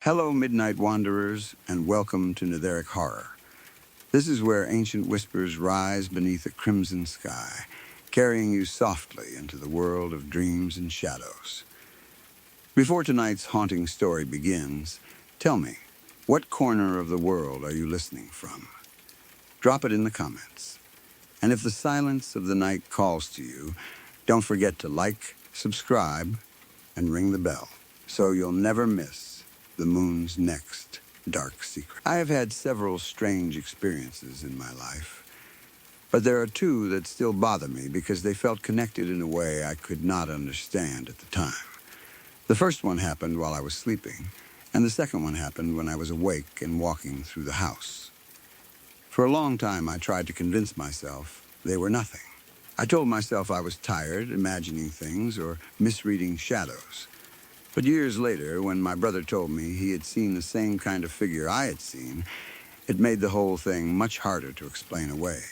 Hello, Midnight Wanderers, and welcome to Netheric Horror. This is where ancient whispers rise beneath a crimson sky, carrying you softly into the world of dreams and shadows. Before tonight's haunting story begins, tell me, what corner of the world are you listening from? Drop it in the comments. And if the silence of the night calls to you, don't forget to like, subscribe, and ring the bell, so you'll never miss the moon's next dark secret. I have had several strange experiences in my life, but there are two that still bother me because they felt connected in a way I could not understand at the time. The first one happened while I was sleeping, and the second one happened when I was awake and walking through the house. For a long time, I tried to convince myself they were nothing. I told myself I was tired, imagining things, or misreading shadows. But years later, when my brother told me he had seen the same kind of figure I had seen, it made the whole thing much harder to explain away.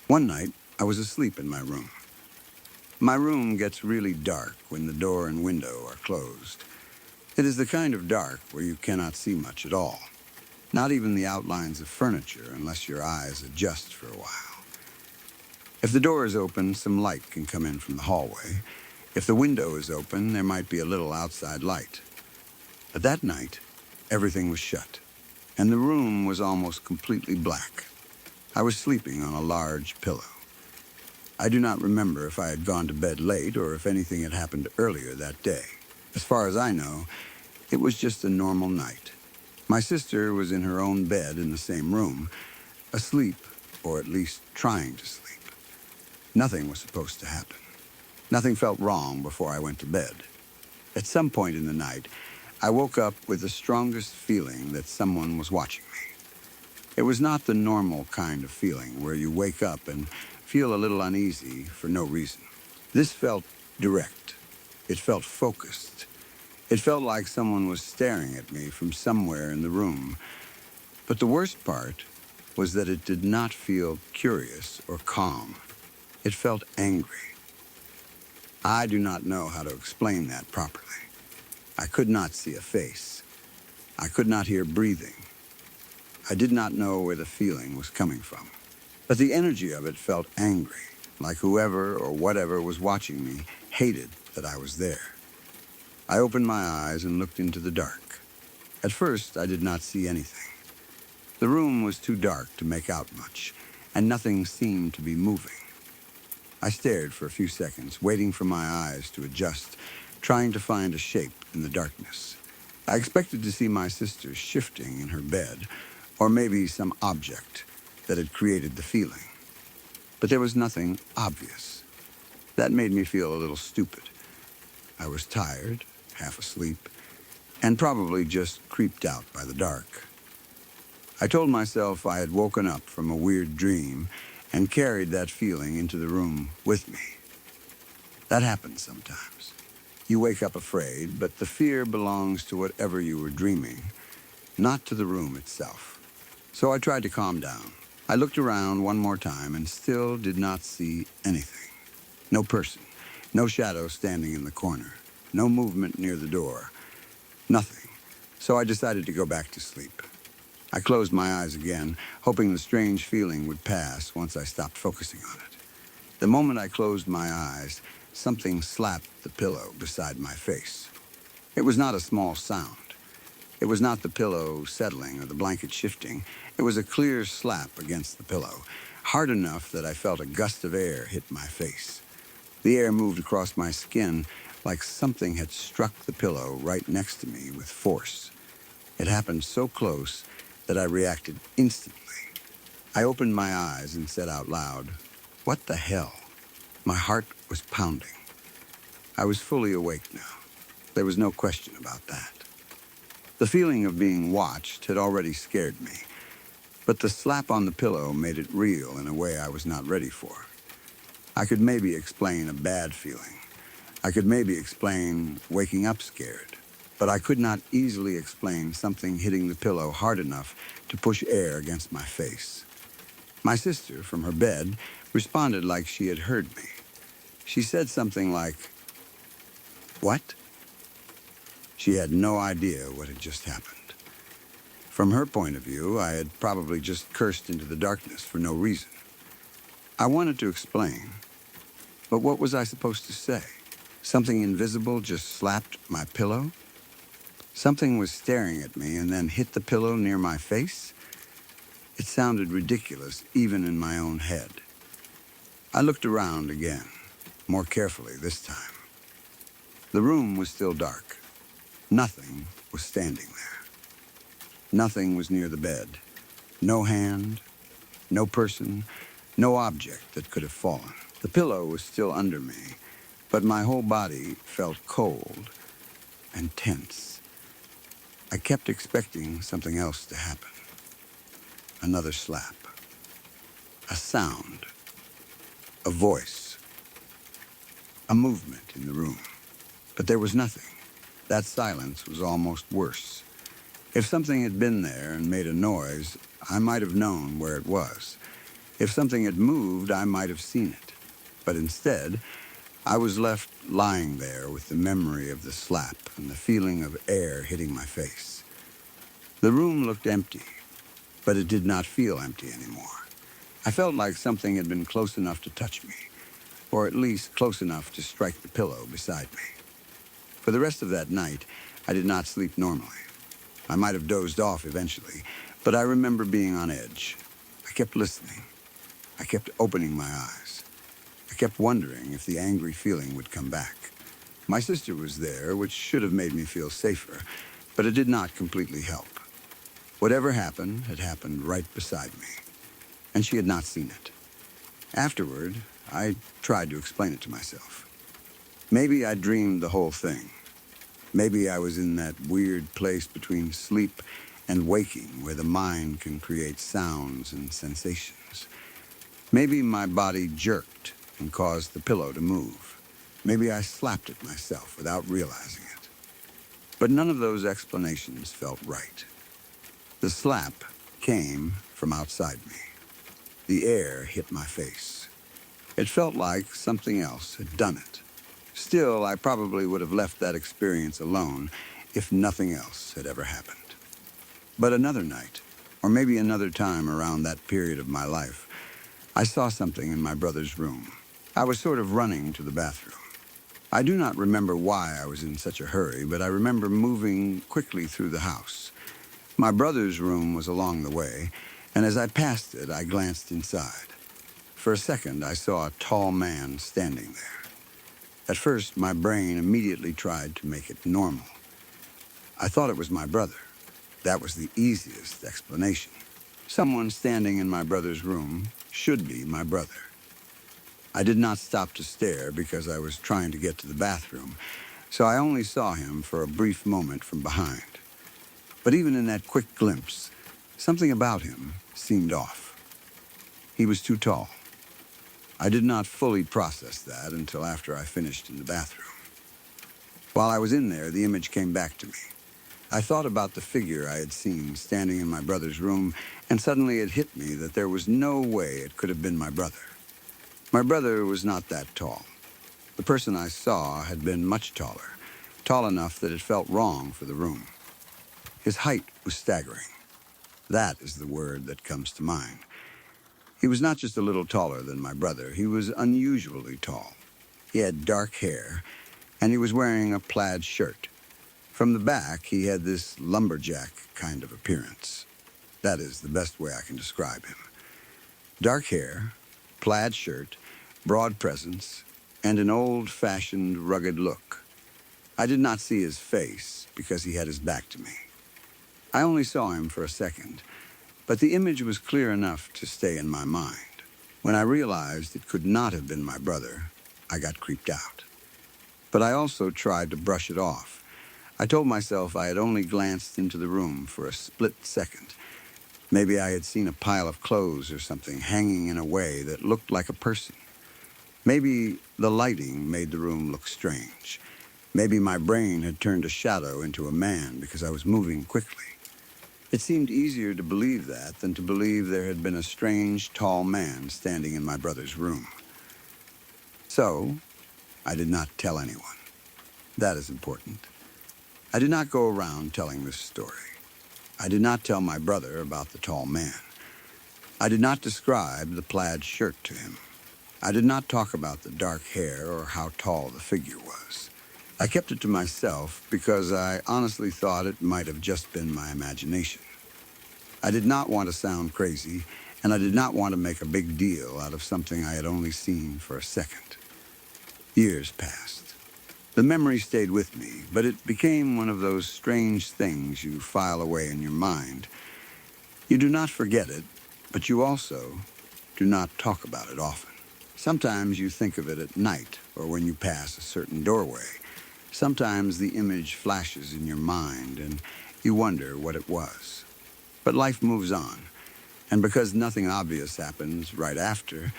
One night, I was asleep in my room. My room gets really dark when the door and window are closed. It is the kind of dark where you cannot see much at all, not even the outlines of furniture unless your eyes adjust for a while. If the door is open, some light can come in from the hallway. If the window is open, there might be a little outside light. But that night, everything was shut, and the room was almost completely black. I was sleeping on a large pillow. I do not remember if I had gone to bed late or if anything had happened earlier that day. As far as I know, it was just a normal night. My sister was in her own bed in the same room, asleep, or at least trying to sleep. Nothing was supposed to happen. Nothing felt wrong before I went to bed. At some point in the night, I woke up with the strongest feeling that someone was watching me. It was not the normal kind of feeling where you wake up and feel a little uneasy for no reason. This felt direct. It felt focused. It felt like someone was staring at me from somewhere in the room. But the worst part was that it did not feel curious or calm. It felt angry. I do not know how to explain that properly. I could not see a face. I could not hear breathing. I did not know where the feeling was coming from. But the energy of it felt angry, like whoever or whatever was watching me hated that I was there. I opened my eyes and looked into the dark. At first, I did not see anything. The room was too dark to make out much, and nothing seemed to be moving. I stared for a few seconds, waiting for my eyes to adjust, trying to find a shape in the darkness. I expected to see my sister shifting in her bed, or maybe some object that had created the feeling. But there was nothing obvious. That made me feel a little stupid. I was tired, half asleep, and probably just creeped out by the dark. I told myself I had woken up from a weird dream and carried that feeling into the room with me. That happens sometimes. You wake up afraid, but the fear belongs to whatever you were dreaming, not to the room itself. So I tried to calm down. I looked around one more time and still did not see anything. No person, no shadow standing in the corner, no movement near the door, nothing. So I decided to go back to sleep. I closed my eyes again, hoping the strange feeling would pass once I stopped focusing on it. The moment I closed my eyes, something slapped the pillow beside my face. It was not a small sound. It was not the pillow settling or the blanket shifting. It was a clear slap against the pillow, hard enough that I felt a gust of air hit my face. The air moved across my skin like something had struck the pillow right next to me with force. It happened so close that I reacted instantly. I opened my eyes and said out loud, "What the hell?" My heart was pounding. I was fully awake now. There was no question about that. The feeling of being watched had already scared me, but the slap on the pillow made it real in a way I was not ready for. I could maybe explain a bad feeling. I could maybe explain waking up scared, but I could not easily explain something hitting the pillow hard enough to push air against my face. My sister, from her bed, responded like she had heard me. She said something like, "What?" She had no idea what had just happened. From her point of view, I had probably just cursed into the darkness for no reason. I wanted to explain, but what was I supposed to say? Something invisible just slapped my pillow? Something was staring at me and then hit the pillow near my face? It sounded ridiculous, even in my own head. I looked around again, more carefully this time. The room was still dark. Nothing was standing there. Nothing was near the bed. No hand, no person, no object that could have fallen. The pillow was still under me, but my whole body felt cold and tense. I kept expecting something else to happen. Another slap. A sound. A voice. A movement in the room. But there was nothing. That silence was almost worse. If something had been there and made a noise, I might have known where it was. If something had moved, I might have seen it. But instead, I was left lying there with the memory of the slap and the feeling of air hitting my face. The room looked empty, but it did not feel empty anymore. I felt like something had been close enough to touch me, or at least close enough to strike the pillow beside me. For the rest of that night, I did not sleep normally. I might have dozed off eventually, but I remember being on edge. I kept listening. I kept opening my eyes. I kept wondering if the angry feeling would come back. My sister was there, which should have made me feel safer, but it did not completely help. Whatever happened had happened right beside me, and she had not seen it. Afterward, I tried to explain it to myself. Maybe I dreamed the whole thing. Maybe I was in that weird place between sleep and waking where the mind can create sounds and sensations. Maybe my body jerked and caused the pillow to move. Maybe I slapped it myself without realizing it. But none of those explanations felt right. The slap came from outside me. The air hit my face. It felt like something else had done it. Still, I probably would have left that experience alone if nothing else had ever happened. But another night, or maybe another time around that period of my life, I saw something in my brother's room. I was sort of running to the bathroom. I do not remember why I was in such a hurry, but I remember moving quickly through the house. My brother's room was along the way, and as I passed it, I glanced inside. For a second, I saw a tall man standing there. At first, my brain immediately tried to make it normal. I thought it was my brother. That was the easiest explanation. Someone standing in my brother's room should be my brother. I did not stop to stare because I was trying to get to the bathroom, so I only saw him for a brief moment from behind. But even in that quick glimpse, something about him seemed off. He was too tall. I did not fully process that until after I finished in the bathroom. While I was in there, the image came back to me. I thought about the figure I had seen standing in my brother's room, and suddenly it hit me that there was no way it could have been my brother. My brother was not that tall. The person I saw had been much taller, tall enough that it felt wrong for the room. His height was staggering. That is the word that comes to mind. He was not just a little taller than my brother, he was unusually tall. He had dark hair, and he was wearing a plaid shirt. From the back, he had this lumberjack kind of appearance. That is the best way I can describe him. Dark hair, plaid shirt, broad presence, and an old-fashioned, rugged look. I did not see his face because he had his back to me. I only saw him for a second, but the image was clear enough to stay in my mind. When I realized it could not have been my brother, I got creeped out. But I also tried to brush it off. I told myself I had only glanced into the room for a split second. Maybe I had seen a pile of clothes or something hanging in a way that looked like a person. Maybe the lighting made the room look strange. Maybe my brain had turned a shadow into a man because I was moving quickly. It seemed easier to believe that than to believe there had been a strange, tall man standing in my brother's room. So, I did not tell anyone. That is important. I did not go around telling this story. I did not tell my brother about the tall man. I did not describe the plaid shirt to him. I did not talk about the dark hair or how tall the figure was. I kept it to myself because I honestly thought it might have just been my imagination. I did not want to sound crazy, and I did not want to make a big deal out of something I had only seen for a second. Years passed. The memory stayed with me, but it became one of those strange things you file away in your mind. You do not forget it, but you also do not talk about it often. Sometimes you think of it at night or when you pass a certain doorway. Sometimes the image flashes in your mind and you wonder what it was. But life moves on, and because nothing obvious happens right after,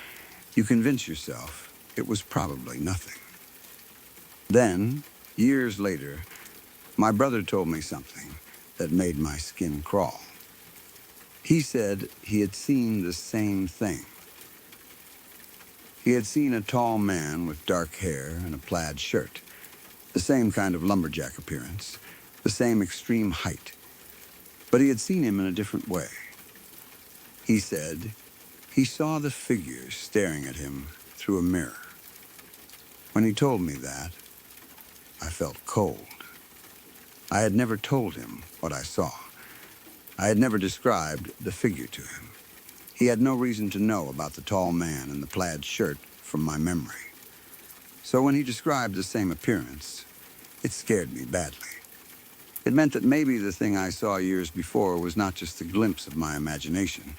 you convince yourself it was probably nothing. Then, years later, my brother told me something that made my skin crawl. He said he had seen the same thing. He had seen a tall man with dark hair and a plaid shirt, the same kind of lumberjack appearance, the same extreme height. But he had seen him in a different way. He said he saw the figure staring at him through a mirror. When he told me that, I felt cold. I had never told him what I saw. I had never described the figure to him. He had no reason to know about the tall man in the plaid shirt from my memory. So when he described the same appearance, it scared me badly. It meant that maybe the thing I saw years before was not just a glimpse of my imagination.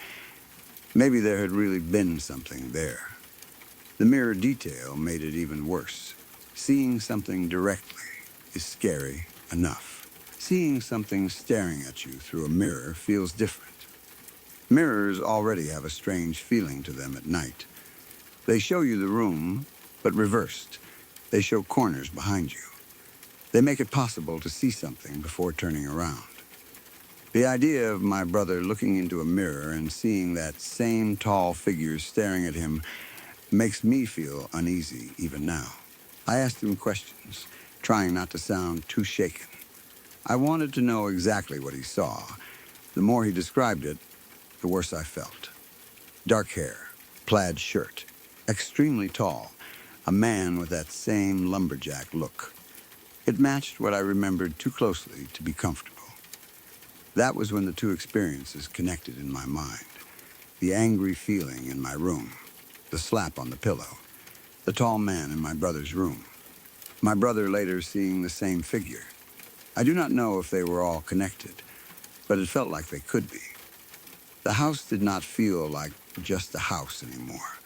Maybe there had really been something there. The mirror detail made it even worse. Seeing something directly is scary enough. Seeing something staring at you through a mirror feels different. Mirrors already have a strange feeling to them at night. They show you the room, but reversed. They show corners behind you. They make it possible to see something before turning around. The idea of my brother looking into a mirror and seeing that same tall figure staring at him makes me feel uneasy even now. I asked him questions, trying not to sound too shaken. I wanted to know exactly what he saw. The more he described it, the worse I felt. Dark hair, plaid shirt, extremely tall, a man with that same lumberjack look. It matched what I remembered too closely to be comfortable. That was when the two experiences connected in my mind. The angry feeling in my room, the slap on the pillow, the tall man in my brother's room. My brother later seeing the same figure. I do not know if they were all connected, but it felt like they could be. The house did not feel like just a house anymore.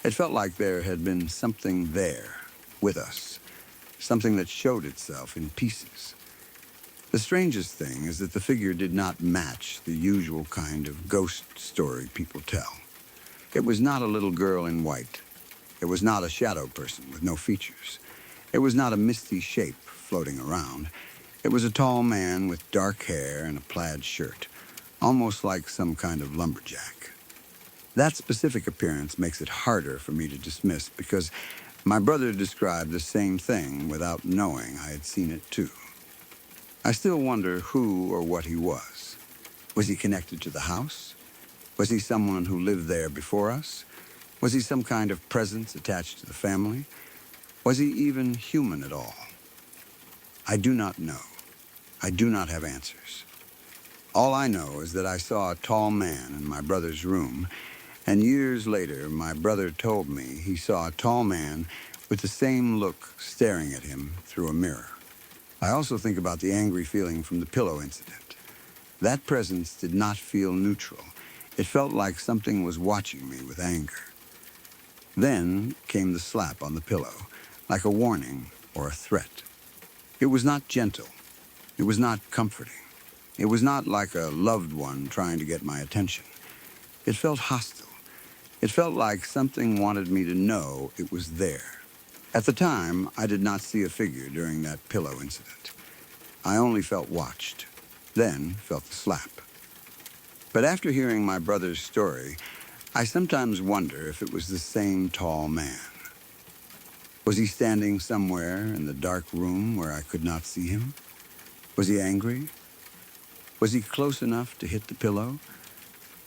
It felt like there had been something there with us, something that showed itself in pieces. The strangest thing is that the figure did not match the usual kind of ghost story people tell. It was not a little girl in white. It was not a shadow person with no features. It was not a misty shape floating around. It was a tall man with dark hair and a plaid shirt, almost like some kind of lumberjack. That specific appearance makes it harder for me to dismiss because my brother described the same thing without knowing I had seen it too. I still wonder who or what he was. Was he connected to the house? Was he someone who lived there before us? Was he some kind of presence attached to the family? Was he even human at all? I do not know. I do not have answers. All I know is that I saw a tall man in my brother's room, and years later, my brother told me he saw a tall man with the same look staring at him through a mirror. I also think about the angry feeling from the pillow incident. That presence did not feel neutral. It felt like something was watching me with anger. Then came the slap on the pillow, like a warning or a threat. It was not gentle. It was not comforting. It was not like a loved one trying to get my attention. It felt hostile. It felt like something wanted me to know it was there. At the time, I did not see a figure during that pillow incident. I only felt watched, then felt the slap. But after hearing my brother's story, I sometimes wonder if it was the same tall man. Was he standing somewhere in the dark room where I could not see him? Was he angry? Was he close enough to hit the pillow?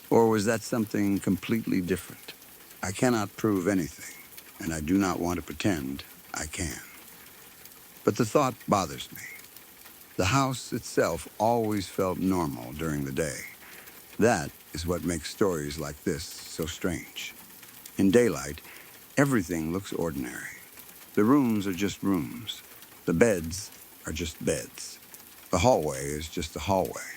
Or was that something completely different? I cannot prove anything, and I do not want to pretend I can. But the thought bothers me. The house itself always felt normal during the day. That is what makes stories like this so strange. In daylight, everything looks ordinary. The rooms are just rooms. The beds are just beds. The hallway is just a hallway.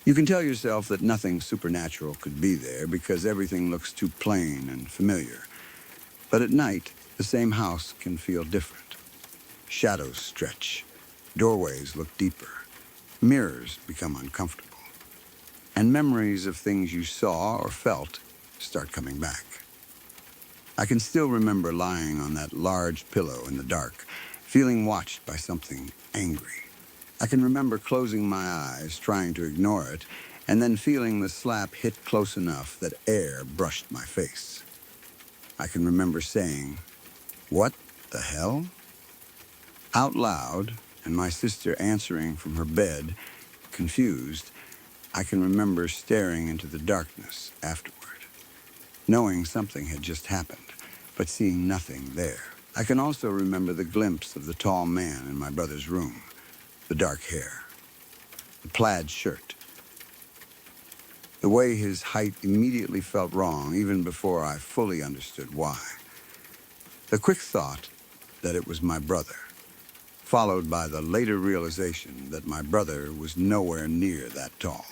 You can tell yourself that nothing supernatural could be there because everything looks too plain and familiar. But at night, the same house can feel different. Shadows stretch. Doorways look deeper. Mirrors become uncomfortable. And memories of things you saw or felt start coming back. I can still remember lying on that large pillow in the dark, feeling watched by something angry. I can remember closing my eyes, trying to ignore it, and then feeling the slap hit close enough that air brushed my face. I can remember saying, "What the hell?" out loud, and my sister answering from her bed, confused. I can remember staring into the darkness afterward, knowing something had just happened, but seeing nothing there. I can also remember the glimpse of the tall man in my brother's room, the dark hair, the plaid shirt, the way his height immediately felt wrong even before I fully understood why. The quick thought that it was my brother, followed by the later realization that my brother was nowhere near that tall.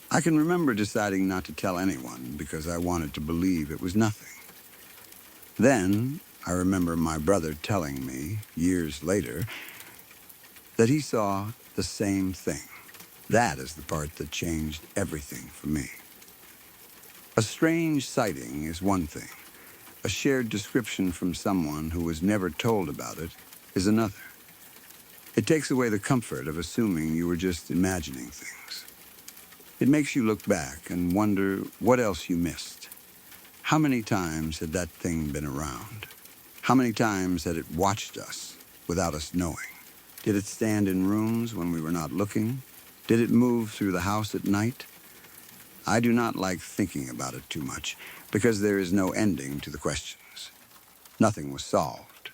I can remember deciding not to tell anyone because I wanted to believe it was nothing. Then I remember my brother telling me, years later, that he saw the same thing. That is the part that changed everything for me. A strange sighting is one thing. A shared description from someone who was never told about it is another. It takes away the comfort of assuming you were just imagining things. It makes you look back and wonder what else you missed. How many times had that thing been around? How many times had it watched us without us knowing? Did it stand in rooms when we were not looking? Did it move through the house at night? I do not like thinking about it too much because there is no ending to the questions. Nothing was solved.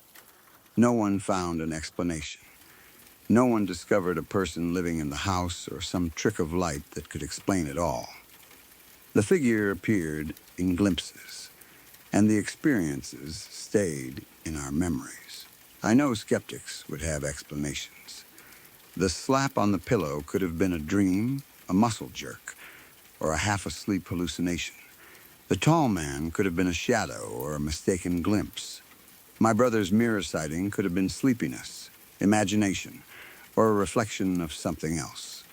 No one found an explanation. No one discovered a person living in the house or some trick of light that could explain it all. The figure appeared in glimpses, and the experiences stayed in our memories. I know skeptics would have explanations. The slap on the pillow could have been a dream, a muscle jerk, or a half-asleep hallucination. The tall man could have been a shadow or a mistaken glimpse. My brother's mirror sighting could have been sleepiness, imagination, or a reflection of something else.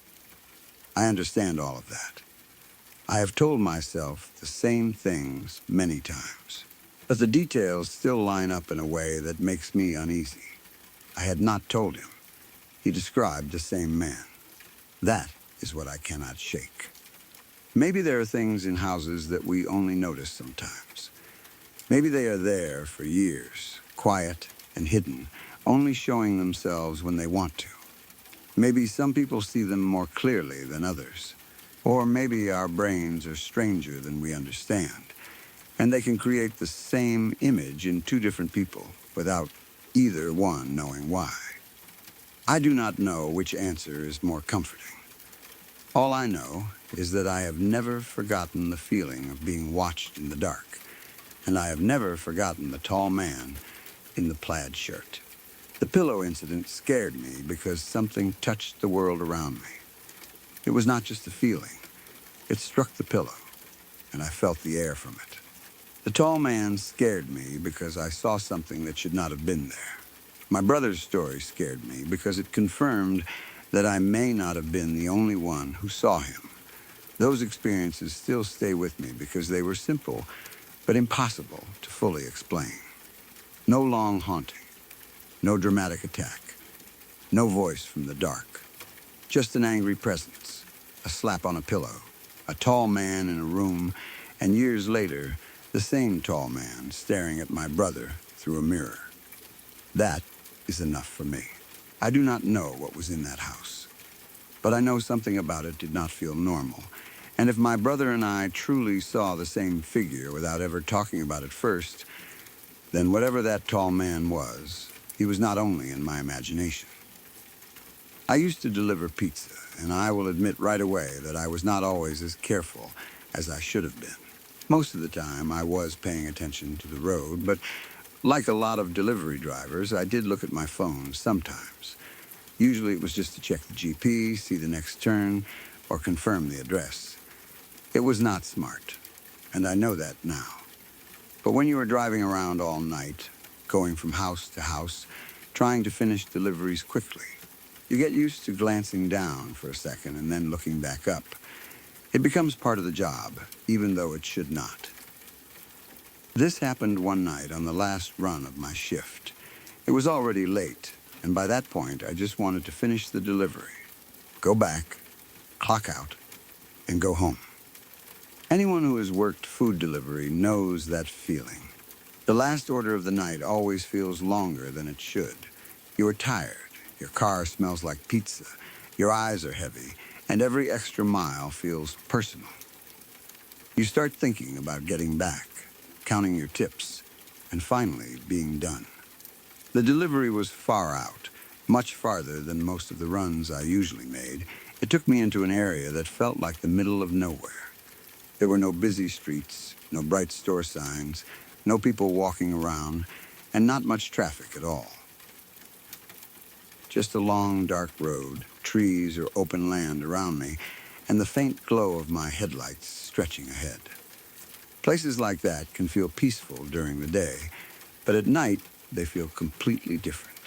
I understand all of that. I have told myself the same things many times, but the details still line up in a way that makes me uneasy. I had not told him. He described the same man. That is what I cannot shake. Maybe there are things in houses that we only notice sometimes. Maybe they are there for years, quiet and hidden, only showing themselves when they want to. Maybe some people see them more clearly than others. Or maybe our brains are stranger than we understand, and they can create the same image in two different people without either one knowing why. I do not know which answer is more comforting. All I know is that I have never forgotten the feeling of being watched in the dark, and I have never forgotten the tall man in the plaid shirt. The pillow incident scared me because something touched the world around me. It was not just a feeling. It struck the pillow, and I felt the air from it. The tall man scared me because I saw something that should not have been there. My brother's story scared me because it confirmed that I may not have been the only one who saw him. Those experiences still stay with me because they were simple, but impossible to fully explain. No long haunting, no dramatic attack, no voice from the dark, just an angry presence, a slap on a pillow, a tall man in a room, and years later, the same tall man staring at my brother through a mirror. That is enough for me. I do not know what was in that house. but I know something about it did not feel normal. And if my brother and I truly saw the same figure without ever talking about it first, then whatever that tall man was, he was not only in my imagination. I used to deliver pizza, and I will admit right away that I was not always as careful as I should have been. Most of the time, I was paying attention to the road, but like a lot of delivery drivers, I did look at my phone sometimes. Usually it was just to check the GP, see the next turn, or confirm the address. It was not smart, and I know that now. But when you are driving around all night, going from house to house, trying to finish deliveries quickly, you get used to glancing down for a second and then looking back up. It becomes part of the job, even though it should not. This happened one night on the last run of my shift. It was already late, and by that point, I just wanted to finish the delivery, go back, clock out, and go home. Anyone who has worked food delivery knows that feeling. The last order of the night always feels longer than it should. You are tired, your car smells like pizza, your eyes are heavy, and every extra mile feels personal. You start thinking about getting back, counting your tips, and finally being done. The delivery was far out, much farther than most of the runs I usually made. It took me into an area that felt like the middle of nowhere. There were no busy streets, no bright store signs, no people walking around, and not much traffic at all. Just a long, dark road, trees or open land around me, and the faint glow of my headlights stretching ahead. Places like that can feel peaceful during the day, but at night they feel completely different.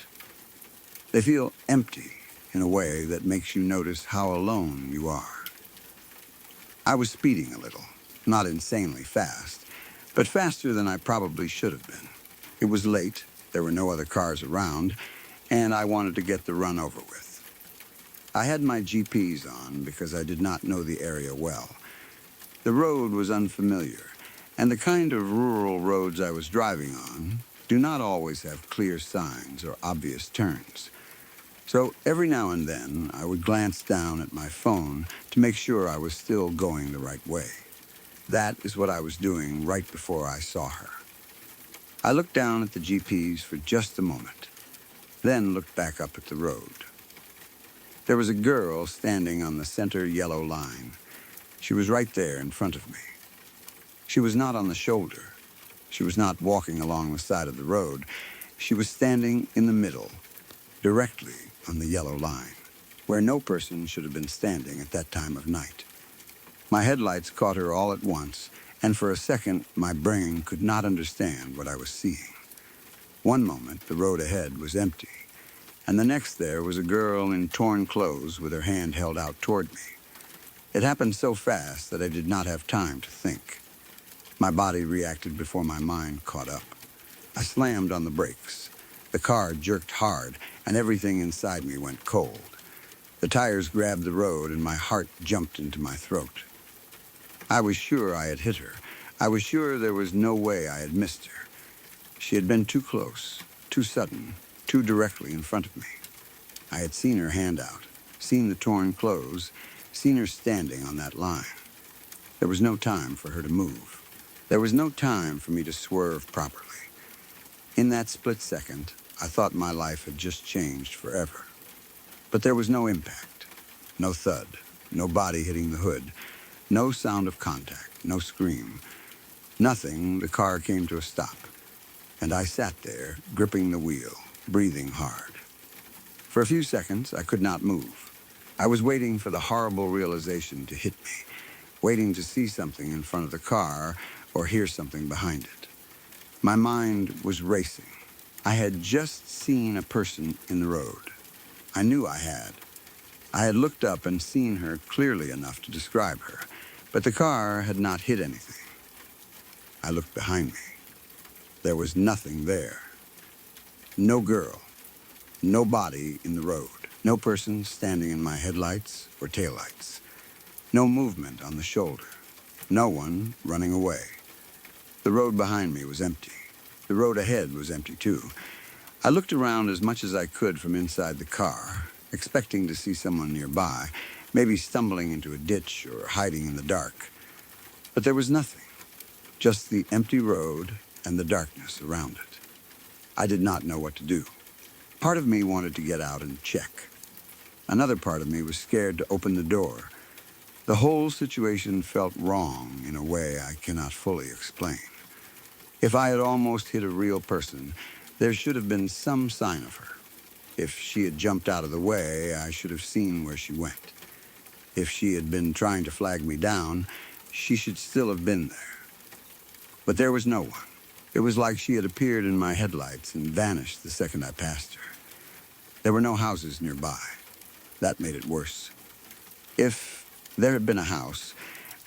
They feel empty in a way that makes you notice how alone you are. I was speeding a little, not insanely fast, but faster than I probably should have been. It was late, there were no other cars around, and I wanted to get the run over with. I had my GPS on because I did not know the area well. The road was unfamiliar, and the kind of rural roads I was driving on do not always have clear signs or obvious turns. So every now and then, I would glance down at my phone to make sure I was still going the right way. That is what I was doing right before I saw her. I looked down at the GPS for just a moment, then looked back up at the road. There was a girl standing on the center yellow line. She was right there in front of me. She was not on the shoulder. She was not walking along the side of the road. She was standing in the middle, directly on the yellow line, where no person should have been standing at that time of night. My headlights caught her all at once, and for a second, my brain could not understand what I was seeing. One moment, the road ahead was empty, and the next there was a girl in torn clothes with her hand held out toward me. It happened so fast that I did not have time to think. My body reacted before my mind caught up. I slammed on the brakes. The car jerked hard, and everything inside me went cold. The tires grabbed the road, and my heart jumped into my throat. I was sure I had hit her. I was sure there was no way I had missed her. She had been too close, too sudden, too directly in front of me. I had seen her hand out, seen the torn clothes, seen her standing on that line. There was no time for her to move. There was no time for me to swerve properly. In that split second, I thought my life had just changed forever. But there was no impact, no thud, no body hitting the hood, no sound of contact, no scream. Nothing. The car came to a stop, and I sat there, gripping the wheel, breathing hard. For a few seconds, I could not move. I was waiting for the horrible realization to hit me, waiting to see something in front of the car or hear something behind it. My mind was racing. I had just seen a person in the road. I knew I had. I had looked up and seen her clearly enough to describe her, but the car had not hit anything. I looked behind me. There was nothing there. No girl, no body in the road, no person standing in my headlights or taillights, no movement on the shoulder, no one running away. The road behind me was empty. The road ahead was empty too. I looked around as much as I could from inside the car, expecting to see someone nearby, maybe stumbling into a ditch or hiding in the dark. But there was nothing, just the empty road and the darkness around it. I did not know what to do. Part of me wanted to get out and check. Another part of me was scared to open the door. The whole situation felt wrong in a way I cannot fully explain. If I had almost hit a real person, there should have been some sign of her. If she had jumped out of the way, I should have seen where she went. If she had been trying to flag me down, she should still have been there. But there was no one. It was like she had appeared in my headlights and vanished the second I passed her. There were no houses nearby. That made it worse. If there had been a house,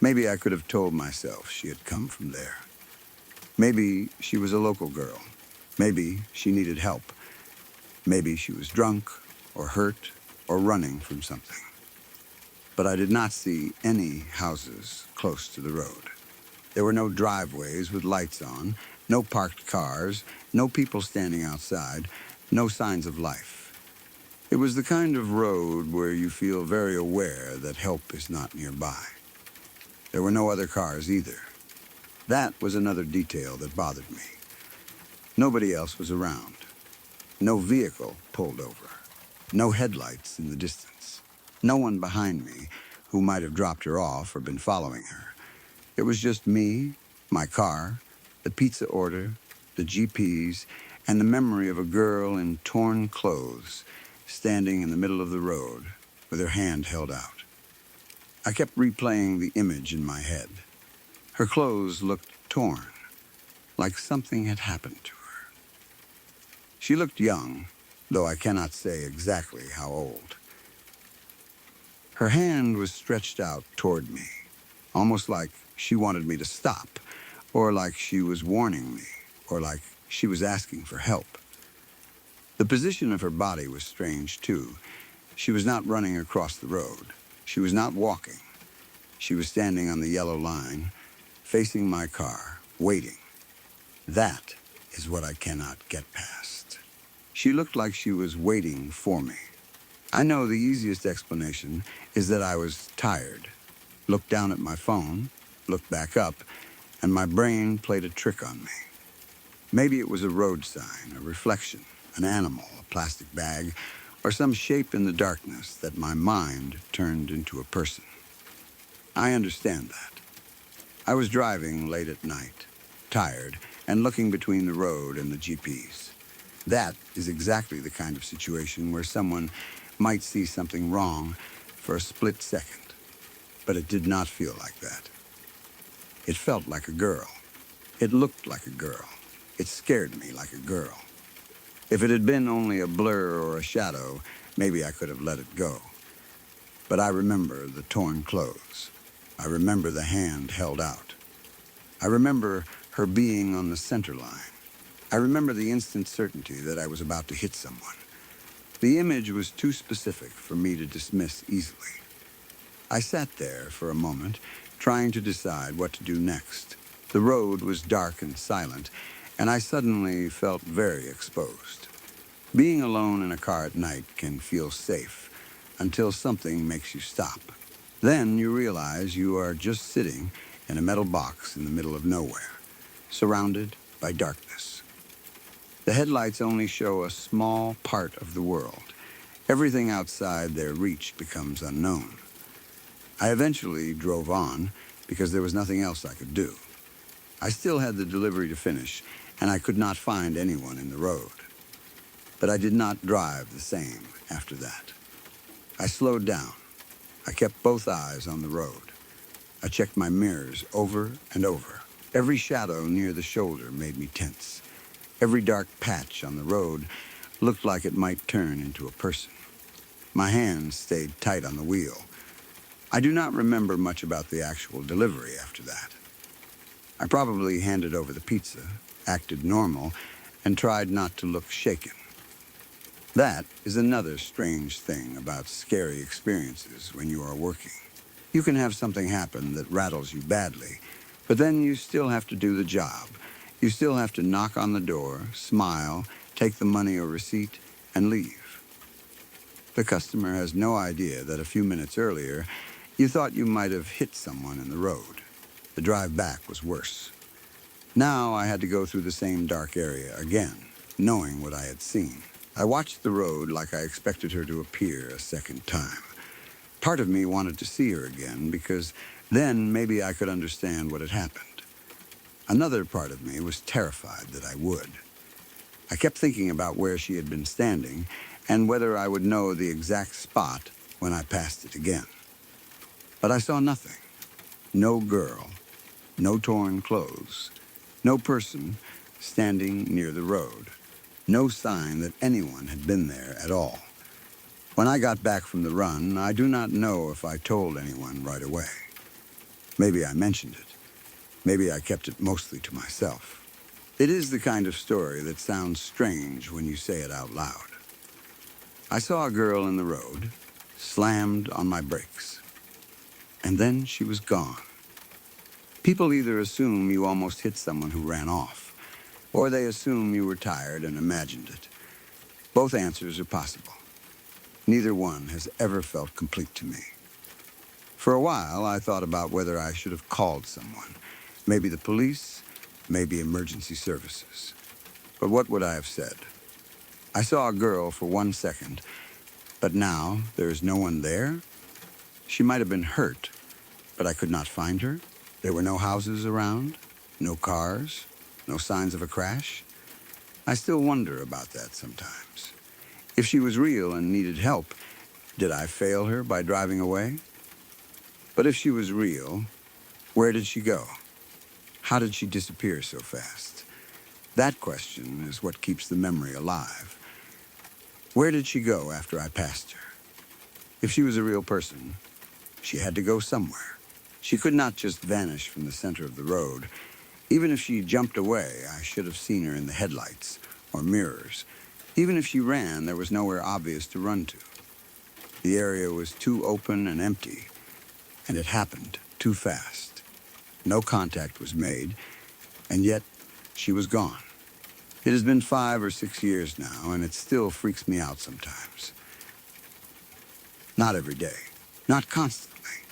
maybe I could have told myself she had come from there. Maybe she was a local girl. Maybe she needed help. Maybe she was drunk or hurt or running from something. But I did not see any houses close to the road. There were no driveways with lights on, no parked cars, no people standing outside, no signs of life. It was the kind of road where you feel very aware that help is not nearby. There were no other cars either. That was another detail that bothered me. Nobody else was around. No vehicle pulled over. No headlights in the distance. No one behind me who might have dropped her off or been following her. It was just me, my car, the pizza order, the GPS, and the memory of a girl in torn clothes standing in the middle of the road with her hand held out. I kept replaying the image in my head. Her clothes looked torn, like something had happened to her. She looked young, though I cannot say exactly how old. Her hand was stretched out toward me, almost like she wanted me to stop, or like she was warning me, or like she was asking for help. The position of her body was strange, too. She was not running across the road. She was not walking. She was standing on the yellow line, facing my car, waiting. That is what I cannot get past. She looked like she was waiting for me. I know the easiest explanation is that I was tired. Looked down at my phone, looked back up, and my brain played a trick on me. Maybe it was a road sign, a reflection, an animal, a plastic bag, or some shape in the darkness that my mind turned into a person. I understand that. I was driving late at night, tired, and looking between the road and the GPS. That is exactly the kind of situation where someone might see something wrong for a split second, but it did not feel like that. It felt like a girl. It looked like a girl. It scared me like a girl. If it had been only a blur or a shadow, maybe I could have let it go. But I remember the torn clothes. I remember the hand held out. I remember her being on the center line. I remember the instant certainty that I was about to hit someone. The image was too specific for me to dismiss easily. I sat there for a moment, trying to decide what to do next. The road was dark and silent, and I suddenly felt very exposed. Being alone in a car at night can feel safe until something makes you stop. Then you realize you are just sitting in a metal box in the middle of nowhere, surrounded by darkness. The headlights only show a small part of the world. Everything outside their reach becomes unknown. I eventually drove on because there was nothing else I could do. I still had the delivery to finish, and I could not find anyone in the road. But I did not drive the same after that. I slowed down. I kept both eyes on the road. I checked my mirrors over and over. Every shadow near the shoulder made me tense. Every dark patch on the road looked like it might turn into a person. My hands stayed tight on the wheel. I do not remember much about the actual delivery after that. I probably handed over the pizza, acted normal, and tried not to look shaken. That is another strange thing about scary experiences when you are working. You can have something happen that rattles you badly, but then you still have to do the job. You still have to knock on the door, smile, take the money or receipt, and leave. The customer has no idea that a few minutes earlier, you thought you might have hit someone in the road. The drive back was worse. Now I had to go through the same dark area again, knowing what I had seen. I watched the road like I expected her to appear a second time. Part of me wanted to see her again because then maybe I could understand what had happened. Another part of me was terrified that I would. I kept thinking about where she had been standing and whether I would know the exact spot when I passed it again. But I saw nothing. No girl, no torn clothes, no person standing near the road, no sign that anyone had been there at all. When I got back from the run, I do not know if I told anyone right away. Maybe I mentioned it. Maybe I kept it mostly to myself. It is the kind of story that sounds strange when you say it out loud. I saw a girl in the road, slammed on my brakes, and then she was gone. People either assume you almost hit someone who ran off, or they assume you were tired and imagined it. Both answers are possible. Neither one has ever felt complete to me. For a while, I thought about whether I should have called someone. Maybe the police, maybe emergency services. But what would I have said? I saw a girl for 1 second, but now there is no one there? She might have been hurt, but I could not find her. There were no houses around, no cars, no signs of a crash. I still wonder about that sometimes. If she was real and needed help, did I fail her by driving away? But if she was real, where did she go? How did she disappear so fast? That question is what keeps the memory alive. Where did she go after I passed her? If she was a real person, she had to go somewhere. She could not just vanish from the center of the road. Even if she jumped away, I should have seen her in the headlights or mirrors. Even if she ran, there was nowhere obvious to run to. The area was too open and empty, and it happened too fast. No contact was made, and yet she was gone. It has been 5 or 6 years now, and it still freaks me out sometimes. Not every day, not constantly,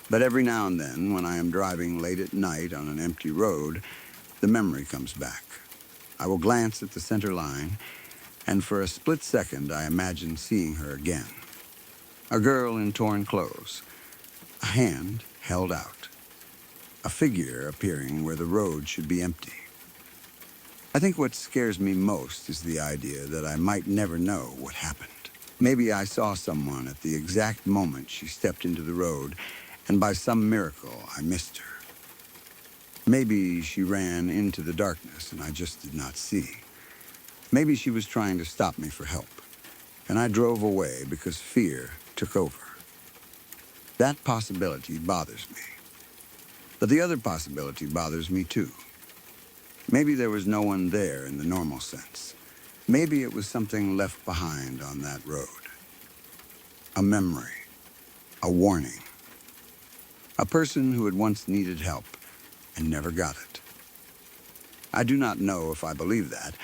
but every now and then when I am driving late at night on an empty road, the memory comes back. I will glance at the center line, and for a split second I imagine seeing her again. A girl in torn clothes, a hand held out, a figure appearing where the road should be empty. I think what scares me most is the idea that I might never know what happened. Maybe I saw someone at the exact moment she stepped into the road, and by some miracle I missed her. Maybe she ran into the darkness and I just did not see. Maybe she was trying to stop me for help, and I drove away because fear took over. That possibility bothers me. But the other possibility bothers me too. Maybe there was no one there in the normal sense. Maybe it was something left behind on that road. A memory, a warning. A person who had once needed help and never got it. I do not know if I believe that,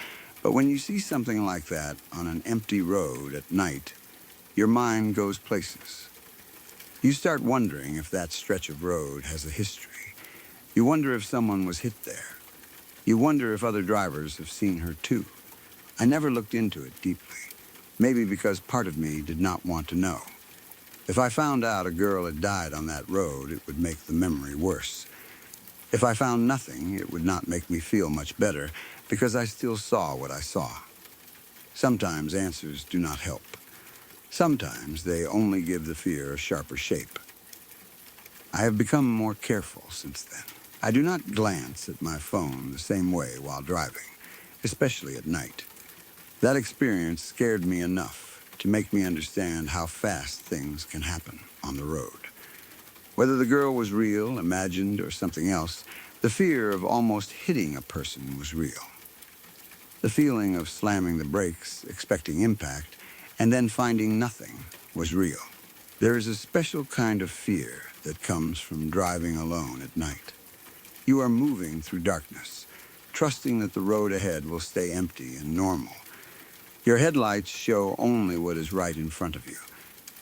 but when you see something like that on an empty road at night, your mind goes places. You start wondering if that stretch of road has a history. You wonder if someone was hit there. You wonder if other drivers have seen her too. I never looked into it deeply, maybe because part of me did not want to know. If I found out a girl had died on that road, it would make the memory worse. If I found nothing, it would not make me feel much better, because I still saw what I saw. Sometimes answers do not help. Sometimes they only give the fear a sharper shape. I have become more careful since then. I do not glance at my phone the same way while driving, especially at night. That experience scared me enough to make me understand how fast things can happen on the road. Whether the girl was real, imagined, or something else, the fear of almost hitting a person was real. The feeling of slamming the brakes, expecting impact, and then finding nothing was real. There is a special kind of fear that comes from driving alone at night. You are moving through darkness, trusting that the road ahead will stay empty and normal. Your headlights show only what is right in front of you,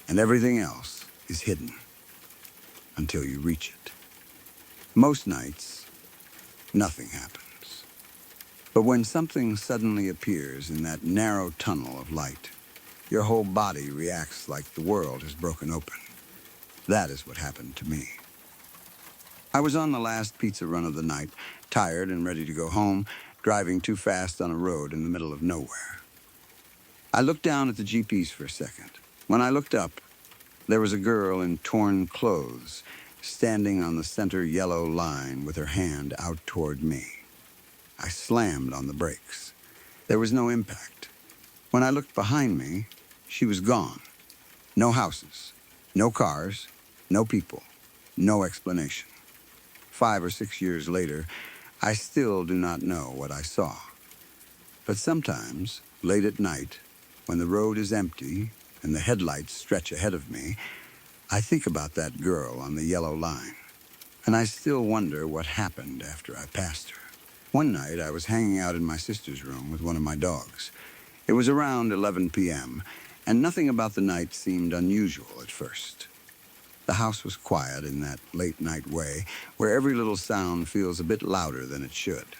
and everything else is hidden until you reach it. Most nights, nothing happens. But when something suddenly appears in that narrow tunnel of light, your whole body reacts like the world has broken open. That is what happened to me. I was on the last pizza run of the night, tired and ready to go home, driving too fast on a road in the middle of nowhere. I looked down at the GPS for a second. When I looked up, there was a girl in torn clothes, standing on the center yellow line with her hand out toward me. I slammed on the brakes. There was no impact. When I looked behind me, she was gone. No houses, no cars, no people, no explanation. 5 or 6 years later, I still do not know what I saw. But sometimes, late at night, when the road is empty and the headlights stretch ahead of me, I think about that girl on the yellow line, and I still wonder what happened after I passed her. One night, I was hanging out in my sister's room with one of my dogs. It was around 11 p.m., and nothing about the night seemed unusual at first. The house was quiet in that late-night way, where every little sound feels a bit louder than it should.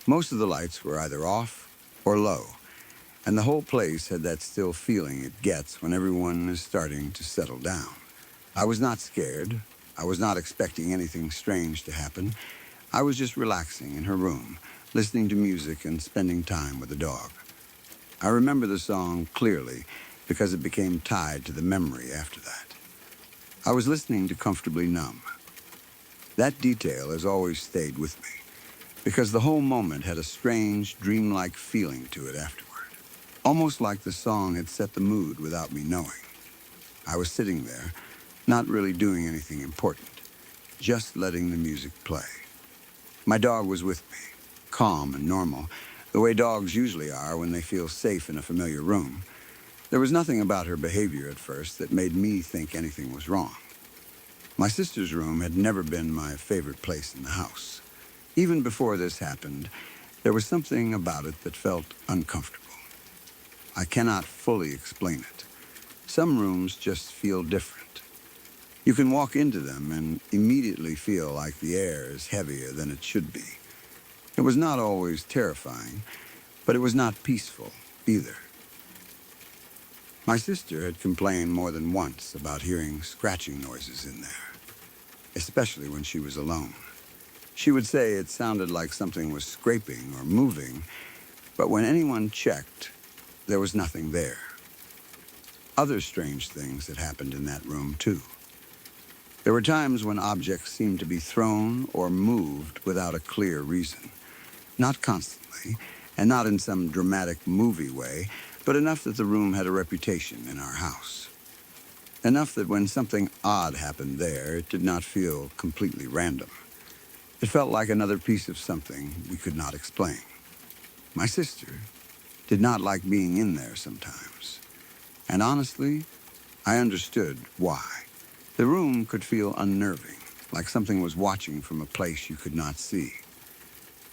Most of the lights were either off or low, and the whole place had that still feeling it gets when everyone is starting to settle down. I was not scared. I was not expecting anything strange to happen. I was just relaxing in her room, listening to music and spending time with the dog. I remember the song clearly because it became tied to the memory after that. I was listening to Comfortably Numb. That detail has always stayed with me because the whole moment had a strange, dreamlike feeling to it afterward, almost like the song had set the mood without me knowing. I was sitting there, not really doing anything important, just letting the music play. My dog was with me, calm and normal, the way dogs usually are when they feel safe in a familiar room. There was nothing about her behavior at first that made me think anything was wrong. My sister's room had never been my favorite place in the house. Even before this happened, there was something about it that felt uncomfortable. I cannot fully explain it. Some rooms just feel different. You can walk into them and immediately feel like the air is heavier than it should be. It was not always terrifying, but it was not peaceful either. My sister had complained more than once about hearing scratching noises in there, especially when she was alone. She would say it sounded like something was scraping or moving, but when anyone checked, there was nothing there. Other strange things had happened in that room, too. There were times when objects seemed to be thrown or moved without a clear reason. Not constantly, and not in some dramatic movie way, but enough that the room had a reputation in our house. Enough that when something odd happened there, it did not feel completely random. It felt like another piece of something we could not explain. My sister did not like being in there sometimes. And honestly, I understood why. The room could feel unnerving, like something was watching from a place you could not see.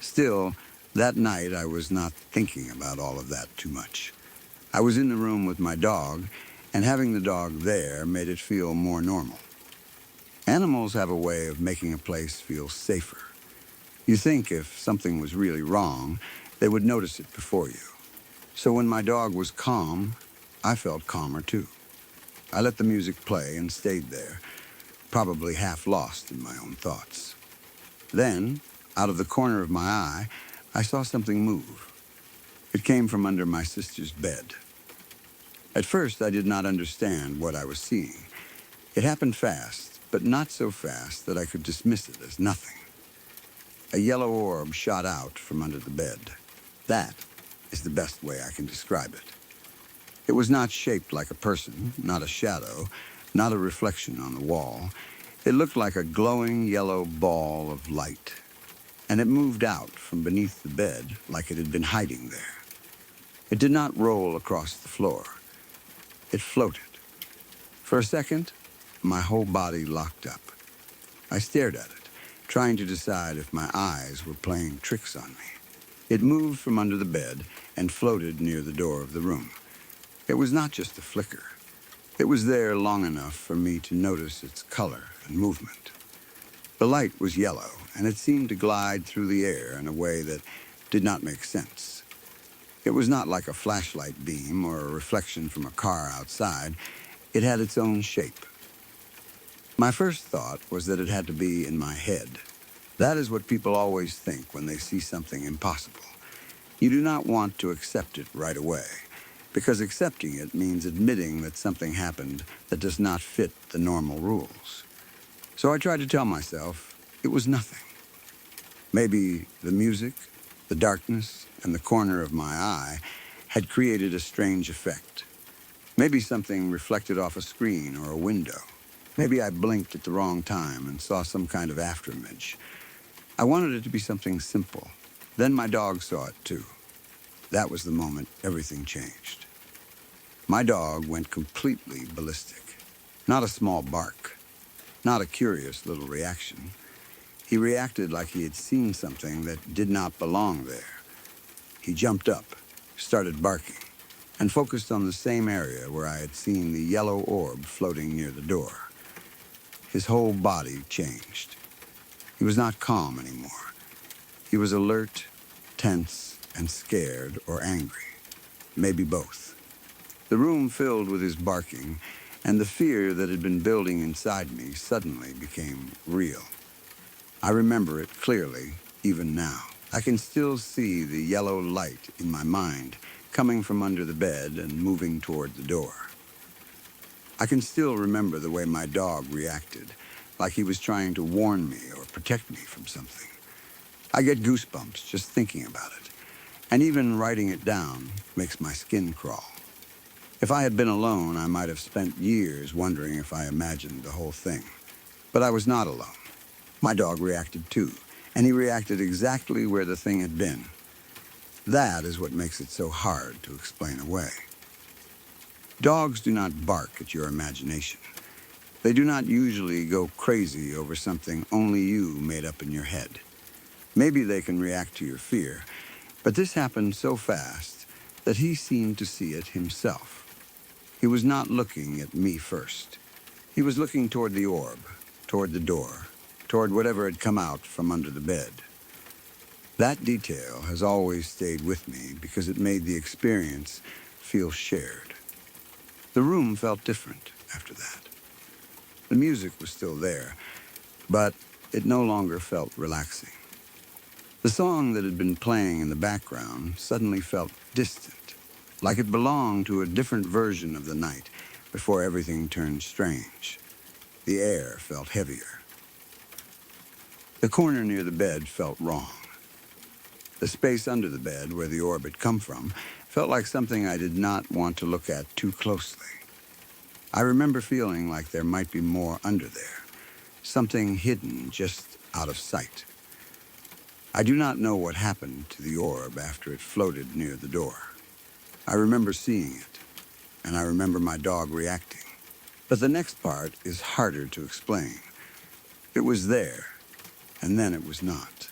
Still, that night I was not thinking about all of that too much. I was in the room with my dog, and having the dog there made it feel more normal. Animals have a way of making a place feel safer. You think if something was really wrong, they would notice it before you. So when my dog was calm, I felt calmer too. I let the music play and stayed there, probably half lost in my own thoughts. Then, out of the corner of my eye, I saw something move. It came from under my sister's bed. At first, I did not understand what I was seeing. It happened fast, but not so fast that I could dismiss it as nothing. A yellow orb shot out from under the bed. That is the best way I can describe it. It was not shaped like a person, not a shadow, not a reflection on the wall. It looked like a glowing yellow ball of light, and it moved out from beneath the bed like it had been hiding there. It did not roll across the floor. It floated. For a second, my whole body locked up. I stared at it, trying to decide if my eyes were playing tricks on me. It moved from under the bed and floated near the door of the room. It was not just a flicker. It was there long enough for me to notice its color and movement. The light was yellow, and it seemed to glide through the air in a way that did not make sense. It was not like a flashlight beam or a reflection from a car outside. It had its own shape. My first thought was that it had to be in my head. That is what people always think when they see something impossible. You do not want to accept it right away, because accepting it means admitting that something happened that does not fit the normal rules. So I tried to tell myself it was nothing. Maybe the music, the darkness, and the corner of my eye had created a strange effect. Maybe something reflected off a screen or a window. Maybe I blinked at the wrong time and saw some kind of afterimage. I wanted it to be something simple. Then my dog saw it too. That was the moment everything changed. My dog went completely ballistic. Not a small bark. Not a curious little reaction. He reacted like he had seen something that did not belong there. He jumped up, started barking, and focused on the same area where I had seen the yellow orb floating near the door. His whole body changed. He was not calm anymore. He was alert, tense, and scared or angry. Maybe both. The room filled with his barking, and the fear that had been building inside me suddenly became real. I remember it clearly, even now. I can still see the yellow light in my mind coming from under the bed and moving toward the door. I can still remember the way my dog reacted, like he was trying to warn me or protect me from something. I get goosebumps just thinking about it, and even writing it down makes my skin crawl. If I had been alone, I might have spent years wondering if I imagined the whole thing. But I was not alone. My dog reacted too, and he reacted exactly where the thing had been. That is what makes it so hard to explain away. Dogs do not bark at your imagination. They do not usually go crazy over something only you made up in your head. Maybe they can react to your fear, but this happened so fast that he seemed to see it himself. He was not looking at me first. He was looking toward the orb, toward the door, toward whatever had come out from under the bed. That detail has always stayed with me because it made the experience feel shared. The room felt different after that. The music was still there, but it no longer felt relaxing. The song that had been playing in the background suddenly felt distant, like it belonged to a different version of the night before everything turned strange. The air felt heavier. The corner near the bed felt wrong. The space under the bed, where the orb had come from, felt like something I did not want to look at too closely. I remember feeling like there might be more under there, something hidden just out of sight. I do not know what happened to the orb after it floated near the door. I remember seeing it, and I remember my dog reacting. But the next part is harder to explain. It was there, and then it was not.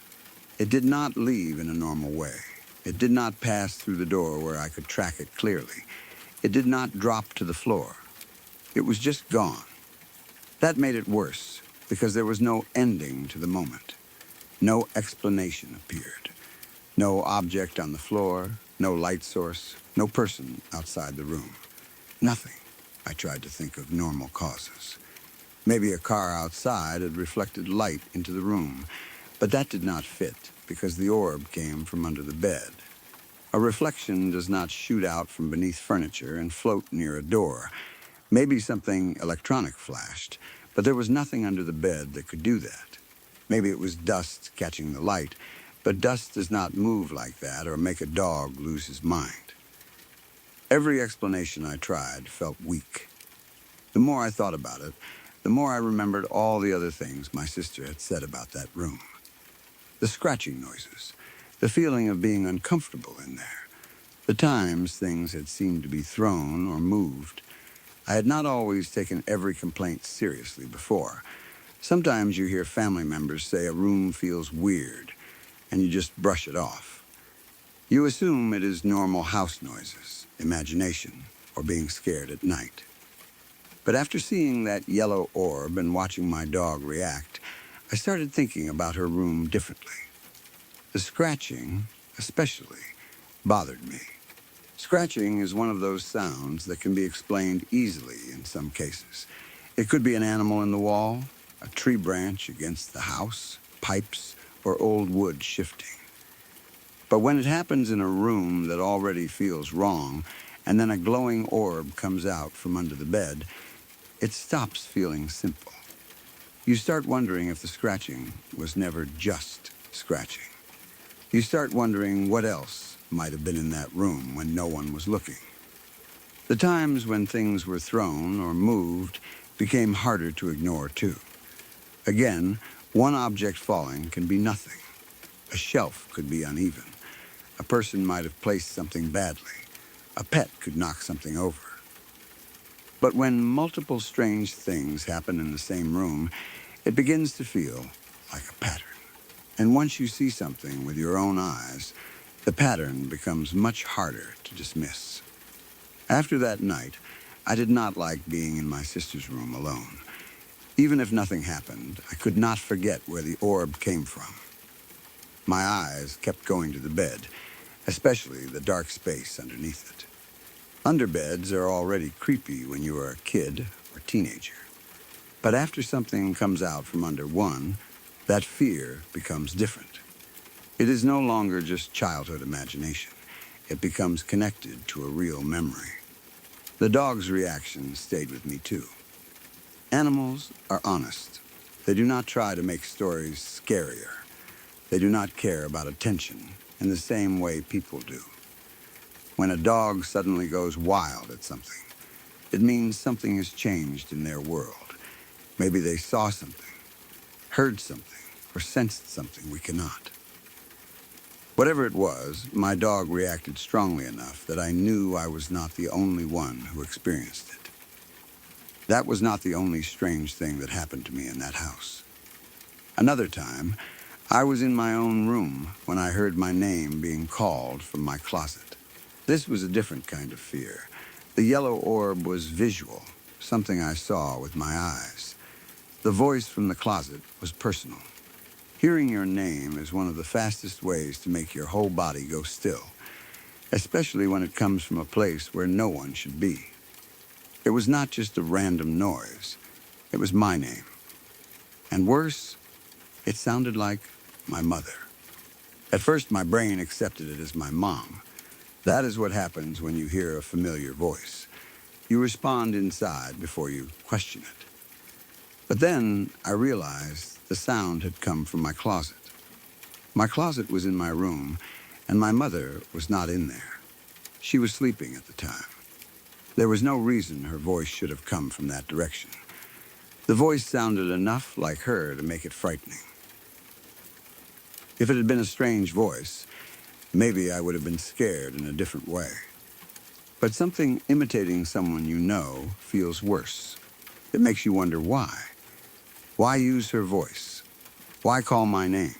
It did not leave in a normal way. It did not pass through the door where I could track it clearly. It did not drop to the floor. It was just gone. That made it worse, because there was no ending to the moment. No explanation appeared. No object on the floor, no light source, no person outside the room. Nothing. I tried to think of normal causes. Maybe a car outside had reflected light into the room, but that did not fit because the orb came from under the bed. A reflection does not shoot out from beneath furniture and float near a door. Maybe something electronic flashed, but there was nothing under the bed that could do that. Maybe it was dust catching the light, but dust does not move like that or make a dog lose his mind. Every explanation I tried felt weak. The more I thought about it, the more I remembered all the other things my sister had said about that room. The scratching noises, the feeling of being uncomfortable in there, the times things had seemed to be thrown or moved. I had not always taken every complaint seriously before. Sometimes you hear family members say a room feels weird, and you just brush it off. You assume it is normal house noises, imagination, or being scared at night. But after seeing that yellow orb and watching my dog react, I started thinking about her room differently. The scratching, especially, bothered me. Scratching is one of those sounds that can be explained easily in some cases. It could be an animal in the wall, a tree branch against the house, pipes, or old wood shifting. But when it happens in a room that already feels wrong, and then a glowing orb comes out from under the bed, it stops feeling simple. You start wondering if the scratching was never just scratching. You start wondering what else might have been in that room when no one was looking. The times when things were thrown or moved became harder to ignore, too. Again, one object falling can be nothing. A shelf could be uneven. A person might have placed something badly. A pet could knock something over. But when multiple strange things happen in the same room, it begins to feel like a pattern. And once you see something with your own eyes, the pattern becomes much harder to dismiss. After that night, I did not like being in my sister's room alone. Even if nothing happened, I could not forget where the orb came from. My eyes kept going to the bed, especially the dark space underneath it. Underbeds are already creepy when you are a kid or teenager. But after something comes out from under one, that fear becomes different. It is no longer just childhood imagination. It becomes connected to a real memory. The dog's reaction stayed with me too. Animals are honest. They do not try to make stories scarier. They do not care about attention in the same way people do. When a dog suddenly goes wild at something, it means something has changed in their world. Maybe they saw something, heard something, or sensed something we cannot. Whatever it was, my dog reacted strongly enough that I knew I was not the only one who experienced it. That was not the only strange thing that happened to me in that house. Another time, I was in my own room when I heard my name being called from my closet. This was a different kind of fear. The yellow orb was visual, something I saw with my eyes. The voice from the closet was personal. Hearing your name is one of the fastest ways to make your whole body go still, especially when it comes from a place where no one should be. It was not just a random noise. It was my name. And worse, it sounded like my mother. At first, my brain accepted it as my mom. That is what happens when you hear a familiar voice. You respond inside before you question it. But then I realized the sound had come from my closet. My closet was in my room, and my mother was not in there. She was sleeping at the time. There was no reason her voice should have come from that direction. The voice sounded enough like her to make it frightening. If it had been a strange voice, maybe I would have been scared in a different way. But something imitating someone you know feels worse. It makes you wonder why. Why use her voice? Why call my name?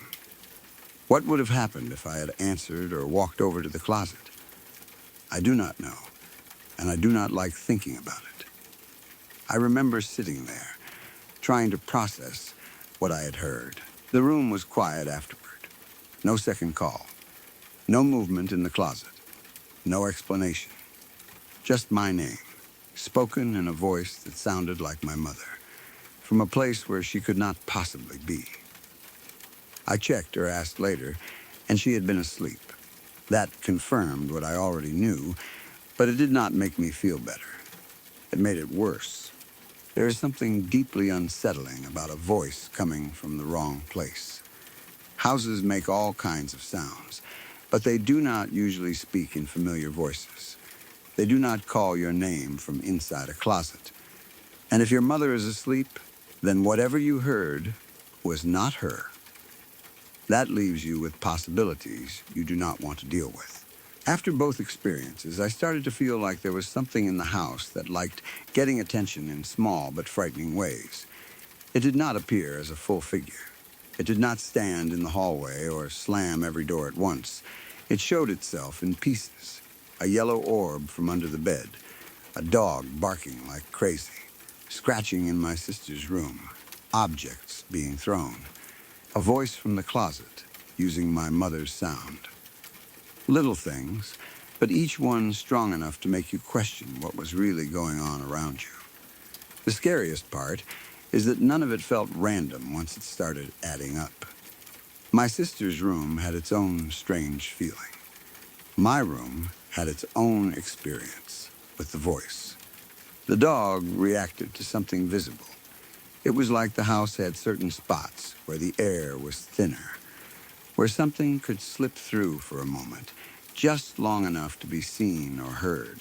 What would have happened if I had answered or walked over to the closet? I do not know, and I do not like thinking about it. I remember sitting there, trying to process what I had heard. The room was quiet afterward. No second call. No movement in the closet. No explanation. Just my name, spoken in a voice that sounded like my mother, from a place where she could not possibly be. I checked or asked later, and she had been asleep. That confirmed what I already knew, but it did not make me feel better. It made it worse. There is something deeply unsettling about a voice coming from the wrong place. Houses make all kinds of sounds, but they do not usually speak in familiar voices. They do not call your name from inside a closet. And if your mother is asleep, then whatever you heard was not her. That leaves you with possibilities you do not want to deal with. After both experiences, I started to feel like there was something in the house that liked getting attention in small but frightening ways. It did not appear as a full figure. It did not stand in the hallway or slam every door at once. It showed itself in pieces: a yellow orb from under the bed, a dog barking like crazy, scratching in my sister's room, objects being thrown, a voice from the closet using my mother's sound. Little things, but each one strong enough to make you question what was really going on around you. The scariest part is that none of it felt random once it started adding up. My sister's room had its own strange feeling. My room had its own experience with the voice. The dog reacted to something visible. It was like the house had certain spots where the air was thinner, where something could slip through for a moment, just long enough to be seen or heard.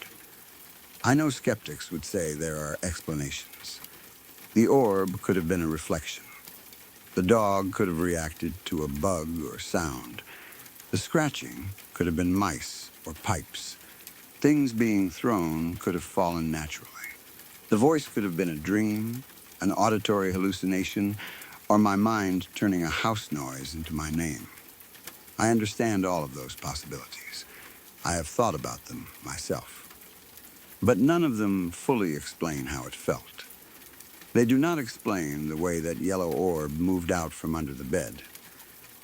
I know skeptics would say there are explanations. The orb could have been a reflection. The dog could have reacted to a bug or sound. The scratching could have been mice or pipes. Things being thrown could have fallen naturally. The voice could have been a dream, an auditory hallucination, or my mind turning a house noise into my name. I understand all of those possibilities. I have thought about them myself. But none of them fully explain how it felt. They do not explain the way that yellow orb moved out from under the bed.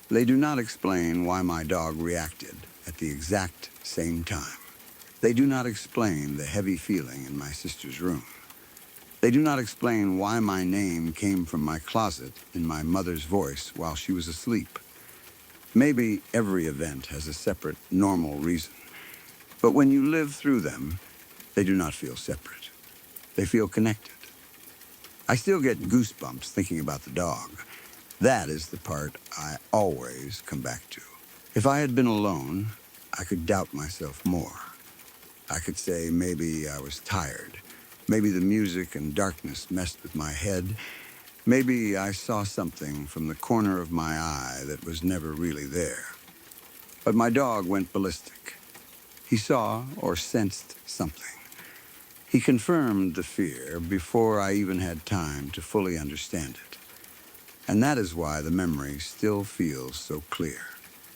They do not explain why my dog reacted at the exact same time. They do not explain the heavy feeling in my sister's room. They do not explain why my name came from my closet in my mother's voice while she was asleep. Maybe every event has a separate, normal reason. But when you live through them, they do not feel separate. They feel connected. I still get goosebumps thinking about the dog. That is the part I always come back to. If I had been alone, I could doubt myself more. I could say maybe I was tired. Maybe the music and darkness messed with my head. Maybe I saw something from the corner of my eye that was never really there. But my dog went ballistic. He saw or sensed something. He confirmed the fear before I even had time to fully understand it. And that is why the memory still feels so clear.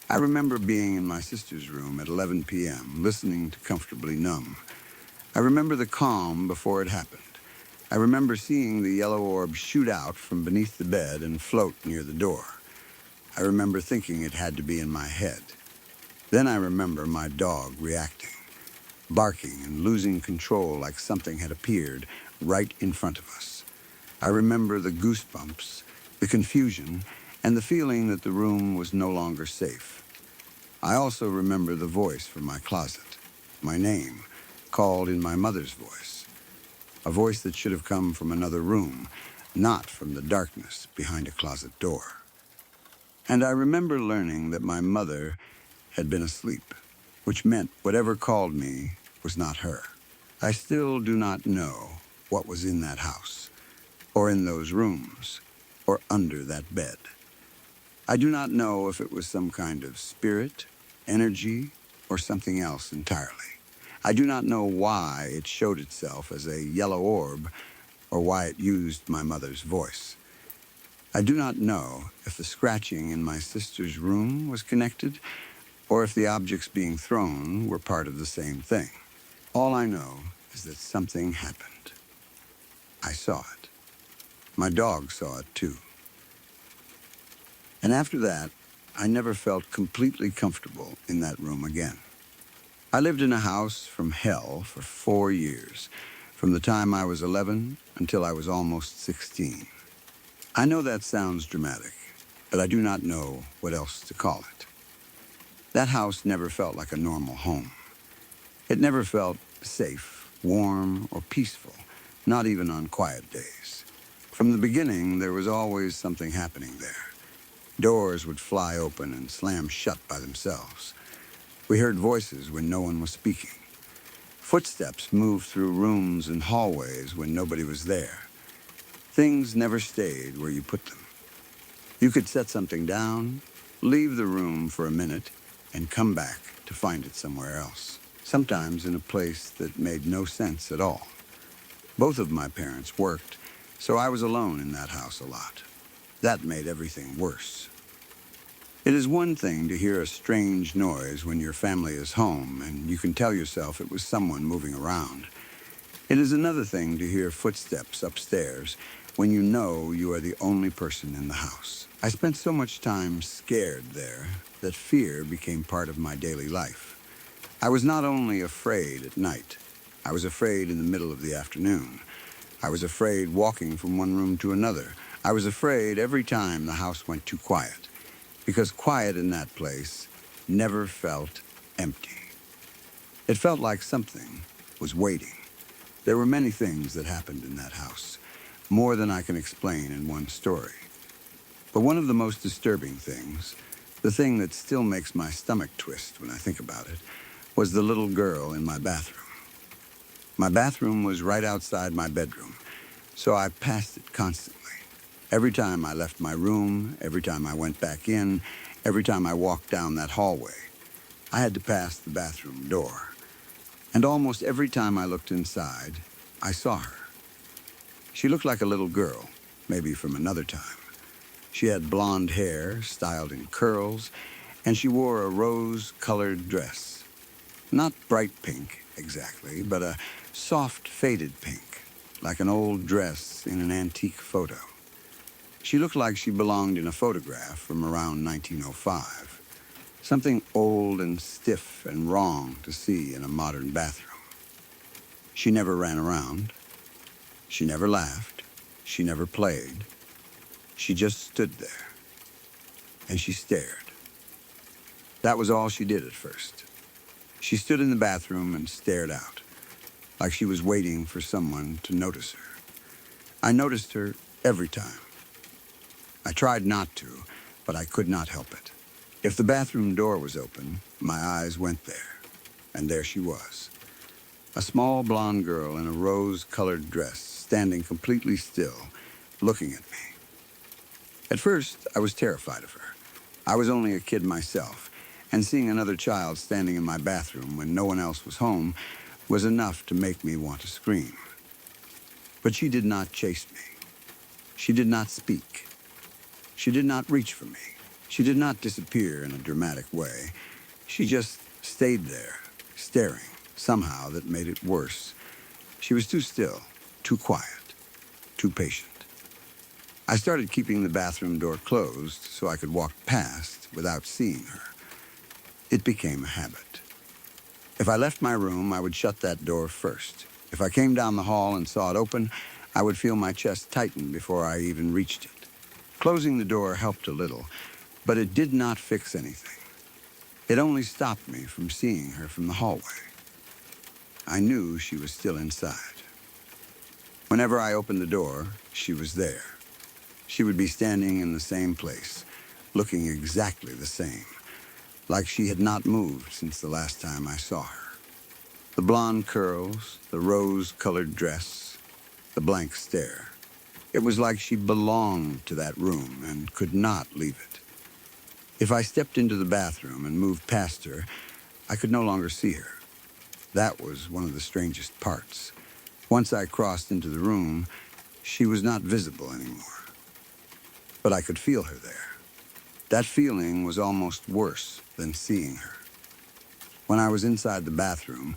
I remember being in my sister's room at 11 p.m., listening to Comfortably Numb. I remember the calm before it happened. I remember seeing the yellow orb shoot out from beneath the bed and float near the door. I remember thinking it had to be in my head. Then I remember my dog reacting, barking and losing control like something had appeared right in front of us. I remember the goosebumps, the confusion, and the feeling that the room was no longer safe. I also remember the voice from my closet, my name, called in my mother's voice, a voice that should have come from another room, not from the darkness behind a closet door. And I remember learning that my mother had been asleep, which meant whatever called me was not her. I still do not know what was in that house, or in those rooms, or under that bed. I do not know if it was some kind of spirit, energy, or something else entirely. I do not know why it showed itself as a yellow orb, or why it used my mother's voice. I do not know if the scratching in my sister's room was connected, or if the objects being thrown were part of the same thing. All I know is that something happened. I saw it. My dog saw it too. And after that, I never felt completely comfortable in that room again. I lived in a house from hell for 4 years, from the time I was 11 until I was almost 16. I know that sounds dramatic, but I do not know what else to call it. That house never felt like a normal home. It never felt safe, warm, or peaceful, not even on quiet days. From the beginning, there was always something happening there. Doors would fly open and slam shut by themselves. We heard voices when no one was speaking. Footsteps moved through rooms and hallways when nobody was there. Things never stayed where you put them. You could set something down, leave the room for a minute, and come back to find it somewhere else, sometimes in a place that made no sense at all. Both of my parents worked, so I was alone in that house a lot. That made everything worse. It is one thing to hear a strange noise when your family is home and you can tell yourself it was someone moving around. It is another thing to hear footsteps upstairs when you know you are the only person in the house. I spent so much time scared there that fear became part of my daily life. I was not only afraid at night, I was afraid in the middle of the afternoon. I was afraid walking from one room to another. I was afraid every time the house went too quiet, because quiet in that place never felt empty. It felt like something was waiting. There were many things that happened in that house, more than I can explain in one story. But one of the most disturbing things, the thing that still makes my stomach twist when I think about it, was the little girl in my bathroom. My bathroom was right outside my bedroom, so I passed it constantly. Every time I left my room, every time I went back in, every time I walked down that hallway, I had to pass the bathroom door. And almost every time I looked inside, I saw her. She looked like a little girl, maybe from another time. She had blonde hair, styled in curls, and she wore a rose-colored dress. Not bright pink, exactly, but a soft, faded pink, like an old dress in an antique photo. She looked like she belonged in a photograph from around 1905. Something old and stiff and wrong to see in a modern bathroom. She never ran around. She never laughed. She never played. She just stood there. And she stared. That was all she did at first. She stood in the bathroom and stared out, like she was waiting for someone to notice her. I noticed her every time. I tried not to, but I could not help it. If the bathroom door was open, my eyes went there, and there she was. A small blonde girl in a rose-colored dress, standing completely still, looking at me. At first, I was terrified of her. I was only a kid myself, and seeing another child standing in my bathroom when no one else was home was enough to make me want to scream. But she did not chase me. She did not speak. She did not reach for me. She did not disappear in a dramatic way. She just stayed there, staring, somehow that made it worse. She was too still, too quiet, too patient. I started keeping the bathroom door closed so I could walk past without seeing her. It became a habit. If I left my room, I would shut that door first. If I came down the hall and saw it open, I would feel my chest tighten before I even reached it. Closing the door helped a little, but it did not fix anything. It only stopped me from seeing her from the hallway. I knew she was still inside. Whenever I opened the door, she was there. She would be standing in the same place, looking exactly the same, like she had not moved since the last time I saw her. The blonde curls, the rose-colored dress, the blank stare. It was like she belonged to that room and could not leave it. If I stepped into the bathroom and moved past her, I could no longer see her. That was one of the strangest parts. Once I crossed into the room, she was not visible anymore. But I could feel her there. That feeling was almost worse than seeing her. When I was inside the bathroom,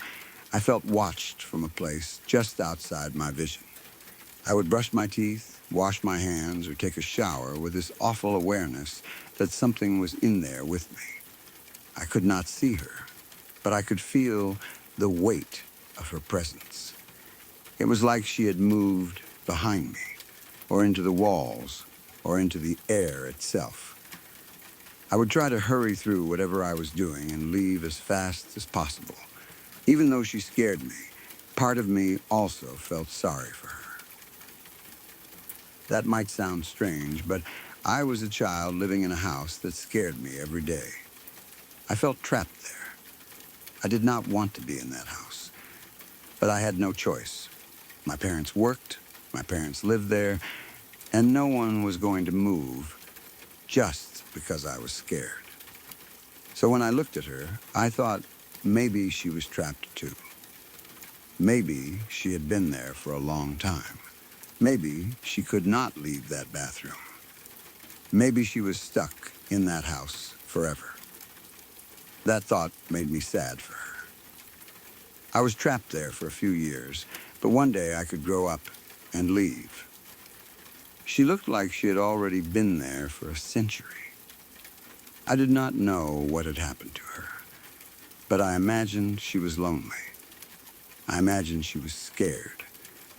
I felt watched from a place just outside my vision. I would brush my teeth, wash my hands, or take a shower with this awful awareness that something was in there with me. I could not see her, but I could feel the weight of her presence. It was like she had moved behind me, or into the walls, or into the air itself. I would try to hurry through whatever I was doing and leave as fast as possible. Even though she scared me, part of me also felt sorry for her. That might sound strange, but I was a child living in a house that scared me every day. I felt trapped there. I did not want to be in that house, but I had no choice. My parents worked, my parents lived there, and no one was going to move just because I was scared. So when I looked at her, I thought maybe she was trapped too. Maybe she had been there for a long time. Maybe she could not leave that bathroom. Maybe she was stuck in that house forever. That thought made me sad for her. I was trapped there for a few years, but one day I could grow up and leave. She looked like she had already been there for a century. I did not know what had happened to her, but I imagined she was lonely. I imagined she was scared.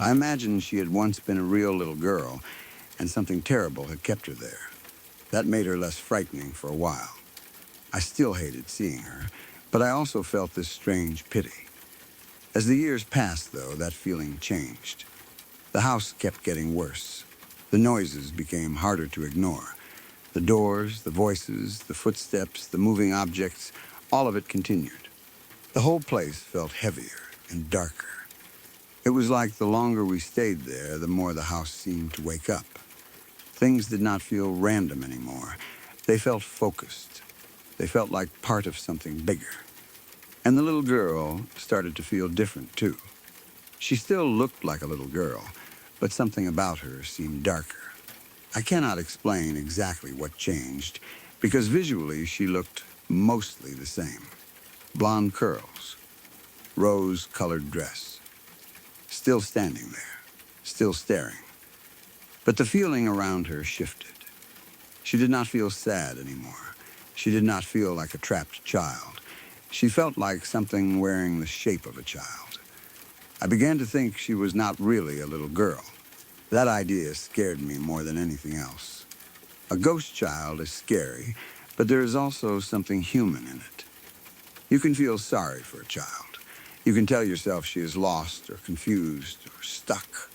I imagined she had once been a real little girl, and something terrible had kept her there. That made her less frightening for a while. I still hated seeing her, but I also felt this strange pity. As the years passed, though, that feeling changed. The house kept getting worse. The noises became harder to ignore. The doors, the voices, the footsteps, the moving objects, all of it continued. The whole place felt heavier and darker. It was like the longer we stayed there, the more the house seemed to wake up. Things did not feel random anymore. They felt focused. They felt like part of something bigger. And the little girl started to feel different, too. She still looked like a little girl, but something about her seemed darker. I cannot explain exactly what changed, because visually she looked mostly the same. Blonde curls, rose-colored dress. Still standing there, still staring. But the feeling around her shifted. She did not feel sad anymore. She did not feel like a trapped child. She felt like something wearing the shape of a child. I began to think she was not really a little girl. That idea scared me more than anything else. A ghost child is scary, but there is also something human in it. You can feel sorry for a child. You can tell yourself she is lost or confused or stuck.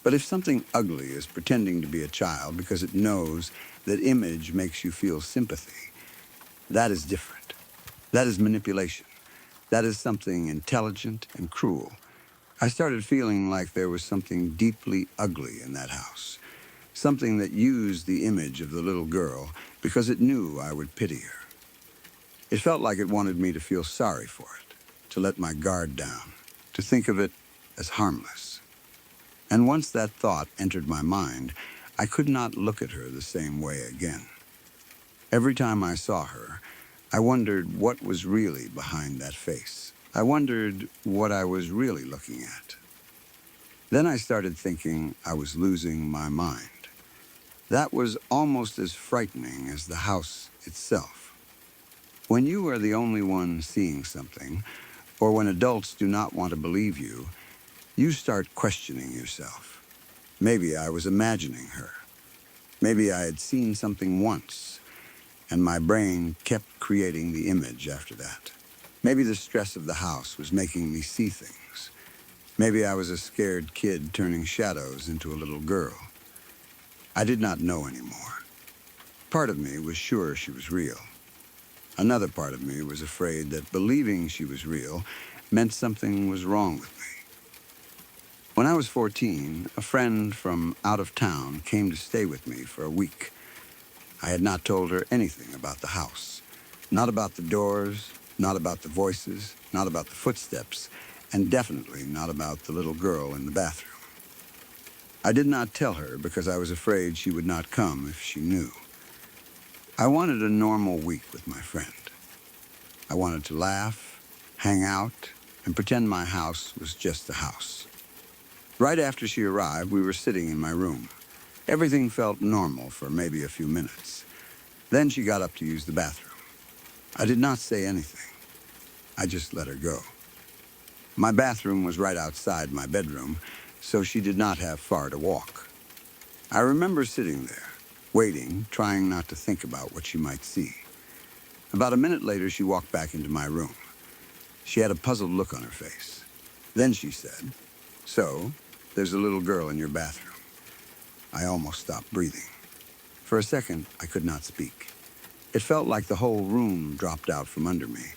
But if something ugly is pretending to be a child because it knows that image makes you feel sympathy, that is different. That is manipulation. That is something intelligent and cruel. I started feeling like there was something deeply ugly in that house. Something that used the image of the little girl because it knew I would pity her. It felt like it wanted me to feel sorry for it, to let my guard down, to think of it as harmless. And once that thought entered my mind, I could not look at her the same way again. Every time I saw her, I wondered what was really behind that face. I wondered what I was really looking at. Then I started thinking I was losing my mind. That was almost as frightening as the house itself. When you are the only one seeing something, or when adults do not want to believe you, you start questioning yourself. Maybe I was imagining her. Maybe I had seen something once, and my brain kept creating the image after that. Maybe the stress of the house was making me see things. Maybe I was a scared kid turning shadows into a little girl. I did not know anymore. Part of me was sure she was real. Another part of me was afraid that believing she was real meant something was wrong with me. When I was 14, a friend from out of town came to stay with me for a week. I had not told her anything about the house. Not about the doors, not about the voices, not about the footsteps, and definitely not about the little girl in the bathroom. I did not tell her because I was afraid she would not come if she knew. I wanted a normal week with my friend. I wanted to laugh, hang out, and pretend my house was just a house. Right after she arrived, we were sitting in my room. Everything felt normal for maybe a few minutes. Then she got up to use the bathroom. I did not say anything. I just let her go. My bathroom was right outside my bedroom, so she did not have far to walk. I remember sitting there, waiting, trying not to think about what she might see. About a minute later, she walked back into my room. She had a puzzled look on her face. Then she said, "So, there's a little girl in your bathroom." I almost stopped breathing. For a second, I could not speak. It felt like the whole room dropped out from under me.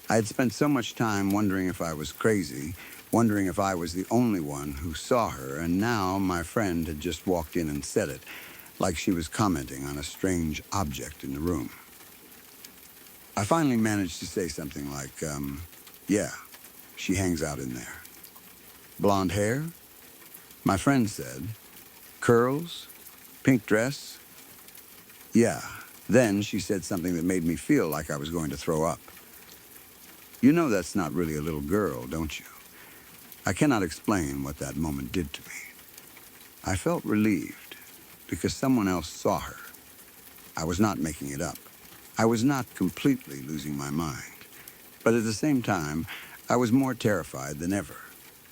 I had spent so much time wondering if I was crazy, wondering if I was the only one who saw her, and now my friend had just walked in and said it, like she was commenting on a strange object in the room. I finally managed to say something like, yeah, she hangs out in there. Blonde hair? My friend said, curls? Pink dress? Yeah, Then she said something that made me feel like I was going to throw up. You know that's not really a little girl, don't you? I cannot explain what that moment did to me. I felt relieved because someone else saw her. I was not making it up. I was not completely losing my mind. But at the same time, I was more terrified than ever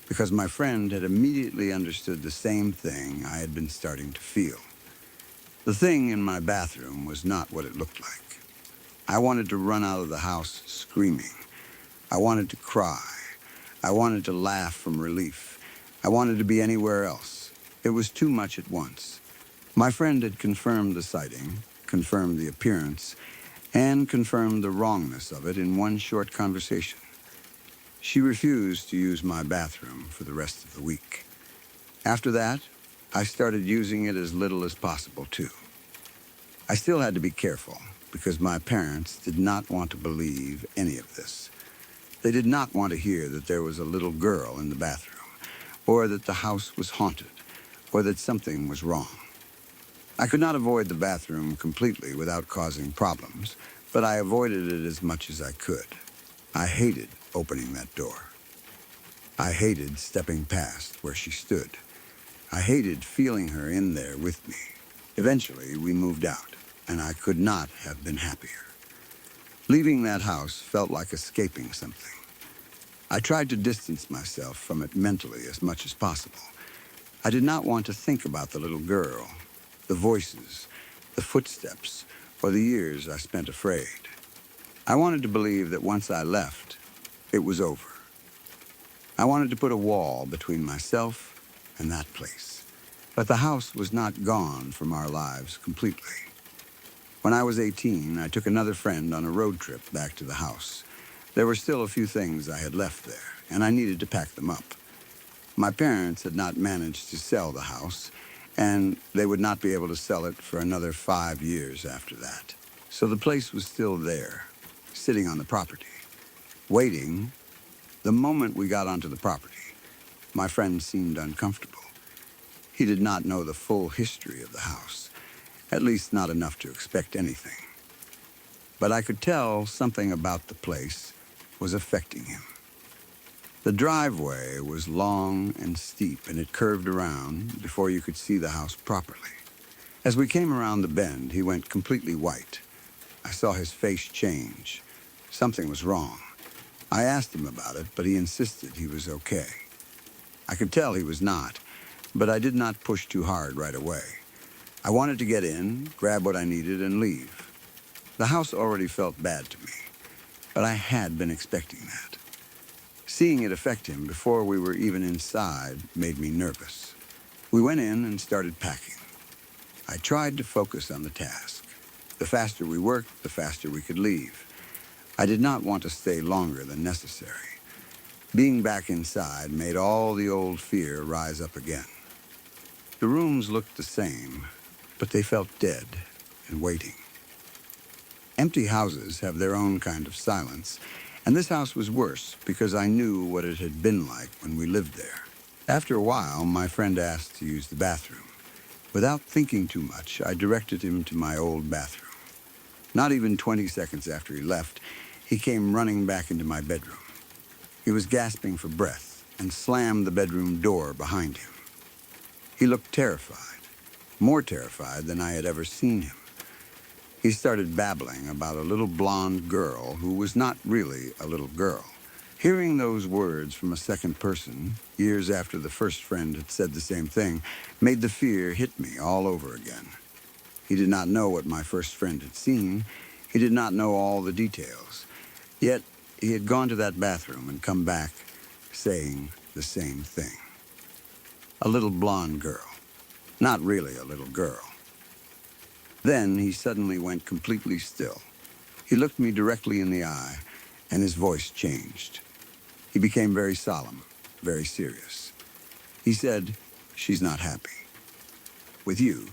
because my friend had immediately understood the same thing I had been starting to feel. The thing in my bathroom was not what it looked like. I wanted to run out of the house screaming. I wanted to cry. I wanted to laugh from relief. I wanted to be anywhere else. It was too much at once. My friend had confirmed the sighting, confirmed the appearance, and confirmed the wrongness of it in one short conversation. She refused to use my bathroom for the rest of the week. After that, I started using it as little as possible, too. I still had to be careful because my parents did not want to believe any of this. They did not want to hear that there was a little girl in the bathroom, or that the house was haunted, or that something was wrong. I could not avoid the bathroom completely without causing problems, but I avoided it as much as I could. I hated opening that door. I hated stepping past where she stood. I hated feeling her in there with me. Eventually, we moved out, and I could not have been happier. Leaving that house felt like escaping something. I tried to distance myself from it mentally as much as possible. I did not want to think about the little girl, the voices, the footsteps, or the years I spent afraid. I wanted to believe that once I left, it was over. I wanted to put a wall between myself and that place. But the house was not gone from our lives completely. When I was 18, I took another friend on a road trip back to the house. There were still a few things I had left there, and I needed to pack them up. My parents had not managed to sell the house, and they would not be able to sell it for another 5 years after that. So the place was still there, sitting on the property, waiting. The moment we got onto the property, my friend seemed uncomfortable. He did not know the full history of the house, at least not enough to expect anything. But I could tell something about the place was affecting him. The driveway was long and steep, and it curved around before you could see the house properly. As we came around the bend, he went completely white. I saw his face change. Something was wrong. I asked him about it, but he insisted he was okay. I could tell he was not, but I did not push too hard right away. I wanted to get in, grab what I needed, and leave. The house already felt bad to me, but I had been expecting that. Seeing it affect him before we were even inside made me nervous. We went in and started packing. I tried to focus on the task. The faster we worked, the faster we could leave. I did not want to stay longer than necessary. Being back inside made all the old fear rise up again. The rooms looked the same, but they felt dead and waiting. Empty houses have their own kind of silence, and this house was worse because I knew what it had been like when we lived there. After a while, my friend asked to use the bathroom. Without thinking too much, I directed him to my old bathroom. Not even 20 seconds after he left, he came running back into my bedroom. He was gasping for breath and slammed the bedroom door behind him. He looked terrified, more terrified than I had ever seen him. He started babbling about a little blonde girl who was not really a little girl. Hearing those words from a second person, years after the first friend had said the same thing, made the fear hit me all over again. He did not know what my first friend had seen. He did not know all the details. Yet, he had gone to that bathroom and come back saying the same thing. A little blonde girl. Not really a little girl. Then he suddenly went completely still. He looked me directly in the eye, and his voice changed. He became very solemn, very serious. He said, "She's not happy. With you.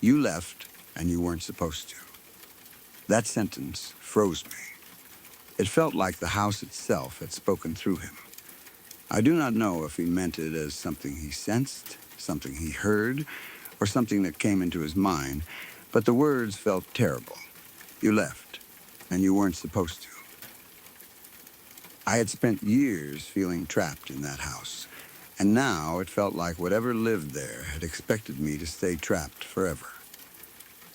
You left, and you weren't supposed to." That sentence froze me. It felt like the house itself had spoken through him. I do not know if he meant it as something he sensed, something he heard, or something that came into his mind, But the words felt terrible. You left, and you weren't supposed to. I had spent years feeling trapped in that house, and now it felt like whatever lived there had expected me to stay trapped forever.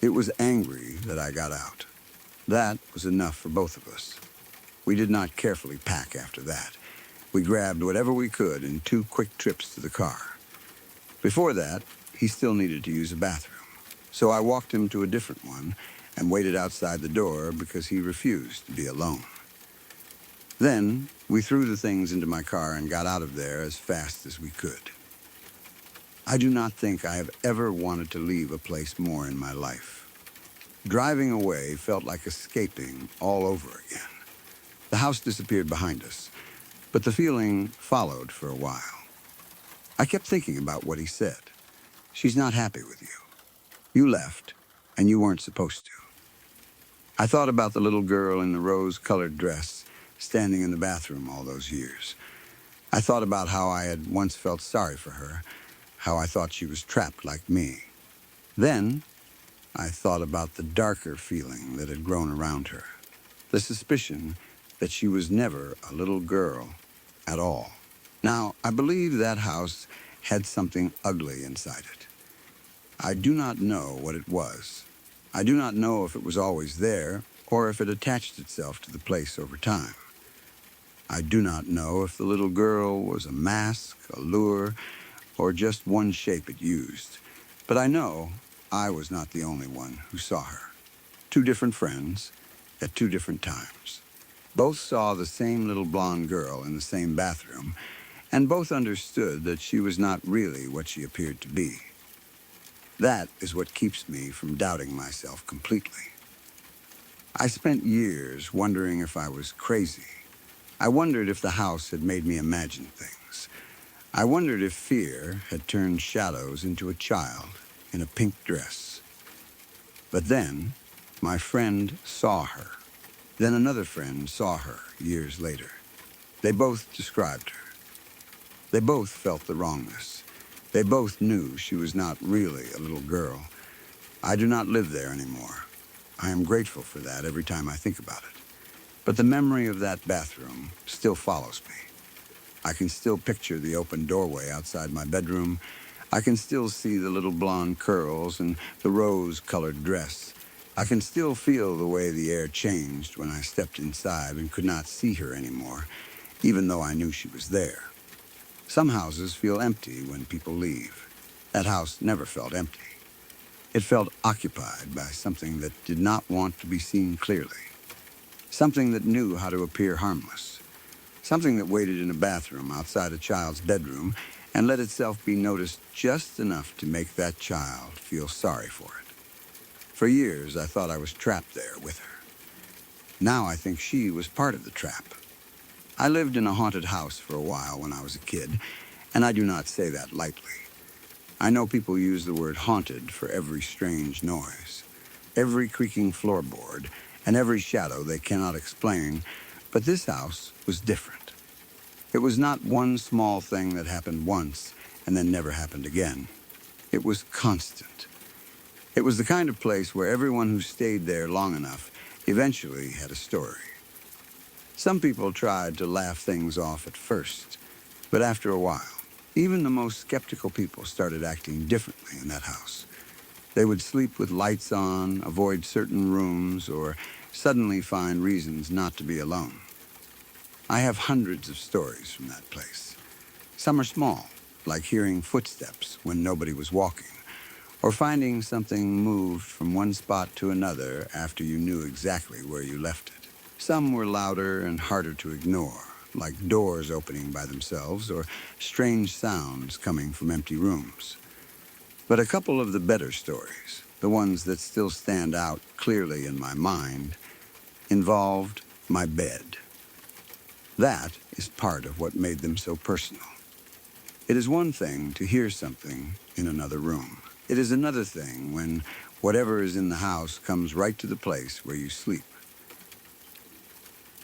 It was angry that I got out. That was enough for both of us. We did not carefully pack after that. We grabbed whatever we could in 2 quick trips to the car. Before that, he still needed to use a bathroom. So I walked him to a different one and waited outside the door because he refused to be alone. Then, we threw the things into my car and got out of there as fast as we could. I do not think I have ever wanted to leave a place more in my life. Driving away felt like escaping all over again. The house disappeared behind us, but the feeling followed for a while. I kept thinking about what he said. She's not happy with you. You left, and you weren't supposed to. I thought about the little girl in the rose-colored dress standing in the bathroom all those years. I thought about how I had once felt sorry for her, how I thought she was trapped like me. Then, I thought about the darker feeling that had grown around her, the suspicion that she was never a little girl at all. Now, I believe that house had something ugly inside it. I do not know what it was. I do not know if it was always there or if it attached itself to the place over time. I do not know if the little girl was a mask, a lure, or just one shape it used. But I know I was not the only one who saw her. 2 different friends at 2 different times. Both saw the same little blonde girl in the same bathroom, and both understood that she was not really what she appeared to be. That is what keeps me from doubting myself completely. I spent years wondering if I was crazy. I wondered if the house had made me imagine things. I wondered if fear had turned shadows into a child in a pink dress. But then, my friend saw her. Then another friend saw her years later. They both described her. They both felt the wrongness. They both knew she was not really a little girl. I do not live there anymore. I am grateful for that every time I think about it. But the memory of that bathroom still follows me. I can still picture the open doorway outside my bedroom. I can still see the little blonde curls and the rose-colored dress. I can still feel the way the air changed when I stepped inside and could not see her anymore, even though I knew she was there. Some houses feel empty when people leave. That house never felt empty. It felt occupied by something that did not want to be seen clearly. Something that knew how to appear harmless. Something that waited in a bathroom outside a child's bedroom and let itself be noticed just enough to make that child feel sorry for it. For years, I thought I was trapped there with her. Now I think she was part of the trap. I lived in a haunted house for a while when I was a kid, and I do not say that lightly. I know people use the word haunted for every strange noise, every creaking floorboard, and every shadow they cannot explain, but this house was different. It was not one small thing that happened once and then never happened again. It was constant. It was the kind of place where everyone who stayed there long enough eventually had a story. Some people tried to laugh things off at first, but after a while, even the most skeptical people started acting differently in that house. They would sleep with lights on, avoid certain rooms, or suddenly find reasons not to be alone. I have hundreds of stories from that place. Some are small, like hearing footsteps when nobody was walking, or finding something moved from one spot to another after you knew exactly where you left it. Some were louder and harder to ignore, like doors opening by themselves or strange sounds coming from empty rooms. But a couple of the better stories, the ones that still stand out clearly in my mind, involved my bed. That is part of what made them so personal. It is one thing to hear something in another room. It is another thing when whatever is in the house comes right to the place where you sleep.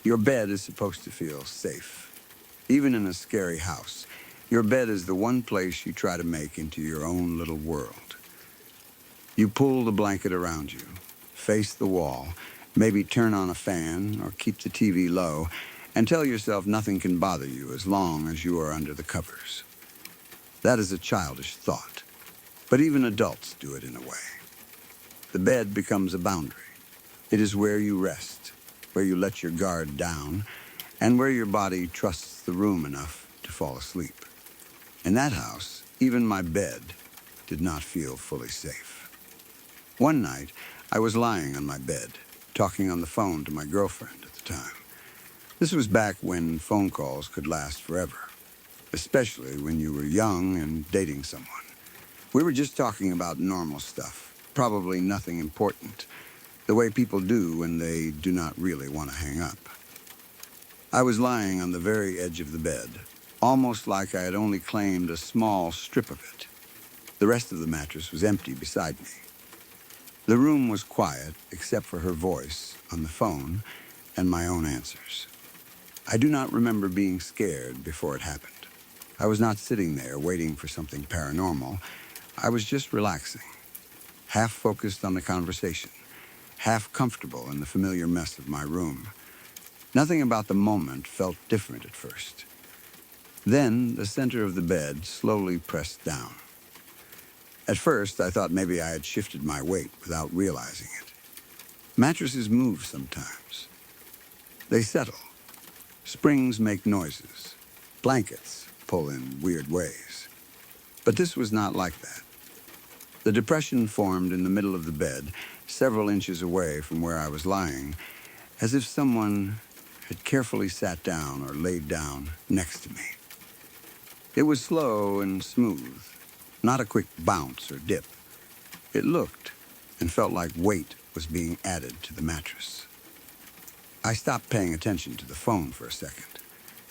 Your bed is supposed to feel safe. Even in a scary house, your bed is the one place you try to make into your own little world. You pull the blanket around you, face the wall, maybe turn on a fan or keep the TV low, and tell yourself nothing can bother you as long as you are under the covers. That is a childish thought, but even adults do it in a way. The bed becomes a boundary. It is where you rest, where you let your guard down, and where your body trusts the room enough to fall asleep. In that house, even my bed did not feel fully safe. One night, I was lying on my bed, talking on the phone to my girlfriend at the time. This was back when phone calls could last forever, especially when you were young and dating someone. We were just talking about normal stuff, probably nothing important, the way people do when they do not really want to hang up. I was lying on the very edge of the bed, almost like I had only claimed a small strip of it. The rest of the mattress was empty beside me. The room was quiet, except for her voice on the phone and my own answers. I do not remember being scared before it happened. I was not sitting there waiting for something paranormal. I was just relaxing, half focused on the conversation, half comfortable in the familiar mess of my room. Nothing about the moment felt different at first. Then the center of the bed slowly pressed down. At first, I thought maybe I had shifted my weight without realizing it. Mattresses move sometimes. They settle. Springs make noises. Blankets pull in weird ways. But this was not like that. The depression formed in the middle of the bed, several inches away from where I was lying, as if someone had carefully sat down or laid down next to me. It was slow and smooth, not a quick bounce or dip. It looked and felt like weight was being added to the mattress. I stopped paying attention to the phone for a second.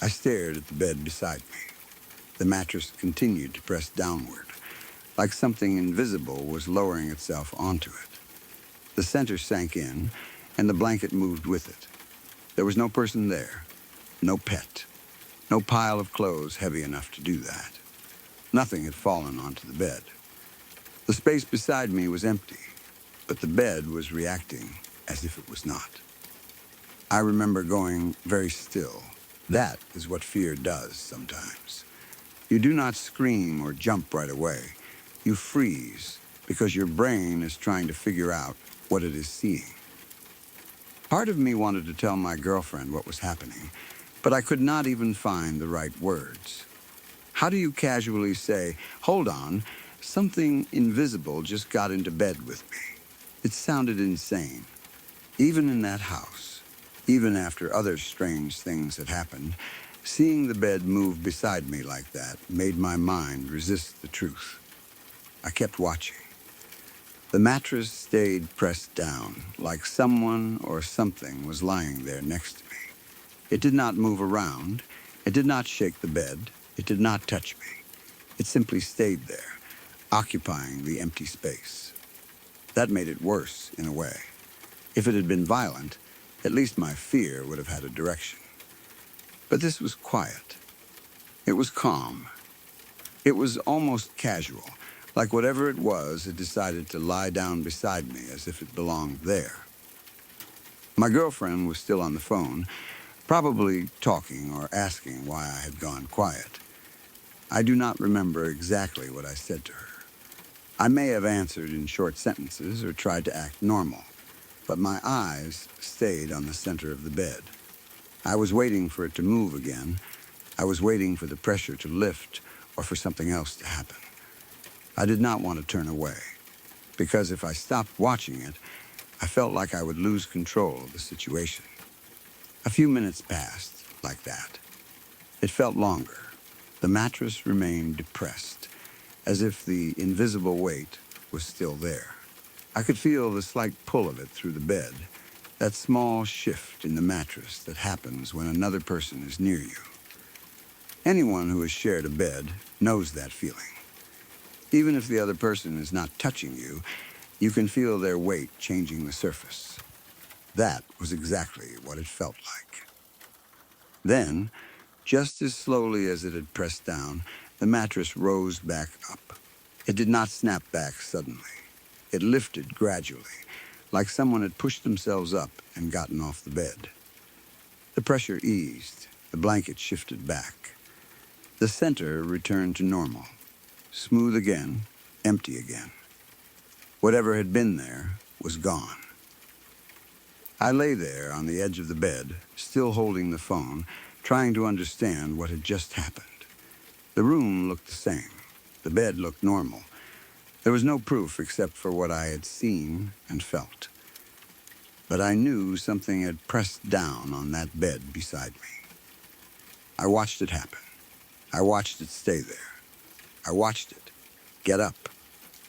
I stared at the bed beside me. The mattress continued to press downward, like something invisible was lowering itself onto it. The center sank in, and the blanket moved with it. There was no person there, no pet, no pile of clothes heavy enough to do that. Nothing had fallen onto the bed. The space beside me was empty, but the bed was reacting as if it was not. I remember going very still. That is what fear does sometimes. You do not scream or jump right away. You freeze because your brain is trying to figure out what it is seeing. Part of me wanted to tell my girlfriend what was happening, but I could not even find the right words. How do you casually say, "Hold on, something invisible just got into bed with me"? It sounded insane. Even in that house, even after other strange things had happened, seeing the bed move beside me like that made my mind resist the truth. I kept watching. The mattress stayed pressed down, like someone or something was lying there next to me. It did not move around. It did not shake the bed. It did not touch me. It simply stayed there, occupying the empty space. That made it worse, in a way. If it had been violent, at least my fear would have had a direction. But this was quiet. It was calm. It was almost casual, like whatever it was had decided to lie down beside me as if it belonged there. My girlfriend was still on the phone, probably talking or asking why I had gone quiet. I do not remember exactly what I said to her. I may have answered in short sentences or tried to act normal, but my eyes stayed on the center of the bed. I was waiting for it to move again. I was waiting for the pressure to lift or for something else to happen. I did not want to turn away, because if I stopped watching it, I felt like I would lose control of the situation. A few minutes passed like that. It felt longer. The mattress remained depressed, as if the invisible weight was still there. I could feel the slight pull of it through the bed, that small shift in the mattress that happens when another person is near you. Anyone who has shared a bed knows that feeling. Even if the other person is not touching you, you can feel their weight changing the surface. That was exactly what it felt like. Then, just as slowly as it had pressed down, the mattress rose back up. It did not snap back suddenly. It lifted gradually, like someone had pushed themselves up and gotten off the bed. The pressure eased, the blanket shifted back. The center returned to normal, smooth again, empty again. Whatever had been there was gone. I lay there on the edge of the bed, still holding the phone, trying to understand what had just happened. The room looked the same. The bed looked normal. There was no proof except for what I had seen and felt. But I knew something had pressed down on that bed beside me. I watched it happen. I watched it stay there. I watched it get up.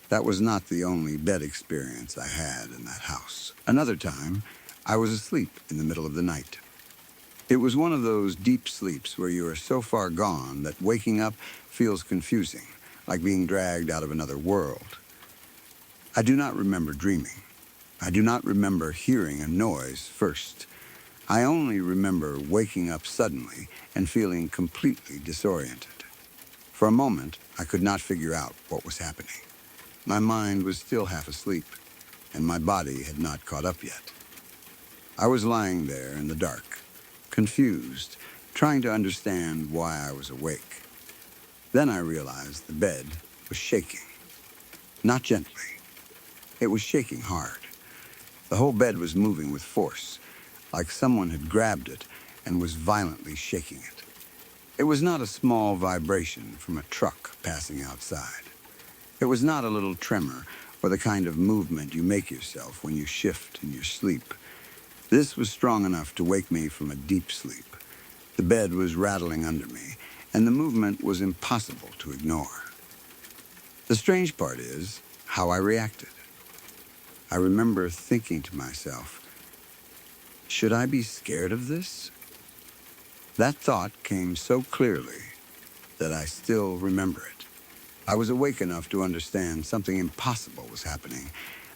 That was not the only bed experience I had in that house. Another time, I was asleep in the middle of the night. It was one of those deep sleeps where you are so far gone that waking up feels confusing, like being dragged out of another world. I do not remember dreaming. I do not remember hearing a noise first. I only remember waking up suddenly and feeling completely disoriented. For a moment, I could not figure out what was happening. My mind was still half asleep, and my body had not caught up yet. I was lying there in the dark, confused, trying to understand why I was awake. Then I realized the bed was shaking. Not gently. It was shaking hard. The whole bed was moving with force, like someone had grabbed it and was violently shaking it. It was not a small vibration from a truck passing outside. It was not a little tremor or the kind of movement you make yourself when you shift in your sleep. This was strong enough to wake me from a deep sleep. The bed was rattling under me, and the movement was impossible to ignore. The strange part is how I reacted. I remember thinking to myself, should I be scared of this? That thought came so clearly that I still remember it. I was awake enough to understand something impossible was happening,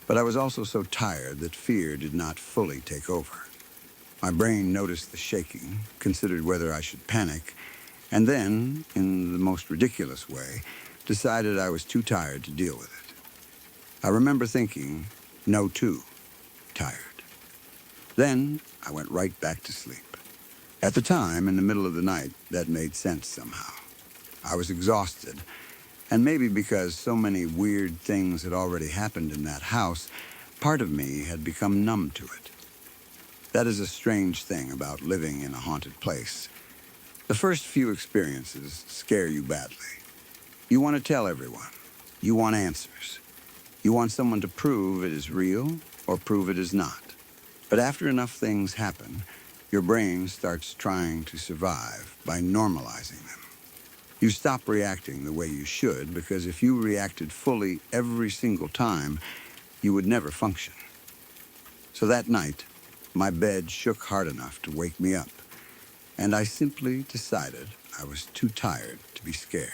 but I was also so tired that fear did not fully take over. My brain noticed the shaking, considered whether I should panic, and then, in the most ridiculous way, decided I was too tired to deal with it. I remember thinking, no, too tired. Then I went right back to sleep. At the time, in the middle of the night, that made sense somehow. I was exhausted, and maybe because so many weird things had already happened in that house, part of me had become numb to it. That is a strange thing about living in a haunted place. The first few experiences scare you badly. You want to tell everyone. You want answers. You want someone to prove it is real or prove it is not. But after enough things happen, your brain starts trying to survive by normalizing them. You stop reacting the way you should, because if you reacted fully every single time, you would never function. So that night, my bed shook hard enough to wake me up, and I simply decided I was too tired to be scared.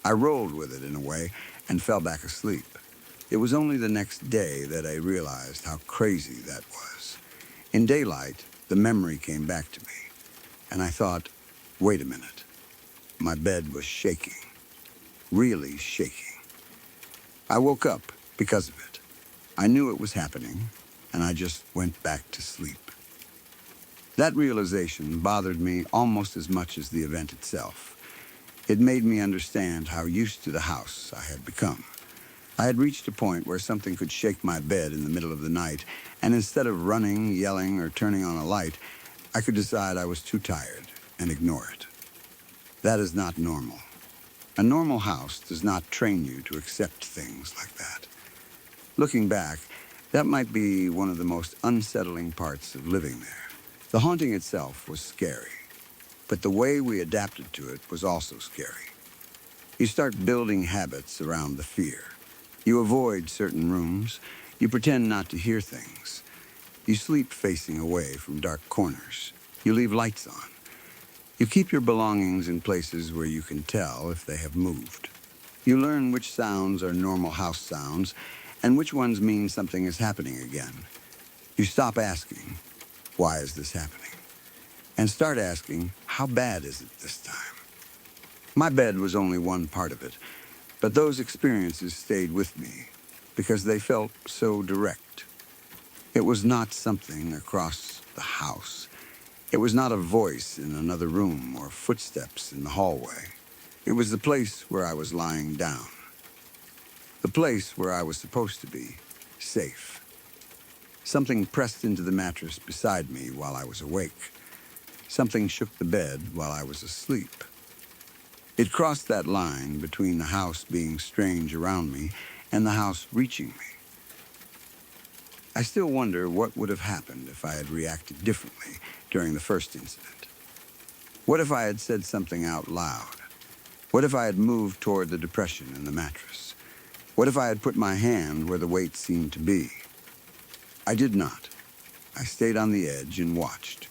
I rolled with it in a way and fell back asleep. It was only the next day that I realized how crazy that was. In daylight, the memory came back to me, and I thought, wait a minute. My bed was shaking, really shaking. I woke up because of it. I knew it was happening, and I just went back to sleep. That realization bothered me almost as much as the event itself. It made me understand how used to the house I had become. I had reached a point where something could shake my bed in the middle of the night, and instead of running, yelling, or turning on a light, I could decide I was too tired and ignore it. That is not normal. A normal house does not train you to accept things like that. Looking back, that might be one of the most unsettling parts of living there. The haunting itself was scary, but the way we adapted to it was also scary. You start building habits around the fear. You avoid certain rooms. You pretend not to hear things. You sleep facing away from dark corners. You leave lights on. You keep your belongings in places where you can tell if they have moved. You learn which sounds are normal house sounds and which ones mean something is happening again. You stop asking, why is this happening? And start asking, how bad is it this time? My bed was only one part of it, but those experiences stayed with me. because they felt so direct. It was not something across the house. It was not a voice in another room or footsteps in the hallway. It was the place where I was lying down. The place where I was supposed to be, safe. Something pressed into the mattress beside me while I was awake. Something shook the bed while I was asleep. It crossed that line between the house being strange around me and the house reaching me. I still wonder what would have happened if I had reacted differently during the first incident. What if I had said something out loud? What if I had moved toward the depression in the mattress? What if I had put my hand where the weight seemed to be? I did not. I stayed on the edge and watched.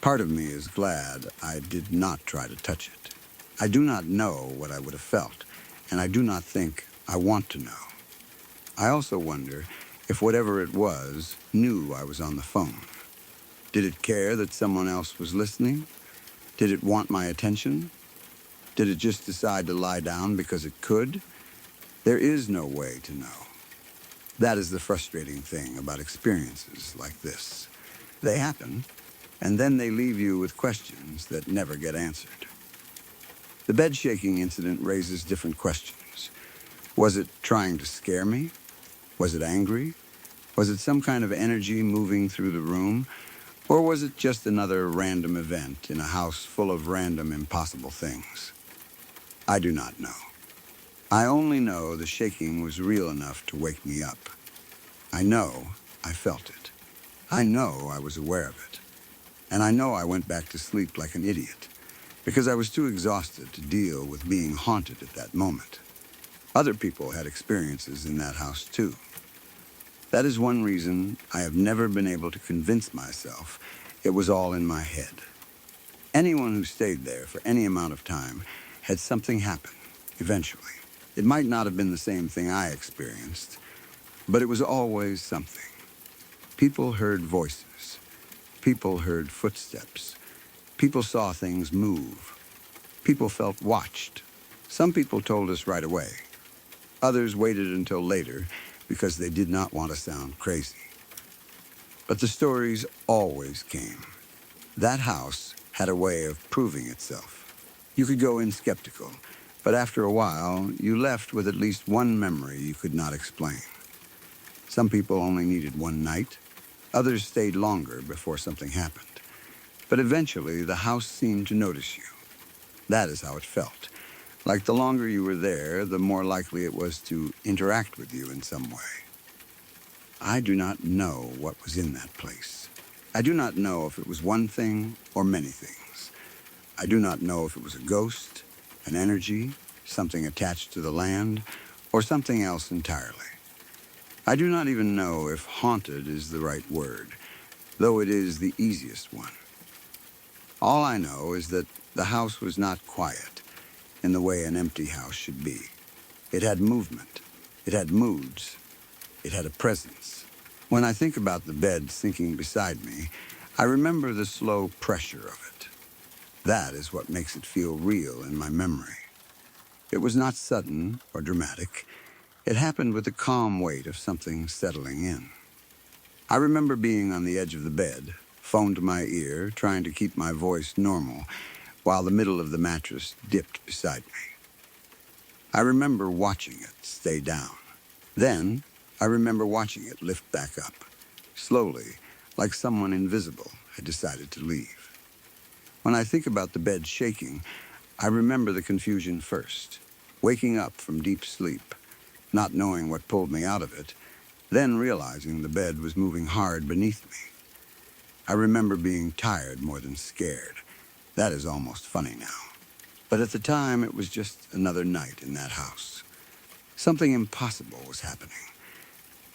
Part of me is glad I did not try to touch it. I do not know what I would have felt, and I do not think I want to know. I also wonder if whatever it was knew I was on the phone. Did it care that someone else was listening? Did it want my attention? Did it just decide to lie down because it could? There is no way to know. That is the frustrating thing about experiences like this. They happen, and then they leave you with questions that never get answered. The bed shaking incident raises different questions. Was it trying to scare me? Was it angry? Was it some kind of energy moving through the room? Or was it just another random event in a house full of random, impossible things? I do not know. I only know the shaking was real enough to wake me up. I know I felt it. I know I was aware of it. And I know I went back to sleep like an idiot, because I was too exhausted to deal with being haunted at that moment. Other people had experiences in that house too. That is one reason I have never been able to convince myself it was all in my head. Anyone who stayed there for any amount of time had something happen, eventually. It might not have been the same thing I experienced, but it was always something. People heard voices. People heard footsteps. People saw things move. People felt watched. Some people told us right away. Others waited until later because they did not want to sound crazy. But the stories always came. That house had a way of proving itself. You could go in skeptical, but after a while, you left with at least one memory you could not explain. Some people only needed one night. Others stayed longer before something happened. But eventually, the house seemed to notice you. That is how it felt. Like the longer you were there, the more likely it was to interact with you in some way. I do not know what was in that place. I do not know if it was one thing or many things. I do not know if it was a ghost, an energy, something attached to the land, or something else entirely. I do not even know if haunted is the right word, though it is the easiest one. All I know is that the house was not quiet in the way an empty house should be. It had movement. It had moods. It had a presence. When I think about the bed sinking beside me, I remember the slow pressure of it. That is what makes it feel real in my memory. It was not sudden or dramatic. It happened with the calm weight of something settling in. I remember being on the edge of the bed, phone to my ear, trying to keep my voice normal, while the middle of the mattress dipped beside me. I remember watching it stay down. Then, I remember watching it lift back up, slowly, like someone invisible had decided to leave. When I think about the bed shaking, I remember the confusion first, waking up from deep sleep, not knowing what pulled me out of it, then realizing the bed was moving hard beneath me. I remember being tired more than scared. That is almost funny now. But at the time, it was just another night in that house. Something impossible was happening,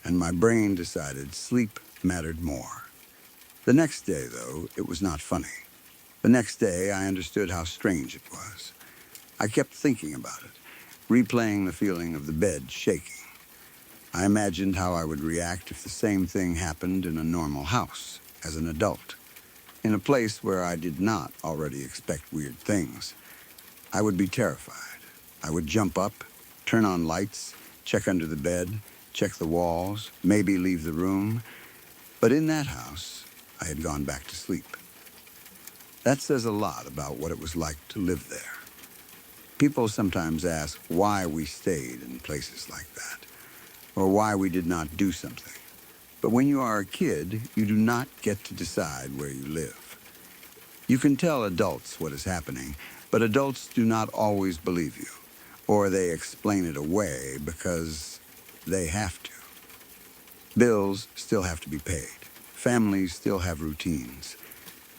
and my brain decided sleep mattered more. The next day, though, it was not funny. The next day, I understood how strange it was. I kept thinking about it, replaying the feeling of the bed shaking. I imagined how I would react if the same thing happened in a normal house, as an adult, in a place where I did not already expect weird things. I would be terrified. I would jump up, turn on lights, check under the bed, check the walls, maybe leave the room. But in that house, I had gone back to sleep. That says a lot about what it was like to live there. People sometimes ask why we stayed in places like that, or why we did not do something. But when you are a kid, you do not get to decide where you live. You can tell adults what is happening, but adults do not always believe you, or they explain it away because they have to. Bills still have to be paid. Families still have routines.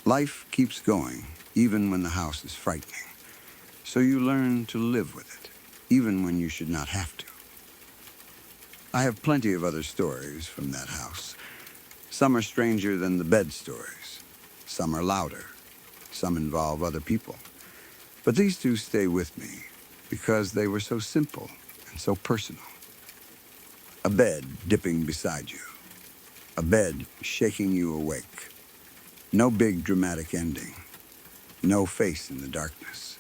Life keeps going, even when the house is frightening. So you learn to live with it, even when you should not have to. I have plenty of other stories from that house. Some are stranger than the bed stories. Some are louder. Some involve other people. But these two stay with me because they were so simple and so personal. A bed dipping beside you. A bed shaking you awake. No big dramatic ending. No face in the darkness.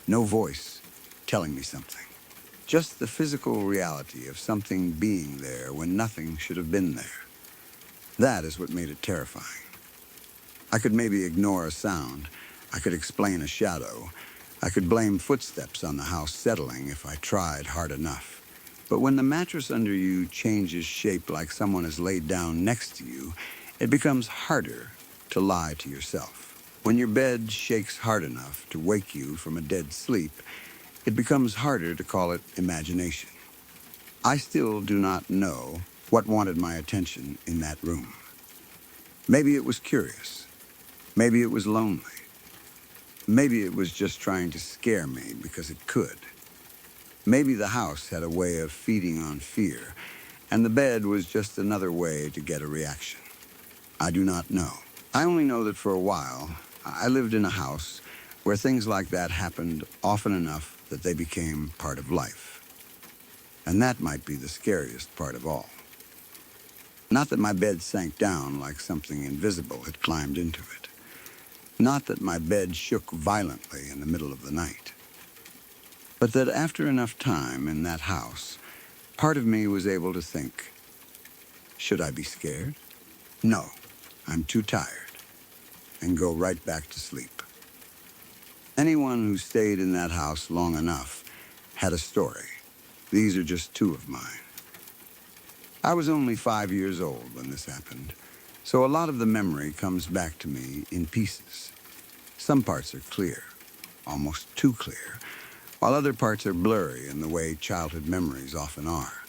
No voice telling me something. Just the physical reality of something being there when nothing should have been there. That is what made it terrifying. I could maybe ignore a sound. I could explain a shadow. I could blame footsteps on the house settling if I tried hard enough. But when the mattress under you changes shape like someone is laid down next to you, it becomes harder to lie to yourself. When your bed shakes hard enough to wake you from a dead sleep, it becomes harder to call it imagination. I still do not know what wanted my attention in that room. Maybe it was curious. Maybe it was lonely. Maybe it was just trying to scare me because it could. Maybe the house had a way of feeding on fear, and the bed was just another way to get a reaction. I do not know. I only know that for a while, I lived in a house where things like that happened often enough that they became part of life. And that might be the scariest part of all. Not that my bed sank down like something invisible had climbed into it. Not that my bed shook violently in the middle of the night. But that after enough time in that house, part of me was able to think, should I be scared? No, I'm too tired, and go right back to sleep. Anyone who stayed in that house long enough had a story. These are just two of mine. I was only 5 years old when this happened, so a lot of the memory comes back to me in pieces. Some parts are clear, almost too clear, while other parts are blurry in the way childhood memories often are.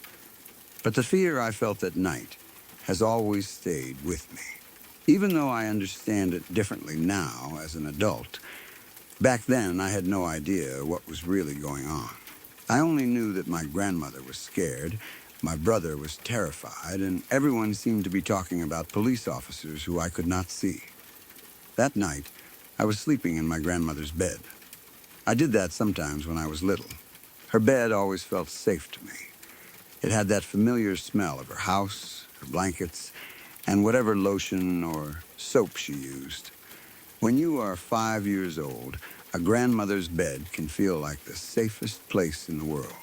But the fear I felt at night has always stayed with me. Even though I understand it differently now as an adult, back then I had no idea what was really going on. I only knew that my grandmother was scared, my brother was terrified, and everyone seemed to be talking about police officers who I could not see. That night, I was sleeping in my grandmother's bed. I did that sometimes when I was little. Her bed always felt safe to me. It had that familiar smell of her house, her blankets, and whatever lotion or soap she used. When you are 5 years old, a grandmother's bed can feel like the safest place in the world.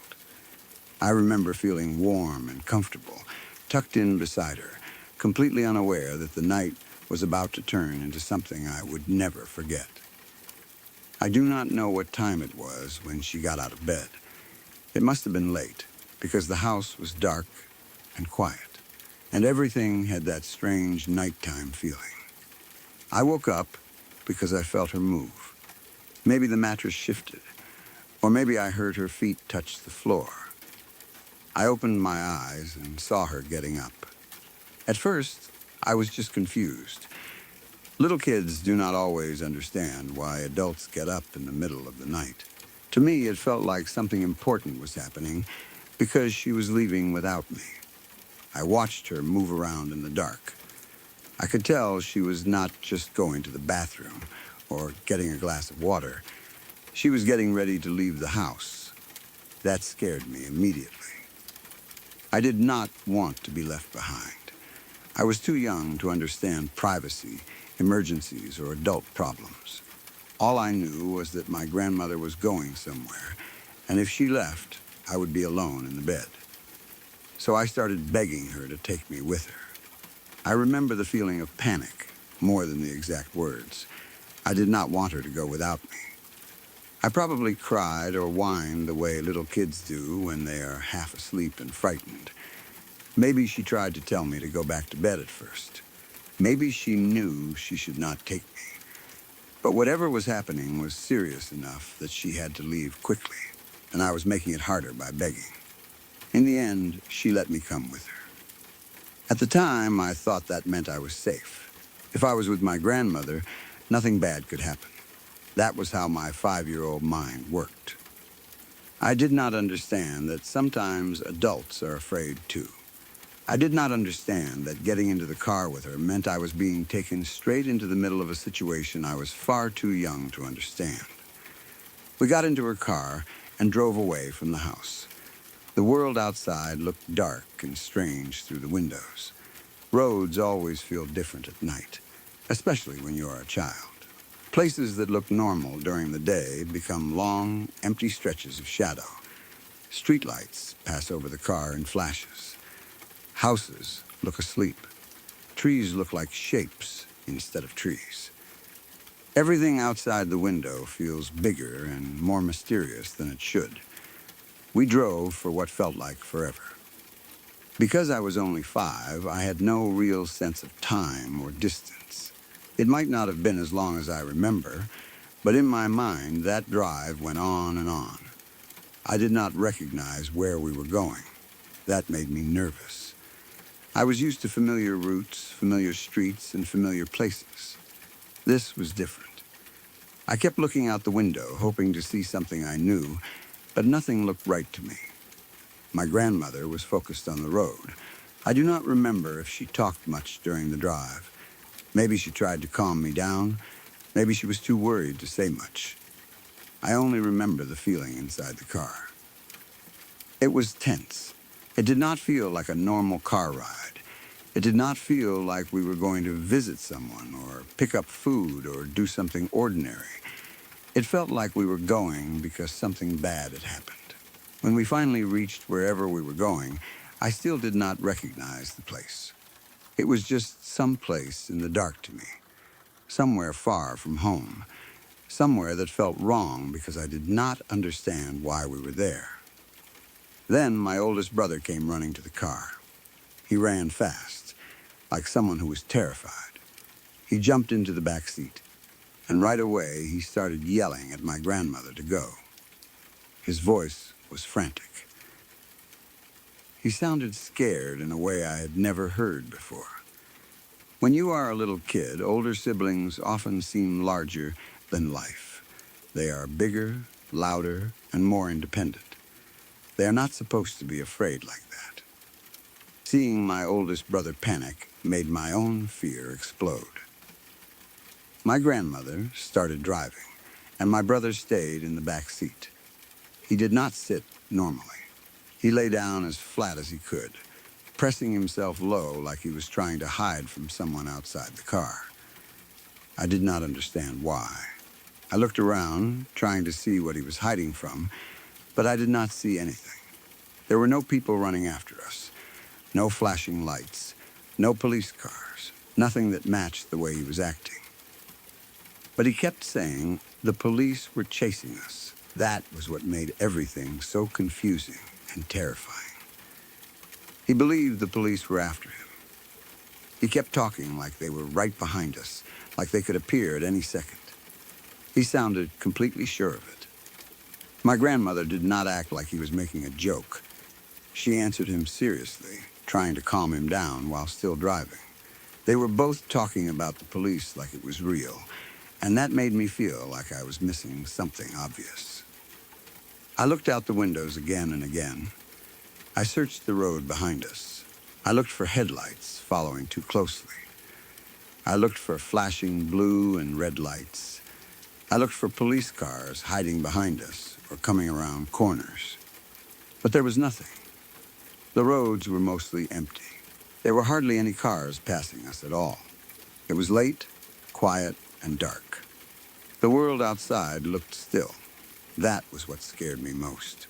I remember feeling warm and comfortable, tucked in beside her, completely unaware that the night was about to turn into something I would never forget. I do not know what time it was when she got out of bed. It must have been late, because the house was dark and quiet, and everything had that strange nighttime feeling. I woke up because I felt her move. Maybe the mattress shifted, or maybe I heard her feet touch the floor. I opened my eyes and saw her getting up. At first, I was just confused. Little kids do not always understand why adults get up in the middle of the night. To me, it felt like something important was happening because she was leaving without me. I watched her move around in the dark. I could tell she was not just going to the bathroom or getting a glass of water. She was getting ready to leave the house. That scared me immediately. I did not want to be left behind. I was too young to understand privacy, emergencies, or adult problems. All I knew was that my grandmother was going somewhere, and if she left, I would be alone in the bed. so I started begging her to take me with her. I remember the feeling of panic more than the exact words. I did not want her to go without me. I probably cried or whined the way little kids do when they are half asleep and frightened. Maybe she tried to tell me to go back to bed at first. Maybe she knew she should not take me. But whatever was happening was serious enough that she had to leave quickly, and I was making it harder by begging. In the end, she let me come with her. At the time, I thought that meant I was safe. If I was with my grandmother, nothing bad could happen. That was how my 5-year-old mind worked. I did not understand that sometimes adults are afraid too. I did not understand that getting into the car with her meant I was being taken straight into the middle of a situation I was far too young to understand. We got into her car and drove away from the house. The world outside looked dark and strange through the windows. Roads always feel different at night, especially when you are a child. Places that look normal during the day become long, empty stretches of shadow. Streetlights pass over the car in flashes. Houses look asleep. Trees look like shapes instead of trees. Everything outside the window feels bigger and more mysterious than it should. We drove for what felt like forever. Because I was only 5, I had no real sense of time or distance. It might not have been as long as I remember, but in my mind, that drive went on and on. I did not recognize where we were going. That made me nervous. I was used to familiar routes, familiar streets, and familiar places. This was different. I kept looking out the window, hoping to see something I knew, but nothing looked right to me. My grandmother was focused on the road. I do not remember if she talked much during the drive. Maybe she tried to calm me down. Maybe she was too worried to say much. I only remember the feeling inside the car. It was tense. It did not feel like a normal car ride. It did not feel like we were going to visit someone or pick up food or do something ordinary. It felt like we were going because something bad had happened. When we finally reached wherever we were going, I still did not recognize the place. It was just some place in the dark to me, somewhere far from home, somewhere that felt wrong because I did not understand why we were there. Then my oldest brother came running to the car. He ran fast, like someone who was terrified. He jumped into the back seat, and right away he started yelling at my grandmother to go. His voice was frantic. He sounded scared in a way I had never heard before. When you are a little kid, older siblings often seem larger than life. They are bigger, louder, and more independent. They are not supposed to be afraid like that. Seeing my oldest brother panic made my own fear explode. My grandmother started driving, and my brother stayed in the back seat. He did not sit normally. He lay down as flat as he could, pressing himself low like he was trying to hide from someone outside the car. I did not understand why. I looked around, trying to see what he was hiding from, but I did not see anything. There were no people running after us, no flashing lights, no police cars, nothing that matched the way he was acting. But he kept saying the police were chasing us. That was what made everything so confusing and terrifying. He believed the police were after him. He kept talking like they were right behind us, like they could appear at any second. He sounded completely sure of it. My grandmother did not act like he was making a joke. She answered him seriously, trying to calm him down while still driving. They were both talking about the police like it was real, and that made me feel like I was missing something obvious. I looked out the windows again and again. I searched the road behind us. I looked for headlights following too closely. I looked for flashing blue and red lights. I looked for police cars hiding behind us or coming around corners. But there was nothing. The roads were mostly empty. There were hardly any cars passing us at all. It was late, quiet, and dark. The world outside looked still. That was what scared me most.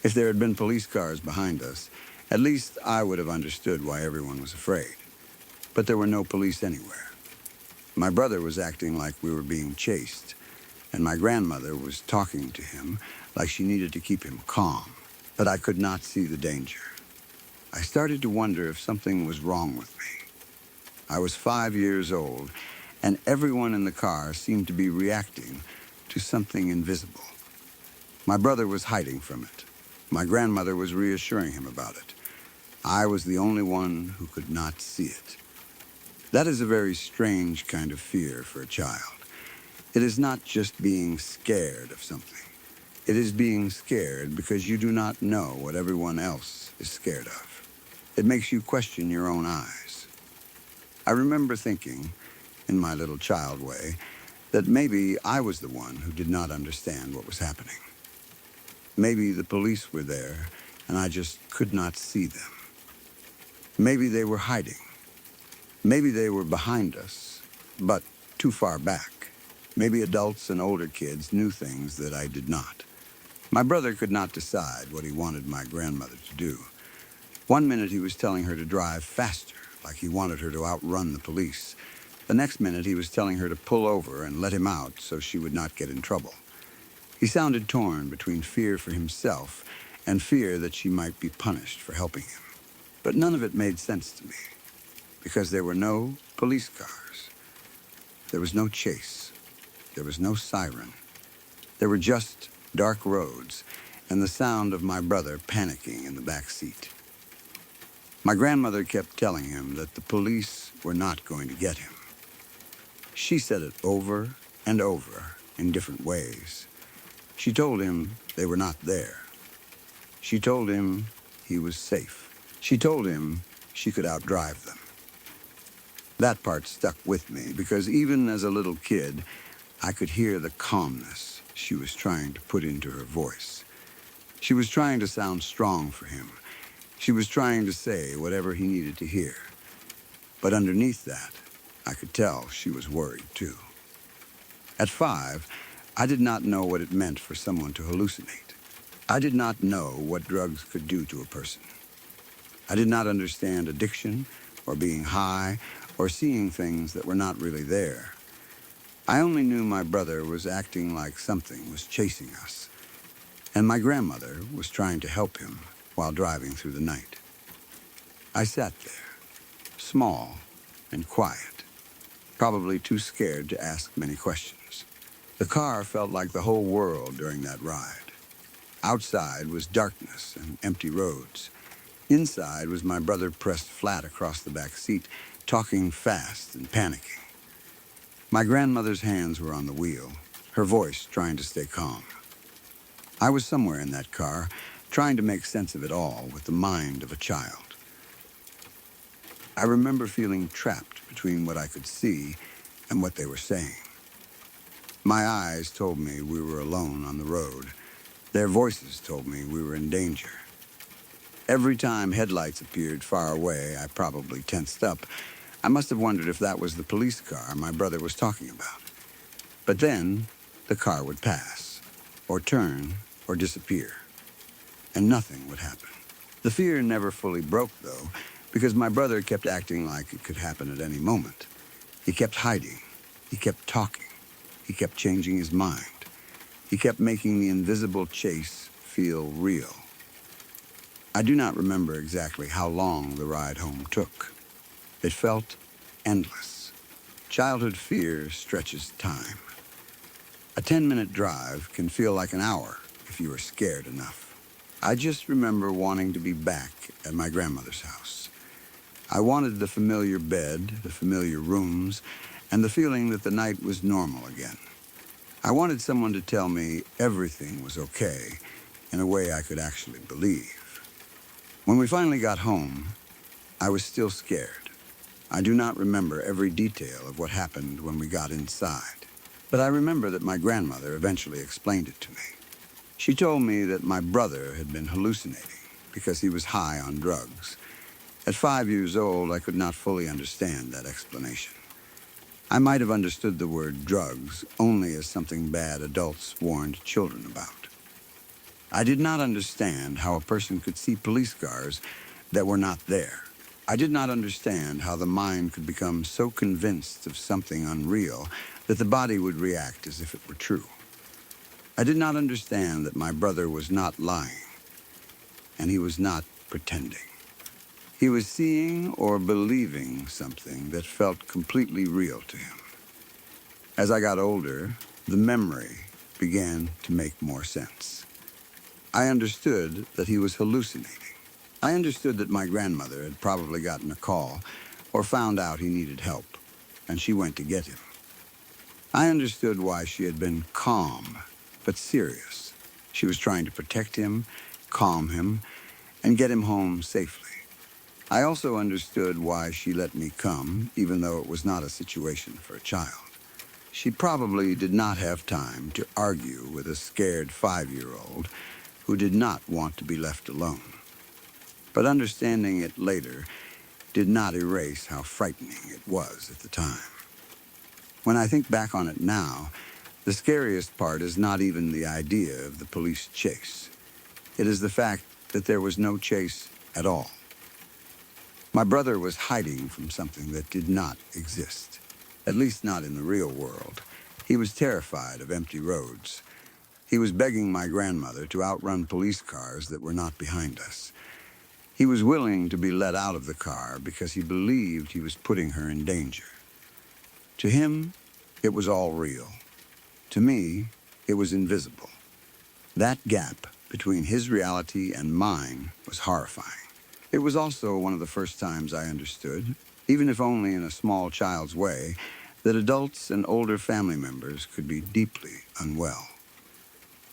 If there had been police cars behind us, At least I would have understood why everyone was afraid. But there were no police anywhere. My brother was acting like we were being chased, and my grandmother was talking to him like she needed to keep him calm. But I could not see the danger. I started to wonder if something was wrong with me. I was 5 years old, and everyone in the car seemed to be reacting to something invisible. My brother was hiding from it. My grandmother was reassuring him about it. I was the only one who could not see it. That is a very strange kind of fear for a child. It is not just being scared of something. It is being scared because you do not know what everyone else is scared of. It makes you question your own eyes. I remember thinking, in my little child way, that maybe I was the one who did not understand what was happening. Maybe the police were there, and I just could not see them. Maybe they were hiding. Maybe they were behind us, but too far back. Maybe adults and older kids knew things that I did not. My brother could not decide what he wanted my grandmother to do. One minute he was telling her to drive faster, like he wanted her to outrun the police. The next minute he was telling her to pull over and let him out so she would not get in trouble. He sounded torn between fear for himself and fear that she might be punished for helping him. But none of it made sense to me, because there were no police cars. There was no chase. There was no siren. There were just dark roads and the sound of my brother panicking in the back seat. My grandmother kept telling him that the police were not going to get him. She said it over and over in different ways. She told him they were not there. She told him he was safe. She told him she could outdrive them. That part stuck with me because even as a little kid, I could hear the calmness she was trying to put into her voice. She was trying to sound strong for him. She was trying to say whatever he needed to hear. But underneath that, I could tell she was worried too. At 5, I did not know what it meant for someone to hallucinate. I did not know what drugs could do to a person. I did not understand addiction or being high or seeing things that were not really there. I only knew my brother was acting like something was chasing us, and my grandmother was trying to help him while driving through the night. I sat there, small and quiet, probably too scared to ask many questions. The car felt like the whole world during that ride. Outside was darkness and empty roads. Inside was my brother pressed flat across the back seat, talking fast and panicking. My grandmother's hands were on the wheel, her voice trying to stay calm. I was somewhere in that car, trying to make sense of it all with the mind of a child. I remember feeling trapped between what I could see and what they were saying. My eyes told me we were alone on the road. Their voices told me we were in danger. Every time headlights appeared far away, I probably tensed up. I must have wondered if that was the police car my brother was talking about. But then, the car would pass, or turn, or disappear, and nothing would happen. The fear never fully broke, though, because my brother kept acting like it could happen at any moment. He kept hiding. He kept talking. He kept changing his mind. He kept making the invisible chase feel real. I do not remember exactly how long the ride home took. It felt endless. Childhood fear stretches time. A 10-minute drive can feel like an hour if you are scared enough. I just remember wanting to be back at my grandmother's house. I wanted the familiar bed, the familiar rooms, and the feeling that the night was normal again. I wanted someone to tell me everything was okay in a way I could actually believe. When we finally got home, I was still scared. I do not remember every detail of what happened when we got inside, but I remember that my grandmother eventually explained it to me. She told me that my brother had been hallucinating because he was high on drugs. At 5 years old, I could not fully understand that explanation. I might have understood the word drugs only as something bad adults warned children about. I did not understand how a person could see police cars that were not there. I did not understand how the mind could become so convinced of something unreal that the body would react as if it were true. I did not understand that my brother was not lying, and he was not pretending. He was seeing or believing something that felt completely real to him. As I got older, the memory began to make more sense. I understood that he was hallucinating. I understood that my grandmother had probably gotten a call or found out he needed help, and she went to get him. I understood why she had been calm, but serious. She was trying to protect him, calm him, and get him home safely. I also understood why she let me come, even though it was not a situation for a child. She probably did not have time to argue with a scared 5-year-old who did not want to be left alone. But understanding it later did not erase how frightening it was at the time. When I think back on it now, the scariest part is not even the idea of the police chase. It is the fact that there was no chase at all. My brother was hiding from something that did not exist, at least not in the real world. He was terrified of empty roads. He was begging my grandmother to outrun police cars that were not behind us. He was willing to be let out of the car because he believed he was putting her in danger. To him, it was all real. To me, it was invisible. That gap between his reality and mine was horrifying. It was also one of the first times I understood, even if only in a small child's way, that adults and older family members could be deeply unwell.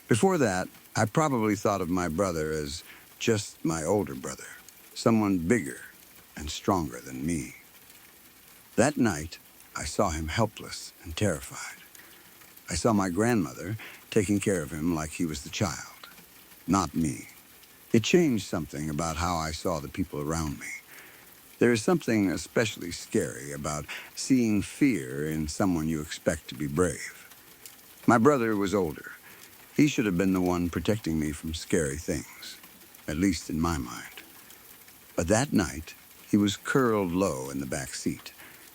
Before that, I probably thought of my brother as just my older brother, someone bigger and stronger than me. That night, I saw him helpless and terrified. I saw my grandmother taking care of him like he was the child, not me. It changed something about how I saw the people around me. There is something especially scary about seeing fear in someone you expect to be brave. My brother was older. He should have been the one protecting me from scary things, at least in my mind. But that night, he was curled low in the back seat,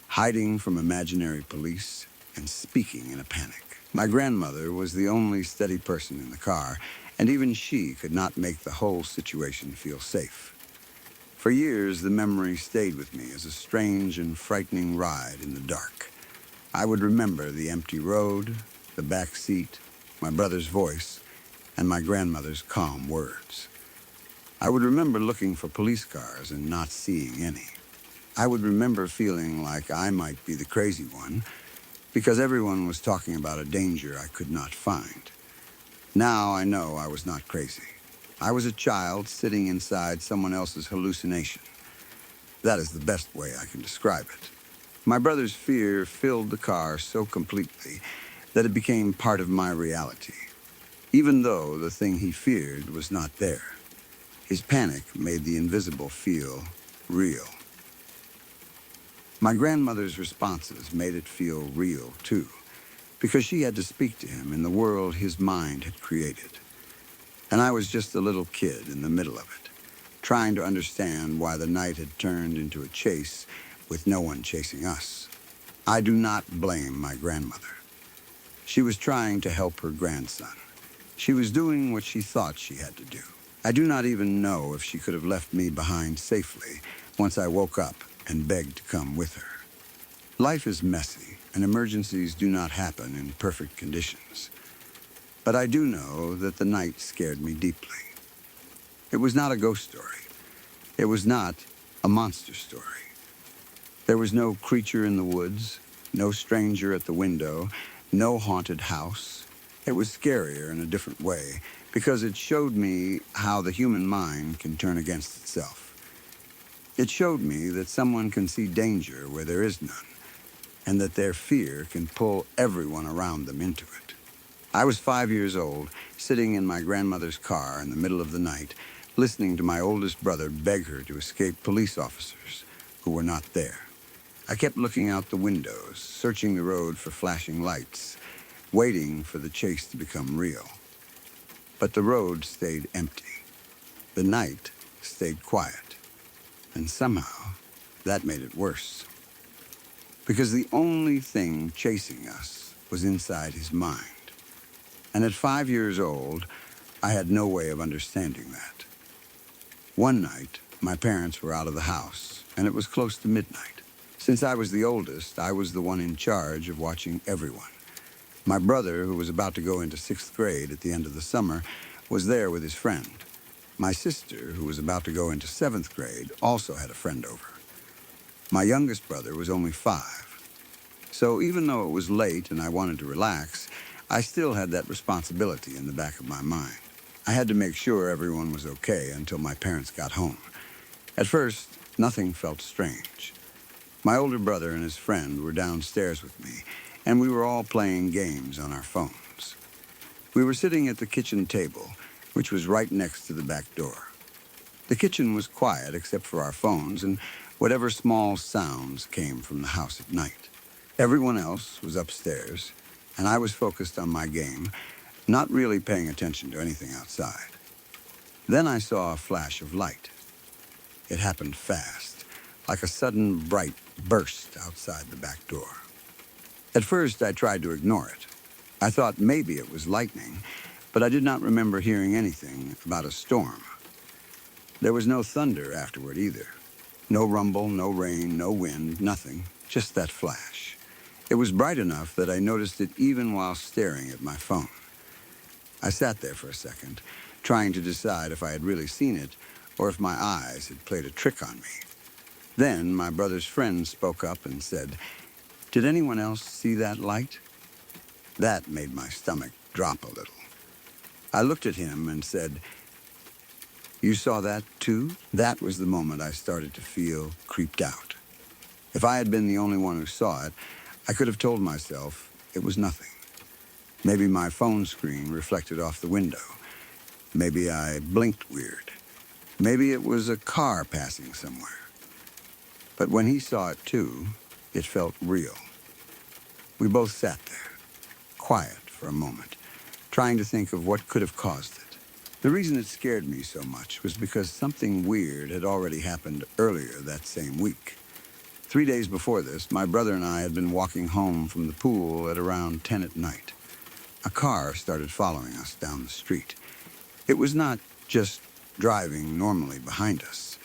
hiding from imaginary police and speaking in a panic. My grandmother was the only steady person in the car, and even she could not make the whole situation feel safe. For years, the memory stayed with me as a strange and frightening ride in the dark. I would remember the empty road, the back seat, my brother's voice, and my grandmother's calm words. I would remember looking for police cars and not seeing any. I would remember feeling like I might be the crazy one, because everyone was talking about a danger I could not find. Now I know I was not crazy. I was a child sitting inside someone else's hallucination. That is the best way I can describe it. My brother's fear filled the car so completely that it became part of my reality, even though the thing he feared was not there. His panic made the invisible feel real. My grandmother's responses made it feel real, too, because she had to speak to him in the world his mind had created. And I was just a little kid in the middle of it, trying to understand why the night had turned into a chase with no one chasing us. I do not blame my grandmother. She was trying to help her grandson. She was doing what she thought she had to do. I do not even know if she could have left me behind safely once I woke up and begged to come with her. Life is messy, and emergencies do not happen in perfect conditions. But I do know that the night scared me deeply. It was not a ghost story. It was not a monster story. There was no creature in the woods, no stranger at the window, no haunted house. It was scarier in a different way because it showed me how the human mind can turn against itself. It showed me that someone can see danger where there is none, and that their fear can pull everyone around them into it. I was 5 years old, sitting in my grandmother's car in the middle of the night, listening to my oldest brother beg her to escape police officers who were not there. I kept looking out the windows, searching the road for flashing lights, waiting for the chase to become real. But the road stayed empty. The night stayed quiet. And somehow, that made it worse. Because the only thing chasing us was inside his mind. And at 5 years old, I had no way of understanding that. One night, my parents were out of the house, and it was close to midnight. Since I was the oldest, I was the one in charge of watching everyone. My brother, who was about to go into 6th grade at the end of the summer, was there with his friend. My sister, who was about to go into 7th grade, also had a friend over. My youngest brother was only 5. So even though it was late and I wanted to relax, I still had that responsibility in the back of my mind. I had to make sure everyone was okay until my parents got home. At first, nothing felt strange. My older brother and his friend were downstairs with me, and we were all playing games on our phones. We were sitting at the kitchen table, which was right next to the back door. The kitchen was quiet except for our phones and whatever small sounds came from the house at night. Everyone else was upstairs, and I was focused on my game, not really paying attention to anything outside. Then I saw a flash of light. It happened fast, like a sudden bright burst outside the back door. At first, I tried to ignore it. I thought maybe it was lightning, but I did not remember hearing anything about a storm. There was no thunder afterward either. No rumble, no rain, no wind, nothing, just that flash. It was bright enough that I noticed it even while staring at my phone. I sat there for a second, trying to decide if I had really seen it or if my eyes had played a trick on me. Then my brother's friend spoke up and said, "Did anyone else see that light?" That made my stomach drop a little. I looked at him and said, "You saw that too?" That was the moment I started to feel creeped out. If I had been the only one who saw it, I could have told myself it was nothing. Maybe my phone screen reflected off the window. Maybe I blinked weird. Maybe it was a car passing somewhere. But when he saw it too, it felt real. We both sat there, quiet for a moment, trying to think of what could have caused it. The reason it scared me so much was because something weird had already happened earlier that same week. 3 days before this, my brother and I had been walking home from the pool at around 10 at night. A car started following us down the street. It was not just driving normally behind us.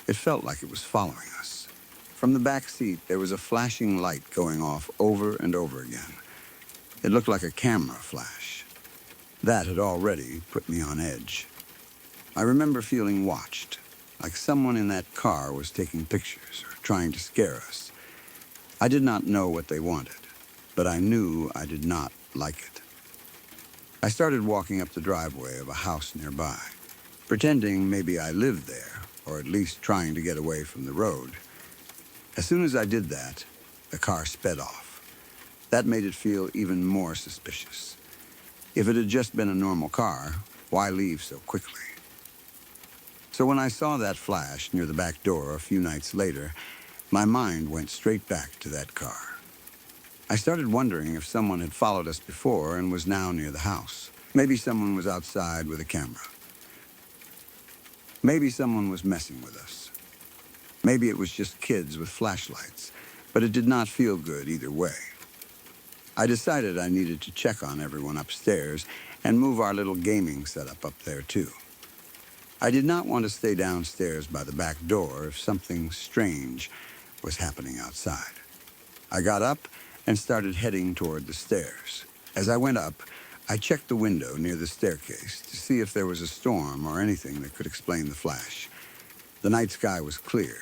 It felt like it was following us. From the back seat, there was a flashing light going off over and over again. It looked like a camera flash. That had already put me on edge. I remember feeling watched, like someone in that car was taking pictures or trying to scare us. I did not know what they wanted, but I knew I did not like it. I started walking up the driveway of a house nearby, pretending maybe I lived there, or at least trying to get away from the road. As soon as I did that, the car sped off. That made it feel even more suspicious. If it had just been a normal car, why leave so quickly? So when I saw that flash near the back door a few nights later, my mind went straight back to that car. I started wondering if someone had followed us before and was now near the house. Maybe someone was outside with a camera. Maybe someone was messing with us. Maybe it was just kids with flashlights, but it did not feel good either way. I decided I needed to check on everyone upstairs and move our little gaming setup up there too. I did not want to stay downstairs by the back door if something strange was happening outside. I got up and started heading toward the stairs. As I went up, I checked the window near the staircase to see if there was a storm or anything that could explain the flash. The night sky was clear.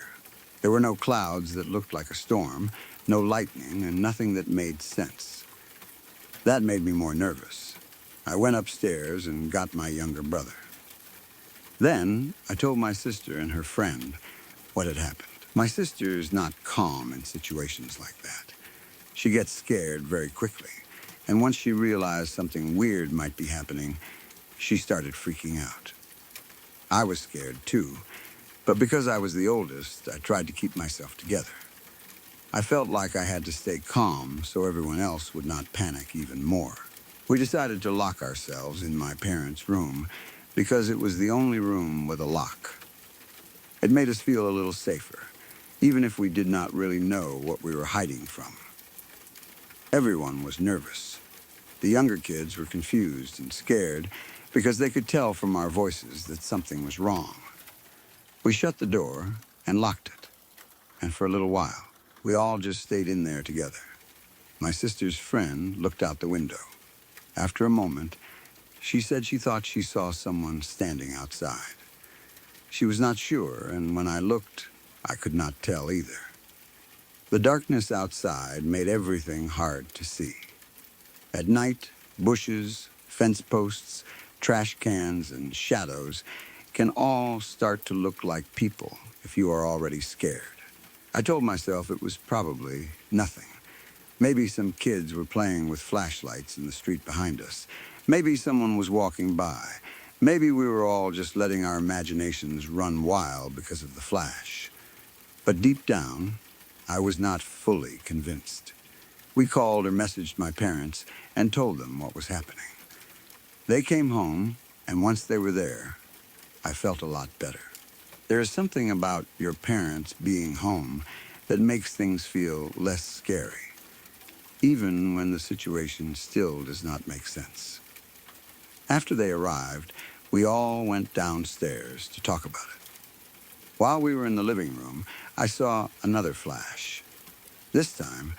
There were no clouds that looked like a storm, no lightning, and nothing that made sense. That made me more nervous. I went upstairs and got my younger brother. Then I told my sister and her friend what had happened. My sister is not calm in situations like that. She gets scared very quickly, and once she realized something weird might be happening, she started freaking out. I was scared too, but because I was the oldest, I tried to keep myself together. I felt like I had to stay calm so everyone else would not panic even more. We decided to lock ourselves in my parents' room because it was the only room with a lock. It made us feel a little safer, even if we did not really know what we were hiding from. Everyone was nervous. The younger kids were confused and scared because they could tell from our voices that something was wrong. We shut the door and locked it, and for a little while, we all just stayed in there together. My sister's friend looked out the window. After a moment, she said she thought she saw someone standing outside. She was not sure, and when I looked, I could not tell either. The darkness outside made everything hard to see. At night, bushes, fence posts, trash cans, and shadows can all start to look like people if you are already scared. I told myself it was probably nothing. Maybe some kids were playing with flashlights in the street behind us. Maybe someone was walking by. Maybe we were all just letting our imaginations run wild because of the flash. But deep down, I was not fully convinced. We called or messaged my parents and told them what was happening. They came home, and once they were there, I felt a lot better. There is something about your parents being home that makes things feel less scary, even when the situation still does not make sense. After they arrived, we all went downstairs to talk about it. While we were in the living room, I saw another flash. This time,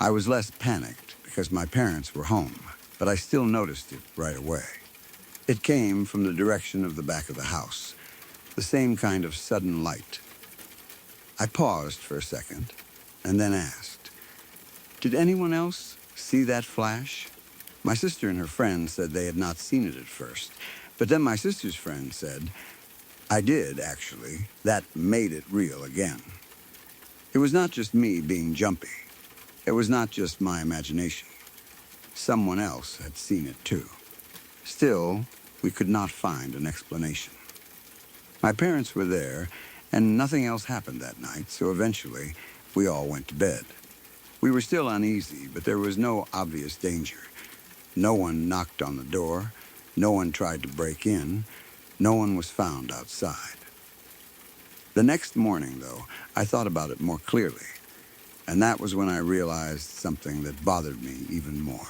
I was less panicked because my parents were home, but I still noticed it right away. It came from the direction of the back of the house, the same kind of sudden light. I paused for a second and then asked, "Did anyone else see that flash?" My sister and her friend said they had not seen it at first, but then my sister's friend said, "I did, actually. That made it real again." It was not just me being jumpy. It was not just my imagination. Someone else had seen it too. Still, we could not find an explanation. My parents were there, and nothing else happened that night, so eventually we all went to bed. We were still uneasy, but there was no obvious danger. No one knocked on the door. No one tried to break in. No one was found outside. The next morning, though, I thought about it more clearly, and that was when I realized something that bothered me even more.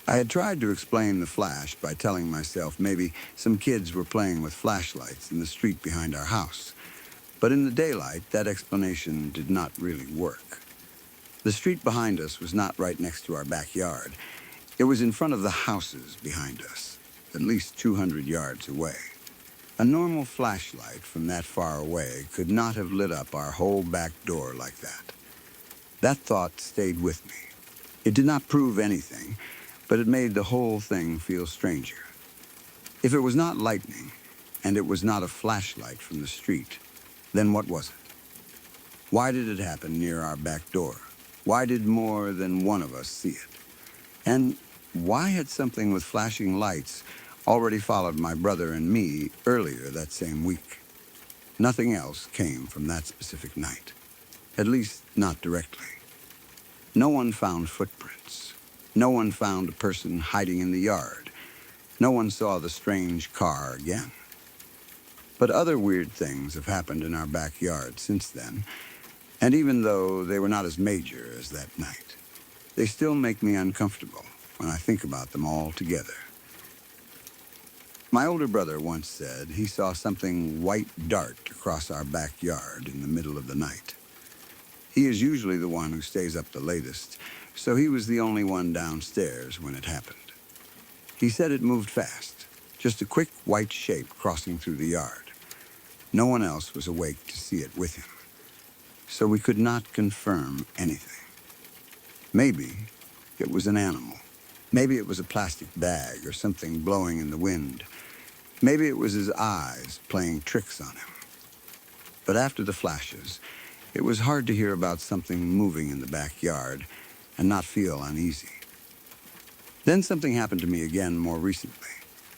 I had tried to explain the flash by telling myself maybe some kids were playing with flashlights in the street behind our house, but in the daylight, that explanation did not really work. The street behind us was not right next to our backyard. It was in front of the houses behind us, at least 200 yards away. A normal flashlight from that far away could not have lit up our whole back door like that. That thought stayed with me. It did not prove anything, but it made the whole thing feel stranger. If it was not lightning, and it was not a flashlight from the street, then what was it? Why did it happen near our back door? Why did more than one of us see it? And why had something with flashing lights already followed my brother and me earlier that same week? Nothing else came from that specific night, at least not directly. No one found footprints. No one found a person hiding in the yard. No one saw the strange car again. But other weird things have happened in our backyard since then, and even though they were not as major as that night, they still make me uncomfortable when I think about them all together. My older brother once said he saw something white dart across our backyard in the middle of the night. He is usually the one who stays up the latest, so he was the only one downstairs when it happened. He said it moved fast, just a quick white shape crossing through the yard. No one else was awake to see it with him, so we could not confirm anything. Maybe it was an animal. Maybe it was a plastic bag or something blowing in the wind. Maybe it was his eyes playing tricks on him. But after the flashes, it was hard to hear about something moving in the backyard and not feel uneasy. Then something happened to me again more recently,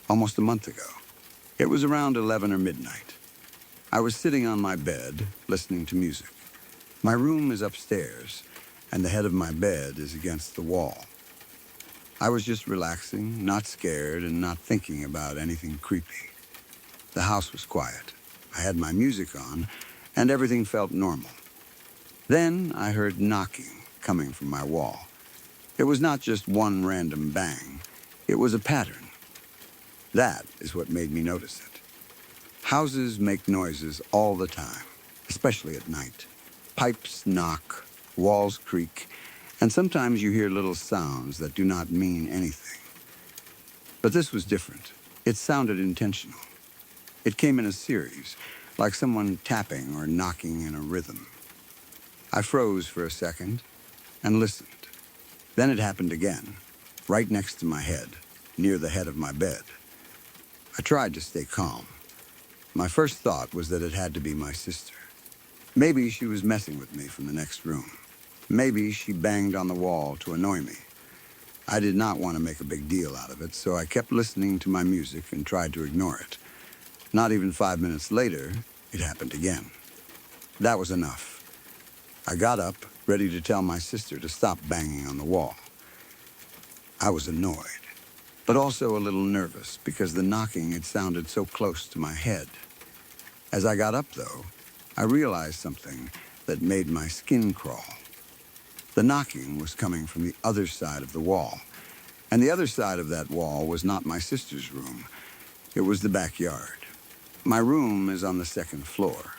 almost a month ago. It was around 11 or midnight. I was sitting on my bed, listening to music. My room is upstairs, and the head of my bed is against the wall. I was just relaxing, not scared, and not thinking about anything creepy. The house was quiet. I had my music on, and everything felt normal. Then I heard knocking coming from my wall. It was not just one random bang. It was a pattern. That is what made me notice it. Houses make noises all the time, especially at night. Pipes knock, walls creak, and sometimes you hear little sounds that do not mean anything. But this was different. It sounded intentional. It came in a series, like someone tapping or knocking in a rhythm. I froze for a second and listened. Then it happened again, right next to my head, near the head of my bed. I tried to stay calm. My first thought was that it had to be my sister. Maybe she was messing with me from the next room. Maybe she banged on the wall to annoy me. I did not want to make a big deal out of it, so I kept listening to my music and tried to ignore it. Not even 5 minutes later, it happened again. That was enough. I got up, ready to tell my sister to stop banging on the wall. I was annoyed, but also a little nervous because the knocking had sounded so close to my head. As I got up, though, I realized something that made my skin crawl. The knocking was coming from the other side of the wall, and the other side of that wall was not my sister's room. It was the backyard. My room is on the second floor.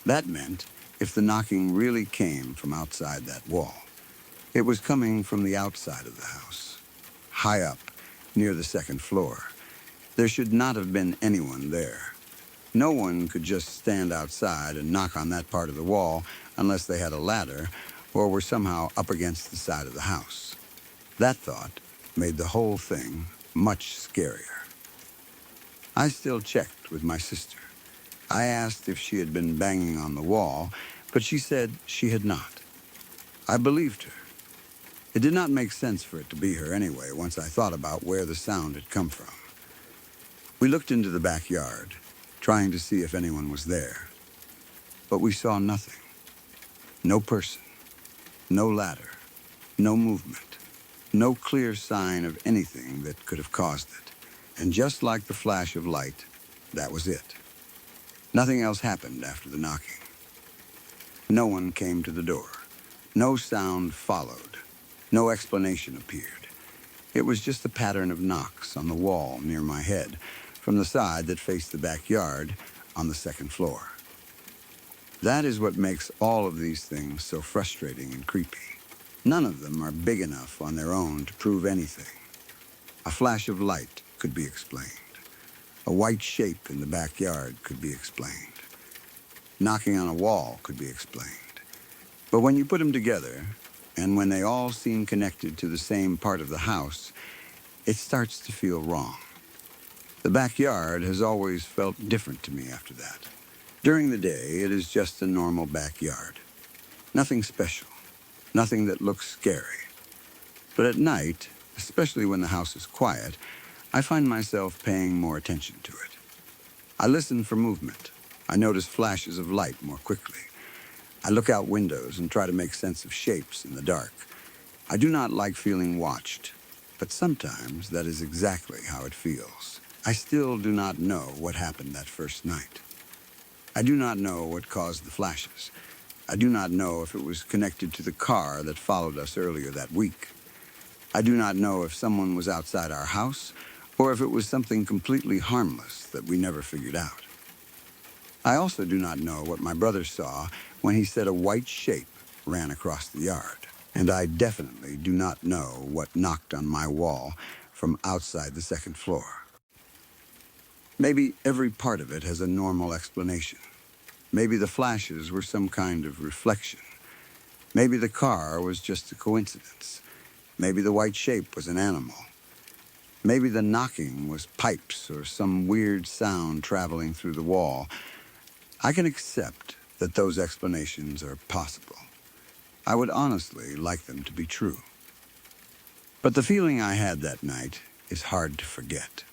That meant if the knocking really came from outside that wall, it was coming from the outside of the house, high up, near the second floor. There should not have been anyone there. No one could just stand outside and knock on that part of the wall unless they had a ladder or were somehow up against the side of the house. That thought made the whole thing much scarier. I still checked with my sister. I asked if she had been banging on the wall, but she said she had not. I believed her. It did not make sense for it to be her anyway once I thought about where the sound had come from. We looked into the backyard, trying to see if anyone was there. But we saw nothing. No person, no ladder, no movement, no clear sign of anything that could have caused it. And just like the flash of light, that was it. Nothing else happened after the knocking. No one came to the door. No sound followed. No explanation appeared. It was just a pattern of knocks on the wall near my head, from the side that faced the backyard on the second floor. That is what makes all of these things so frustrating and creepy. None of them are big enough on their own to prove anything. A flash of light could be explained. A white shape in the backyard could be explained. Knocking on a wall could be explained. But when you put them together, and when they all seem connected to the same part of the house, it starts to feel wrong. The backyard has always felt different to me after that. During the day, it is just a normal backyard. Nothing special. Nothing that looks scary. But at night, especially when the house is quiet, I find myself paying more attention to it. I listen for movement. I notice flashes of light more quickly. I look out windows and try to make sense of shapes in the dark. I do not like feeling watched, but sometimes that is exactly how it feels. I still do not know what happened that first night. I do not know what caused the flashes. I do not know if it was connected to the car that followed us earlier that week. I do not know if someone was outside our house or if it was something completely harmless that we never figured out. I also do not know what my brother saw when he said a white shape ran across the yard. And I definitely do not know what knocked on my wall from outside the second floor. Maybe every part of it has a normal explanation. Maybe the flashes were some kind of reflection. Maybe the car was just a coincidence. Maybe the white shape was an animal. Maybe the knocking was pipes or some weird sound traveling through the wall. I can accept that those explanations are possible. I would honestly like them to be true. But the feeling I had that night is hard to forget.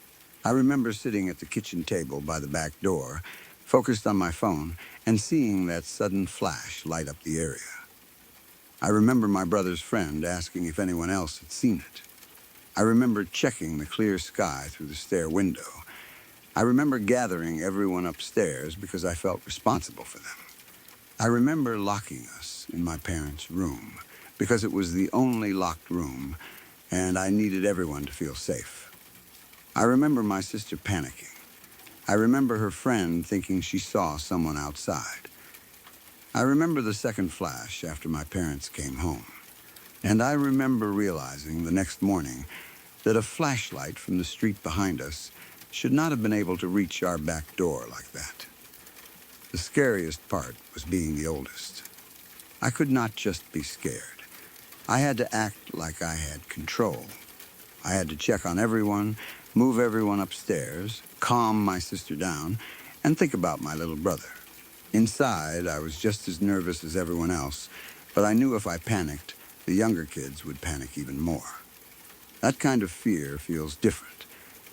I remember sitting at the kitchen table by the back door, focused on my phone, and seeing that sudden flash light up the area. I remember my brother's friend asking if anyone else had seen it. I remember checking the clear sky through the stair window. I remember gathering everyone upstairs because I felt responsible for them. I remember locking us in my parents' room because it was the only locked room and I needed everyone to feel safe. I remember my sister panicking. I remember her friend thinking she saw someone outside. I remember the second flash after my parents came home. And I remember realizing the next morning that a flashlight from the street behind us should not have been able to reach our back door like that. The scariest part was being the oldest. I could not just be scared. I had to act like I had control. I had to check on everyone, move everyone upstairs, calm my sister down, and think about my little brother. Inside, I was just as nervous as everyone else, but I knew if I panicked, the younger kids would panic even more. That kind of fear feels different.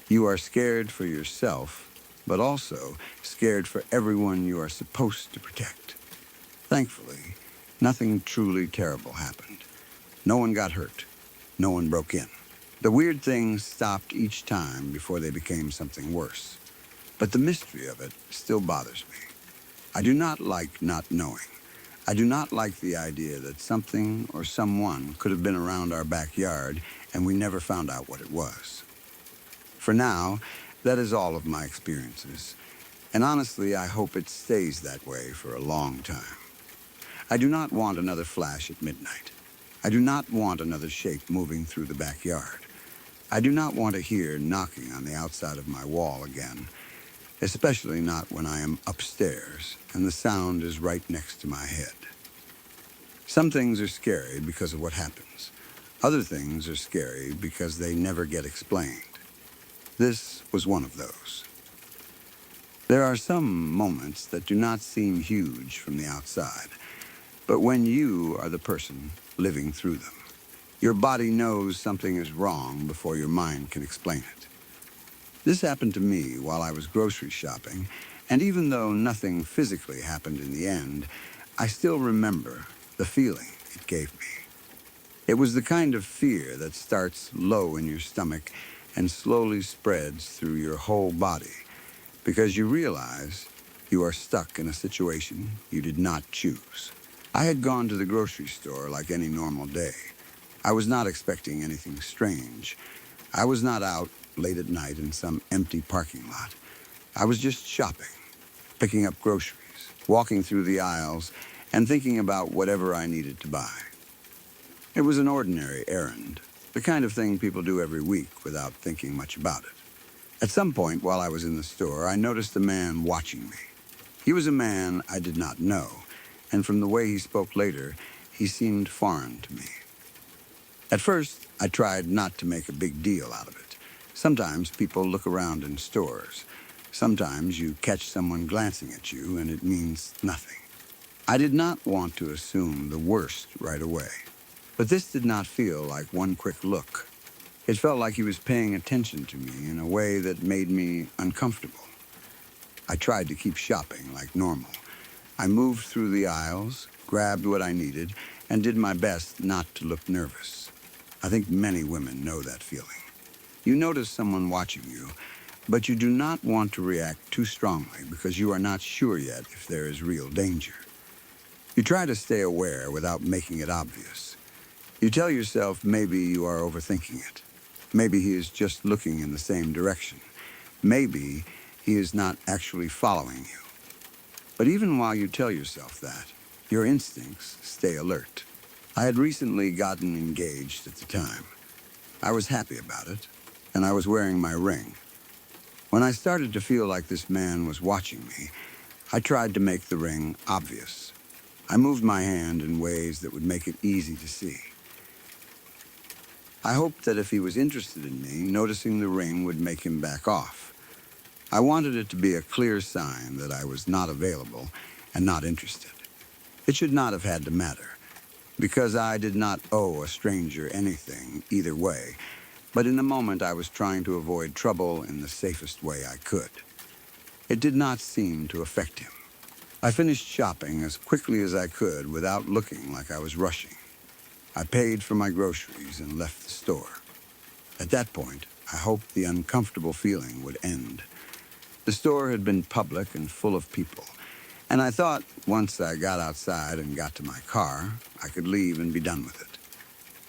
You are scared for yourself, but also scared for everyone you are supposed to protect. Thankfully, nothing truly terrible happened. No one got hurt. No one broke in. The weird things stopped each time before they became something worse. But the mystery of it still bothers me. I do not like not knowing. I do not like the idea that something or someone could have been around our backyard and we never found out what it was. For now, that is all of my experiences. And honestly, I hope it stays that way for a long time. I do not want another flash at midnight. I do not want another shape moving through the backyard. I do not want to hear knocking on the outside of my wall again, especially not when I am upstairs and the sound is right next to my head. Some things are scary because of what happens. Other things are scary because they never get explained. This was one of those. There are some moments that do not seem huge from the outside, but when you are the person living through them, your body knows something is wrong before your mind can explain it. This happened to me while I was grocery shopping, and even though nothing physically happened in the end, I still remember the feeling it gave me. It was the kind of fear that starts low in your stomach and slowly spreads through your whole body because you realize you are stuck in a situation you did not choose. I had gone to the grocery store like any normal day. I was not expecting anything strange. I was not out late at night in some empty parking lot. I was just shopping, picking up groceries, walking through the aisles, and thinking about whatever I needed to buy. It was an ordinary errand, the kind of thing people do every week without thinking much about it. At some point while I was in the store, I noticed a man watching me. He was a man I did not know, and from the way he spoke later, he seemed foreign to me. At first, I tried not to make a big deal out of it. Sometimes people look around in stores. Sometimes you catch someone glancing at you and it means nothing. I did not want to assume the worst right away. But this did not feel like one quick look. It felt like he was paying attention to me in a way that made me uncomfortable. I tried to keep shopping like normal. I moved through the aisles, grabbed what I needed, and did my best not to look nervous. I think many women know that feeling. You notice someone watching you, but you do not want to react too strongly because you are not sure yet if there is real danger. You try to stay aware without making it obvious. You tell yourself maybe you are overthinking it. Maybe he is just looking in the same direction. Maybe he is not actually following you. But even while you tell yourself that, your instincts stay alert. I had recently gotten engaged at the time. I was happy about it, and I was wearing my ring. When I started to feel like this man was watching me, I tried to make the ring obvious. I moved my hand in ways that would make it easy to see. I hoped that if he was interested in me, noticing the ring would make him back off. I wanted it to be a clear sign that I was not available and not interested. It should not have had to matter, because I did not owe a stranger anything either way, but in the moment I was trying to avoid trouble in the safest way I could. It did not seem to affect him. I finished shopping as quickly as I could without looking like I was rushing. I paid for my groceries and left the store. At that point, I hoped the uncomfortable feeling would end. The store had been public and full of people, And I thought once I got outside and got to my car, I could leave and be done with it.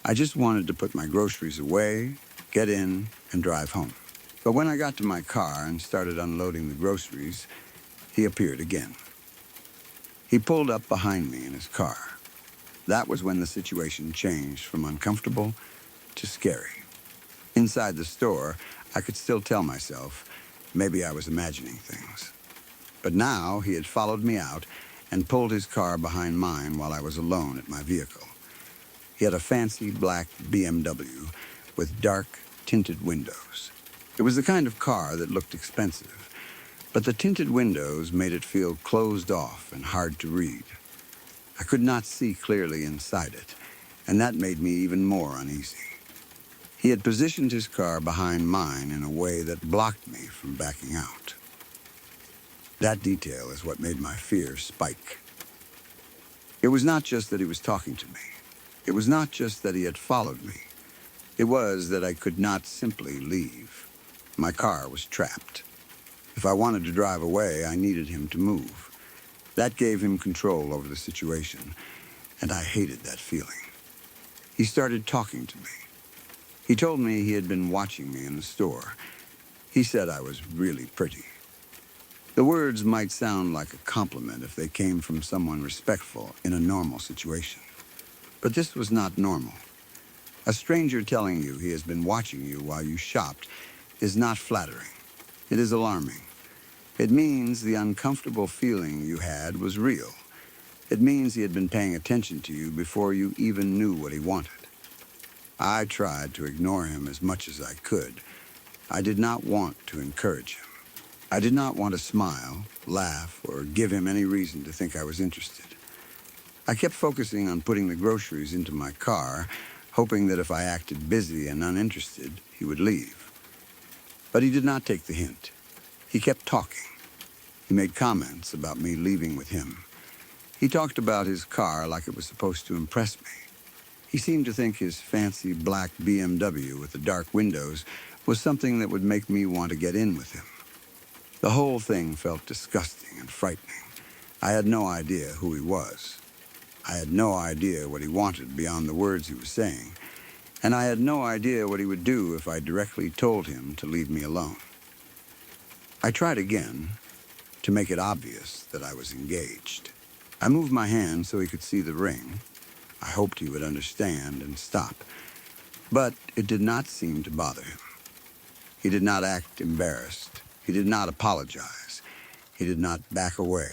I just wanted to put my groceries away, get in, and drive home. But when I got to my car and started unloading the groceries, he appeared again. He pulled up behind me in his car. That was when the situation changed from uncomfortable to scary. Inside the store, I could still tell myself maybe I was imagining things. But now he had followed me out and pulled his car behind mine while I was alone at my vehicle. He had a fancy black BMW with dark, tinted windows. It was the kind of car that looked expensive, but the tinted windows made it feel closed off and hard to read. I could not see clearly inside it, and that made me even more uneasy. He had positioned his car behind mine in a way that blocked me from backing out. That detail is what made my fear spike. It was not just that he was talking to me. It was not just that he had followed me. It was that I could not simply leave. My car was trapped. If I wanted to drive away, I needed him to move. That gave him control over the situation, and I hated that feeling. He started talking to me. He told me he had been watching me in the store. He said I was really pretty. The words might sound like a compliment if they came from someone respectful in a normal situation. But this was not normal. A stranger telling you he has been watching you while you shopped is not flattering. It is alarming. It means the uncomfortable feeling you had was real. It means he had been paying attention to you before you even knew what he wanted. I tried to ignore him as much as I could. I did not want to encourage him. I did not want to smile, laugh, or give him any reason to think I was interested. I kept focusing on putting the groceries into my car, hoping that if I acted busy and uninterested, he would leave. But he did not take the hint. He kept talking. He made comments about me leaving with him. He talked about his car like it was supposed to impress me. He seemed to think his fancy black BMW with the dark windows was something that would make me want to get in with him. The whole thing felt disgusting and frightening. I had no idea who he was. I had no idea what he wanted beyond the words he was saying, and I had no idea what he would do if I directly told him to leave me alone. I tried again to make it obvious that I was engaged. I moved my hand so he could see the ring. I hoped he would understand and stop, but it did not seem to bother him. He did not act embarrassed. He did not apologize. He did not back away.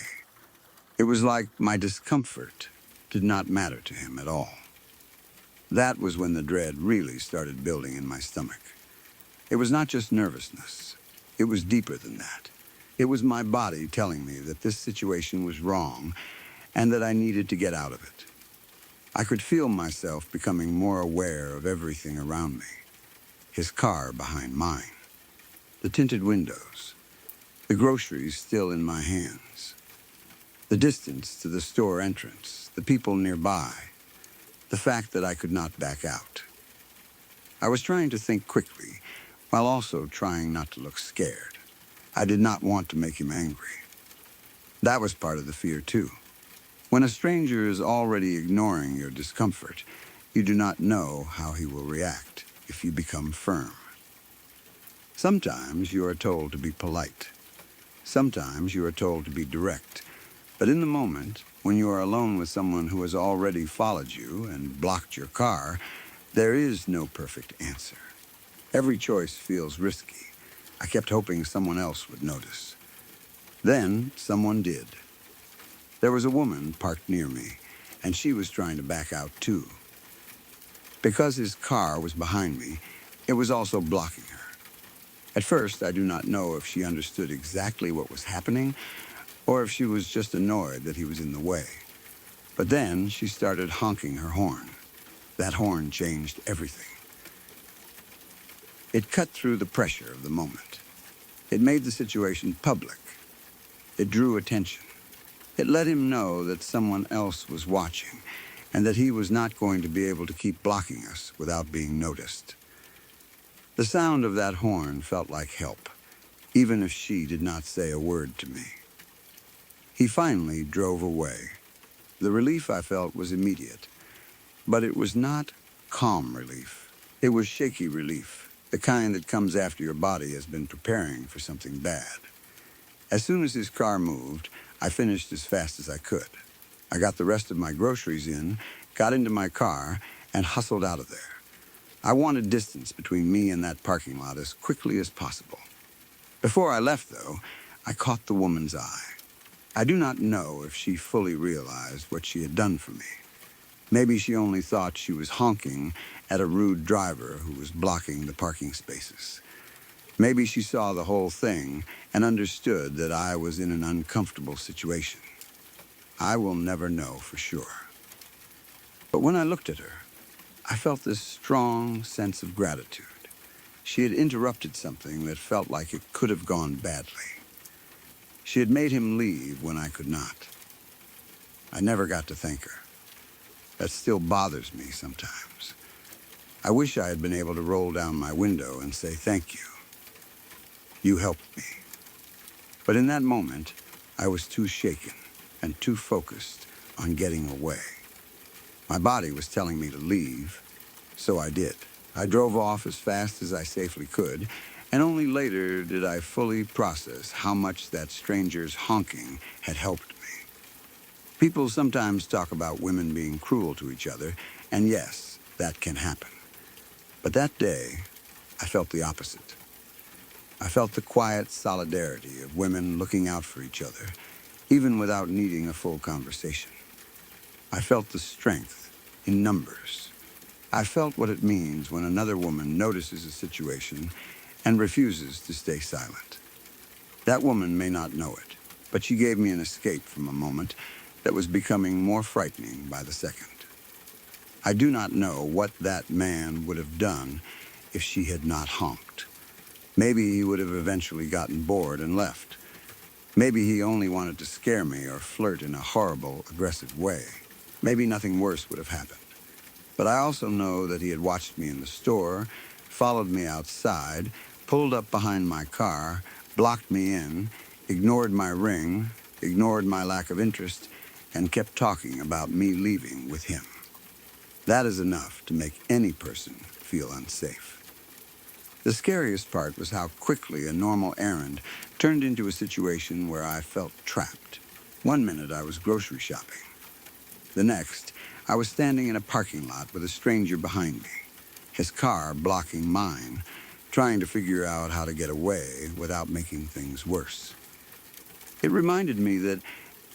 It was like my discomfort did not matter to him at all. That was when the dread really started building in my stomach. It was not just nervousness. It was deeper than that. It was my body telling me that this situation was wrong and that I needed to get out of it. I could feel myself becoming more aware of everything around me. His car behind mine, the tinted windows, the groceries still in my hands, the distance to the store entrance, the people nearby, the fact that I could not back out. I was trying to think quickly, while also trying not to look scared. I did not want to make him angry. That was part of the fear, too. When a stranger is already ignoring your discomfort, you do not know how he will react if you become firm. Sometimes you are told to be polite. Sometimes you are told to be direct. But in the moment, when you are alone with someone who has already followed you and blocked your car, there is no perfect answer. Every choice feels risky. I kept hoping someone else would notice. Then someone did. There was a woman parked near me, and she was trying to back out too. Because his car was behind me, it was also blocking her. At first, I do not know if she understood exactly what was happening or if she was just annoyed that he was in the way. But then she started honking her horn. That horn changed everything. It cut through the pressure of the moment. It made the situation public. It drew attention. It let him know that someone else was watching and that he was not going to be able to keep blocking us without being noticed. The sound of that horn felt like help, even if she did not say a word to me. He finally drove away. The relief I felt was immediate, but it was not calm relief. It was shaky relief, the kind that comes after your body has been preparing for something bad. As soon as his car moved, I finished as fast as I could. I got the rest of my groceries in, got into my car, and hustled out of there. I wanted distance between me and that parking lot as quickly as possible. Before I left, though, I caught the woman's eye. I do not know if she fully realized what she had done for me. Maybe she only thought she was honking at a rude driver who was blocking the parking spaces. Maybe she saw the whole thing and understood that I was in an uncomfortable situation. I will never know for sure. But when I looked at her, I felt this strong sense of gratitude. She had interrupted something that felt like it could have gone badly. She had made him leave when I could not. I never got to thank her. That still bothers me sometimes. I wish I had been able to roll down my window and say thank you. You helped me. But in that moment, I was too shaken and too focused on getting away. My body was telling me to leave, so I did. I drove off as fast as I safely could, and only later did I fully process how much that stranger's honking had helped me. People sometimes talk about women being cruel to each other, and yes, that can happen. But that day, I felt the opposite. I felt the quiet solidarity of women looking out for each other, even without needing a full conversation. I felt the strength in numbers. I felt what it means when another woman notices a situation and refuses to stay silent. That woman may not know it, but she gave me an escape from a moment that was becoming more frightening by the second. I do not know what that man would have done if she had not honked. Maybe he would have eventually gotten bored and left. Maybe he only wanted to scare me or flirt in a horrible, aggressive way. Maybe nothing worse would have happened. But I also know that he had watched me in the store, followed me outside, pulled up behind my car, blocked me in, ignored my ring, ignored my lack of interest, and kept talking about me leaving with him. That is enough to make any person feel unsafe. The scariest part was how quickly a normal errand turned into a situation where I felt trapped. One minute I was grocery shopping. The next, I was standing in a parking lot with a stranger behind me, his car blocking mine, trying to figure out how to get away without making things worse. It reminded me that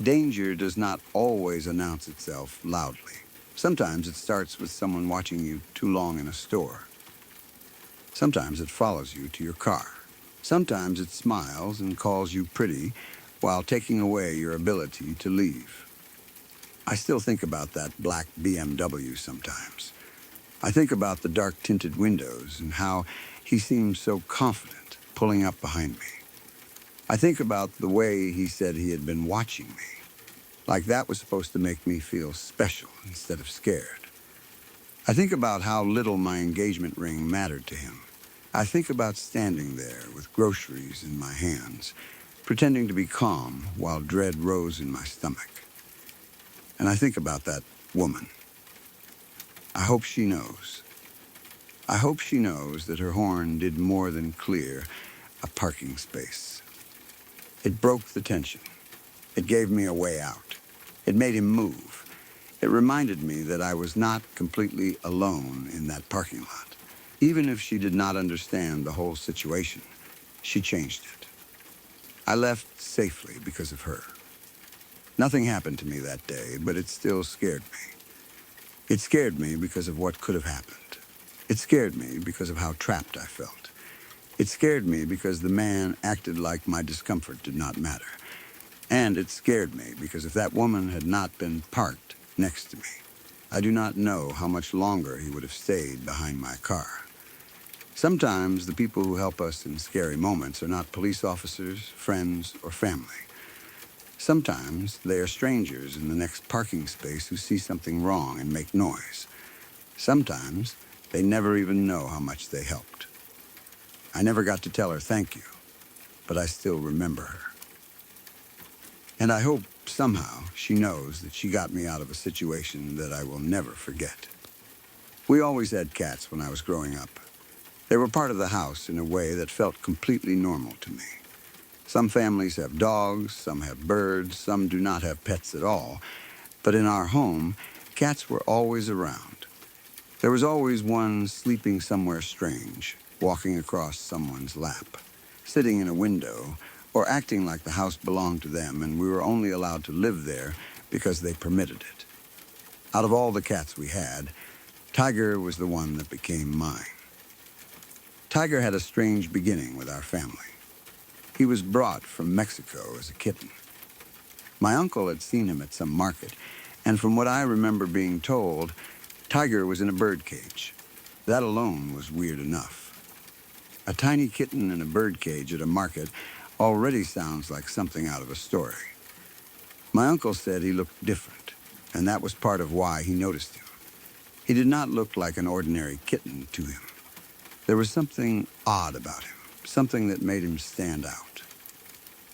danger does not always announce itself loudly. Sometimes it starts with someone watching you too long in a store. Sometimes it follows you to your car. Sometimes it smiles and calls you pretty while taking away your ability to leave. I still think about that black BMW sometimes. I think about the dark tinted windows and how he seemed so confident pulling up behind me. I think about the way he said he had been watching me, like that was supposed to make me feel special instead of scared. I think about how little my engagement ring mattered to him. I think about standing there with groceries in my hands, pretending to be calm while dread rose in my stomach. And I think about that woman. I hope she knows. I hope she knows that her horn did more than clear a parking space. It broke the tension. It gave me a way out. It made him move. It reminded me that I was not completely alone in that parking lot. Even if she did not understand the whole situation, she changed it. I left safely because of her. Nothing happened to me that day, but it still scared me. It scared me because of what could have happened. It scared me because of how trapped I felt. It scared me because the man acted like my discomfort did not matter. And it scared me because if that woman had not been parked next to me, I do not know how much longer he would have stayed behind my car. Sometimes the people who help us in scary moments are not police officers, friends, or family. Sometimes they are strangers in the next parking space who see something wrong and make noise. Sometimes they never even know how much they helped. I never got to tell her thank you, but I still remember her. And I hope Somehow, she knows that she got me out of a situation that I will never forget. We always had cats when I was growing up. They were part of the house in a way that felt completely normal to me. Some families have dogs, some have birds, some do not have pets at all. But in our home, cats were always around. There was always one sleeping somewhere strange, walking across someone's lap, sitting in a window, or acting like the house belonged to them and we were only allowed to live there because they permitted it. Out of all the cats we had, Tiger was the one that became mine. Tiger had a strange beginning with our family. He was brought from Mexico as a kitten. My uncle had seen him at some market, and from what I remember being told, Tiger was in a birdcage. That alone was weird enough. A tiny kitten in a birdcage at a market already sounds like something out of a story. My uncle said he looked different, and that was part of why he noticed him. He did not look like an ordinary kitten to him. There was something odd about him, something that made him stand out.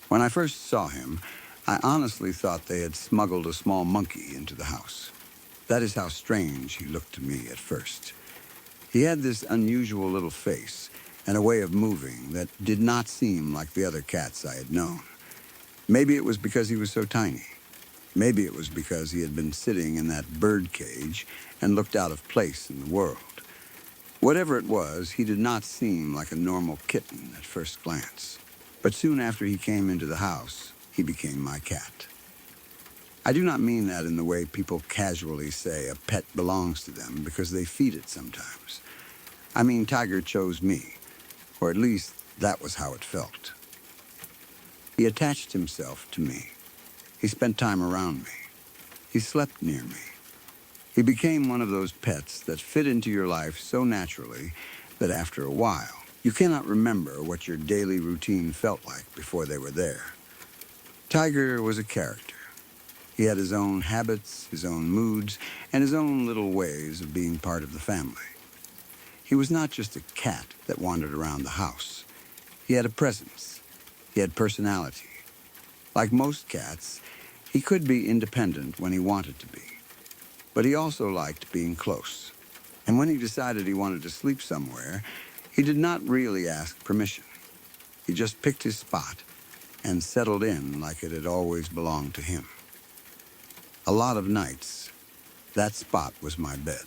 When I first saw him, I honestly thought they had smuggled a small monkey into the house. That is how strange he looked to me at first. He had this unusual little face and a way of moving that did not seem like the other cats I had known. Maybe it was because he was so tiny. Maybe it was because he had been sitting in that bird cage and looked out of place in the world. Whatever it was, he did not seem like a normal kitten at first glance. But soon after he came into the house, he became my cat. I do not mean that in the way people casually say a pet belongs to them because they feed it sometimes. I mean Tiger chose me, or at least that was how it felt. He attached himself to me. He spent time around me. He slept near me. He became one of those pets that fit into your life so naturally that after a while, you cannot remember what your daily routine felt like before they were there. Tiger was a character. He had his own habits, his own moods, and his own little ways of being part of the family. He was not just a cat that wandered around the house. He had a presence. He had personality. Like most cats, he could be independent when he wanted to be. But he also liked being close. And when he decided he wanted to sleep somewhere, he did not really ask permission. He just picked his spot and settled in like it had always belonged to him. A lot of nights, that spot was my bed.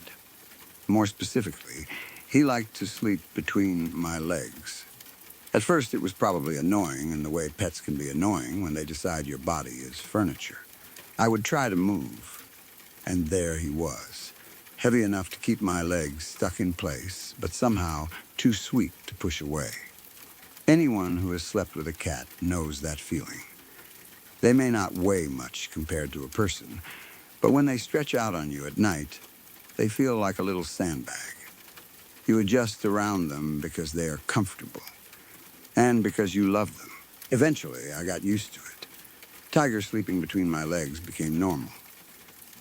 More specifically, he liked to sleep between my legs. At first, it was probably annoying in the way pets can be annoying when they decide your body is furniture. I would try to move. And there he was, heavy enough to keep my legs stuck in place, but somehow too sweet to push away. Anyone who has slept with a cat knows that feeling. They may not weigh much compared to a person, but when they stretch out on you at night, they feel like a little sandbag. You adjust around them because they are comfortable, and because you love them. Eventually, I got used to it. Tiger sleeping between my legs became normal.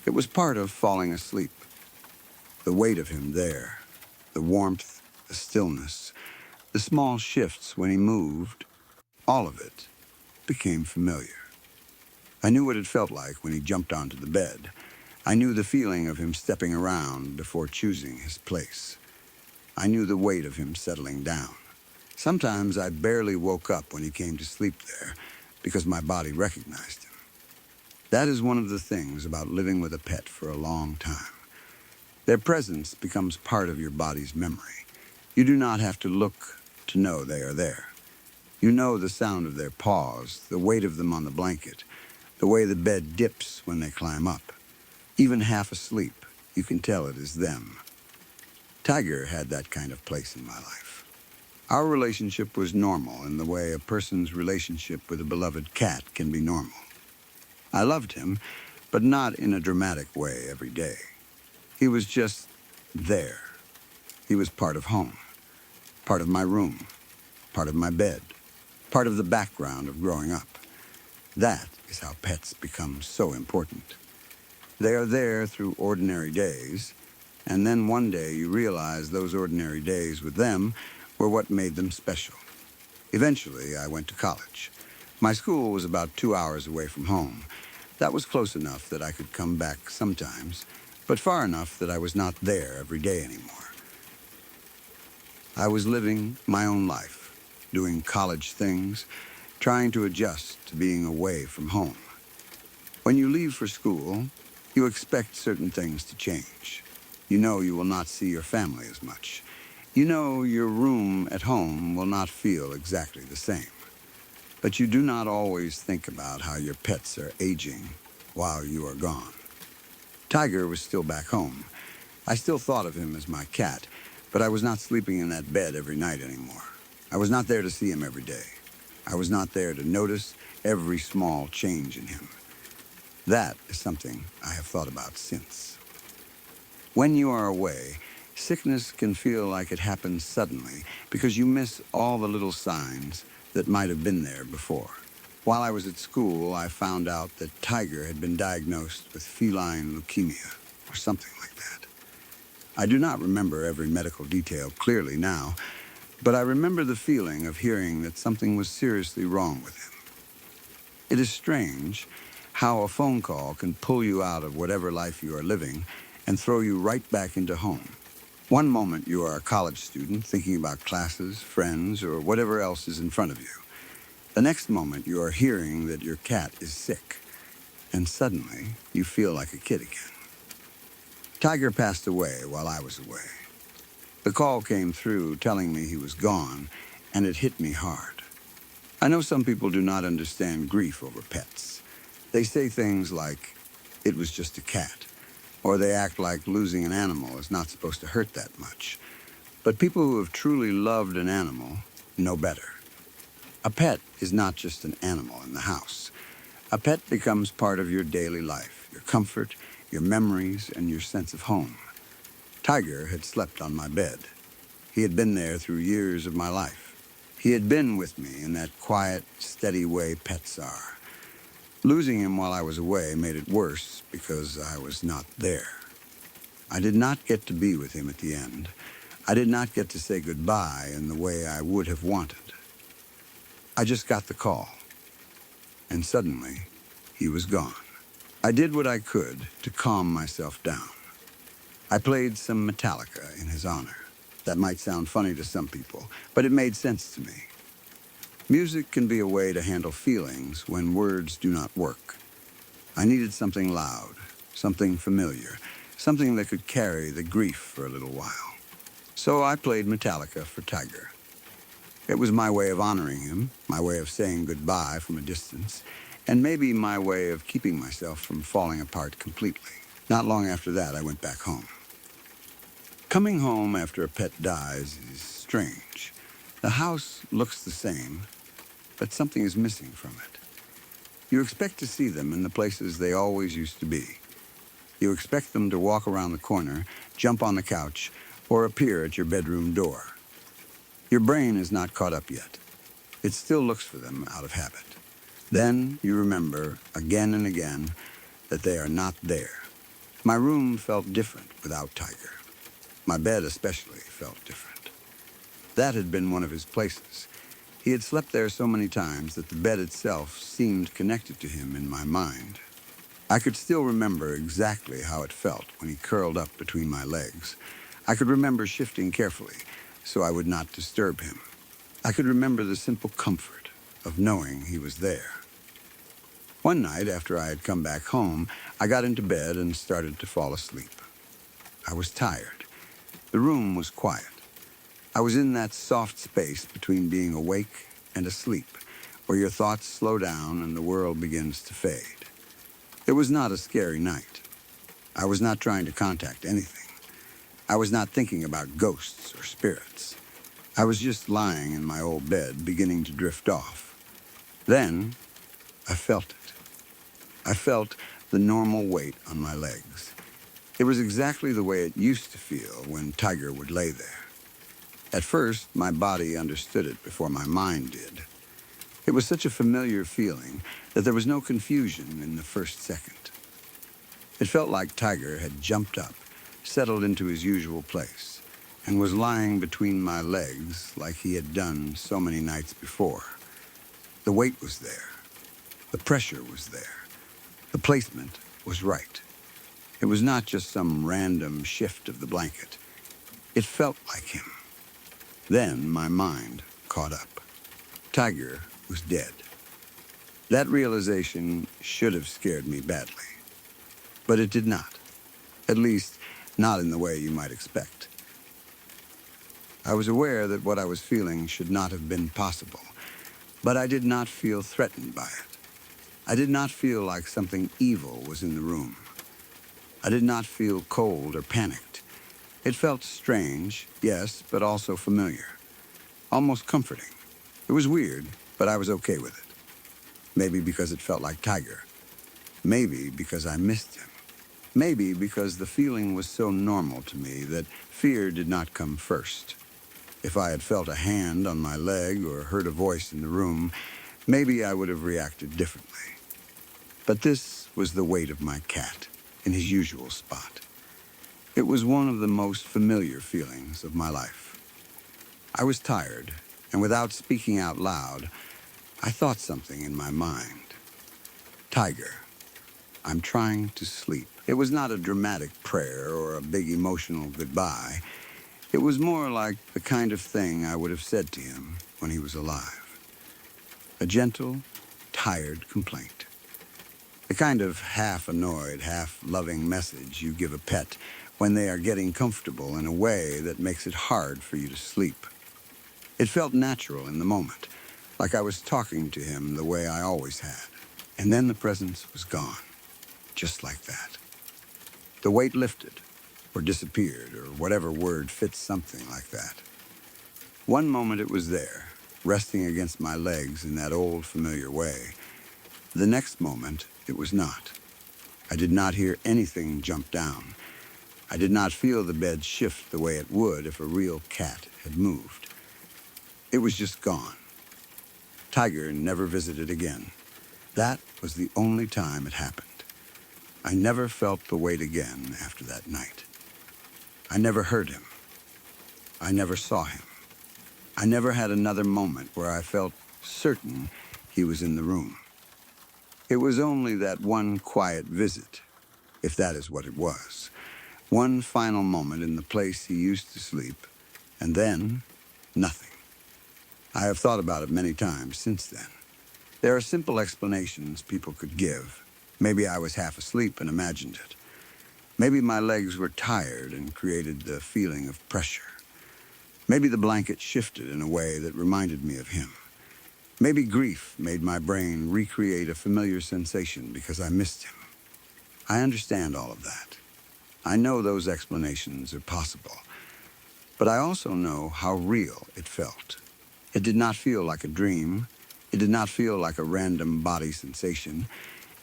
It was part of falling asleep. The weight of him there, the warmth, the stillness, the small shifts when he moved, all of it became familiar. I knew what it felt like when he jumped onto the bed. I knew the feeling of him stepping around before choosing his place. I knew the weight of him settling down. Sometimes I barely woke up when he came to sleep there because my body recognized him. That is one of the things about living with a pet for a long time. Their presence becomes part of your body's memory. You do not have to look to know they are there. You know the sound of their paws, the weight of them on the blanket, the way the bed dips when they climb up. Even half asleep, you can tell it is them. Tiger had that kind of place in my life. Our relationship was normal in the way a person's relationship with a beloved cat can be normal. I loved him, but not in a dramatic way every day. He was just there. He was part of home, part of my room, part of my bed, part of the background of growing up. That is how pets become so important. They are there through ordinary days, and then one day you realize those ordinary days with them were what made them special. Eventually, I went to college. My school was about 2 hours away from home, That was close enough that I could come back sometimes, but far enough that I was not there every day anymore. I was living my own life, doing college things, trying to adjust to being away from home. When you leave for school, you expect certain things to change. You know you will not see your family as much. You know your room at home will not feel exactly the same. But you do not always think about how your pets are aging while you are gone. Tiger was still back home. I still thought of him as my cat, but I was not sleeping in that bed every night anymore. I was not there to see him every day. I was not there to notice every small change in him. That is something I have thought about since. When you are away, sickness can feel like it happens suddenly because you miss all the little signs that might have been there before. While I was at school, I found out that Tiger had been diagnosed with feline leukemia, or something like that. I do not remember every medical detail clearly now, but I remember the feeling of hearing that something was seriously wrong with him. It is strange how a phone call can pull you out of whatever life you are living and throw you right back into home. One moment you are a college student thinking about classes, friends, or whatever else is in front of you. The next moment you are hearing that your cat is sick, and suddenly you feel like a kid again. Tiger passed away while I was away. The call came through telling me he was gone, and it hit me hard. I know some people do not understand grief over pets. They say things like, "It was just a cat," or they act like losing an animal is not supposed to hurt that much. But people who have truly loved an animal know better. A pet is not just an animal in the house. A pet becomes part of your daily life, your comfort, your memories, and your sense of home. Tiger had slept on my bed. He had been there through years of my life. He had been with me in that quiet, steady way pets are. Losing him while I was away made it worse because I was not there. I did not get to be with him at the end. I did not get to say goodbye in the way I would have wanted. I just got the call, and suddenly he was gone. I did what I could to calm myself down. I played some Metallica in his honor. That might sound funny to some people, but it made sense to me. Music can be a way to handle feelings when words do not work. I needed something loud, something familiar, something that could carry the grief for a little while. So I played Metallica for Tiger. It was my way of honoring him, my way of saying goodbye from a distance, and maybe my way of keeping myself from falling apart completely. Not long after that, I went back home. Coming home after a pet dies is strange. The house looks the same, but something is missing from it. You expect to see them in the places they always used to be. You expect them to walk around the corner, jump on the couch, or appear at your bedroom door. Your brain is not caught up yet. It still looks for them out of habit. Then you remember, again and again, that they are not there. My room felt different without Tiger. My bed especially felt different. That had been one of his places. He had slept there so many times that the bed itself seemed connected to him in my mind. I could still remember exactly how it felt when he curled up between my legs. I could remember shifting carefully so I would not disturb him. I could remember the simple comfort of knowing he was there. One night after I had come back home, I got into bed and started to fall asleep. I was tired. The room was quiet. I was in that soft space between being awake and asleep, where your thoughts slow down and the world begins to fade. It was not a scary night. I was not trying to contact anything. I was not thinking about ghosts or spirits. I was just lying in my old bed, beginning to drift off. Then, I felt it. I felt the normal weight on my legs. It was exactly the way it used to feel when Tiger would lay there. At first, my body understood it before my mind did. It was such a familiar feeling that there was no confusion in the first second. It felt like Tiger had jumped up, settled into his usual place, and was lying between my legs like he had done so many nights before. The weight was there. The pressure was there. The placement was right. It was not just some random shift of the blanket. It felt like him. Then my mind caught up. Tiger was dead. That realization should have scared me badly. But it did not. At least, not in the way you might expect. I was aware that what I was feeling should not have been possible, but I did not feel threatened by it. I did not feel like something evil was in the room. I did not feel cold or panicked. It felt strange, yes, but also familiar. Almost comforting. It was weird, but I was okay with it. Maybe because it felt like Tiger. Maybe because I missed him. Maybe because the feeling was so normal to me that fear did not come first. If I had felt a hand on my leg or heard a voice in the room, maybe I would have reacted differently. But this was the weight of my cat in his usual spot. It was one of the most familiar feelings of my life. I was tired, and without speaking out loud, I thought something in my mind. Tiger, I'm trying to sleep. It was not a dramatic prayer or a big emotional goodbye. It was more like the kind of thing I would have said to him when he was alive. A gentle, tired complaint. The kind of half-annoyed, half-loving message you give a pet when they are getting comfortable in a way that makes it hard for you to sleep. It felt natural in the moment, like I was talking to him the way I always had. And then the presence was gone, just like that. The weight lifted, or disappeared, or whatever word fits something like that. One moment it was there, resting against my legs in that old familiar way. The next moment it was not. I did not hear anything jump down. I did not feel the bed shift the way it would if a real cat had moved. It was just gone. Tiger never visited again. That was the only time it happened. I never felt the weight again after that night. I never heard him. I never saw him. I never had another moment where I felt certain he was in the room. It was only that one quiet visit, if that is what it was. One final moment in the place he used to sleep, and then nothing. I have thought about it many times since then. There are simple explanations people could give. Maybe I was half asleep and imagined it. Maybe my legs were tired and created the feeling of pressure. Maybe the blanket shifted in a way that reminded me of him. Maybe grief made my brain recreate a familiar sensation because I missed him. I understand all of that. I know those explanations are possible. But I also know how real it felt. It did not feel like a dream. It did not feel like a random body sensation.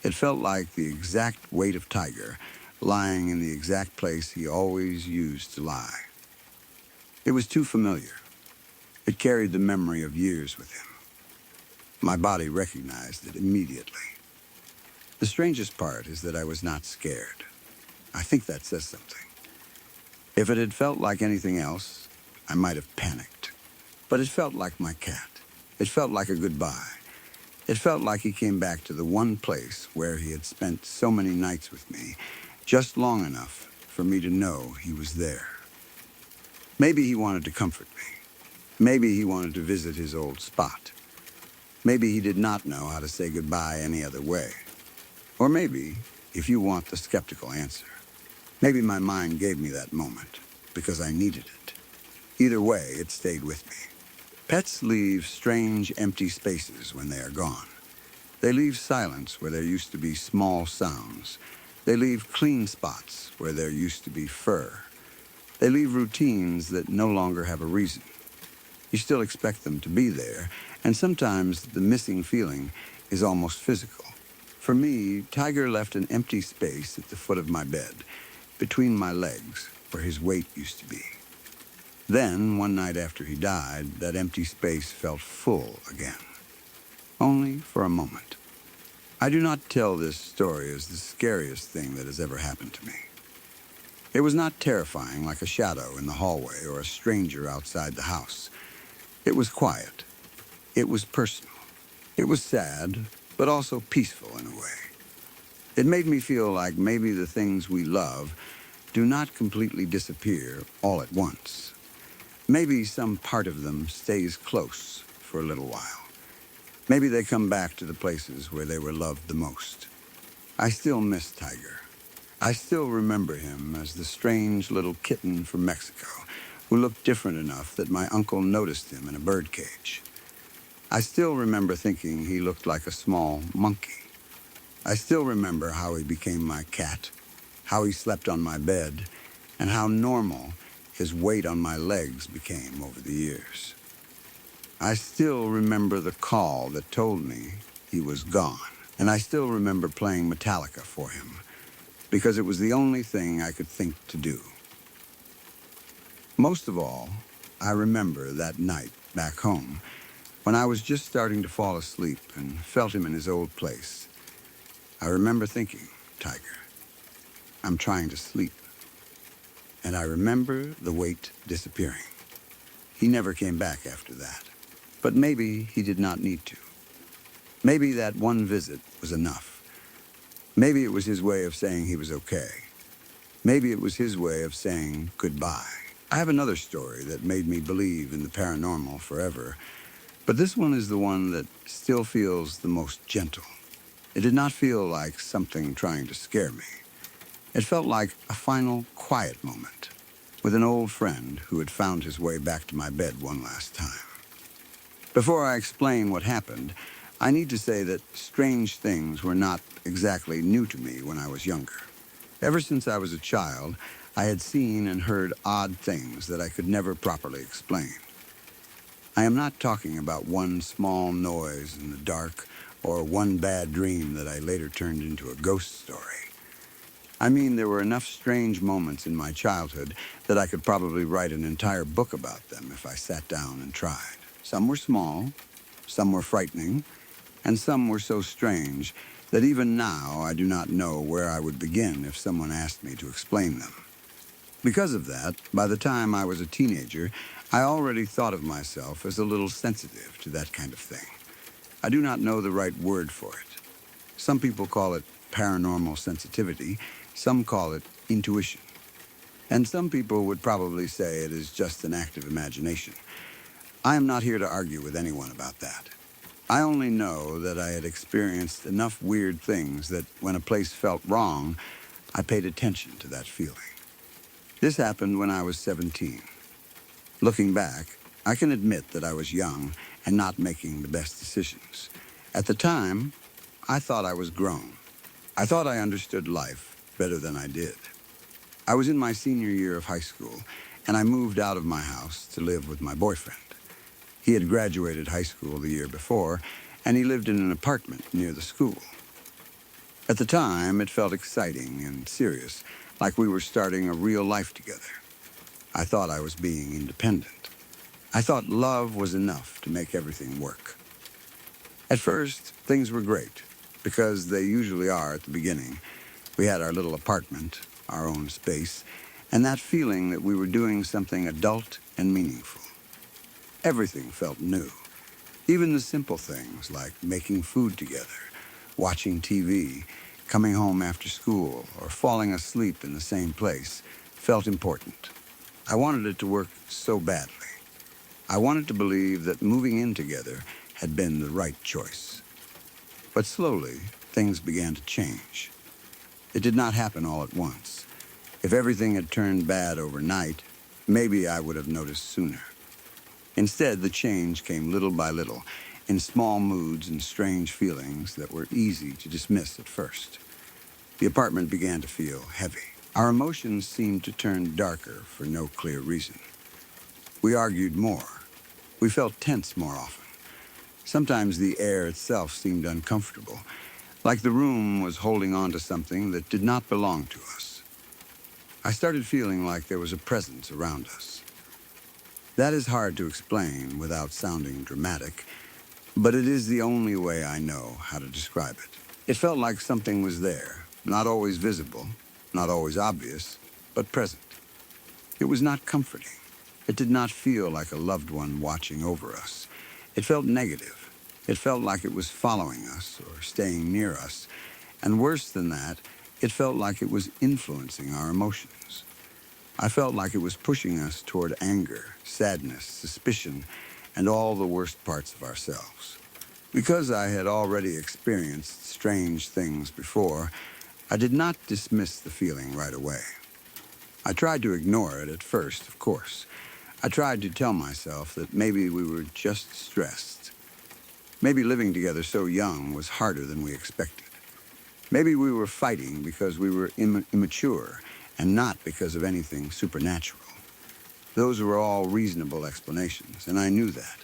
It felt like the exact weight of Tiger, lying in the exact place he always used to lie. It was too familiar. It carried the memory of years with him. My body recognized it immediately. The strangest part is that I was not scared. I think that says something. If it had felt like anything else, I might have panicked. But it felt like my cat. It felt like a goodbye. It felt like he came back to the one place where he had spent so many nights with me, just long enough for me to know he was there. Maybe he wanted to comfort me. Maybe he wanted to visit his old spot. Maybe he did not know how to say goodbye any other way. Or maybe, if you want the skeptical answer, maybe my mind gave me that moment because I needed it. Either way, it stayed with me. Pets leave strange, empty spaces when they are gone. They leave silence where there used to be small sounds. They leave clean spots where there used to be fur. They leave routines that no longer have a reason. You still expect them to be there, and sometimes the missing feeling is almost physical. For me, Tiger left an empty space at the foot of my bed, between my legs, where his weight used to be. Then, one night after he died, that empty space felt full again. Only for a moment. I do not tell this story as the scariest thing that has ever happened to me. It was not terrifying like a shadow in the hallway or a stranger outside the house. It was quiet. It was personal. It was sad, but also peaceful in a way. It made me feel like maybe the things we love do not completely disappear all at once. Maybe some part of them stays close for a little while. Maybe they come back to the places where they were loved the most. I still miss Tiger. I still remember him as the strange little kitten from Mexico who looked different enough that my uncle noticed him in a birdcage. I still remember thinking he looked like a small monkey. I still remember how he became my cat, how he slept on my bed, and how normal his weight on my legs became over the years. I still remember the call that told me he was gone, and I still remember playing Metallica for him, because it was the only thing I could think to do. Most of all, I remember that night back home when I was just starting to fall asleep and felt him in his old place. I remember thinking, Tiger, I'm trying to sleep. And I remember the weight disappearing. He never came back after that. But maybe he did not need to. Maybe that one visit was enough. Maybe it was his way of saying he was okay. Maybe it was his way of saying goodbye. I have another story that made me believe in the paranormal forever, but this one is the one that still feels the most gentle. It did not feel like something trying to scare me. It felt like a final quiet moment with an old friend who had found his way back to my bed one last time. Before I explain what happened, I need to say that strange things were not exactly new to me when I was younger. Ever since I was a child, I had seen and heard odd things that I could never properly explain. I am not talking about one small noise in the dark or one bad dream that I later turned into a ghost story. I mean, there were enough strange moments in my childhood that I could probably write an entire book about them if I sat down and tried. Some were small, some were frightening, and some were so strange that even now I do not know where I would begin if someone asked me to explain them. Because of that, by the time I was a teenager, I already thought of myself as a little sensitive to that kind of thing. I do not know the right word for it. Some people call it paranormal sensitivity, some call it intuition. And some people would probably say it is just an active imagination. I am not here to argue with anyone about that. I only know that I had experienced enough weird things that when a place felt wrong, I paid attention to that feeling. This happened when I was 17. Looking back, I can admit that I was young and not making the best decisions. At the time, I thought I was grown. I thought I understood life better than I did. I was in my senior year of high school, and I moved out of my house to live with my boyfriend. He had graduated high school the year before, and he lived in an apartment near the school. At the time, it felt exciting and serious, like we were starting a real life together. I thought I was being independent. I thought love was enough to make everything work. At first, things were great, because they usually are at the beginning. We had our little apartment, our own space, and that feeling that we were doing something adult and meaningful. Everything felt new. Even the simple things like making food together, watching TV, coming home after school, or falling asleep in the same place felt important. I wanted it to work so badly. I wanted to believe that moving in together had been the right choice. But slowly, things began to change. It did not happen all at once. If everything had turned bad overnight, maybe I would have noticed sooner. Instead, the change came little by little, in small moods and strange feelings that were easy to dismiss at first. The apartment began to feel heavy. Our emotions seemed to turn darker for no clear reason. We argued more. We felt tense more often. Sometimes the air itself seemed uncomfortable, like the room was holding on to something that did not belong to us. I started feeling like there was a presence around us. That is hard to explain without sounding dramatic, but it is the only way I know how to describe it. It felt like something was there, not always visible, not always obvious, but present. It was not comforting. It did not feel like a loved one watching over us. It felt negative. It felt like it was following us or staying near us, And worse than that, it felt like it was influencing our emotions. I felt like it was pushing us toward anger, sadness, suspicion, and all the worst parts of ourselves. Because I had already experienced strange things before, I did not dismiss the feeling right away. I tried to ignore it at first, of course. I tried to tell myself that maybe we were just stressed. Maybe living together so young was harder than we expected. Maybe we were fighting because we were immature and not because of anything supernatural. Those were all reasonable explanations, and I knew that.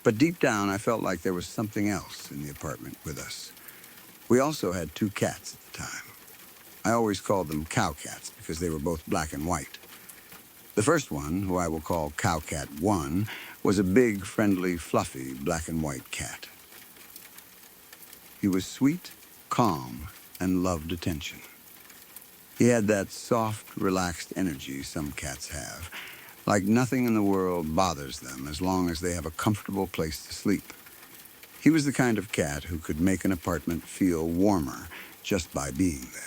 But deep down, I felt like there was something else in the apartment with us. We also had 2 cats at the time. I always called them cow cats because they were both black and white. The first one, who I will call Cowcat 1, was a big, friendly, fluffy black and white cat. He was sweet, calm, and loved attention. He had that soft, relaxed energy some cats have, like nothing in the world bothers them as long as they have a comfortable place to sleep. He was the kind of cat who could make an apartment feel warmer just by being there.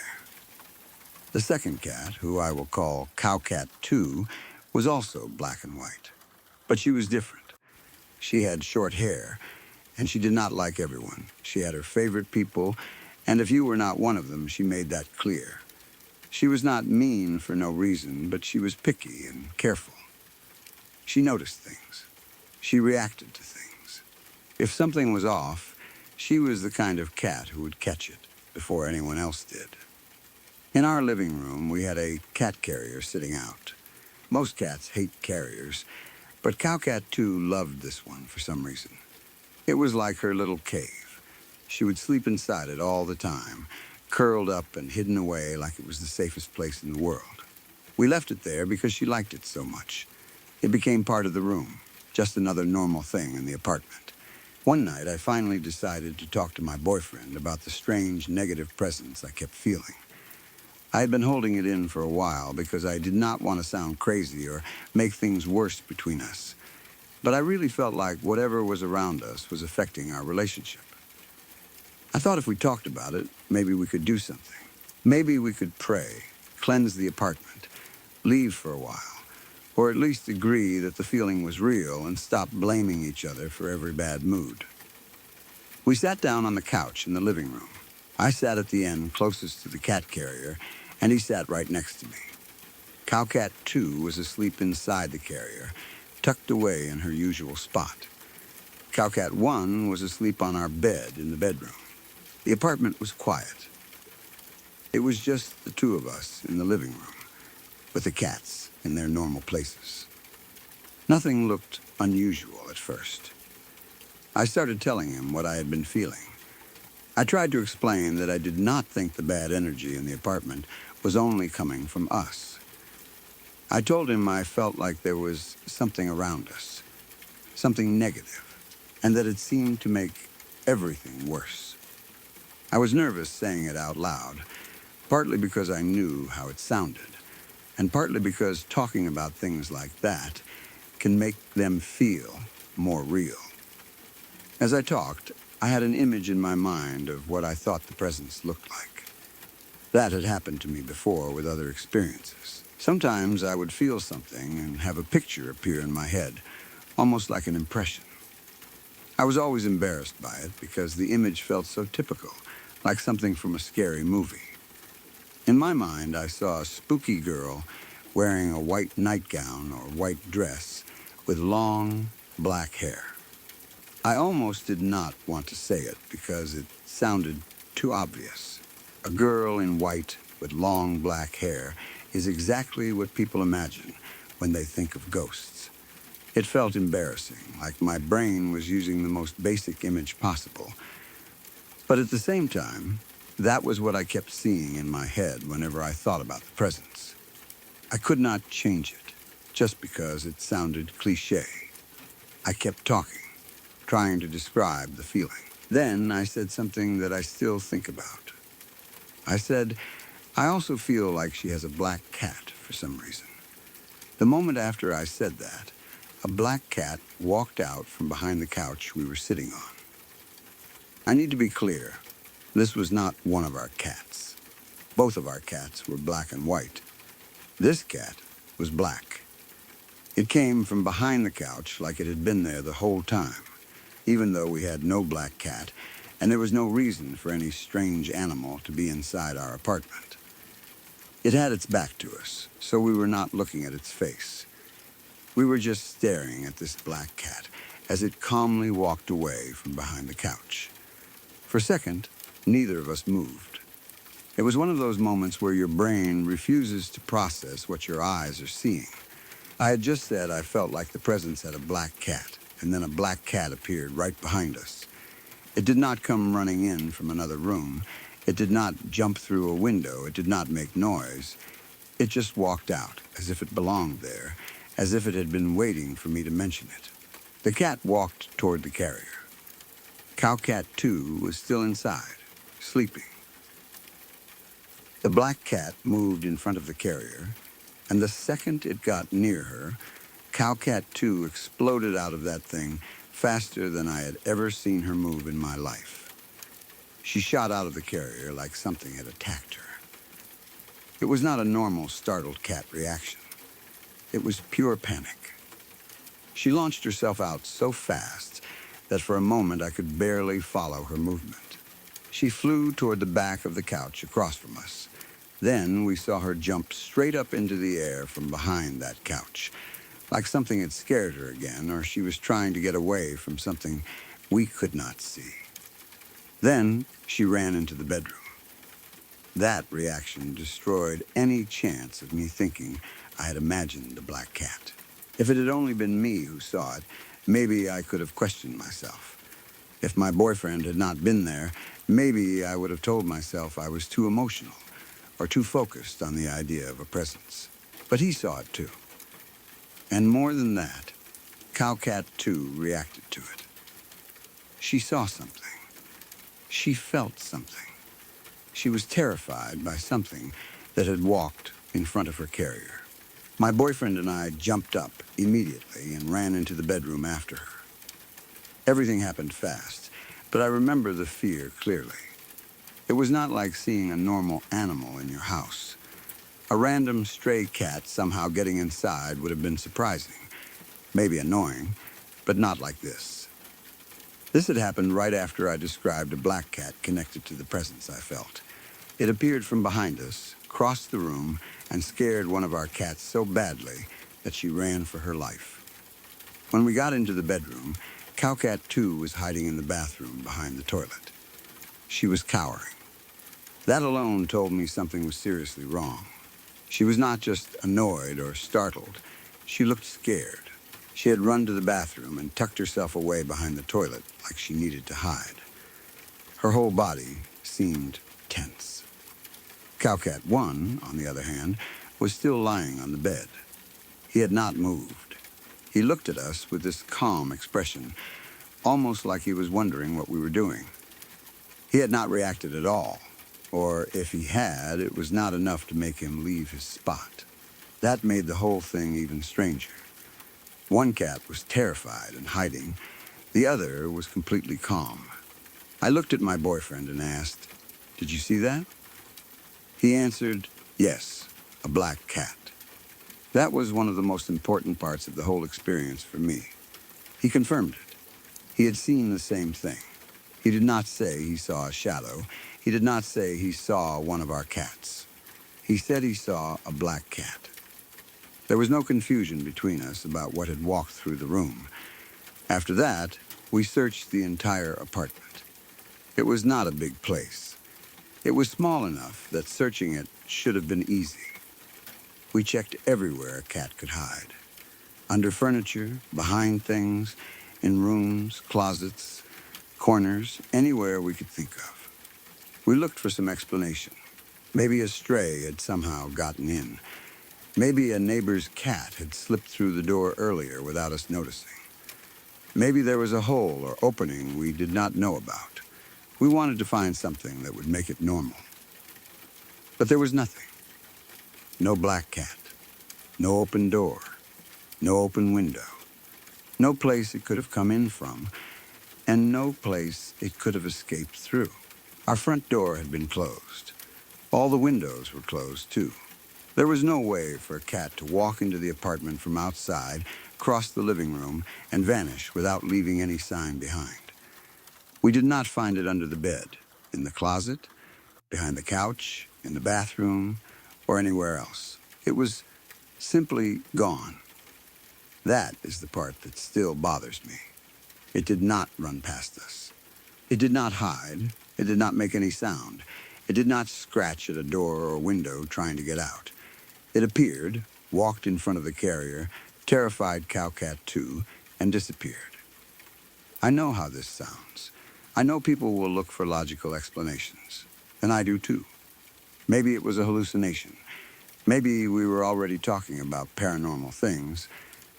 The second cat, who I will call Cowcat 2, was also black and white. But she was different. She had short hair, and she did not like everyone. She had her favorite people, and if you were not one of them, she made that clear. She was not mean for no reason, but she was picky and careful. She noticed things. She reacted to things. If something was off, she was the kind of cat who would catch it before anyone else did. In our living room, we had a cat carrier sitting out. Most cats hate carriers, but Cowcat 2 loved this one for some reason. It was like her little cave. She would sleep inside it all the time, curled up and hidden away like it was the safest place in the world. We left it there because she liked it so much. It became part of the room, just another normal thing in the apartment. One night, I finally decided to talk to my boyfriend about the strange negative presence I kept feeling. I had been holding it in for a while because I did not want to sound crazy or make things worse between us. But I really felt like whatever was around us was affecting our relationship. I thought if we talked about it, maybe we could do something. Maybe we could pray, cleanse the apartment, leave for a while, or at least agree that the feeling was real and stop blaming each other for every bad mood. We sat down on the couch in the living room. I sat at the end closest to the cat carrier, and he sat right next to me. Cowcat 2 was asleep inside the carrier, tucked away in her usual spot. Cowcat 1 was asleep on our bed in the bedroom. The apartment was quiet. It was just the 2 of us in the living room, with the cats in their normal places. Nothing looked unusual at first. I started telling him what I had been feeling. I tried to explain that I did not think the bad energy in the apartment was only coming from us. I told him I felt like there was something around us, something negative, and that it seemed to make everything worse. I was nervous saying it out loud, partly because I knew how it sounded, and partly because talking about things like that can make them feel more real. As I talked, I had an image in my mind of what I thought the presence looked like. That had happened to me before with other experiences. Sometimes I would feel something and have a picture appear in my head, almost like an impression. I was always embarrassed by it because the image felt so typical, like something from a scary movie. In my mind, I saw a spooky girl wearing a white nightgown or white dress with long, black hair. I almost did not want to say it because it sounded too obvious. A girl in white with long black hair is exactly what people imagine when they think of ghosts. It felt embarrassing, like my brain was using the most basic image possible. But at the same time, that was what I kept seeing in my head whenever I thought about the presence. I could not change it, just because it sounded cliché. I kept talking, trying to describe the feeling. Then I said something that I still think about. I said, I also feel like she has a black cat for some reason. The moment after I said that, a black cat walked out from behind the couch we were sitting on. I need to be clear. This was not one of our cats. Both of our cats were black and white. This cat was black. It came from behind the couch like it had been there the whole time, even though we had no black cat, and there was no reason for any strange animal to be inside our apartment. It had its back to us, so we were not looking at its face. We were just staring at this black cat as it calmly walked away from behind the couch. For a second, neither of us moved. It was one of those moments where your brain refuses to process what your eyes are seeing. I had just said I felt like the presence had a black cat, and then a black cat appeared right behind us. It did not come running in from another room. It did not jump through a window. It did not make noise. It just walked out, as if it belonged there, as if it had been waiting for me to mention it. The cat walked toward the carrier. Cowcat 2 was still inside, sleeping. The black cat moved in front of the carrier, and the second it got near her, Cowcat 2 exploded out of that thing faster than I had ever seen her move in my life. She shot out of the carrier like something had attacked her. It was not a normal startled cat reaction. It was pure panic. She launched herself out so fast that for a moment I could barely follow her movement. She flew toward the back of the couch across from us. Then we saw her jump straight up into the air from behind that couch, like something had scared her again, or she was trying to get away from something we could not see. Then she ran into the bedroom. That reaction destroyed any chance of me thinking I had imagined the black cat. If it had only been me who saw it, maybe I could have questioned myself. If my boyfriend had not been there, maybe I would have told myself I was too emotional or too focused on the idea of a presence. But he saw it too. And more than that, Cowcat 2 reacted to it. She saw something. She felt something. She was terrified by something that had walked in front of her carrier. My boyfriend and I jumped up immediately and ran into the bedroom after her. Everything happened fast, but I remember the fear clearly. It was not like seeing a normal animal in your house. A random stray cat somehow getting inside would have been surprising, maybe annoying, but not like this. This had happened right after I described a black cat connected to the presence I felt. It appeared from behind us, crossed the room, and scared one of our cats so badly that she ran for her life. When we got into the bedroom, Cowcat 2 was hiding in the bathroom behind the toilet. She was cowering. That alone told me something was seriously wrong. She was not just annoyed or startled. She looked scared. She had run to the bathroom and tucked herself away behind the toilet like she needed to hide. Her whole body seemed tense. Cowcat 1, on the other hand, was still lying on the bed. He had not moved. He looked at us with this calm expression, almost like he was wondering what we were doing. He had not reacted at all, or if he had, it was not enough to make him leave his spot. That made the whole thing even stranger. One cat was terrified and hiding. The other was completely calm. I looked at my boyfriend and asked, "Did you see that?" He answered, "Yes, a black cat." That was one of the most important parts of the whole experience for me. He confirmed it. He had seen the same thing. He did not say he saw a shadow. He did not say he saw one of our cats. He said he saw a black cat. There was no confusion between us about what had walked through the room. After that, we searched the entire apartment. It was not a big place. It was small enough that searching it should have been easy. We checked everywhere a cat could hide. Under furniture, behind things, in rooms, closets, corners, anywhere we could think of. We looked for some explanation. Maybe a stray had somehow gotten in. Maybe a neighbor's cat had slipped through the door earlier without us noticing. Maybe there was a hole or opening we did not know about. We wanted to find something that would make it normal. But there was nothing. No black cat. No open door. No open window. No place it could have come in from. And no place it could have escaped through. Our front door had been closed. All the windows were closed, too. There was no way for a cat to walk into the apartment from outside, cross the living room, and vanish without leaving any sign behind. We did not find it under the bed, in the closet, behind the couch, in the bathroom, or anywhere else. It was simply gone. That is the part that still bothers me. It did not run past us. It did not hide. It did not make any sound. It did not scratch at a door or window trying to get out. It appeared, walked in front of the carrier, terrified Cowcat 2, and disappeared. I know how this sounds. I know people will look for logical explanations. And I do too. Maybe it was a hallucination. Maybe we were already talking about paranormal things,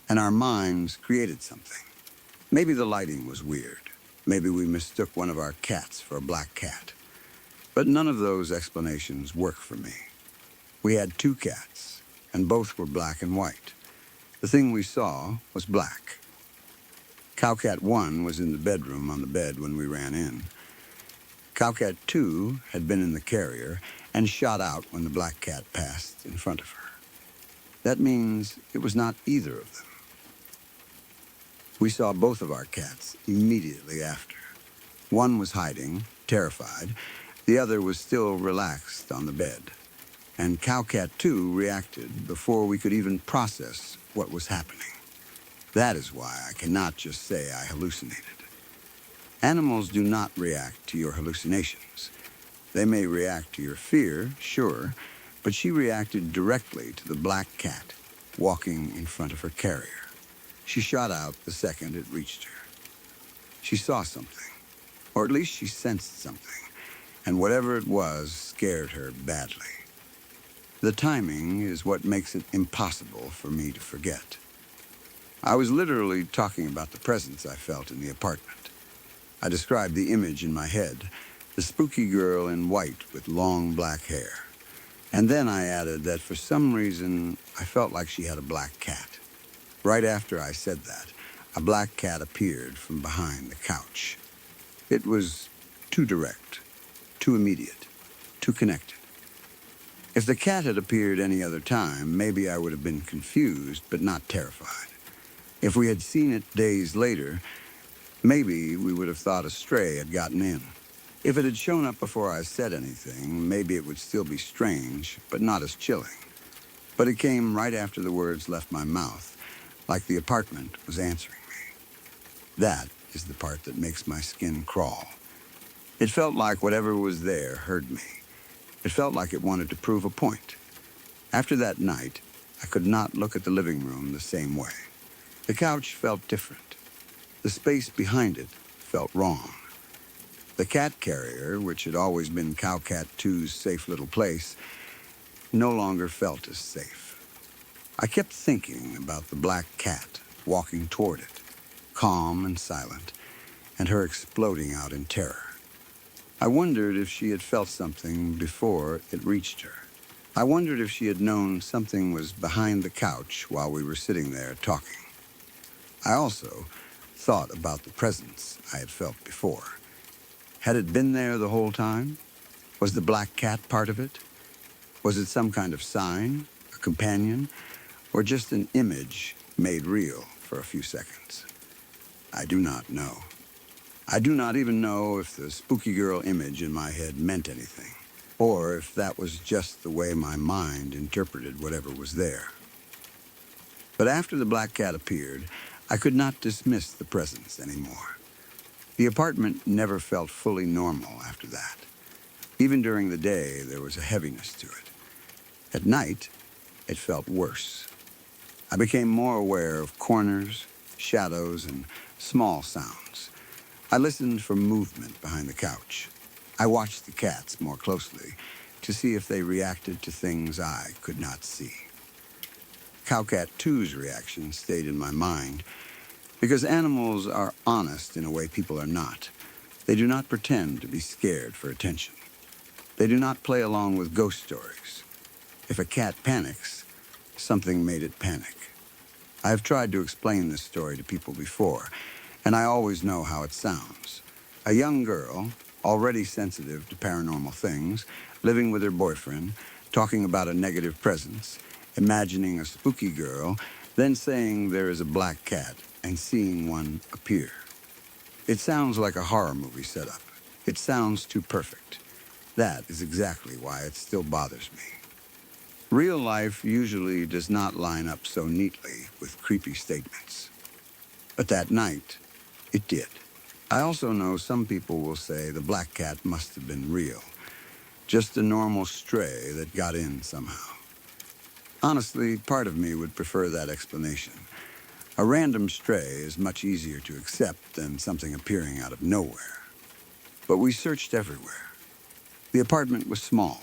and our minds created something. Maybe the lighting was weird. Maybe we mistook one of our cats for a black cat. But none of those explanations work for me. We had 2 cats, and both were black and white. The thing we saw was black. Cowcat 1 was in the bedroom on the bed when we ran in. Cowcat 2 had been in the carrier and shot out when the black cat passed in front of her. That means it was not either of them. We saw both of our cats immediately after. One was hiding, terrified. The other was still relaxed on the bed. And Cowcat 2 reacted before we could even process what was happening. That is why I cannot just say I hallucinated. Animals do not react to your hallucinations. They may react to your fear, sure, but she reacted directly to the black cat walking in front of her carrier. She shot out the second it reached her. She saw something, or at least she sensed something, and whatever it was scared her badly. The timing is what makes it impossible for me to forget. I was literally talking about the presence I felt in the apartment. I described the image in my head, the spooky girl in white with long black hair. And then I added that for some reason, I felt like she had a black cat. Right after I said that, a black cat appeared from behind the couch. It was too direct, too immediate, too connected. If the cat had appeared any other time, maybe I would have been confused, but not terrified. If we had seen it days later, maybe we would have thought a stray had gotten in. If it had shown up before I said anything, maybe it would still be strange, but not as chilling. But it came right after the words left my mouth, like the apartment was answering me. That is the part that makes my skin crawl. It felt like whatever was there heard me. It felt like it wanted to prove a point. After that night, I could not look at the living room the same way. The couch felt different. The space behind it felt wrong. The cat carrier, which had always been Cowcat 2's safe little place, no longer felt as safe. I kept thinking about the black cat walking toward it, calm and silent, and her exploding out in terror. I wondered if she had felt something before it reached her. I wondered if she had known something was behind the couch while we were sitting there talking. I also thought about the presence I had felt before. Had it been there the whole time? Was the black cat part of it? Was it some kind of sign, a companion, or just an image made real for a few seconds? I do not know. I do not even know if the spooky girl image in my head meant anything, or if that was just the way my mind interpreted whatever was there. But after the black cat appeared, I could not dismiss the presence anymore. The apartment never felt fully normal after that. Even during the day, there was a heaviness to it. At night, it felt worse. I became more aware of corners, shadows, and small sounds. I listened for movement behind the couch. I watched the cats more closely to see if they reacted to things I could not see. Cowcat 2's reaction stayed in my mind because animals are honest in a way people are not. They do not pretend to be scared for attention. They do not play along with ghost stories. If a cat panics, something made it panic. I have tried to explain this story to people before, and I always know how it sounds. A young girl, already sensitive to paranormal things, living with her boyfriend, talking about a negative presence, imagining a spooky girl, then saying there is a black cat and seeing one appear. It sounds like a horror movie setup. It sounds too perfect. That is exactly why it still bothers me. Real life usually does not line up so neatly with creepy statements. But that night, it did. I also know some people will say the black cat must have been real, just a normal stray that got in somehow. Honestly, part of me would prefer that explanation. A random stray is much easier to accept than something appearing out of nowhere. But we searched everywhere. The apartment was small.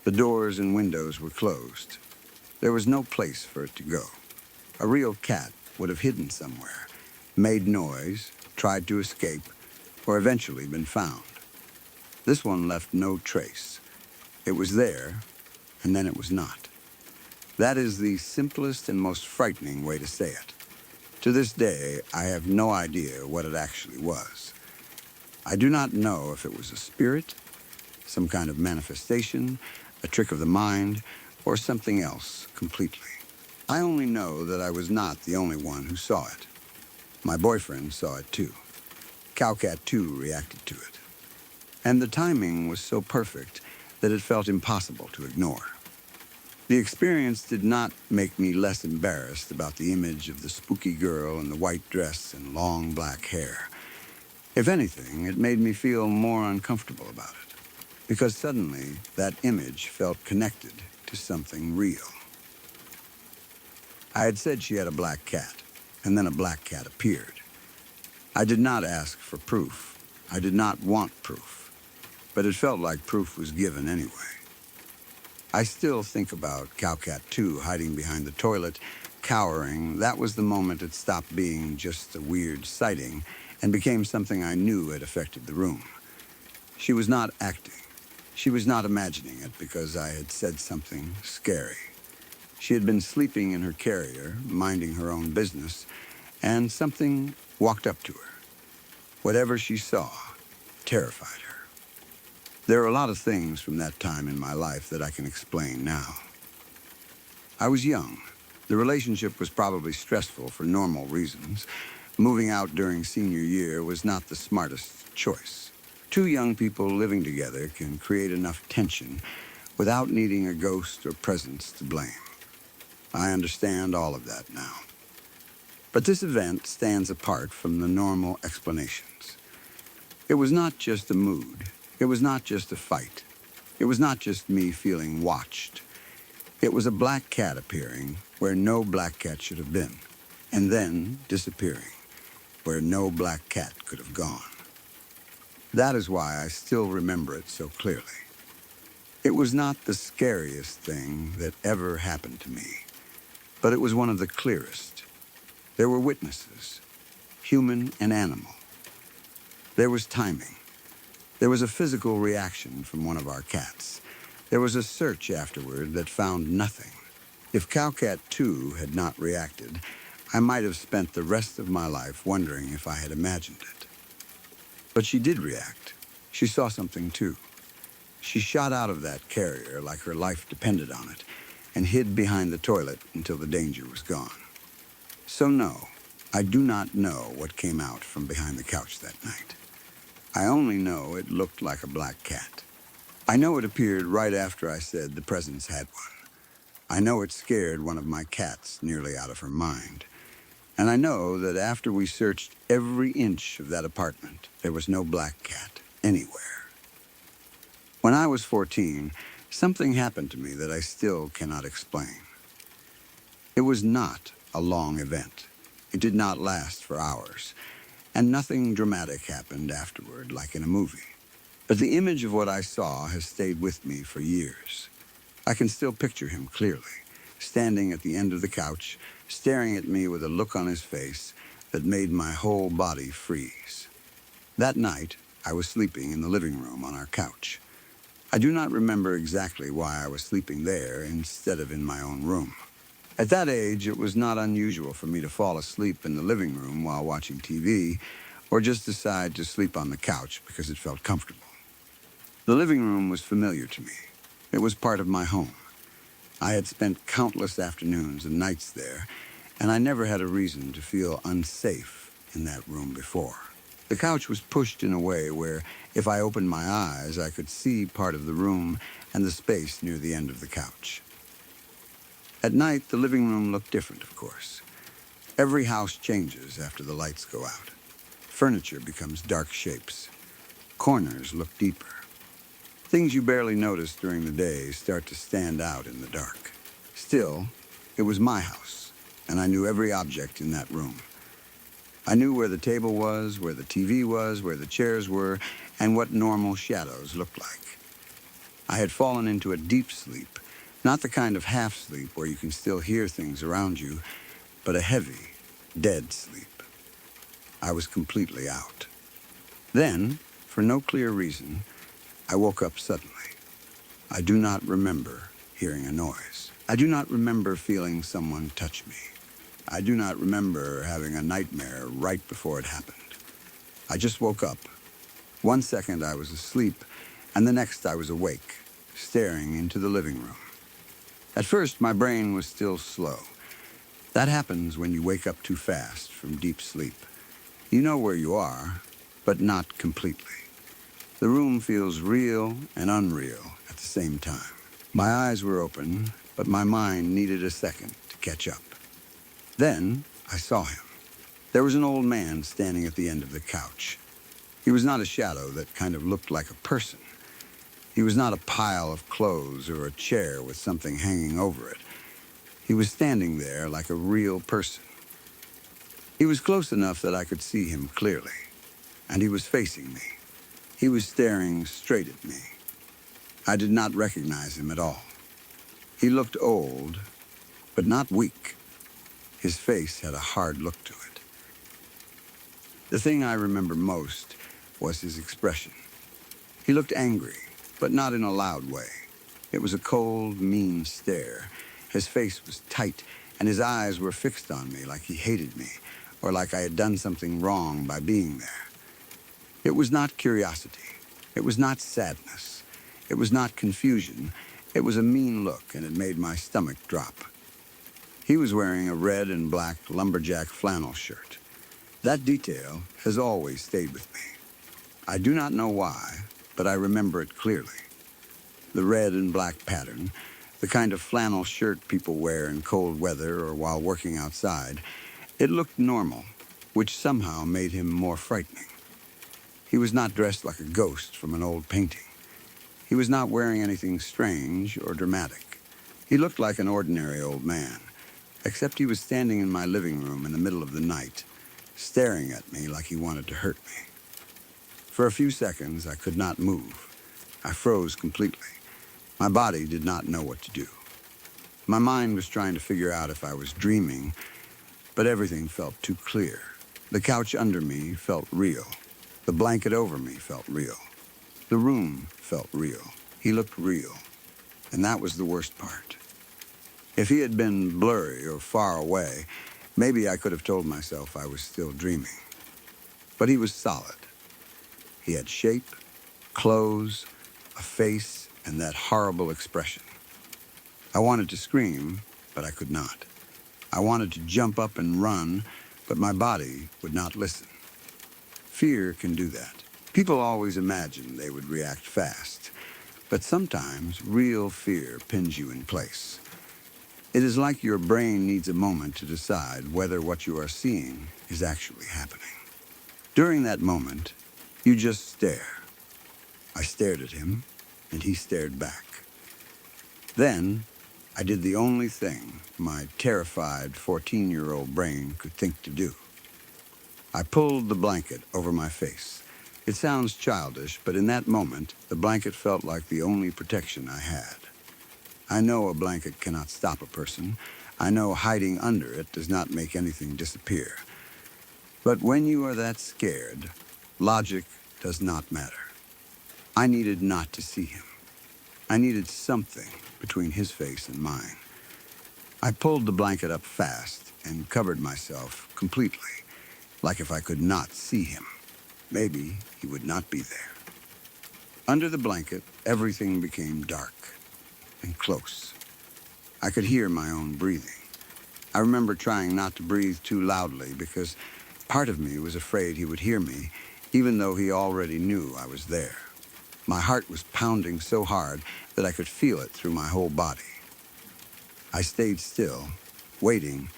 The doors and windows were closed. There was no place for it to go. A real cat would have hidden somewhere, made noise, tried to escape, or eventually been found. This one left no trace. It was there, and then it was not. That is the simplest and most frightening way to say it. To this day, I have no idea what it actually was. I do not know if it was a spirit, some kind of manifestation, a trick of the mind, or something else completely. I only know that I was not the only one who saw it. My boyfriend saw it too. Cowcat too reacted to it. And the timing was so perfect that it felt impossible to ignore. The experience did not make me less embarrassed about the image of the spooky girl in the white dress and long black hair. If anything, it made me feel more uncomfortable about it, because suddenly that image felt connected to something real. I had said she had a black cat, and then a black cat appeared. I did not ask for proof. I did not want proof, but it felt like proof was given anyway. I still think about Cowcat 2 hiding behind the toilet, cowering. That was the moment it stopped being just a weird sighting and became something I knew had affected the room. She was not acting. She was not imagining it because I had said something scary. She had been sleeping in her carrier, minding her own business, and something walked up to her. Whatever she saw terrified her. There are a lot of things from that time in my life that I can explain now. I was young. The relationship was probably stressful for normal reasons. Moving out during senior year was not the smartest choice. Two young people living together can create enough tension without needing a ghost or presence to blame. I understand all of that now. But this event stands apart from the normal explanations. It was not just a mood. It was not just a fight. It was not just me feeling watched. It was a black cat appearing where no black cat should have been, and then disappearing where no black cat could have gone. That is why I still remember it so clearly. It was not the scariest thing that ever happened to me, but it was one of the clearest. There were witnesses, human and animal. There was timing. There was a physical reaction from one of our cats. There was a search afterward that found nothing. If Cowcat 2 had not reacted, I might have spent the rest of my life wondering if I had imagined it. But she did react. She saw something too. She shot out of that carrier like her life depended on it and hid behind the toilet until the danger was gone. So no, I do not know what came out from behind the couch that night. I only know it looked like a black cat. I know it appeared right after I said the presence had one. I know it scared one of my cats nearly out of her mind. And I know that after we searched every inch of that apartment, there was no black cat anywhere. When I was 14, something happened to me that I still cannot explain. It was not a long event. It did not last for hours, and nothing dramatic happened afterward like in a movie. But the image of what I saw has stayed with me for years. I can still picture him clearly, standing at the end of the couch, staring at me with a look on his face that made my whole body freeze. That night, I was sleeping in the living room on our couch. I do not remember exactly why I was sleeping there instead of in my own room. At that age, it was not unusual for me to fall asleep in the living room while watching TV, or just decide to sleep on the couch because it felt comfortable. The living room was familiar to me. It was part of my home. I had spent countless afternoons and nights there, and I never had a reason to feel unsafe in that room before. The couch was pushed in a way where, if I opened my eyes, I could see part of the room and the space near the end of the couch. At night, the living room looked different, of course. Every house changes after the lights go out. Furniture becomes dark shapes. Corners look deeper. Things you barely notice during the day start to stand out in the dark. Still, it was my house, and I knew every object in that room. I knew where the table was, where the TV was, where the chairs were, and what normal shadows looked like. I had fallen into a deep sleep, not the kind of half sleep where you can still hear things around you, but a heavy, dead sleep. I was completely out. Then, for no clear reason, I woke up suddenly. I do not remember hearing a noise. I do not remember feeling someone touch me. I do not remember having a nightmare right before it happened. I just woke up. 1 second I was asleep, and the next I was awake, staring into the living room. At first, my brain was still slow. That happens when you wake up too fast from deep sleep. You know where you are, but not completely. The room feels real and unreal at the same time. My eyes were open, but my mind needed a second to catch up. Then I saw him. There was an old man standing at the end of the couch. He was not a shadow that kind of looked like a person. He was not a pile of clothes or a chair with something hanging over it. He was standing there like a real person. He was close enough that I could see him clearly, and he was facing me. He was staring straight at me. I did not recognize him at all. He looked old, but not weak. His face had a hard look to it. The thing I remember most was his expression. He looked angry, but not in a loud way. It was a cold, mean stare. His face was tight, and his eyes were fixed on me like he hated me, or like I had done something wrong by being there. It was not curiosity. It was not sadness. It was not confusion. It was a mean look, and it made my stomach drop. He was wearing a red and black lumberjack flannel shirt. That detail has always stayed with me. I do not know why, but I remember it clearly. The red and black pattern, the kind of flannel shirt people wear in cold weather or while working outside, it looked normal, which somehow made him more frightening. He was not dressed like a ghost from an old painting. He was not wearing anything strange or dramatic. He looked like an ordinary old man, except he was standing in my living room in the middle of the night, staring at me like he wanted to hurt me. For a few seconds, I could not move. I froze completely. My body did not know what to do. My mind was trying to figure out if I was dreaming, but everything felt too clear. The couch under me felt real. The blanket over me felt real. The room felt real. He looked real. And that was the worst part. If he had been blurry or far away, maybe I could have told myself I was still dreaming. But he was solid. He had shape, clothes, a face, and that horrible expression. I wanted to scream, but I could not. I wanted to jump up and run, but my body would not listen. Fear can do that. People always imagine they would react fast, but sometimes real fear pins you in place. It is like your brain needs a moment to decide whether what you are seeing is actually happening. During that moment, you just stare. I stared at him, and he stared back. Then, I did the only thing my terrified 14-year-old brain could think to do. I pulled the blanket over my face. It sounds childish, but in that moment, the blanket felt like the only protection I had. I know a blanket cannot stop a person. I know hiding under it does not make anything disappear. But when you are that scared, logic does not matter. I needed not to see him. I needed something between his face and mine. I pulled the blanket up fast and covered myself completely, like if I could not see him. maybe he would not be there. Under the blanket, everything became dark and close. I could hear my own breathing. I remember trying not to breathe too loudly because part of me was afraid he would hear me, even though he already knew I was there. My heart was pounding so hard that I could feel it through my whole body. I stayed still, waiting.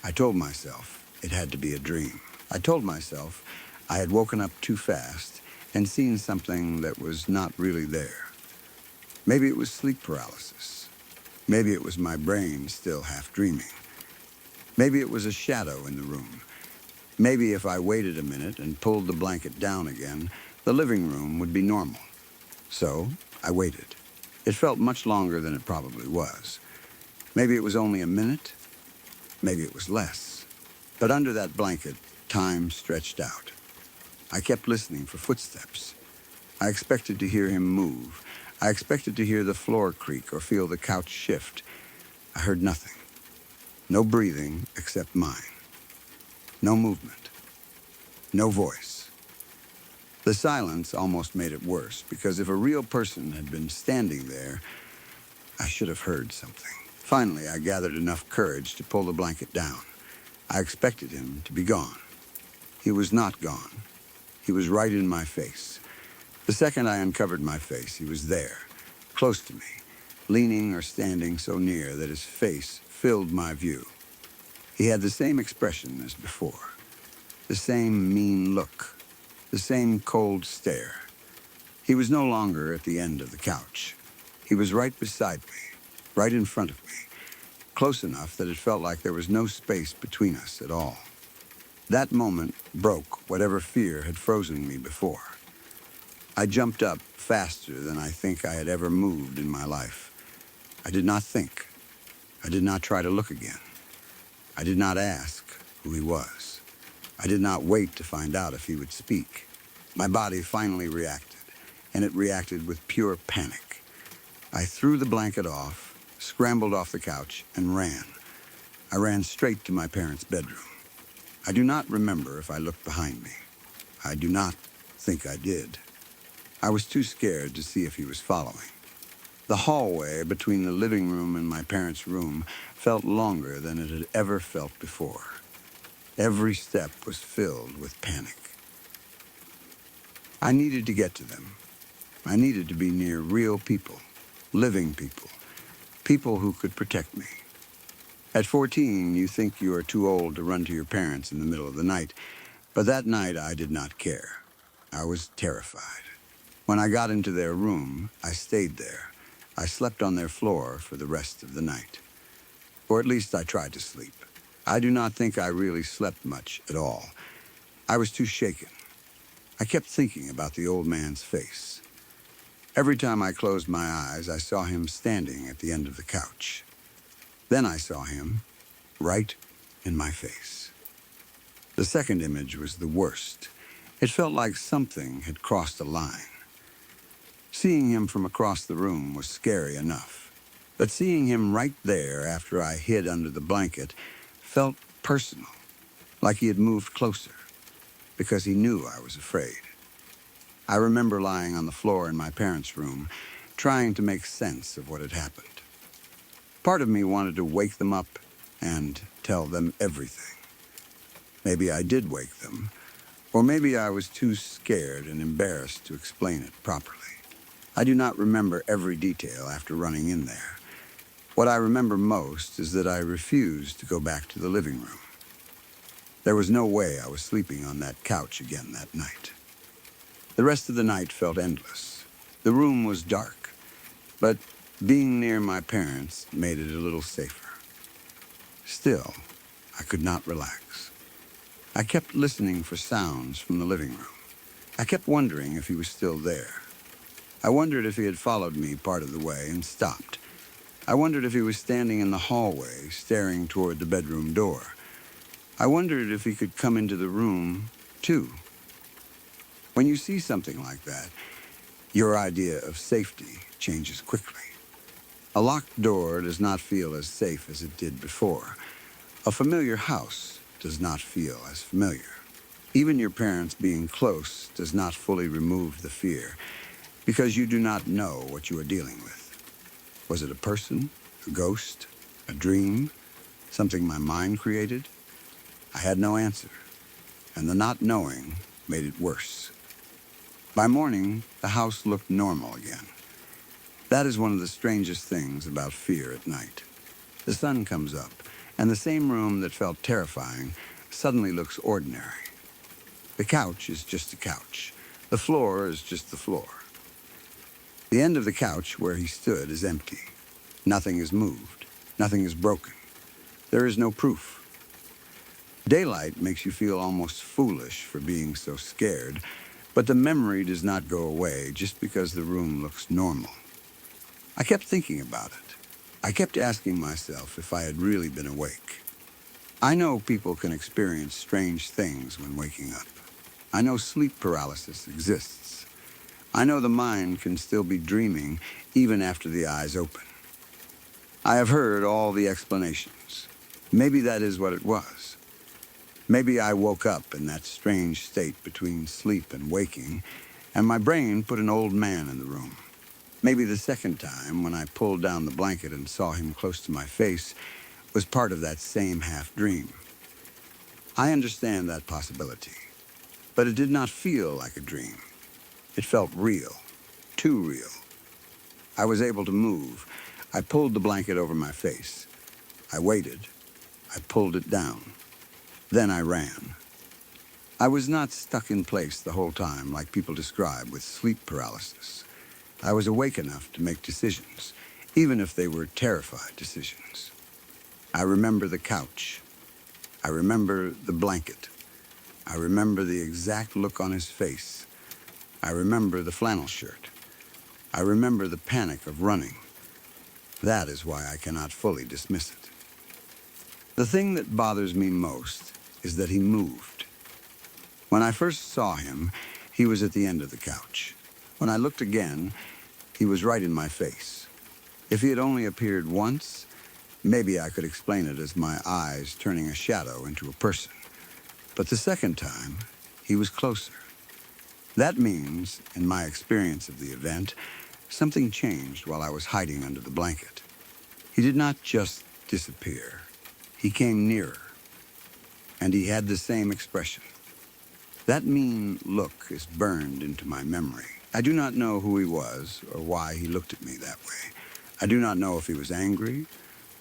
I told myself it had to be a dream. I told myself I had woken up too fast and seen something that was not really there. Maybe it was sleep paralysis. Maybe it was my brain still half dreaming. Maybe it was a shadow in the room. Maybe if I waited a minute and pulled the blanket down again, the living room would be normal. So I waited. It felt much longer than it probably was. Maybe it was only a minute. Maybe it was less. But under that blanket, time stretched out. I kept listening for footsteps. I expected to hear him move. I expected to hear the floor creak or feel the couch shift. I heard nothing. No breathing except mine. No movement. No voice. The silence almost made it worse, because if a real person had been standing there, I should have heard something. Finally, I gathered enough courage to pull the blanket down. I expected him to be gone. He was not gone. He was right in my face. The second I uncovered my face, he was there, close to me, leaning or standing so near that his face filled my view. He had the same expression as before, the same mean look, the same cold stare. He was no longer at the end of the couch. He was right beside me, right in front of me, close enough that it felt like there was no space between us at all. That moment broke whatever fear had frozen me before. I jumped up faster than I think I had ever moved in my life. I did not think. I did not try to look again. I did not ask who he was. I did not wait to find out if he would speak. My body finally reacted, and it reacted with pure panic. I threw the blanket off, scrambled off the couch, and ran. I ran straight to my parents' bedroom. I do not remember if I looked behind me. I do not think I did. I was too scared to see if he was following. The hallway between the living room and my parents' room felt longer than it had ever felt before. Every step was filled with panic. I needed to get to them. I needed to be near real people, living people, people who could protect me. At 14, you think you are too old to run to your parents in the middle of the night, but that night I did not care. I was terrified. When I got into their room, I stayed there. I slept on their floor for the rest of the night. Or at least I tried to sleep. I do not think I really slept much at all. I was too shaken. I kept thinking about the old man's face. Every time I closed my eyes, I saw him standing at the end of the couch. Then I saw him right in my face. The second image was the worst. It felt like something had crossed a line. Seeing him from across the room was scary enough, but seeing him right there after I hid under the blanket felt personal, like he had moved closer, because he knew I was afraid. I remember lying on the floor in my parents' room, trying to make sense of what had happened. Part of me wanted to wake them up and tell them everything. Maybe I did wake them, or maybe I was too scared and embarrassed to explain it properly. I do not remember every detail after running in there. What I remember most is that I refused to go back to the living room. There was no way I was sleeping on that couch again that night. The rest of the night felt endless. The room was dark, but being near my parents made it a little safer. Still, I could not relax. I kept listening for sounds from the living room. I kept wondering if he was still there. I wondered if he had followed me part of the way and stopped. I wondered if he was standing in the hallway, staring toward the bedroom door. I wondered if he could come into the room, too. When you see something like that, your idea of safety changes quickly. A locked door does not feel as safe as it did before. A familiar house does not feel as familiar. Even your parents being close does not fully remove the fear, because you do not know what you are dealing with. Was it a person, a ghost, a dream, something my mind created? I had no answer, and the not knowing made it worse. By morning, the house looked normal again. That is one of the strangest things about fear at night. The sun comes up, and the same room that felt terrifying suddenly looks ordinary. The couch is just a couch. The floor is just the floor. The end of the couch where he stood is empty. Nothing is moved. Nothing is broken. There is no proof. Daylight makes you feel almost foolish for being so scared, but the memory does not go away just because the room looks normal. I kept thinking about it. I kept asking myself if I had really been awake. I know people can experience strange things when waking up. I know sleep paralysis exists. I know the mind can still be dreaming even after the eyes open. I have heard all the explanations. Maybe that is what it was. Maybe I woke up in that strange state between sleep and waking, and my brain put an old man in the room. Maybe the second time, when I pulled down the blanket and saw him close to my face, was part of that same half-dream. I understand that possibility, but it did not feel like a dream. It felt real, too real. I was able to move. I pulled the blanket over my face. I waited. I pulled it down. Then I ran. I was not stuck in place the whole time like people describe with sleep paralysis. I was awake enough to make decisions, even if they were terrified decisions. I remember the couch. I remember the blanket. I remember the exact look on his face. I remember the flannel shirt. I remember the panic of running. That is why I cannot fully dismiss it. The thing that bothers me most is that he moved. When I first saw him, he was at the end of the couch. When I looked again, he was right in my face. If he had only appeared once, maybe I could explain it as my eyes turning a shadow into a person. But the second time, he was closer. That means, in my experience of the event, something changed while I was hiding under the blanket. He did not just disappear. He came nearer, and he had the same expression. That mean look is burned into my memory. I do not know who he was or why he looked at me that way. I do not know if he was angry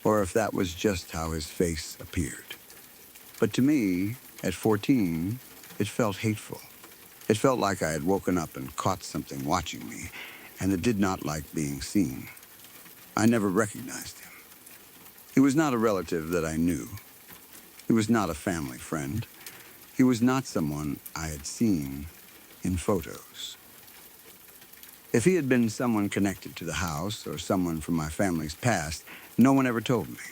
or if that was just how his face appeared. But to me, at 14, it felt hateful. It felt like I had woken up and caught something watching me, and it did not like being seen. I never recognized him. He was not a relative that I knew. He was not a family friend. He was not someone I had seen in photos. If he had been someone connected to the house or someone from my family's past, no one ever told me.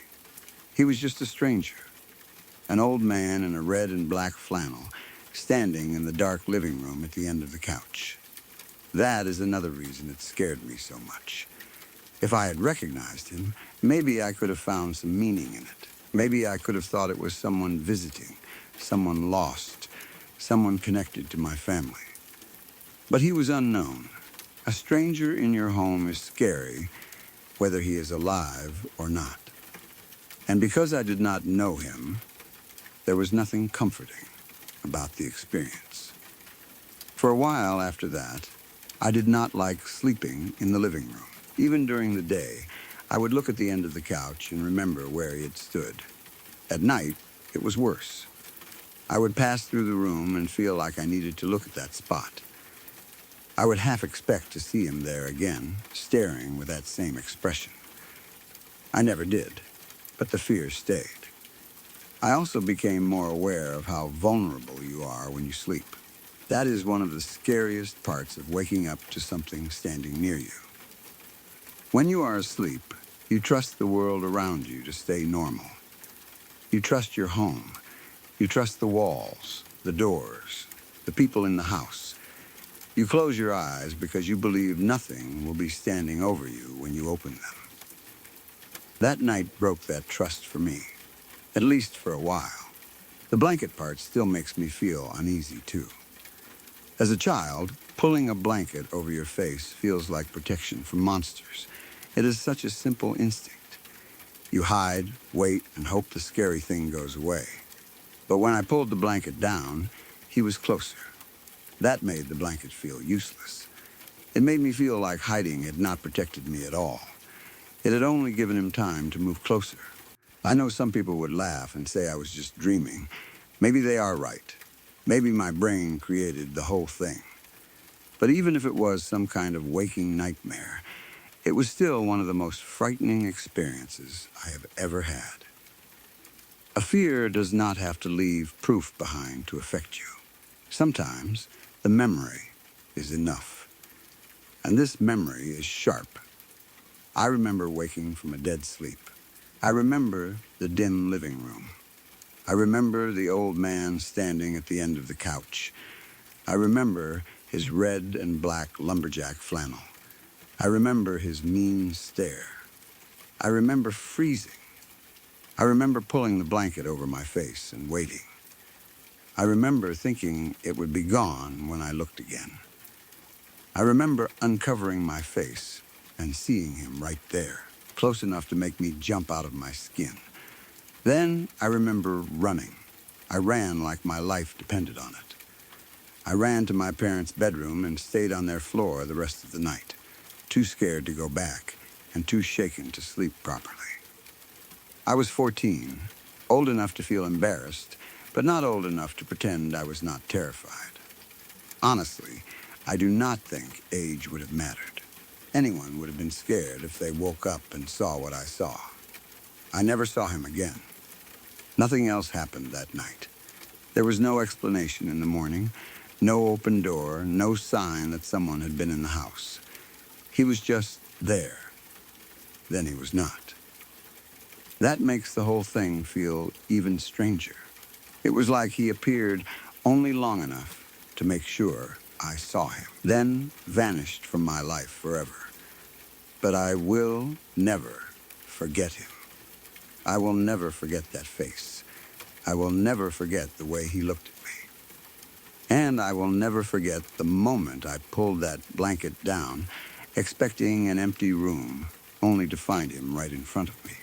He was just a stranger, an old man in a red and black flannel, standing in the dark living room at the end of the couch. That is another reason it scared me so much. If I had recognized him, maybe I could have found some meaning in it. Maybe I could have thought it was someone visiting, someone lost, someone connected to my family. But he was unknown. A stranger in your home is scary, whether he is alive or not. And because I did not know him, there was nothing comforting about the experience. For a while after that, I did not like sleeping in the living room. Even during the day, I would look at the end of the couch and remember where he had stood. At night, it was worse. I would pass through the room and feel like I needed to look at that spot. I would half expect to see him there again, staring with that same expression. I never did, but the fear stayed. I also became more aware of how vulnerable you are when you sleep. That is one of the scariest parts of waking up to something standing near you. When you are asleep, you trust the world around you to stay normal. You trust your home. You trust the walls, the doors, the people in the house. You close your eyes because you believe nothing will be standing over you when you open them. That night broke that trust for me, at least for a while. The blanket part still makes me feel uneasy, too. As a child, pulling a blanket over your face feels like protection from monsters. It is such a simple instinct. You hide, wait, and hope the scary thing goes away. But when I pulled the blanket down, he was closer. That made the blanket feel useless. It made me feel like hiding had not protected me at all. It had only given him time to move closer. I know some people would laugh and say I was just dreaming. Maybe they are right. Maybe my brain created the whole thing. But even if it was some kind of waking nightmare, it was still one of the most frightening experiences I have ever had. A fear does not have to leave proof behind to affect you. Sometimes the memory is enough. And this memory is sharp. I remember waking from a dead sleep. I remember the dim living room. I remember the old man standing at the end of the couch. I remember his red and black lumberjack flannel. I remember his mean stare. I remember freezing. I remember pulling the blanket over my face and waiting. I remember thinking it would be gone when I looked again. I remember uncovering my face and seeing him right there, close enough to make me jump out of my skin. Then I remember running. I ran like my life depended on it. I ran to my parents' bedroom and stayed on their floor the rest of the night, too scared to go back and too shaken to sleep properly. I was 14, old enough to feel embarrassed, but not old enough to pretend I was not terrified. Honestly, I do not think age would have mattered. Anyone would have been scared if they woke up and saw what I saw. I never saw him again. Nothing else happened that night. There was no explanation in the morning, no open door, no sign that someone had been in the house. He was just there. Then he was not. That makes the whole thing feel even stranger. It was like he appeared only long enough to make sure I saw him, then vanished from my life forever. But I will never forget him. I will never forget that face. I will never forget the way he looked at me. And I will never forget the moment I pulled that blanket down, expecting an empty room, only to find him right in front of me.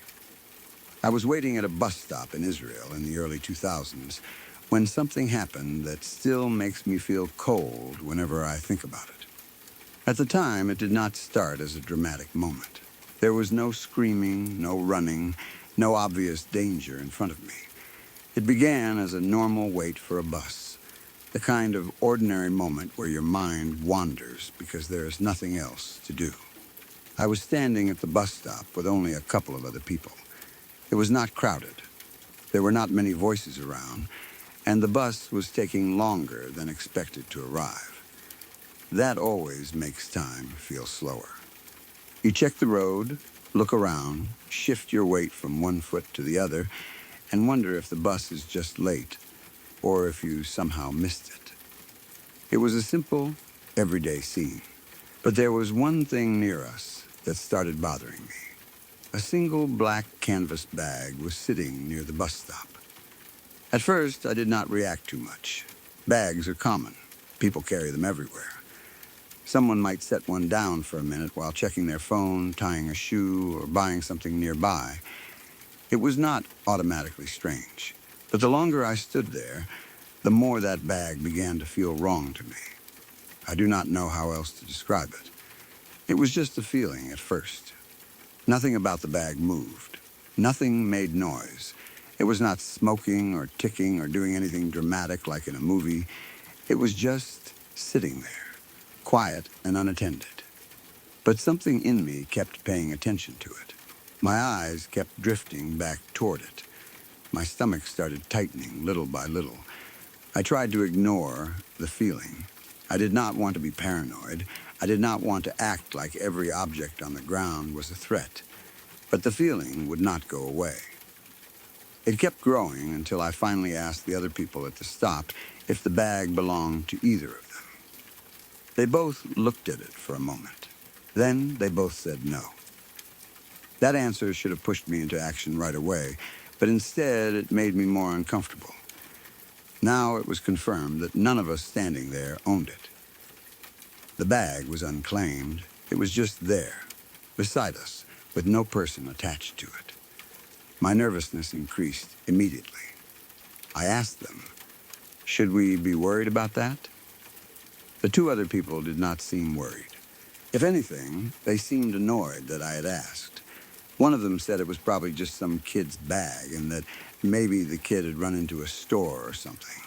I was waiting at a bus stop in Israel in the early 2000s when something happened that still makes me feel cold whenever I think about it. At the time, it did not start as a dramatic moment. There was no screaming, no running, no obvious danger in front of me. It began as a normal wait for a bus, the kind of ordinary moment where your mind wanders because there is nothing else to do. I was standing at the bus stop with only a couple of other people. It was not crowded. There were not many voices around, and the bus was taking longer than expected to arrive. That always makes time feel slower. You check the road, look around, shift your weight from one foot to the other, and wonder if the bus is just late, or if you somehow missed it. It was a simple, everyday scene. But there was one thing near us that started bothering me. A single black canvas bag was sitting near the bus stop. At first, I did not react too much. Bags are common. People carry them everywhere. Someone might set one down for a minute while checking their phone, tying a shoe, or buying something nearby. It was not automatically strange. But the longer I stood there, the more that bag began to feel wrong to me. I do not know how else to describe it. It was just a feeling at first. Nothing about the bag moved. Nothing made noise. It was not smoking or ticking or doing anything dramatic like in a movie. It was just sitting there, quiet and unattended. But something in me kept paying attention to it. My eyes kept drifting back toward it. My stomach started tightening little by little. I tried to ignore the feeling. I did not want to be paranoid. I did not want to act like every object on the ground was a threat. But the feeling would not go away. It kept growing until I finally asked the other people at the stop if the bag belonged to either of them. They both looked at it for a moment. Then they both said no. That answer should have pushed me into action right away, but instead it made me more uncomfortable. Now it was confirmed that none of us standing there owned it. The bag was unclaimed. It was just there, beside us, with no person attached to it. My nervousness increased immediately. I asked them, should we be worried about that? The two other people did not seem worried. If anything, they seemed annoyed that I had asked. One of them said it was probably just some kid's bag and that maybe the kid had run into a store or something.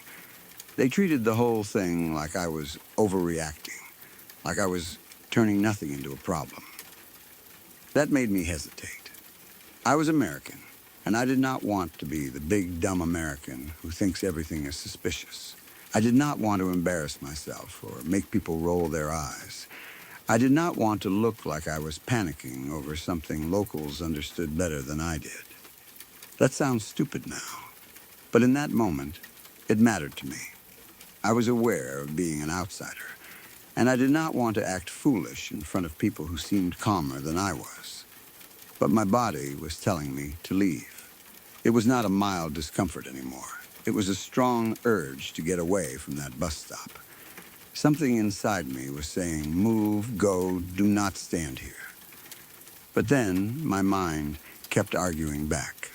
They treated the whole thing like I was overreacting, like I was turning nothing into a problem. That made me hesitate. I was American, and I did not want to be the big, dumb American who thinks everything is suspicious. I did not want to embarrass myself or make people roll their eyes. I did not want to look like I was panicking over something locals understood better than I did. That sounds stupid now, but in that moment, it mattered to me. I was aware of being an outsider, and I did not want to act foolish in front of people who seemed calmer than I was. But my body was telling me to leave. It was not a mild discomfort anymore. It was a strong urge to get away from that bus stop. Something inside me was saying, move, go, do not stand here. But then my mind kept arguing back.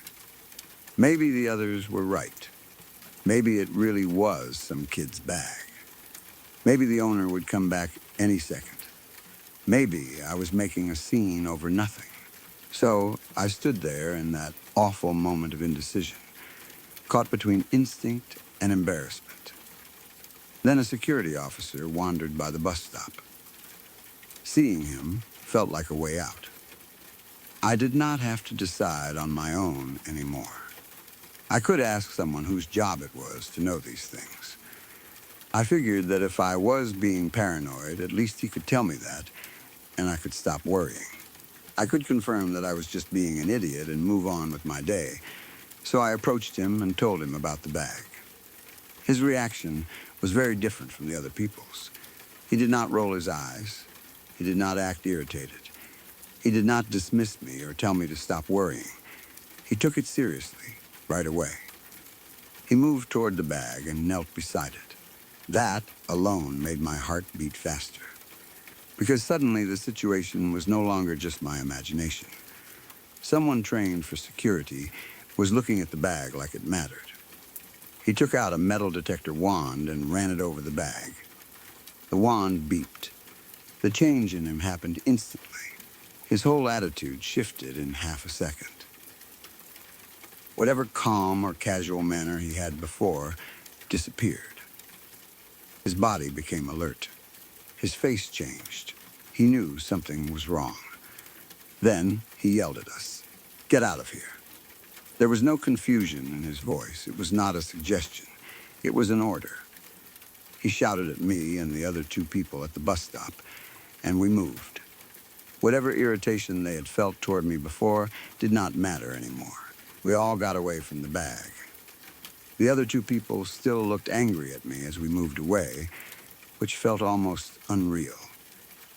Maybe the others were right. Maybe it really was some kid's bag. Maybe the owner would come back any second. Maybe I was making a scene over nothing. So I stood there in that awful moment of indecision, caught between instinct and embarrassment. Then a security officer wandered by the bus stop. Seeing him felt like a way out. I did not have to decide on my own anymore. I could ask someone whose job it was to know these things. I figured that if I was being paranoid, at least he could tell me that, and I could stop worrying. I could confirm that I was just being an idiot and move on with my day, so I approached him and told him about the bag. His reaction was very different from the other people's. He did not roll his eyes. He did not act irritated. He did not dismiss me or tell me to stop worrying. He took it seriously, right away. He moved toward the bag and knelt beside it. That alone made my heart beat faster, because suddenly the situation was no longer just my imagination. Someone trained for security was looking at the bag like it mattered. He took out a metal detector wand and ran it over the bag. The wand beeped. The change in him happened instantly. His whole attitude shifted in half a second. Whatever calm or casual manner he had before disappeared. His body became alert. His face changed. He knew something was wrong. Then he yelled at us, "Get out of here." There was no confusion in his voice. It was not a suggestion. It was an order. He shouted at me and the other two people at the bus stop, and we moved. Whatever irritation they had felt toward me before did not matter anymore. We all got away from the bag. The other two people still looked angry at me as we moved away, which felt almost unreal.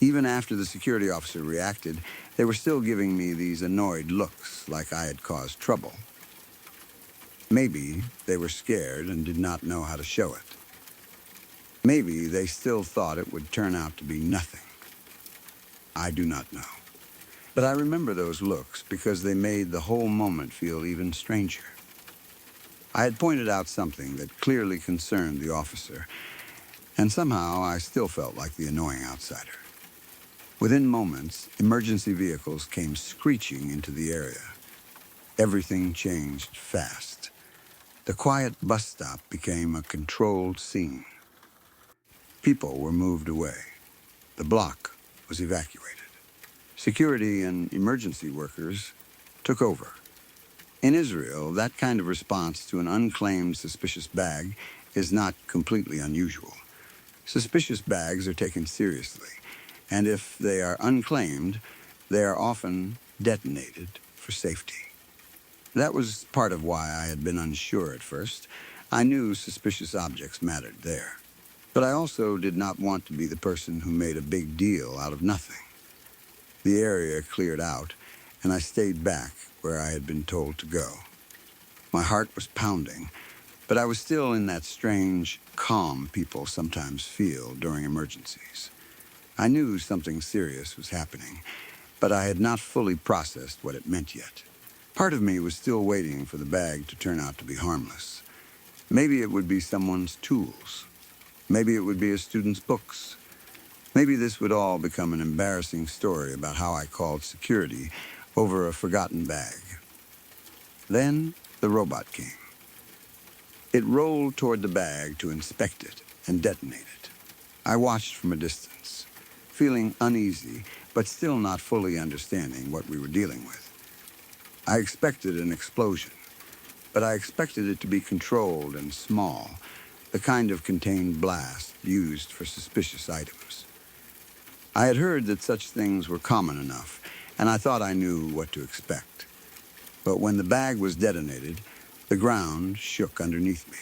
Even after the security officer reacted, they were still giving me these annoyed looks like I had caused trouble. Maybe they were scared and did not know how to show it. Maybe they still thought it would turn out to be nothing. I do not know. But I remember those looks because they made the whole moment feel even stranger. I had pointed out something that clearly concerned the officer, and somehow I still felt like the annoying outsider. Within moments, emergency vehicles came screeching into the area. Everything changed fast. The quiet bus stop became a controlled scene. People were moved away. The block was evacuated. Security and emergency workers took over. In Israel, that kind of response to an unclaimed suspicious bag is not completely unusual. Suspicious bags are taken seriously, and if they are unclaimed, they are often detonated for safety. That was part of why I had been unsure at first. I knew suspicious objects mattered there. But I also did not want to be the person who made a big deal out of nothing. The area cleared out, and I stayed back where I had been told to go. My heart was pounding, But I was still in that strange, calm people sometimes feel during emergencies. I knew something serious was happening, but I had not fully processed what it meant yet. Part of me was still waiting for the bag to turn out to be harmless. Maybe it would be someone's tools. Maybe it would be a student's books. Maybe this would all become an embarrassing story about how I called security over a forgotten bag. Then the robot came. It rolled toward the bag to inspect it and detonate it. I watched from a distance, feeling uneasy, but still not fully understanding what we were dealing with. I expected an explosion, but I expected it to be controlled and small, the kind of contained blast used for suspicious items. I had heard that such things were common enough, and I thought I knew what to expect. But when the bag was detonated, the ground shook underneath me.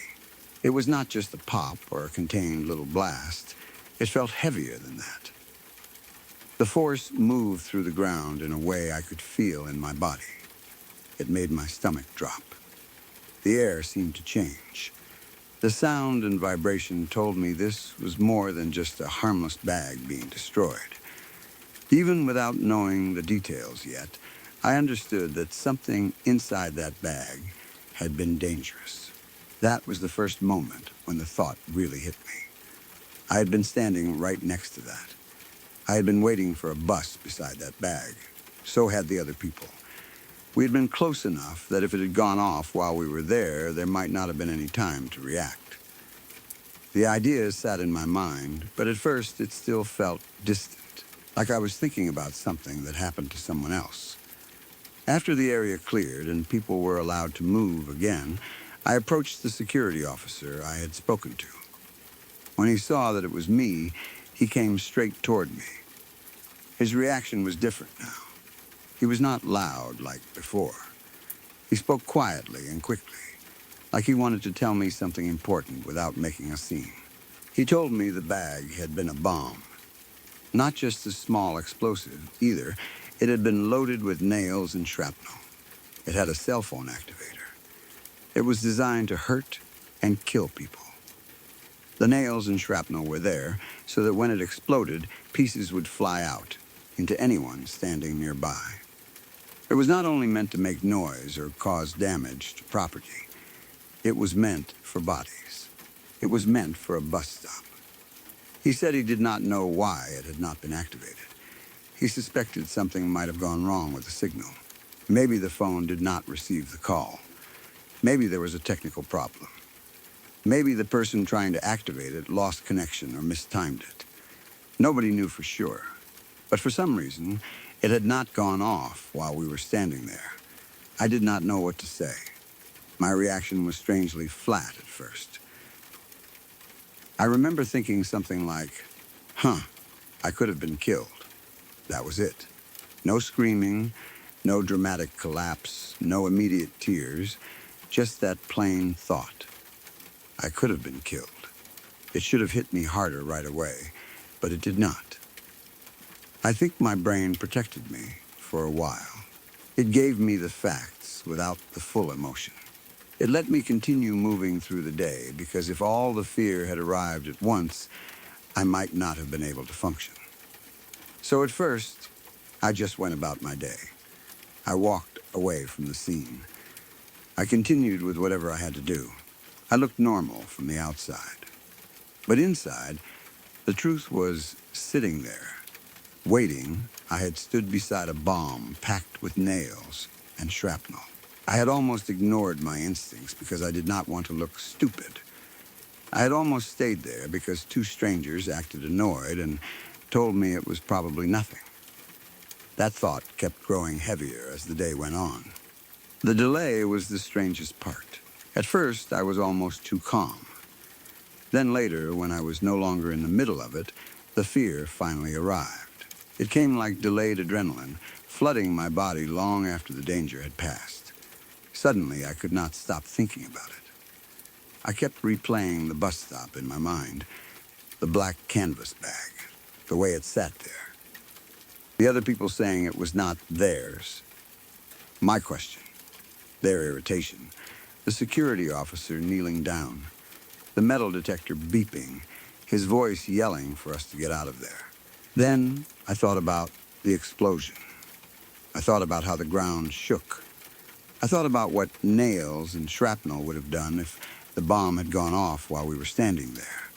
It was not just a pop or a contained little blast. It felt heavier than that. The force moved through the ground in a way I could feel in my body. It made my stomach drop. The air seemed to change. The sound and vibration told me this was more than just a harmless bag being destroyed. Even without knowing the details yet, I understood that something inside that bag had been dangerous. That was the first moment when the thought really hit me. I had been standing right next to that. I had been waiting for a bus beside that bag. So had the other people. We had been close enough that if it had gone off while we were there might not have been any time to react. The idea sat in my mind, but at first it still felt distant, like I was thinking about something that happened to someone else. After the area cleared and people were allowed to move again, I approached the security officer I had spoken to. When he saw that it was me, he came straight toward me. His reaction was different now. He was not loud like before. He spoke quietly and quickly, like he wanted to tell me something important without making a scene. He told me the bag had been a bomb. Not just a small explosive, either. It had been loaded with nails and shrapnel. It had a cell phone activator. It was designed to hurt and kill people. The nails and shrapnel were there so that when it exploded, pieces would fly out into anyone standing nearby. It was not only meant to make noise or cause damage to property. It was meant for bodies. It was meant for a bus stop. He said he did not know why it had not been activated. He suspected something might have gone wrong with the signal. Maybe the phone did not receive the call. Maybe there was a technical problem. Maybe the person trying to activate it lost connection or mistimed it. Nobody knew for sure. But for some reason, it had not gone off while we were standing there. I did not know what to say. My reaction was strangely flat at first. I remember thinking something like, I could have been killed. That was it. No screaming, no dramatic collapse, no immediate tears, just that plain thought. I could have been killed. It should have hit me harder right away, but it did not. I think my brain protected me for a while. It gave me the facts without the full emotion. It let me continue moving through the day because if all the fear had arrived at once, I might not have been able to function. So at first, I just went about my day. I walked away from the scene. I continued with whatever I had to do. I looked normal from the outside. But inside, the truth was sitting there, waiting. I had stood beside a bomb packed with nails and shrapnel. I had almost ignored my instincts because I did not want to look stupid. I had almost stayed there because two strangers acted annoyed and told me it was probably nothing. That thought kept growing heavier as the day went on. The delay was the strangest part. At first, I was almost too calm. Then later, when I was no longer in the middle of it, the fear finally arrived. It came like delayed adrenaline, flooding my body long after the danger had passed. Suddenly, I could not stop thinking about it. I kept replaying the bus stop in my mind, the black canvas bag, the way it sat there. The other people saying it was not theirs. My question, their irritation, the security officer kneeling down, the metal detector beeping, his voice yelling for us to get out of there. Then I thought about the explosion. I thought about how the ground shook. I thought about what nails and shrapnel would have done if the bomb had gone off while we were standing there.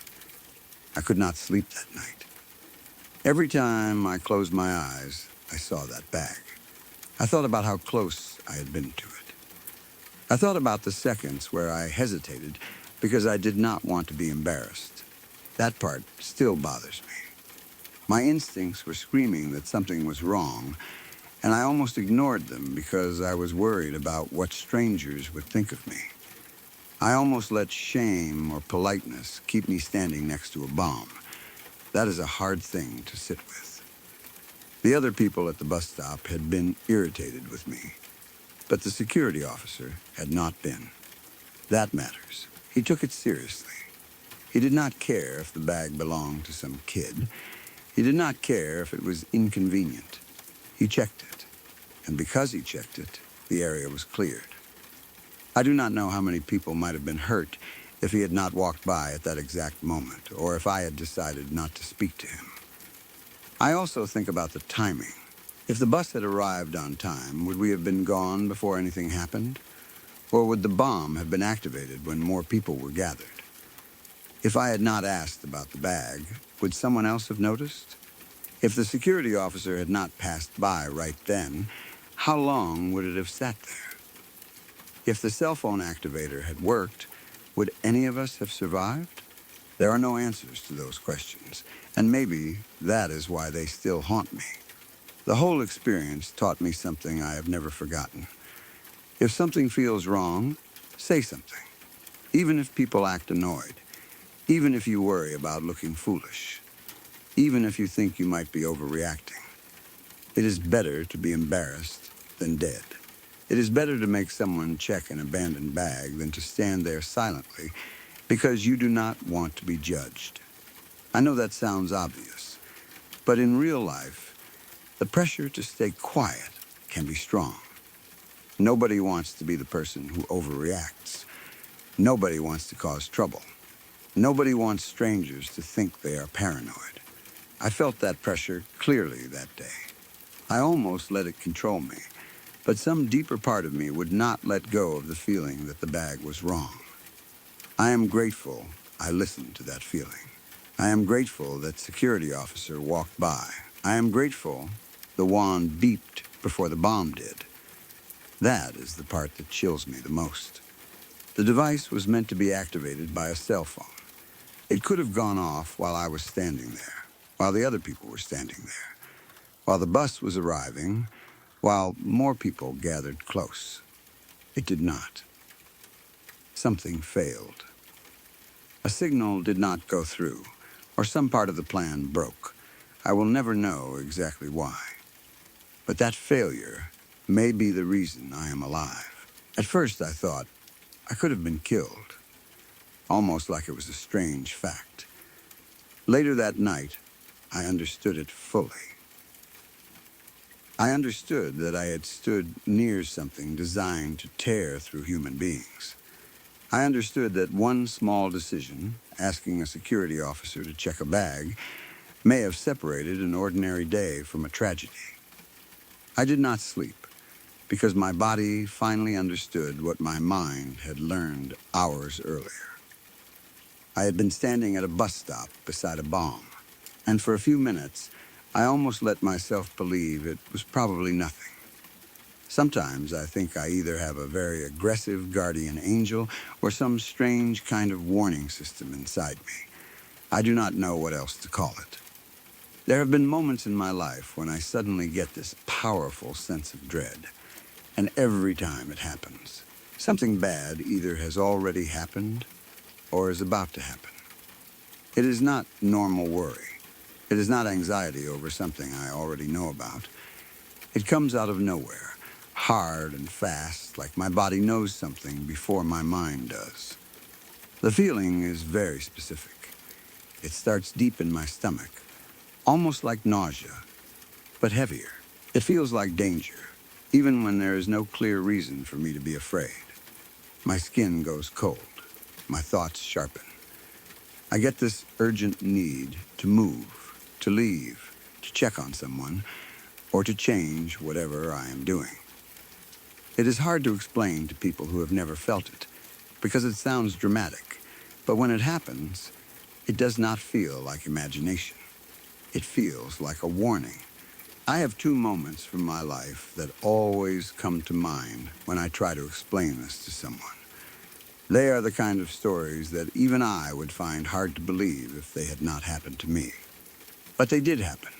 I could not sleep that night. Every time I closed my eyes, I saw that bag. I thought about how close I had been to it. I thought about the seconds where I hesitated because I did not want to be embarrassed. That part still bothers me. My instincts were screaming that something was wrong, and I almost ignored them because I was worried about what strangers would think of me. I almost let shame or politeness keep me standing next to a bomb. That is a hard thing to sit with. The other people at the bus stop had been irritated with me, but the security officer had not been. That matters. He took it seriously. He did not care if the bag belonged to some kid. He did not care if it was inconvenient. He checked it, and because he checked it, the area was cleared. I do not know how many people might have been hurt if he had not walked by at that exact moment, or if I had decided not to speak to him. I also think about the timing. If the bus had arrived on time, would we have been gone before anything happened? Or would the bomb have been activated when more people were gathered? If I had not asked about the bag, would someone else have noticed? If the security officer had not passed by right then, how long would it have sat there? If the cell phone activator had worked, would any of us have survived? There are no answers to those questions, and maybe that is why they still haunt me. The whole experience taught me something I have never forgotten. If something feels wrong, say something. Even if people act annoyed, even if you worry about looking foolish, even if you think you might be overreacting. It is better to be embarrassed than dead. It is better to make someone check an abandoned bag than to stand there silently because you do not want to be judged. I know that sounds obvious, but in real life, the pressure to stay quiet can be strong. Nobody wants to be the person who overreacts. Nobody wants to cause trouble. Nobody wants strangers to think they are paranoid. I felt that pressure clearly that day. I almost let it control me, but some deeper part of me would not let go of the feeling that the bag was wrong. I am grateful I listened to that feeling. I am grateful that security officer walked by. I am grateful the wand beeped before the bomb did. That is the part that chills me the most. The device was meant to be activated by a cell phone. It could have gone off while I was standing there, while the other people were standing there, while the bus was arriving, while more people gathered close. It did not. Something failed. A signal did not go through, or some part of the plan broke. I will never know exactly why. But that failure may be the reason I am alive. At first I thought I could have been killed, almost like it was a strange fact. Later that night, I understood it fully. I understood that I had stood near something designed to tear through human beings. I understood that one small decision, asking a security officer to check a bag, may have separated an ordinary day from a tragedy. I did not sleep because my body finally understood what my mind had learned hours earlier. I had been standing at a bus stop beside a bomb, and for a few minutes, I almost let myself believe it was probably nothing. Sometimes I think I either have a very aggressive guardian angel or some strange kind of warning system inside me. I do not know what else to call it. There have been moments in my life when I suddenly get this powerful sense of dread, and every time it happens, something bad either has already happened or is about to happen. It is not normal worry. It is not anxiety over something I already know about. It comes out of nowhere, hard and fast, like my body knows something before my mind does. The feeling is very specific. It starts deep in my stomach, almost like nausea, but heavier. It feels like danger, even when there is no clear reason for me to be afraid. My skin goes cold. My thoughts sharpen. I get this urgent need to move, to leave, to check on someone, or to change whatever I am doing. It is hard to explain to people who have never felt it, because it sounds dramatic, but when it happens, it does not feel like imagination. It feels like a warning. I have two moments from my life that always come to mind when I try to explain this to someone. They are the kind of stories that even I would find hard to believe if they had not happened to me. But they did happen.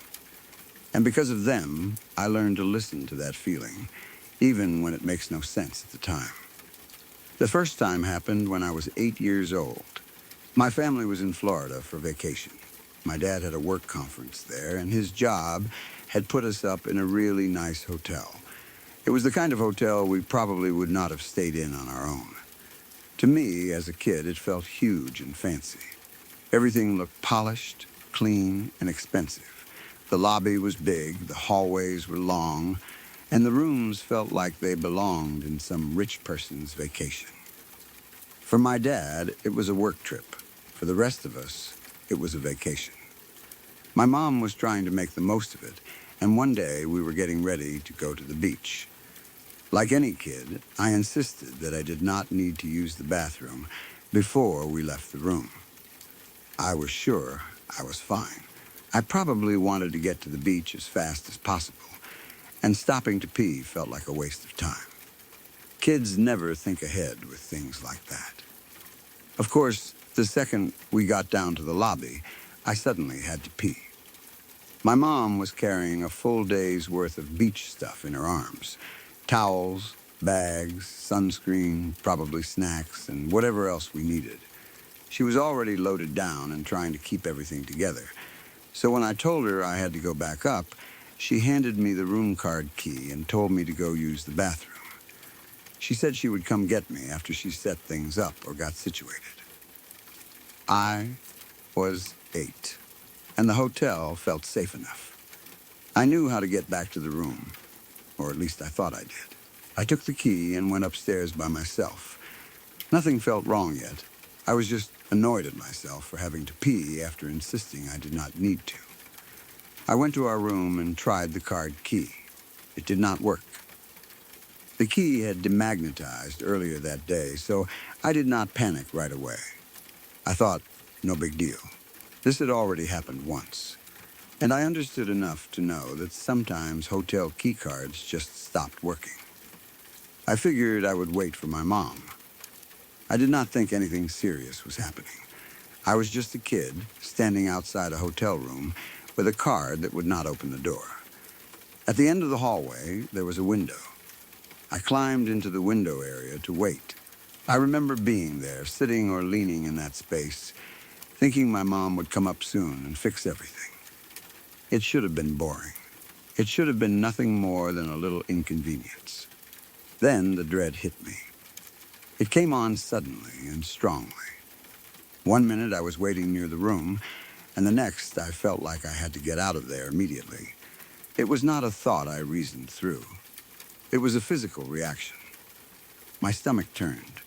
And because of them, I learned to listen to that feeling, even when it makes no sense at the time. The first time happened when I was 8 years old. My family was in Florida for vacation. My dad had a work conference there, and his job had put us up in a really nice hotel. It was the kind of hotel we probably would not have stayed in on our own. To me, as a kid, it felt huge and fancy. Everything looked polished, clean, and expensive. The lobby was big, the hallways were long, and the rooms felt like they belonged in some rich person's vacation. For my dad, it was a work trip. For the rest of us, it was a vacation. My mom was trying to make the most of it, and one day we were getting ready to go to the beach. Like any kid, I insisted that I did not need to use the bathroom before we left the room. I was sure I was fine. I probably wanted to get to the beach as fast as possible, and stopping to pee felt like a waste of time. Kids never think ahead with things like that. Of course, the second we got down to the lobby, I suddenly had to pee. My mom was carrying a full day's worth of beach stuff in her arms. Towels, bags, sunscreen, probably snacks, and whatever else we needed. She was already loaded down and trying to keep everything together. So when I told her I had to go back up, she handed me the room card key and told me to go use the bathroom. She said she would come get me after she set things up or got situated. I was 8, and the hotel felt safe enough. I knew how to get back to the room, or at least I thought I did. I took the key and went upstairs by myself. Nothing felt wrong yet. I was just annoyed at myself for having to pee after insisting I did not need to. I went to our room and tried the card key. It did not work. The key had demagnetized earlier that day, so I did not panic right away. I thought, no big deal. This had already happened once. And I understood enough to know that sometimes hotel key cards just stopped working. I figured I would wait for my mom. I did not think anything serious was happening. I was just a kid standing outside a hotel room with a card that would not open the door. At the end of the hallway, there was a window. I climbed into the window area to wait. I remember being there, sitting or leaning in that space, thinking my mom would come up soon and fix everything. It should have been boring. It should have been nothing more than a little inconvenience. Then the dread hit me. It came on suddenly and strongly. One minute I was waiting near the room, and the next I felt like I had to get out of there immediately. It was not a thought I reasoned through. It was a physical reaction. My stomach turned.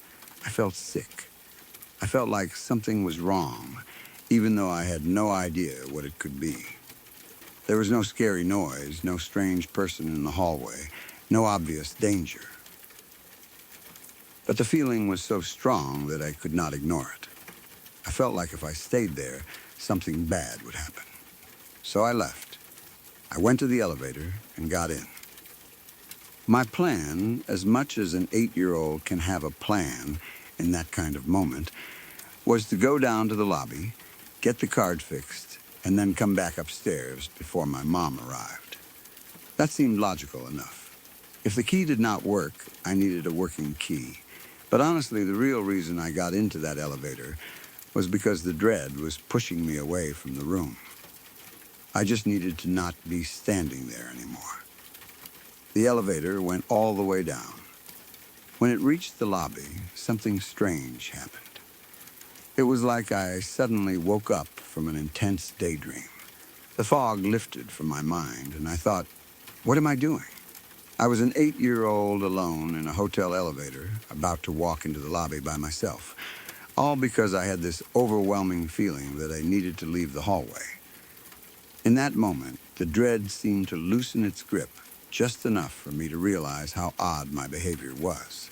I felt sick. I felt like something was wrong, even though I had no idea what it could be. There was no scary noise, no strange person in the hallway, no obvious danger. But the feeling was so strong that I could not ignore it. I felt like if I stayed there, something bad would happen. So I left. I went to the elevator and got in. My plan, as much as an 8-year-old can have a plan in that kind of moment, was to go down to the lobby, get the card fixed, and then come back upstairs before my mom arrived. That seemed logical enough. If the key did not work, I needed a working key. But honestly, the real reason I got into that elevator was because the dread was pushing me away from the room. I just needed to not be standing there anymore. The elevator went all the way down. When it reached the lobby, something strange happened. It was like I suddenly woke up from an intense daydream. The fog lifted from my mind, and I thought, what am I doing? I was an 8-year-old alone in a hotel elevator, about to walk into the lobby by myself, all because I had this overwhelming feeling that I needed to leave the hallway. In that moment, the dread seemed to loosen its grip just enough for me to realize how odd my behavior was.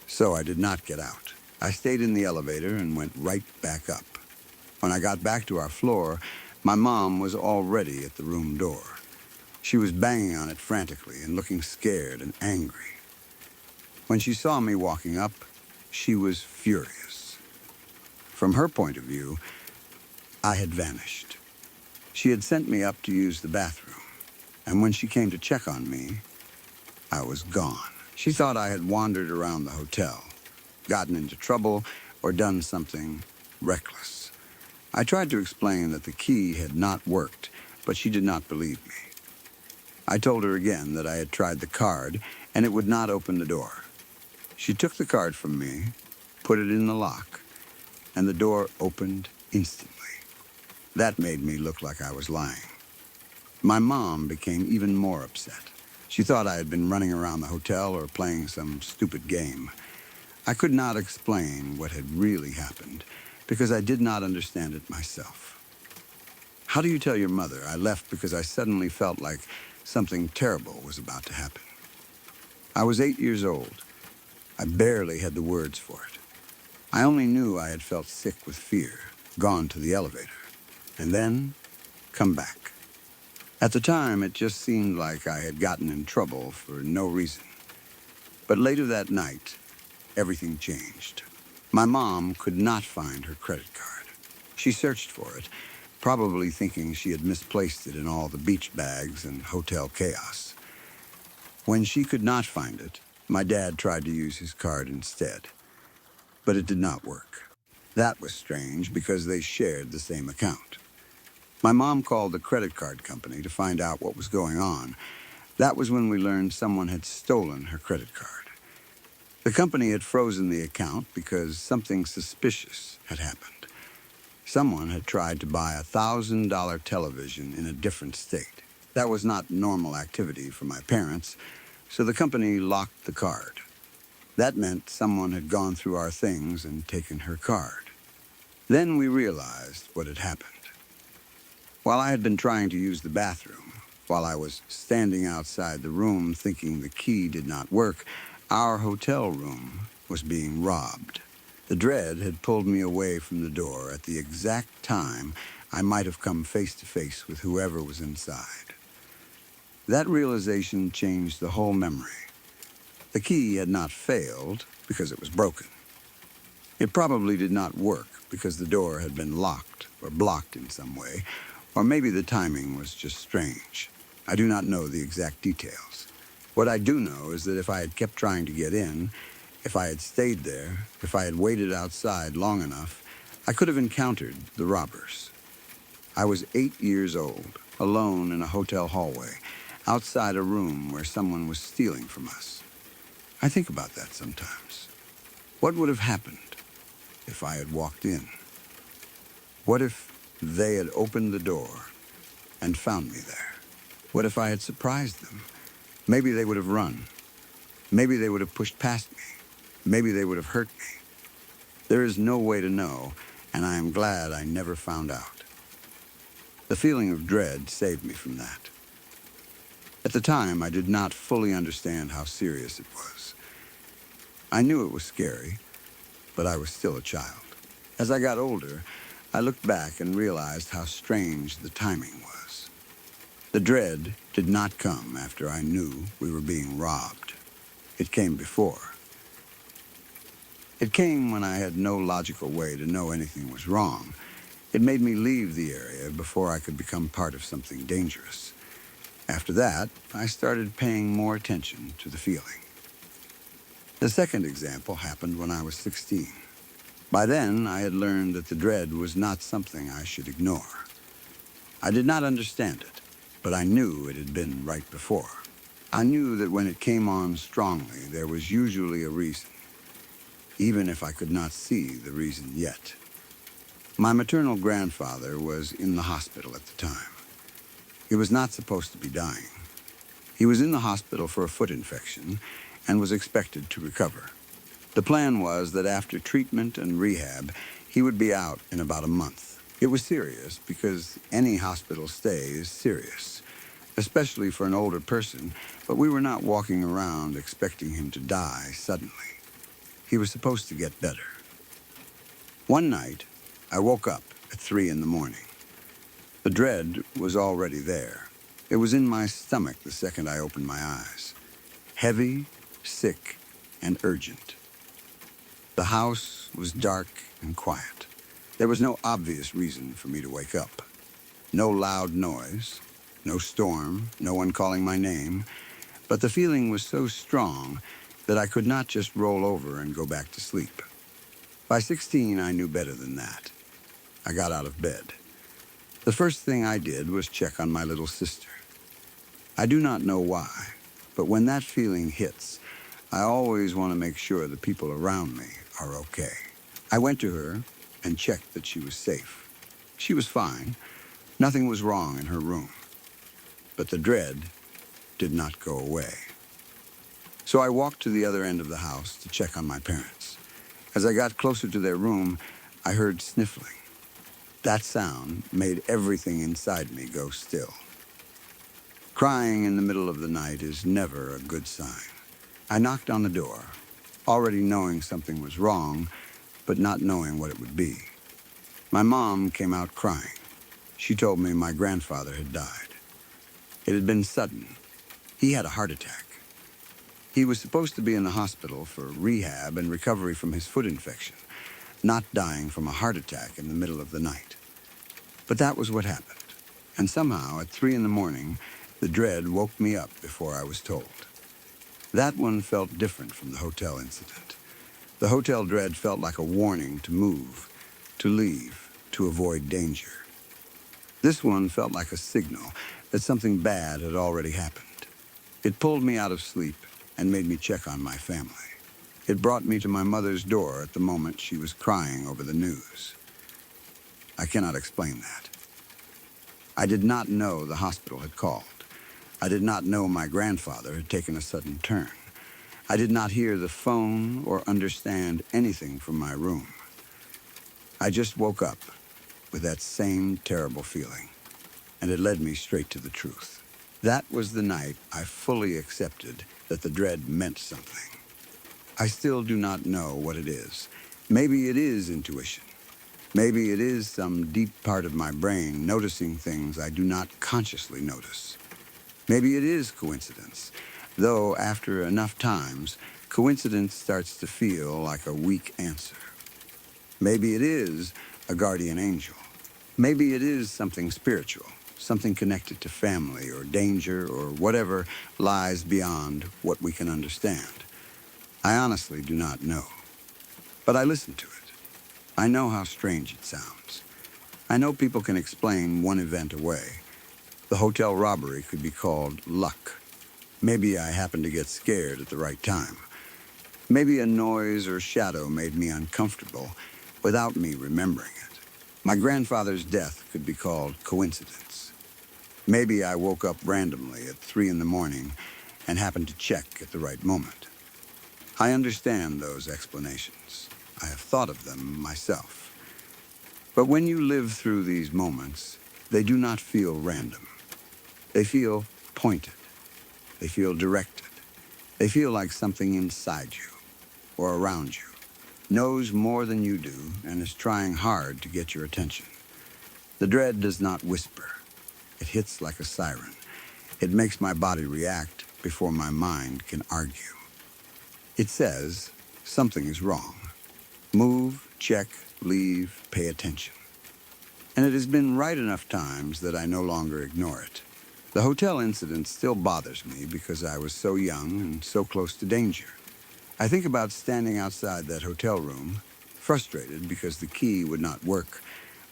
So I did not get out. I stayed in the elevator and went right back up. When I got back to our floor, my mom was already at the room door. She was banging on it frantically and looking scared and angry. When she saw me walking up, she was furious. From her point of view, I had vanished. She had sent me up to use the bathroom, and when she came to check on me, I was gone. She thought I had wandered around the hotel, gotten into trouble, or done something reckless. I tried to explain that the key had not worked, but she did not believe me. I told her again that I had tried the card, and it would not open the door. She took the card from me, put it in the lock, and the door opened instantly. That made me look like I was lying. My mom became even more upset. She thought I had been running around the hotel or playing some stupid game. I could not explain what had really happened because I did not understand it myself. How do you tell your mother I left because I suddenly felt like something terrible was about to happen? I was 8 years old. I barely had the words for it. I only knew I had felt sick with fear, gone to the elevator, and then come back. At the time, it just seemed like I had gotten in trouble for no reason. But later that night, everything changed. My mom could not find her credit card. She searched for it, probably thinking she had misplaced it in all the beach bags and hotel chaos. When she could not find it, my dad tried to use his card instead. But it did not work. That was strange because they shared the same account. My mom called the credit card company to find out what was going on. That was when we learned someone had stolen her credit card. The company had frozen the account because something suspicious had happened. Someone had tried to buy a $1,000 television in a different state. That was not normal activity for my parents, so the company locked the card. That meant someone had gone through our things and taken her card. Then we realized what had happened. While I had been trying to use the bathroom, while I was standing outside the room thinking the key did not work, our hotel room was being robbed. The dread had pulled me away from the door at the exact time I might have come face to face with whoever was inside. That realization changed the whole memory. The key had not failed because it was broken. It probably did not work because the door had been locked or blocked in some way, or maybe the timing was just strange. I do not know the exact details. What I do know is that if I had kept trying to get in, if I had stayed there, if I had waited outside long enough, I could have encountered the robbers. I was 8 years old, alone in a hotel hallway, outside a room where someone was stealing from us. I think about that sometimes. What would have happened if I had walked in? What if they had opened the door and found me there? What if I had surprised them? Maybe they would have run. Maybe they would have pushed past me. Maybe they would have hurt me. There is no way to know, and I am glad I never found out. The feeling of dread saved me from that. At the time, I did not fully understand how serious it was. I knew it was scary, but I was still a child. As I got older, I looked back and realized how strange the timing was. The dread did not come after I knew we were being robbed. It came before. It came when I had no logical way to know anything was wrong. It made me leave the area before I could become part of something dangerous. After that, I started paying more attention to the feeling. The second example happened when I was 16. By then, I had learned that the dread was not something I should ignore. I did not understand it, but I knew it had been right before. I knew that when it came on strongly, there was usually a reason, even if I could not see the reason yet. My maternal grandfather was in the hospital at the time. He was not supposed to be dying. He was in the hospital for a foot infection and was expected to recover. The plan was that after treatment and rehab, he would be out in about a month. It was serious because any hospital stay is serious, especially for an older person, but we were not walking around expecting him to die suddenly. He was supposed to get better. One night, I woke up at 3 in the morning. The dread was already there. It was in my stomach the second I opened my eyes. Heavy, sick, and urgent. The house was dark and quiet. There was no obvious reason for me to wake up. No loud noise, no storm, no one calling my name, but the feeling was so strong that I could not just roll over and go back to sleep. By 16, I knew better than that. I got out of bed. The first thing I did was check on my little sister. I do not know why, but when that feeling hits, I always want to make sure the people around me are okay. I went to her and checked that she was safe. She was fine. Nothing was wrong in her room. But the dread did not go away. So I walked to the other end of the house to check on my parents. As I got closer to their room, I heard sniffling. That sound made everything inside me go still. Crying in the middle of the night is never a good sign. I knocked on the door, already knowing something was wrong, but not knowing what it would be. My mom came out crying. She told me my grandfather had died. It had been sudden. He had a heart attack. He was supposed to be in the hospital for rehab and recovery from his foot infection, not dying from a heart attack in the middle of the night. But that was what happened. And somehow, at 3 in the morning, the dread woke me up before I was told. That one felt different from the hotel incident. The hotel dread felt like a warning to move, to leave, to avoid danger. This one felt like a signal that something bad had already happened. It pulled me out of sleep and made me check on my family. It brought me to my mother's door at the moment she was crying over the news. I cannot explain that. I did not know the hospital had called. I did not know my grandfather had taken a sudden turn. I did not hear the phone or understand anything from my room. I just woke up with that same terrible feeling, and it led me straight to the truth. That was the night I fully accepted that the dread meant something. I still do not know what it is. Maybe it is intuition. Maybe it is some deep part of my brain noticing things I do not consciously notice. Maybe it is coincidence, though after enough times, coincidence starts to feel like a weak answer. Maybe it is a guardian angel. Maybe it is something spiritual, something connected to family or danger or whatever lies beyond what we can understand. I honestly do not know. But I listen to it. I know how strange it sounds. I know people can explain one event away. The hotel robbery could be called luck. Maybe I happened to get scared at the right time. Maybe a noise or shadow made me uncomfortable without me remembering it. My grandfather's death could be called coincidence. Maybe I woke up randomly at 3 in the morning and happened to check at the right moment. I understand those explanations. I have thought of them myself. But when you live through these moments, they do not feel random. They feel pointed. They feel directed. They feel like something inside you or around you knows more than you do and is trying hard to get your attention. The dread does not whisper. It hits like a siren. It makes my body react before my mind can argue. It says, something is wrong. Move, check, leave, pay attention. And it has been right enough times that I no longer ignore it. The hotel incident still bothers me because I was so young and so close to danger. I think about standing outside that hotel room, frustrated because the key would not work,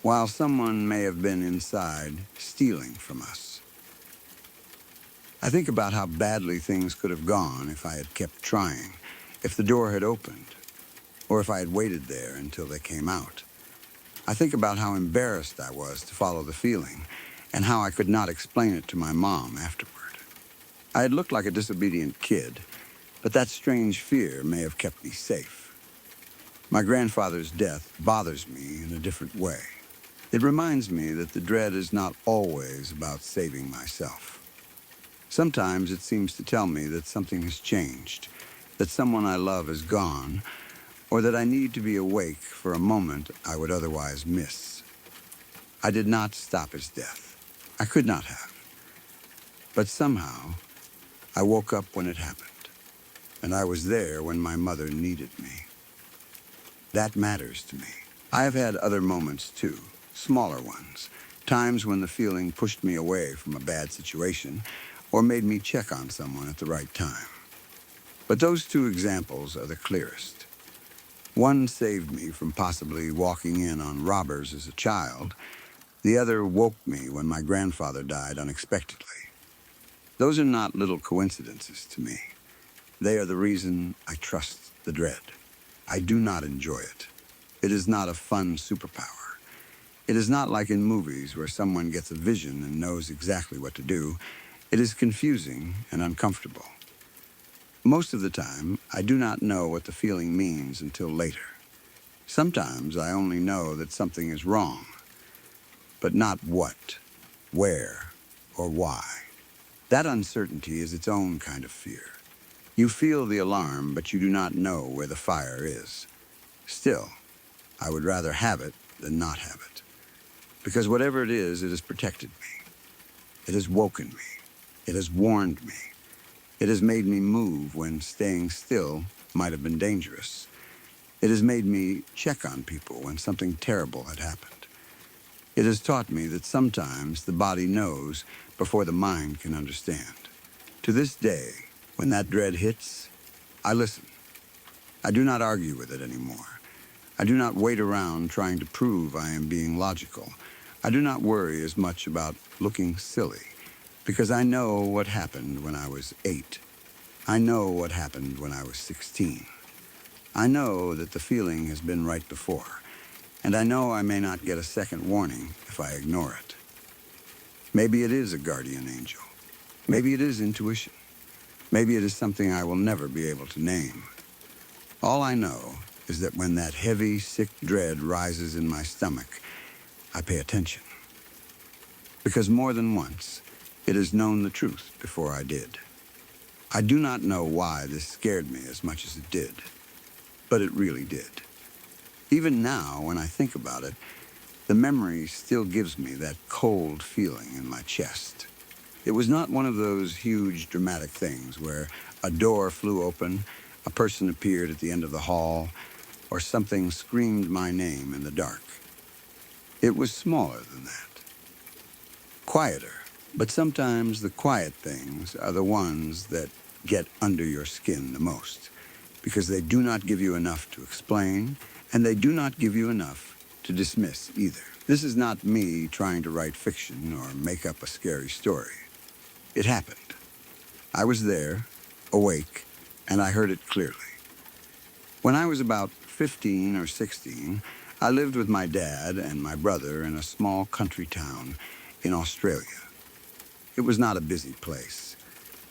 while someone may have been inside stealing from us. I think about how badly things could have gone if I had kept trying, if the door had opened, or if I had waited there until they came out. I think about how embarrassed I was to follow the feeling, and how I could not explain it to my mom afterward. I had looked like a disobedient kid, but that strange fear may have kept me safe. My grandfather's death bothers me in a different way. It reminds me that the dread is not always about saving myself. Sometimes it seems to tell me that something has changed, that someone I love is gone, or that I need to be awake for a moment I would otherwise miss. I did not stop his death. I could not have. But somehow, I woke up when it happened, and I was there when my mother needed me. That matters to me. I have had other moments too, smaller ones, times when the feeling pushed me away from a bad situation or made me check on someone at the right time. But those two examples are the clearest. One saved me from possibly walking in on robbers as a child. The other woke me when my grandfather died unexpectedly. Those are not little coincidences to me. They are the reason I trust the dread. I do not enjoy it. It is not a fun superpower. It is not like in movies where someone gets a vision and knows exactly what to do. It is confusing and uncomfortable. Most of the time, I do not know what the feeling means until later. Sometimes I only know that something is wrong, but not what, where, or why. That uncertainty is its own kind of fear. You feel the alarm, but you do not know where the fire is. Still, I would rather have it than not have it. Because whatever it has protected me. It has woken me. It has warned me. It has made me move when staying still might have been dangerous. It has made me check on people when something terrible had happened. It has taught me that sometimes the body knows before the mind can understand. To this day, when that dread hits, I listen. I do not argue with it anymore. I do not wait around trying to prove I am being logical. I do not worry as much about looking silly, because I know what happened when I was 8. I know what happened when I was 16. I know that the feeling has been right before, and I know I may not get a second warning if I ignore it. Maybe it is a guardian angel. Maybe it is intuition. Maybe it is something I will never be able to name. All I know is that when that heavy, sick dread rises in my stomach, I pay attention. Because more than once, it has known the truth before I did. I do not know why this scared me as much as it did, but it really did. Even now, when I think about it, the memory still gives me that cold feeling in my chest. It was not one of those huge dramatic things where a door flew open, a person appeared at the end of the hall, or something screamed my name in the dark. It was smaller than that. Quieter, but sometimes the quiet things are the ones that get under your skin the most, because they do not give you enough to explain, and they do not give you enough to dismiss either. This is not me trying to write fiction or make up a scary story. It happened. I was there, awake, and I heard it clearly. When I was about 15 or 16, I lived with my dad and my brother in a small country town in Australia. It was not a busy place.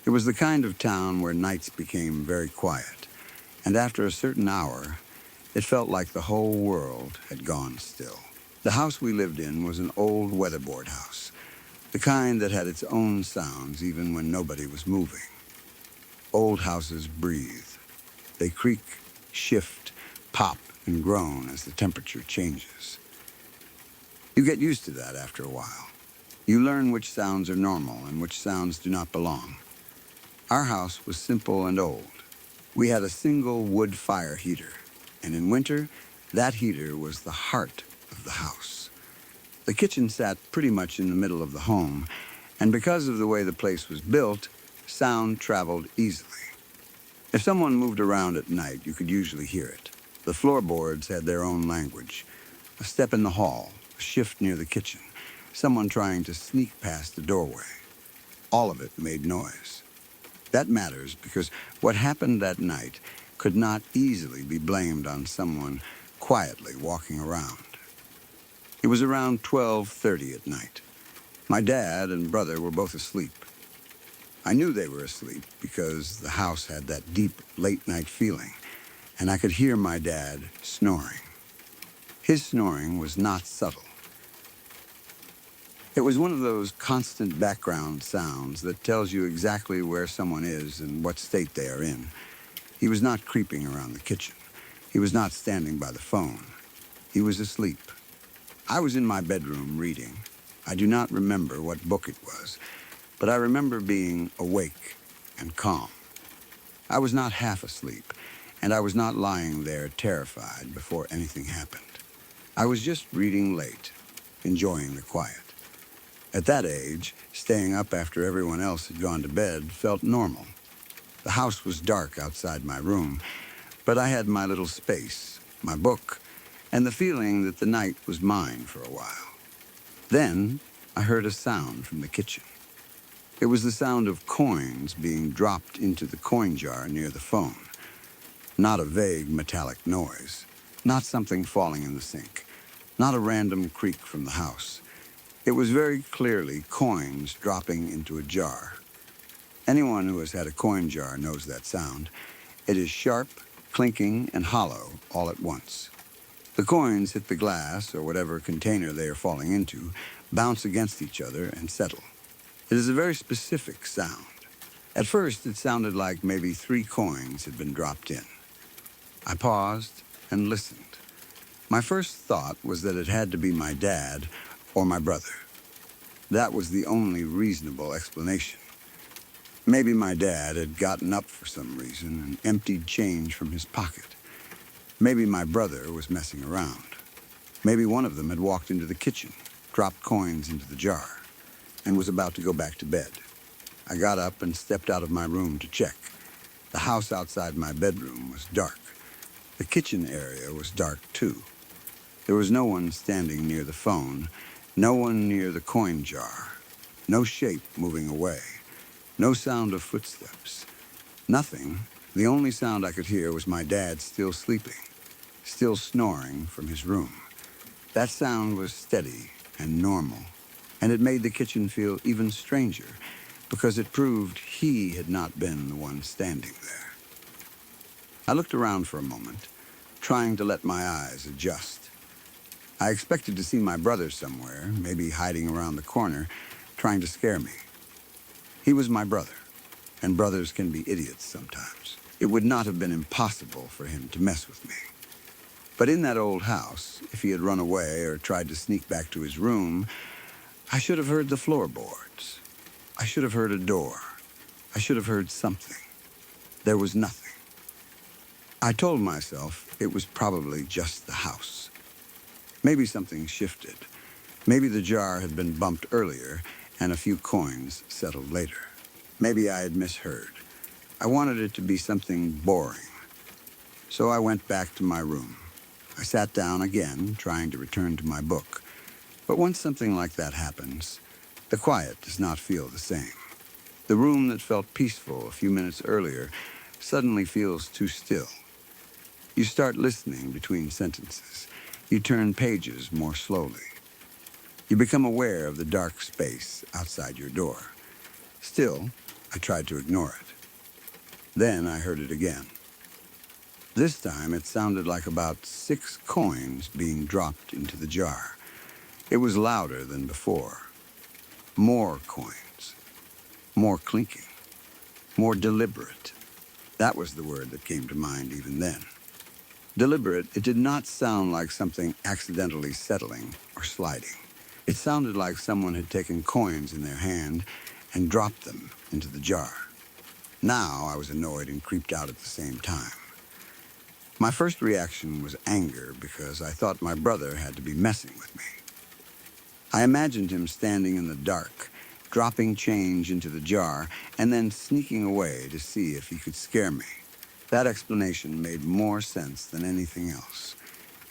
It was the kind of town where nights became very quiet, and after a certain hour, it felt like the whole world had gone still. The house we lived in was an old weatherboard house, the kind that had its own sounds even when nobody was moving. Old houses breathe. They creak, shift, pop, and groan as the temperature changes. You get used to that after a while. You learn which sounds are normal and which sounds do not belong. Our house was simple and old. We had a single wood fire heater, and in winter, that heater was the heart of the house. The kitchen sat pretty much in the middle of the home, and because of the way the place was built, sound traveled easily. If someone moved around at night, you could usually hear it. The floorboards had their own language. A step in the hall, a shift near the kitchen, someone trying to sneak past the doorway. All of it made noise. That matters because what happened that night could not easily be blamed on someone quietly walking around. It was around 12:30 at night. My dad and brother were both asleep. I knew they were asleep because the house had that deep late-night feeling, and I could hear my dad snoring. His snoring was not subtle. It was one of those constant background sounds that tells you exactly where someone is and what state they are in. He was not creeping around the kitchen. He was not standing by the phone. He was asleep. I was in my bedroom reading. I do not remember what book it was, but I remember being awake and calm. I was not half asleep, and I was not lying there terrified before anything happened. I was just reading late, enjoying the quiet. At that age, staying up after everyone else had gone to bed felt normal. The house was dark outside my room, but I had my little space, my book, and the feeling that the night was mine for a while. Then I heard a sound from the kitchen. It was the sound of coins being dropped into the coin jar near the phone. Not a vague metallic noise, not something falling in the sink, not a random creak from the house. It was very clearly coins dropping into a jar. Anyone who has had a coin jar knows that sound. It is sharp, clinking, and hollow all at once. The coins hit the glass or whatever container they are falling into, bounce against each other, and settle. It is a very specific sound. At first, it sounded like maybe 3 coins had been dropped in. I paused and listened. My first thought was that it had to be my dad or my brother. That was the only reasonable explanation. Maybe my dad had gotten up for some reason and emptied change from his pocket. Maybe my brother was messing around. Maybe one of them had walked into the kitchen, dropped coins into the jar, and was about to go back to bed. I got up and stepped out of my room to check. The house outside my bedroom was dark. The kitchen area was dark too. There was no one standing near the phone, no one near the coin jar, no shape moving away, no sound of footsteps, nothing. The only sound I could hear was my dad still sleeping, still snoring from his room. That sound was steady and normal, and it made the kitchen feel even stranger because it proved he had not been the one standing there. I looked around for a moment, trying to let my eyes adjust. I expected to see my brother somewhere, maybe hiding around the corner, trying to scare me. He was my brother, and brothers can be idiots sometimes. It would not have been impossible for him to mess with me. But in that old house, if he had run away or tried to sneak back to his room, I should have heard the floorboards. I should have heard a door. I should have heard something. There was nothing. I told myself it was probably just the house. Maybe something shifted. Maybe the jar had been bumped earlier and a few coins settled later. Maybe I had misheard. I wanted it to be something boring. So I went back to my room. I sat down again, trying to return to my book. But once something like that happens, the quiet does not feel the same. The room that felt peaceful a few minutes earlier suddenly feels too still. You start listening between sentences. You turn pages more slowly. You become aware of the dark space outside your door. Still, I tried to ignore it. Then I heard it again. This time it sounded like about 6 coins being dropped into the jar. It was louder than before. More coins. More clinking. More deliberate. That was the word that came to mind even then. Deliberate, it did not sound like something accidentally settling or sliding. It sounded like someone had taken coins in their hand and dropped them into the jar. Now I was annoyed and creeped out at the same time. My first reaction was anger because I thought my brother had to be messing with me. I imagined him standing in the dark, dropping change into the jar, and then sneaking away to see if he could scare me. That explanation made more sense than anything else.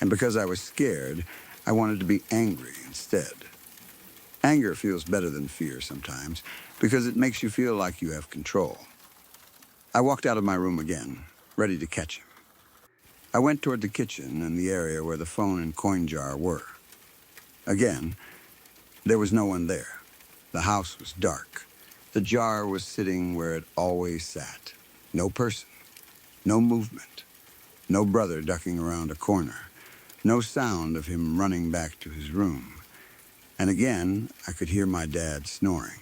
And because I was scared, I wanted to be angry instead. Anger feels better than fear sometimes because it makes you feel like you have control. I walked out of my room again, ready to catch him. I went toward the kitchen and the area where the phone and coin jar were. Again, there was no one there. The house was dark. The jar was sitting where it always sat. No person, no movement, no brother ducking around a corner, no sound of him running back to his room. And again, I could hear my dad snoring.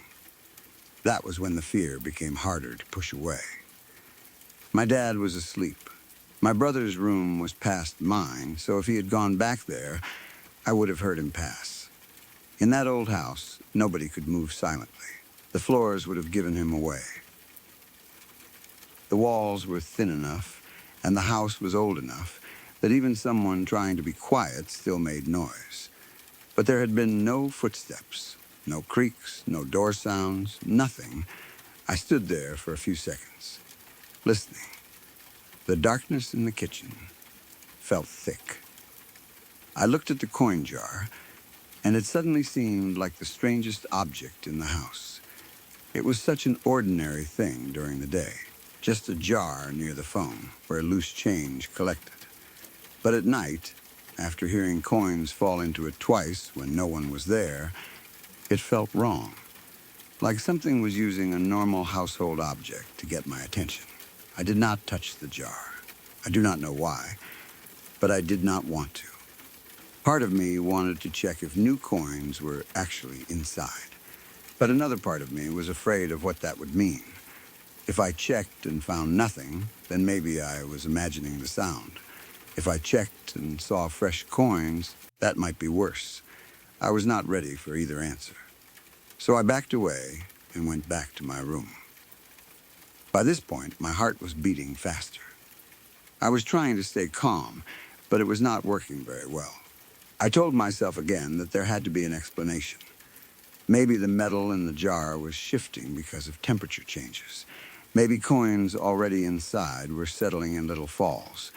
That was when the fear became harder to push away. My dad was asleep. My brother's room was past mine, so if he had gone back there, I would have heard him pass. In that old house, nobody could move silently. The floors would have given him away. The walls were thin enough, and the house was old enough, that even someone trying to be quiet still made noise. But there had been no footsteps, no creaks, no door sounds, nothing. I stood there for a few seconds, listening. The darkness in the kitchen felt thick. I looked at the coin jar, and it suddenly seemed like the strangest object in the house. It was such an ordinary thing during the day, just a jar near the phone where loose change collected. But at night, after hearing coins fall into it twice when no one was there, it felt wrong, like something was using a normal household object to get my attention. I did not touch the jar. I do not know why, but I did not want to. Part of me wanted to check if new coins were actually inside, but another part of me was afraid of what that would mean. If I checked and found nothing, then maybe I was imagining the sound. If I checked and saw fresh coins, that might be worse. I was not ready for either answer. So I backed away and went back to my room. By this point, my heart was beating faster. I was trying to stay calm, but it was not working very well. I told myself again that there had to be an explanation. Maybe the metal in the jar was shifting because of temperature changes. Maybe coins already inside were settling in little falls.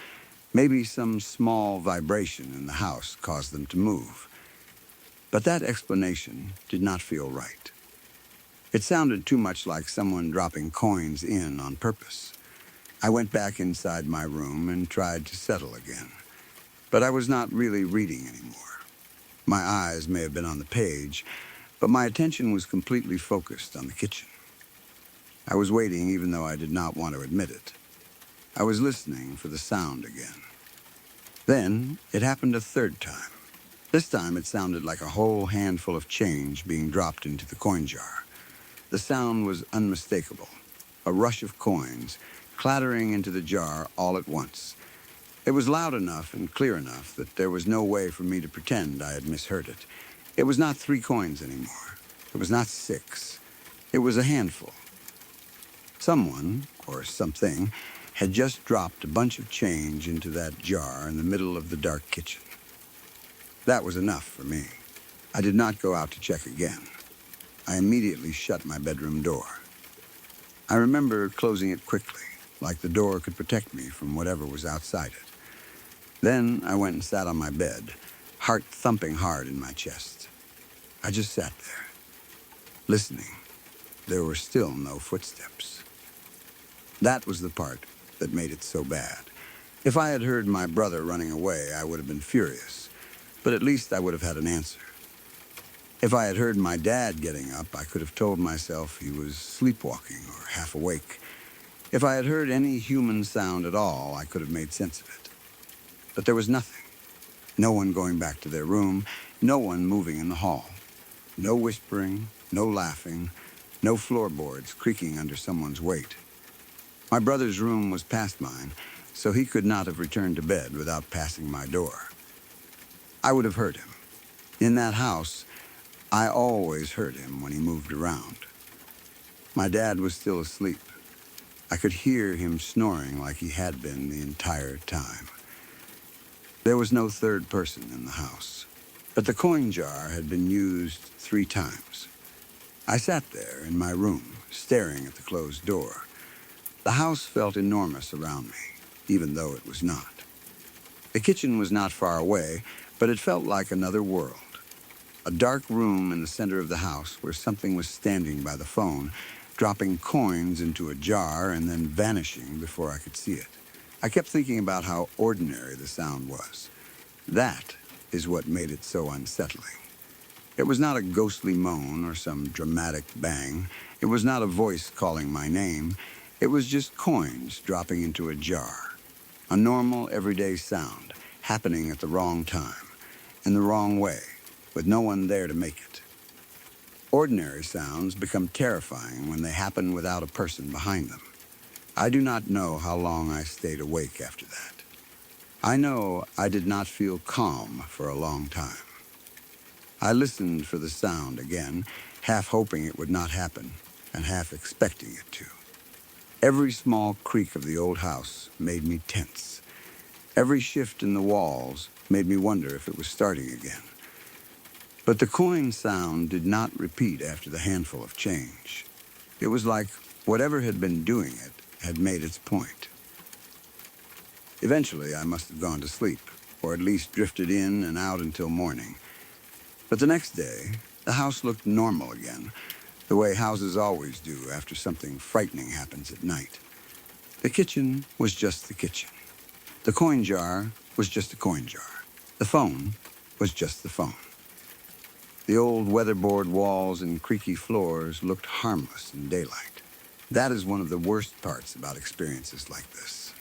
Maybe some small vibration in the house caused them to move. But that explanation did not feel right. It sounded too much like someone dropping coins in on purpose. I went back inside my room and tried to settle again. But I was not really reading anymore. My eyes may have been on the page, but my attention was completely focused on the kitchen. I was waiting even though I did not want to admit it. I was listening for the sound again. Then it happened a third time. This time it sounded like a whole handful of change being dropped into the coin jar. The sound was unmistakable, a rush of coins clattering into the jar all at once. It was loud enough and clear enough that there was no way for me to pretend I had misheard it. It was not 3 coins anymore. It was not 6. It was a handful. Someone, or something, had just dropped a bunch of change into that jar in the middle of the dark kitchen. That was enough for me. I did not go out to check again. I immediately shut my bedroom door. I remember closing it quickly, like the door could protect me from whatever was outside it. Then I went and sat on my bed, heart thumping hard in my chest. I just sat there, listening. There were still no footsteps. That was the part that made it so bad. If I had heard my brother running away, I would have been furious, but at least I would have had an answer. If I had heard my dad getting up, I could have told myself he was sleepwalking or half awake. If I had heard any human sound at all, I could have made sense of it. But there was nothing. No one going back to their room, no one moving in the hall. No whispering, no laughing, no floorboards creaking under someone's weight. My brother's room was past mine, so he could not have returned to bed without passing my door. I would have heard him. In that house, I always heard him when he moved around. My dad was still asleep. I could hear him snoring like he had been the entire time. There was no third person in the house, but the coin jar had been used 3 times. I sat there in my room, staring at the closed door. The house felt enormous around me, even though it was not. The kitchen was not far away, but it felt like another world. A dark room in the center of the house where something was standing by the phone, dropping coins into a jar and then vanishing before I could see it. I kept thinking about how ordinary the sound was. That is what made it so unsettling. It was not a ghostly moan or some dramatic bang. It was not a voice calling my name. It was just coins dropping into a jar. A normal, everyday sound, happening at the wrong time, in the wrong way, with no one there to make it. Ordinary sounds become terrifying when they happen without a person behind them. I do not know how long I stayed awake after that. I know I did not feel calm for a long time. I listened for the sound again, half hoping it would not happen, and half expecting it to. Every small creak of the old house made me tense. Every shift in the walls made me wonder if it was starting again. But the coin sound did not repeat after the handful of change. It was like whatever had been doing it had made its point. Eventually, I must have gone to sleep, or at least drifted in and out until morning. But the next day, the house looked normal again, the way houses always do after something frightening happens at night. The kitchen was just the kitchen. The coin jar was just a coin jar. The phone was just the phone. The old weatherboard walls and creaky floors looked harmless in daylight. That is one of the worst parts about experiences like this.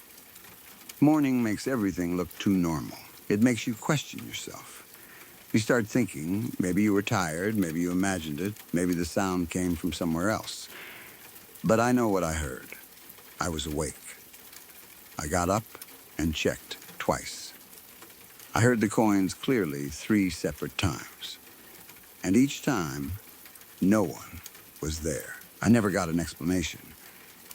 Morning makes everything look too normal. It makes you question yourself. You start thinking, maybe you were tired, maybe you imagined it, maybe the sound came from somewhere else. But I know what I heard. I was awake. I got up and checked twice. I heard the coins clearly 3 separate times. And each time, no one was there. I never got an explanation.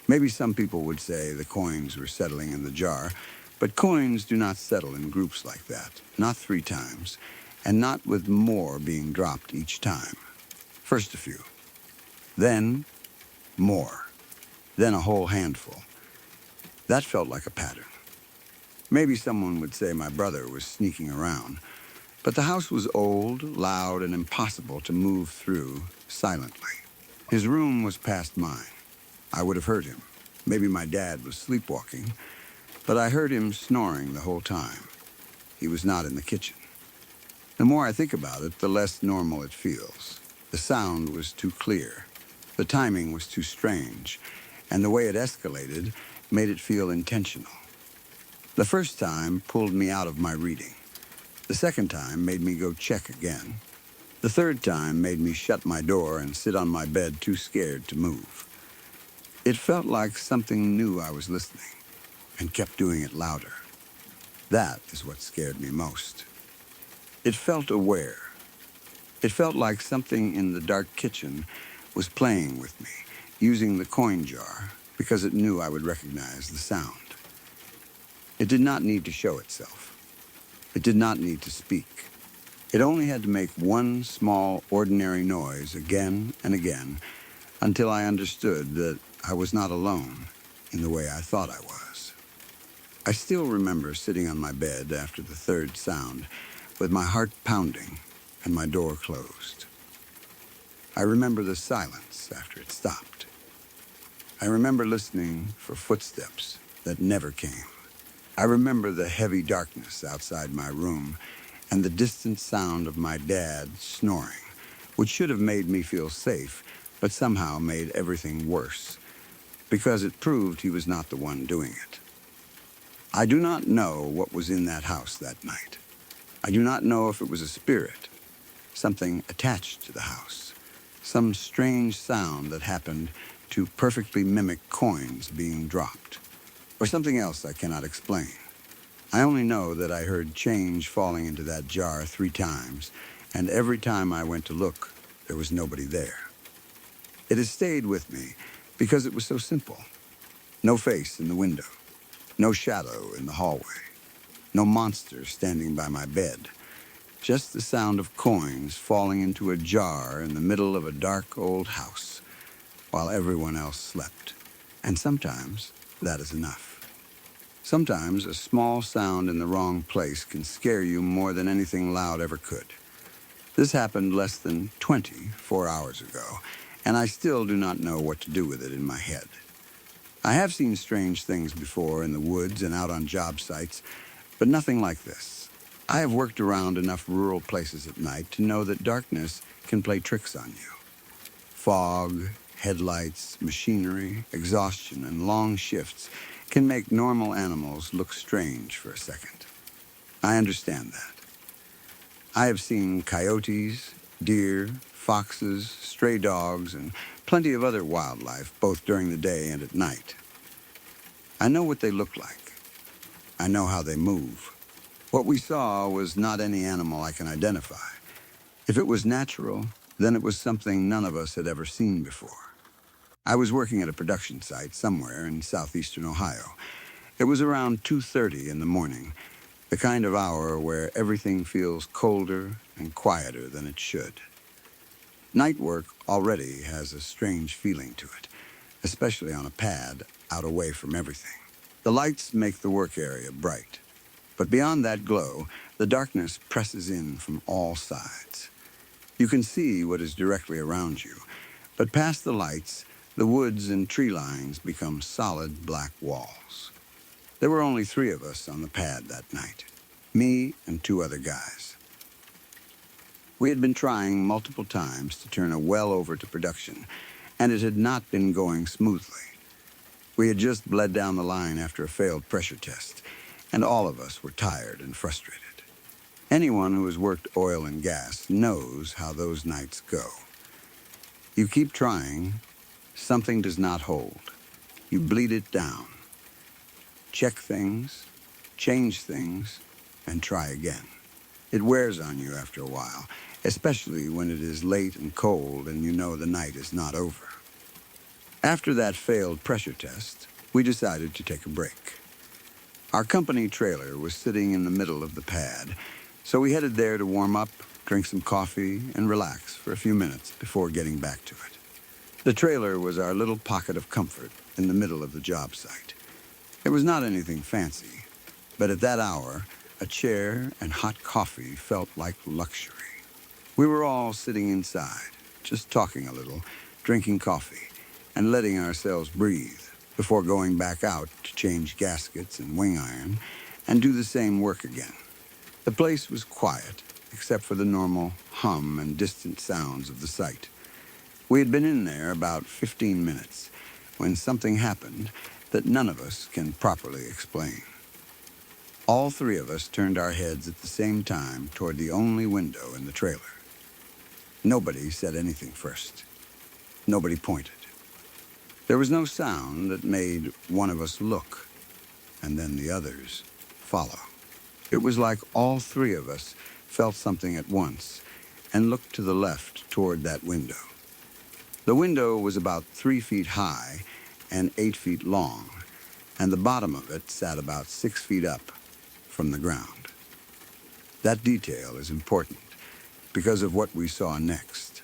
Maybe some people would say the coins were settling in the jar, but coins do not settle in groups like that, not 3 times, and not with more being dropped each time. First a few, then more, then a whole handful. That felt like a pattern. Maybe someone would say my brother was sneaking around, but the house was old, loud, and impossible to move through silently. His room was past mine. I would have heard him. Maybe my dad was sleepwalking, but I heard him snoring the whole time. He was not in the kitchen. The more I think about it, the less normal it feels. The sound was too clear. The timing was too strange, and the way it escalated made it feel intentional. The first time pulled me out of my reading. The second time made me go check again. The third time made me shut my door and sit on my bed too scared to move. It felt like something knew I was listening and kept doing it louder. That is what scared me most. It felt aware. It felt like something in the dark kitchen was playing with me, using the coin jar because it knew I would recognize the sound. It did not need to show itself. It did not need to speak. It only had to make one small, ordinary noise again and again until I understood that I was not alone in the way I thought I was. I still remember sitting on my bed after the third sound with my heart pounding and my door closed. I remember the silence after it stopped. I remember listening for footsteps that never came. I remember the heavy darkness outside my room and the distant sound of my dad snoring, which should have made me feel safe, but somehow made everything worse, because it proved he was not the one doing it. I do not know what was in that house that night. I do not know if it was a spirit, something attached to the house, some strange sound that happened to perfectly mimic coins being dropped, or something else I cannot explain. I only know that I heard change falling into that jar 3 times, and every time I went to look, there was nobody there. It has stayed with me because it was so simple. No face in the window, no shadow in the hallway, no monster standing by my bed, just the sound of coins falling into a jar in the middle of a dark old house while everyone else slept. And sometimes that is enough. Sometimes a small sound in the wrong place can scare you more than anything loud ever could. This happened less than 24 hours ago, and I still do not know what to do with it in my head. I have seen strange things before in the woods and out on job sites, but nothing like this. I have worked around enough rural places at night to know that darkness can play tricks on you. Fog, headlights, machinery, exhaustion, and long shifts can make normal animals look strange for a second. I understand that. I have seen coyotes, deer, foxes, stray dogs, and plenty of other wildlife, both during the day and at night. I know what they look like. I know how they move. What we saw was not any animal I can identify. If it was natural, then it was something none of us had ever seen before. I was working at a production site somewhere in southeastern Ohio. It was around 2:30 in the morning, the kind of hour where everything feels colder and quieter than it should. Night work already has a strange feeling to it, especially on a pad out away from everything. The lights make the work area bright, but beyond that glow, the darkness presses in from all sides. You can see what is directly around you, but past the lights, the woods and tree lines become solid black walls. There were only 3 of us on the pad that night, me and 2 other guys. We had been trying multiple times to turn a well over to production, and it had not been going smoothly. We had just bled down the line after a failed pressure test, and all of us were tired and frustrated. Anyone who has worked oil and gas knows how those nights go. You keep trying, something does not hold. You bleed it down. Check things, change things, and try again. It wears on you after a while, especially when it is late and cold and you know the night is not over. After that failed pressure test, we decided to take a break. Our company trailer was sitting in the middle of the pad, so we headed there to warm up, drink some coffee, and relax for a few minutes before getting back to it. The trailer was our little pocket of comfort in the middle of the job site. It was not anything fancy, but at that hour, a chair and hot coffee felt like luxury. We were all sitting inside, just talking a little, drinking coffee, and letting ourselves breathe before going back out to change gaskets and wing iron and do the same work again. The place was quiet, except for the normal hum and distant sounds of the site. We had been in there about 15 minutes when something happened that none of us can properly explain. All 3 of us turned our heads at the same time toward the only window in the trailer. Nobody said anything first. Nobody pointed. There was no sound that made one of us look, and then the others follow. It was like all 3 of us felt something at once and looked to the left toward that window. The window was about 3 feet high and 8 feet long, and the bottom of it sat about 6 feet up from the ground. That detail is important because of what we saw next.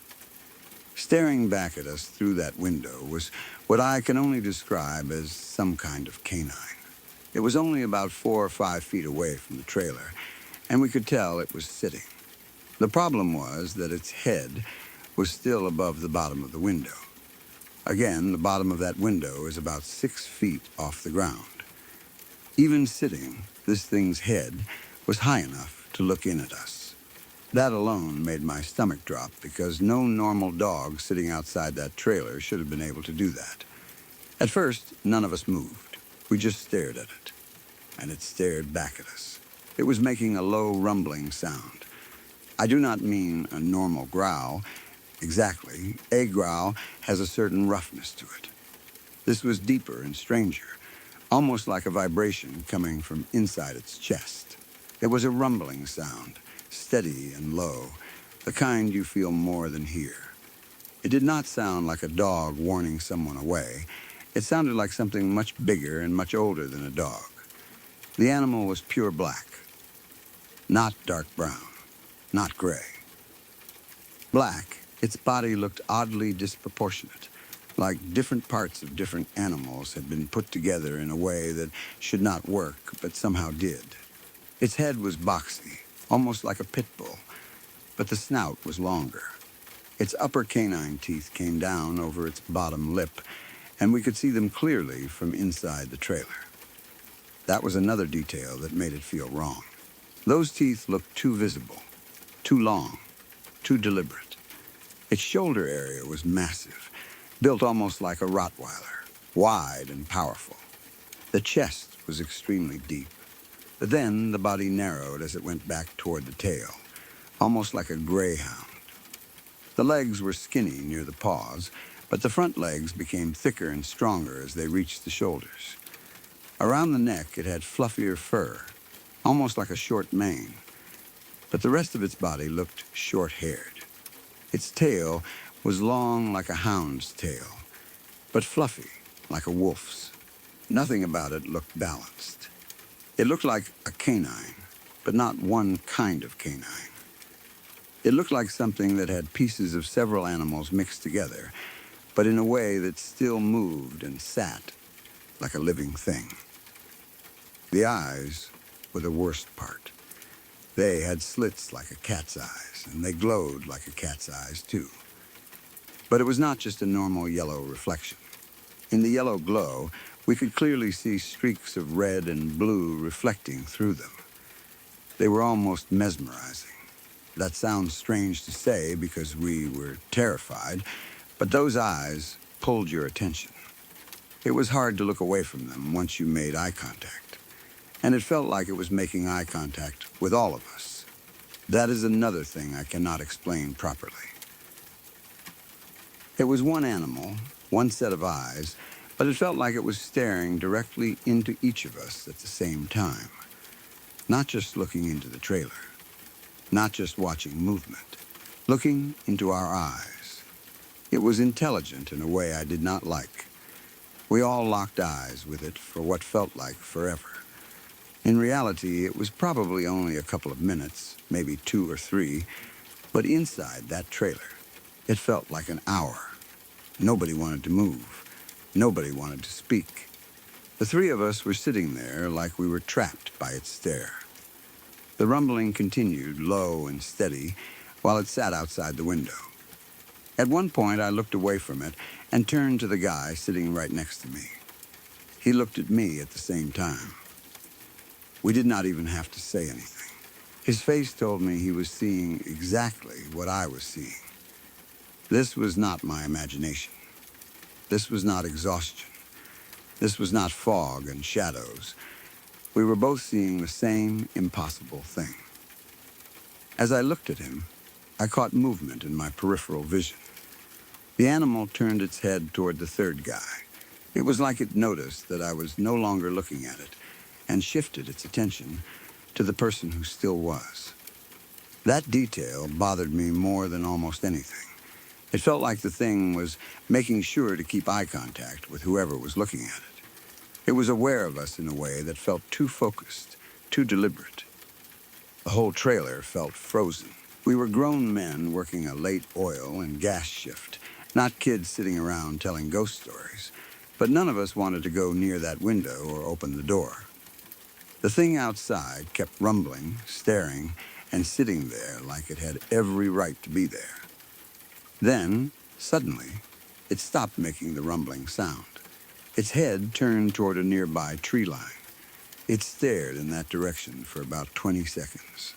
Staring back at us through that window was what I can only describe as some kind of canine. It was only about 4 or 5 feet away from the trailer, and we could tell it was sitting. The problem was that its head was still above the bottom of the window. Again, the bottom of that window is about 6 feet off the ground. Even sitting, this thing's head was high enough to look in at us. That alone made my stomach drop because no normal dog sitting outside that trailer should have been able to do that. At first, none of us moved. We just stared at it, and it stared back at us. It was making a low rumbling sound. I do not mean a normal growl. Exactly, a growl has a certain roughness to it. This was deeper and stranger, almost like a vibration coming from inside its chest. It was a rumbling sound, steady and low, the kind you feel more than hear. It did not sound like a dog warning someone away. It sounded like something much bigger and much older than a dog. The animal was pure black, not dark brown, not gray. Black, its body looked oddly disproportionate, like different parts of different animals had been put together in a way that should not work, but somehow did. Its head was boxy, almost like a pit bull, but the snout was longer. Its upper canine teeth came down over its bottom lip, and we could see them clearly from inside the trailer. That was another detail that made it feel wrong. Those teeth looked too visible, too long, too deliberate. Its shoulder area was massive, built almost like a Rottweiler, wide and powerful. The chest was extremely deep, but then the body narrowed as it went back toward the tail, almost like a greyhound. The legs were skinny near the paws, but the front legs became thicker and stronger as they reached the shoulders. Around the neck, it had fluffier fur, almost like a short mane, but the rest of its body looked short-haired. Its tail was long like a hound's tail, but fluffy like a wolf's. Nothing about it looked balanced. It looked like a canine, but not one kind of canine. It looked like something that had pieces of several animals mixed together, but in a way that still moved and sat like a living thing. The eyes were the worst part. They had slits like a cat's eyes, and they glowed like a cat's eyes, too. But it was not just a normal yellow reflection. In the yellow glow, we could clearly see streaks of red and blue reflecting through them. They were almost mesmerizing. That sounds strange to say because we were terrified, but those eyes pulled your attention. It was hard to look away from them once you made eye contact, and it felt like it was making eye contact with all of us. That is another thing I cannot explain properly. It was one animal, one set of eyes, but it felt like it was staring directly into each of us at the same time. Not just looking into the trailer, not just watching movement, looking into our eyes. It was intelligent in a way I did not like. We all locked eyes with it for what felt like forever. In reality, it was probably only a couple of minutes, maybe 2 or 3, but inside that trailer, it felt like an hour. Nobody wanted to move. Nobody wanted to speak. The 3 of us were sitting there like we were trapped by its stare. The rumbling continued, low and steady, while it sat outside the window. At one point, I looked away from it and turned to the guy sitting right next to me. He looked at me at the same time. We did not even have to say anything. His face told me he was seeing exactly what I was seeing. This was not my imagination. This was not exhaustion. This was not fog and shadows. We were both seeing the same impossible thing. As I looked at him, I caught movement in my peripheral vision. The animal turned its head toward the 3rd guy. It was like it noticed that I was no longer looking at it and shifted its attention to the person who still was. That detail bothered me more than almost anything. It felt like the thing was making sure to keep eye contact with whoever was looking at it. It was aware of us in a way that felt too focused, too deliberate. The whole trailer felt frozen. We were grown men working a late oil and gas shift, not kids sitting around telling ghost stories. But none of us wanted to go near that window or open the door. The thing outside kept rumbling, staring, and sitting there like it had every right to be there. Then, suddenly, it stopped making the rumbling sound. Its head turned toward a nearby tree line. It stared in that direction for about 20 seconds.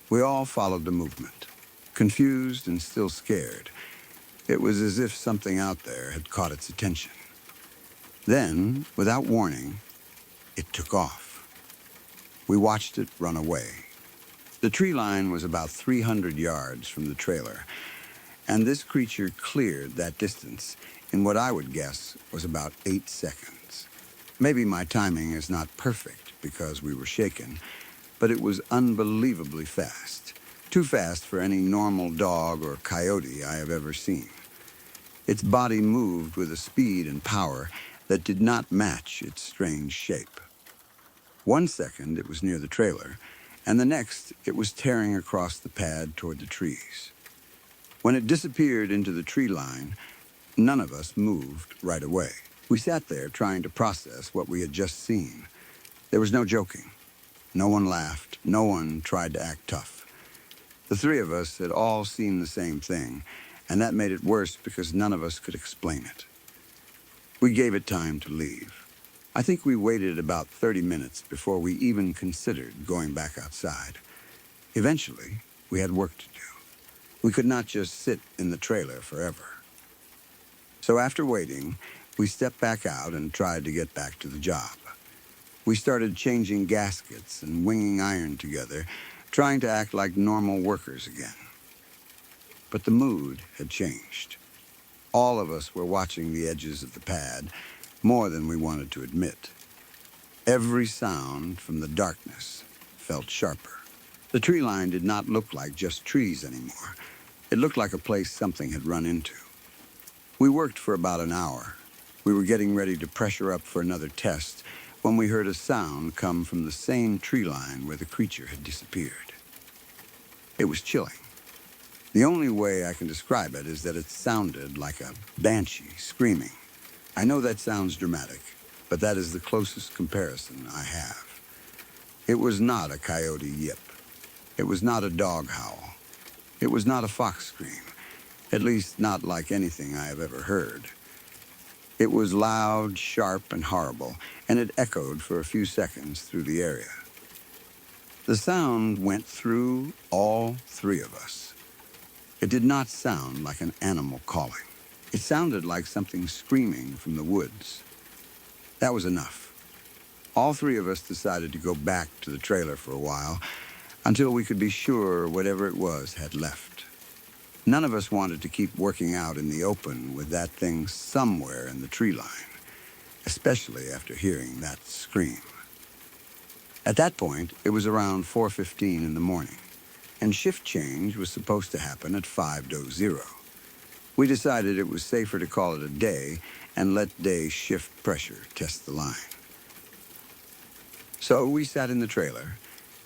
We all followed the movement, confused and still scared. It was as if something out there had caught its attention. Then, without warning, it took off. We watched it run away. The tree line was about 300 yards from the trailer, and this creature cleared that distance in what I would guess was about 8 seconds. Maybe my timing is not perfect because we were shaken, but it was unbelievably fast. Too fast for any normal dog or coyote I have ever seen. Its body moved with a speed and power that did not match its strange shape. 1 second it was near the trailer, and the next it was tearing across the pad toward the trees. When it disappeared into the tree line, none of us moved right away. We sat there trying to process what we had just seen. There was no joking. No one laughed. No one tried to act tough. The 3 of us had all seen the same thing, and that made it worse because none of us could explain it. We gave it time to leave. I think we waited about 30 minutes before we even considered going back outside. Eventually, we had work to do. We could not just sit in the trailer forever. So after waiting, we stepped back out and tried to get back to the job. We started changing gaskets and winging iron together, trying to act like normal workers again. But the mood had changed. All of us were watching the edges of the pad, more than we wanted to admit. Every sound from the darkness felt sharper. The tree line did not look like just trees anymore. It looked like a place something had run into. We worked for about an hour. We were getting ready to pressure up for another test when we heard a sound come from the same tree line where the creature had disappeared. It was chilling. The only way I can describe it is that it sounded like a banshee screaming. I know that sounds dramatic, but that is the closest comparison I have. It was not a coyote yip. It was not a dog howl. It was not a fox scream, at least not like anything I have ever heard. It was loud, sharp, and horrible, and it echoed for a few seconds through the area. The sound went through all three of us. It did not sound like an animal calling. It sounded like something screaming from the woods. That was enough. All three of us decided to go back to the trailer for a while until we could be sure whatever it was had left. None of us wanted to keep working out in the open with that thing somewhere in the tree line, especially after hearing that scream. At that point, it was around 4:15 in the morning, and shift change was supposed to happen at 5:00. We decided it was safer to call it a day and let day shift pressure test the line. So we sat in the trailer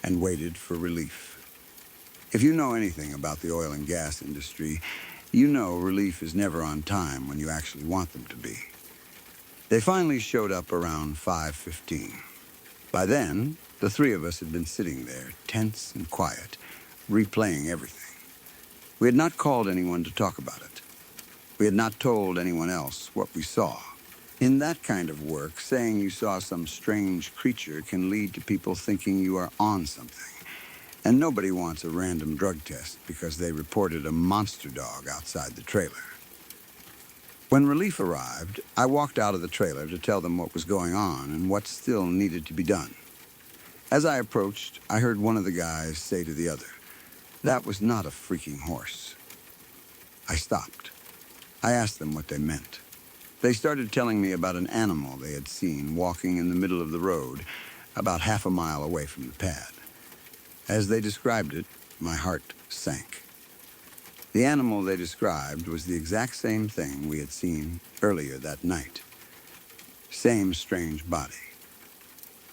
and waited for relief. If you know anything about the oil and gas industry, you know relief is never on time when you actually want them to be. They finally showed up around 5:15. By then, the three of us had been sitting there, tense and quiet, replaying everything. We had not called anyone to talk about it. We had not told anyone else what we saw. In that kind of work, saying you saw some strange creature can lead to people thinking you are on something. And nobody wants a random drug test because they reported a monster dog outside the trailer. When relief arrived, I walked out of the trailer to tell them what was going on and what still needed to be done. As I approached, I heard one of the guys say to the other, "That was not a freaking horse." I stopped. I asked them what they meant. They started telling me about an animal they had seen walking in the middle of the road, about half a mile away from the pad. As they described it, my heart sank. The animal they described was the exact same thing we had seen earlier that night. Same strange body.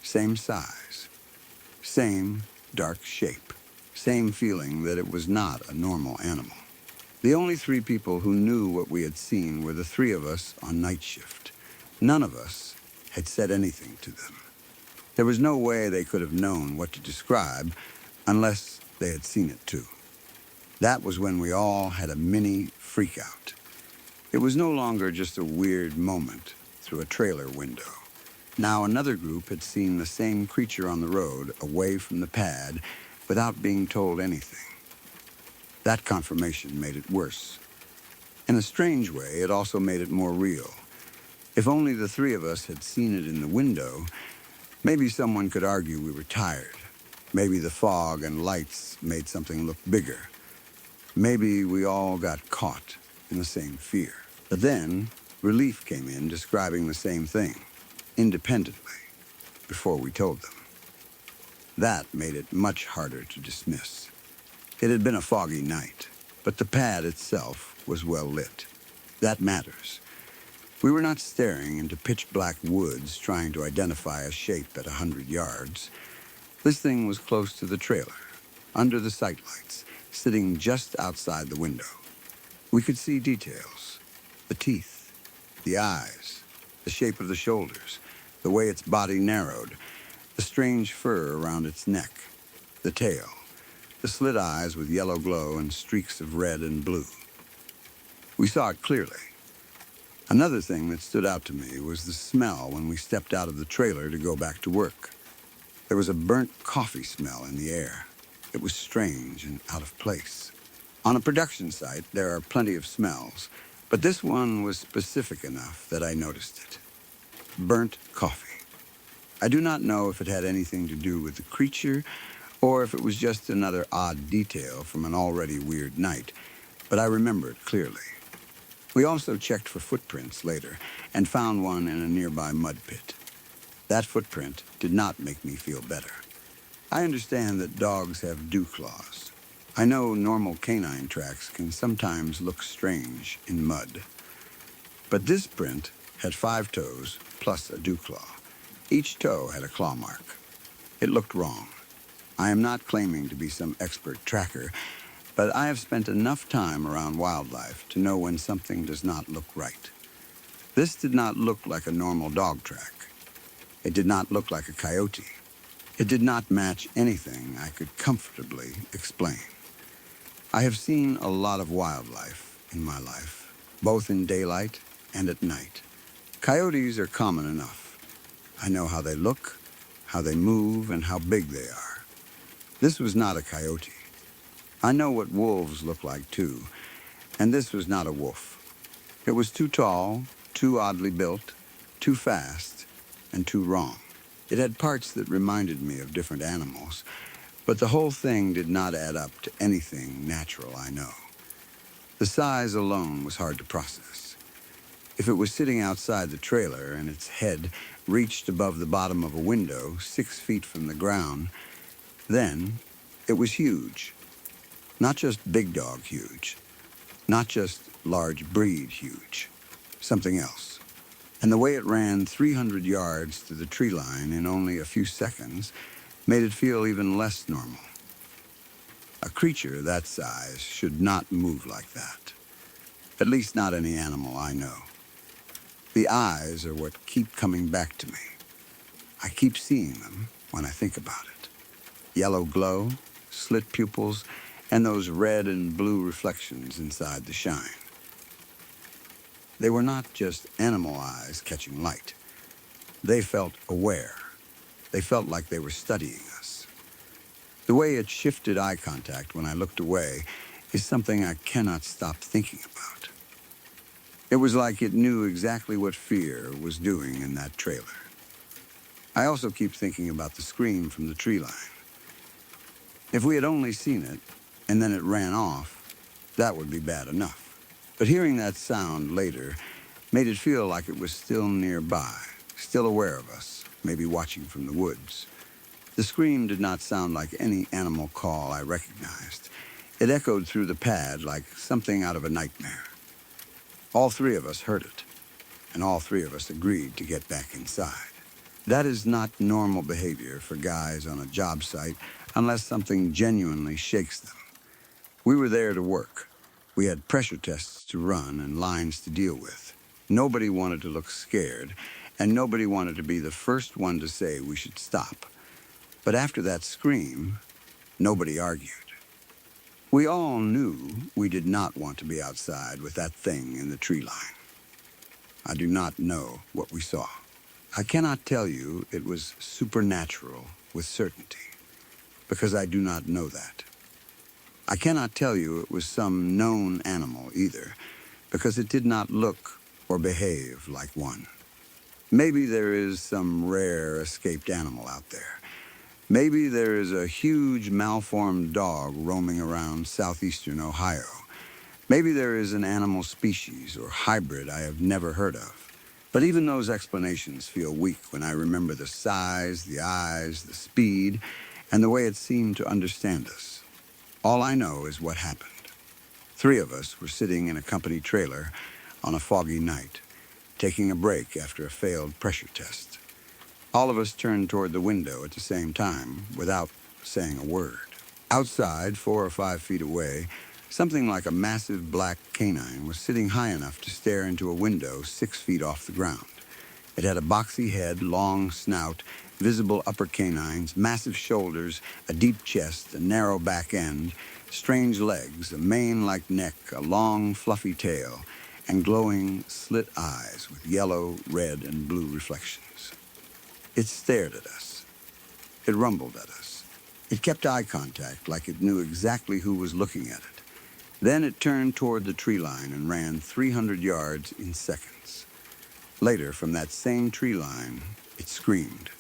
Same size. Same dark shape. Same feeling that it was not a normal animal. The only three people who knew what we had seen were the three of us on night shift. None of us had said anything to them. There was no way they could have known what to describe unless they had seen it too. That was when we all had a mini freakout. It was no longer just a weird moment through a trailer window. Now another group had seen the same creature on the road away from the pad without being told anything. That confirmation made it worse. In a strange way, it also made it more real. If only the three of us had seen it in the window, maybe someone could argue we were tired. Maybe the fog and lights made something look bigger. Maybe we all got caught in the same fear. But then, relief came in describing the same thing, independently, before we told them. That made it much harder to dismiss. It had been a foggy night, but the pad itself was well lit. That matters. We were not staring into pitch-black woods trying to identify a shape at 100 yards. This thing was close to the trailer, under the sightlights, sitting just outside the window. We could see details. The teeth, the eyes, the shape of the shoulders, the way its body narrowed, the strange fur around its neck, the tail, the slit eyes with yellow glow and streaks of red and blue. We saw it clearly. Another thing that stood out to me was the smell when we stepped out of the trailer to go back to work. There was a burnt coffee smell in the air. It was strange and out of place. On a production site, there are plenty of smells, but this one was specific enough that I noticed it. Burnt coffee. I do not know if it had anything to do with the creature or if it was just another odd detail from an already weird night, but I remember it clearly. We also checked for footprints later and found one in a nearby mud pit. That footprint did not make me feel better. I understand that dogs have dew claws. I know normal canine tracks can sometimes look strange in mud. But this print had 5 toes plus a dew claw. Each toe had a claw mark. It looked wrong. I am not claiming to be some expert tracker, but I have spent enough time around wildlife to know when something does not look right. This did not look like a normal dog track. It did not look like a coyote. It did not match anything I could comfortably explain. I have seen a lot of wildlife in my life, both in daylight and at night. Coyotes are common enough. I know how they look, how they move, and how big they are. This was not a coyote. I know what wolves look like too, and this was not a wolf. It was too tall, too oddly built, too fast, and too wrong. It had parts that reminded me of different animals, but the whole thing did not add up to anything natural I know. The size alone was hard to process. If it was sitting outside the trailer and its head reached above the bottom of a window 6 feet from the ground, then it was huge. Not just big dog huge, not just large breed huge, something else. And the way it ran 300 yards to the tree line in only a few seconds made it feel even less normal. A creature that size should not move like that. At least not any animal I know. The eyes are what keep coming back to me. I keep seeing them when I think about it. Yellow glow, slit pupils, and those red and blue reflections inside the shine. They were not just animal eyes catching light. They felt aware. They felt like they were studying us. The way it shifted eye contact when I looked away is something I cannot stop thinking about. It was like it knew exactly what fear was doing in that trailer. I also keep thinking about the scream from the tree line. If we had only seen it, and then it ran off, that would be bad enough. But hearing that sound later made it feel like it was still nearby, still aware of us, maybe watching from the woods. The scream did not sound like any animal call I recognized. It echoed through the pad like something out of a nightmare. All 3 of us heard it, and all 3 of us agreed to get back inside. That is not normal behavior for guys on a job site unless something genuinely shakes them. We were there to work. We had pressure tests to run and lines to deal with. Nobody wanted to look scared, and nobody wanted to be the first one to say we should stop. But after that scream, nobody argued. We all knew we did not want to be outside with that thing in the tree line. I do not know what we saw. I cannot tell you it was supernatural with certainty, because I do not know that. I cannot tell you it was some known animal either, because it did not look or behave like one. Maybe there is some rare escaped animal out there. Maybe there is a huge malformed dog roaming around southeastern Ohio. Maybe there is an animal species or hybrid I have never heard of. But even those explanations feel weak when I remember the size, the eyes, the speed, and the way it seemed to understand us. All I know is what happened. 3 of us were sitting in a company trailer on a foggy night, taking a break after a failed pressure test. All of us turned toward the window at the same time, without saying a word. Outside, 4 or 5 feet away, something like a massive black canine was sitting high enough to stare into a window 6 feet off the ground. It had a boxy head, long snout, visible upper canines, massive shoulders, a deep chest, a narrow back end, strange legs, a mane-like neck, a long, fluffy tail, and glowing slit eyes with yellow, red, and blue reflections. It stared at us. It rumbled at us. It kept eye contact like it knew exactly who was looking at it. Then it turned toward the tree line and ran 300 yards in seconds. Later, from that same tree line, it screamed.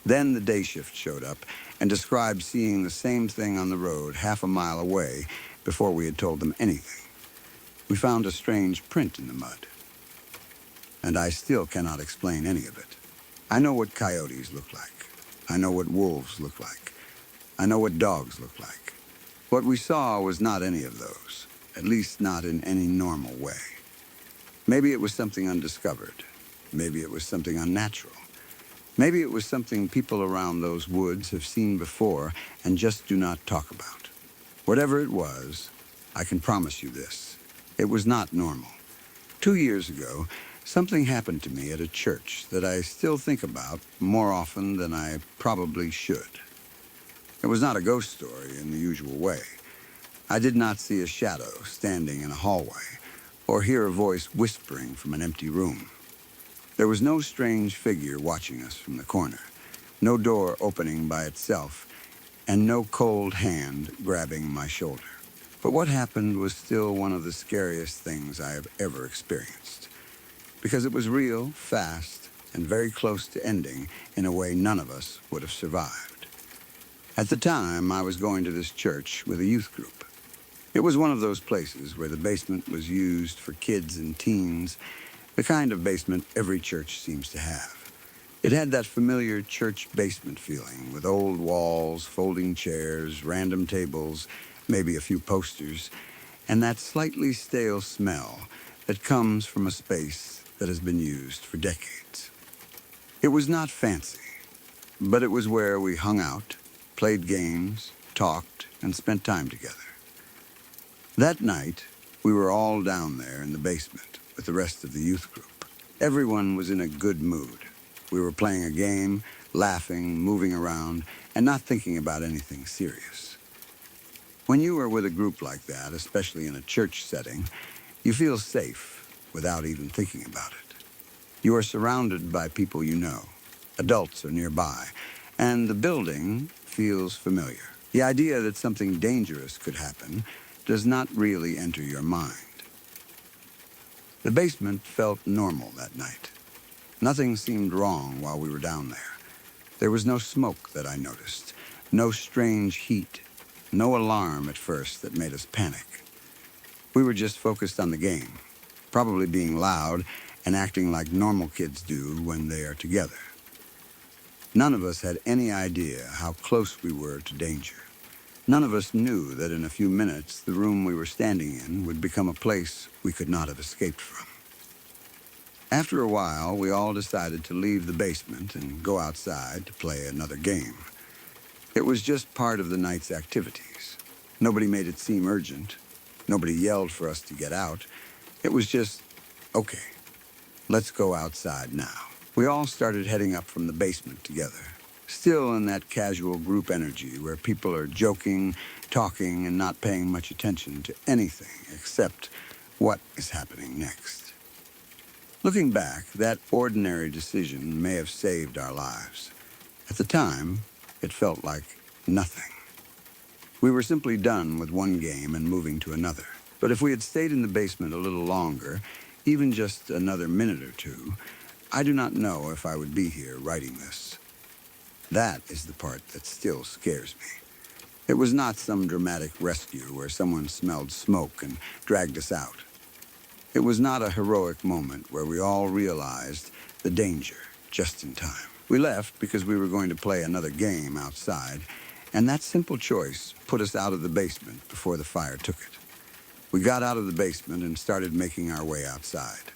Then the day shift showed up and described seeing the same thing on the road half a mile away before we had told them anything. We found a strange print in the mud, and I still cannot explain any of it. I know what coyotes look like. I know what wolves look like. I know what dogs look like. What we saw was not any of those, at least not in any normal way. Maybe it was something undiscovered. Maybe it was something unnatural. Maybe it was something people around those woods have seen before and just do not talk about. Whatever it was, I can promise you this. It was not normal. 2 years ago, something happened to me at a church that I still think about more often than I probably should. It was not a ghost story in the usual way. I did not see a shadow standing in a hallway or hear a voice whispering from an empty room. There was no strange figure watching us from the corner, no door opening by itself, and no cold hand grabbing my shoulder. But what happened was still one of the scariest things I have ever experienced, because it was real, fast, and very close to ending in a way none of us would have survived. At the time, I was going to this church with a youth group. It was one of those places where the basement was used for kids and teens, the kind of basement every church seems to have. It had that familiar church basement feeling with old walls, folding chairs, random tables, maybe a few posters, and that slightly stale smell that comes from a space that has been used for decades. It was not fancy, but it was where we hung out, played games, talked, and spent time together. That night, we were all down there in the basement with the rest of the youth group. Everyone was in a good mood. We were playing a game, laughing, moving around, and not thinking about anything serious. When you are with a group like that, especially in a church setting, you feel safe without even thinking about it. You are surrounded by people you know. Adults are nearby, and the building feels familiar. The idea that something dangerous could happen does not really enter your mind. The basement felt normal that night. Nothing seemed wrong while we were down there. There was no smoke that I noticed, no strange heat, no alarm at first that made us panic. We were just focused on the game, probably being loud and acting like normal kids do when they are together. None of us had any idea how close we were to danger. None of us knew that in a few minutes the room we were standing in would become a place we could not have escaped from. After a while, we all decided to leave the basement and go outside to play another game. It was just part of the night's activities. Nobody made it seem urgent. Nobody yelled for us to get out. It was just, okay, let's go outside now. We all started heading up from the basement together, still in that casual group energy where people are joking, talking, and not paying much attention to anything except what is happening next. Looking back, that ordinary decision may have saved our lives. At the time, it felt like nothing. We were simply done with one game and moving to another. But if we had stayed in the basement a little longer, even just another minute or two, I do not know if I would be here writing this. That is the part that still scares me. It was not some dramatic rescue where someone smelled smoke and dragged us out. It was not a heroic moment where we all realized the danger just in time. We left because we were going to play another game outside, and that simple choice put us out of the basement before the fire took it. We got out of the basement and started making our way outside.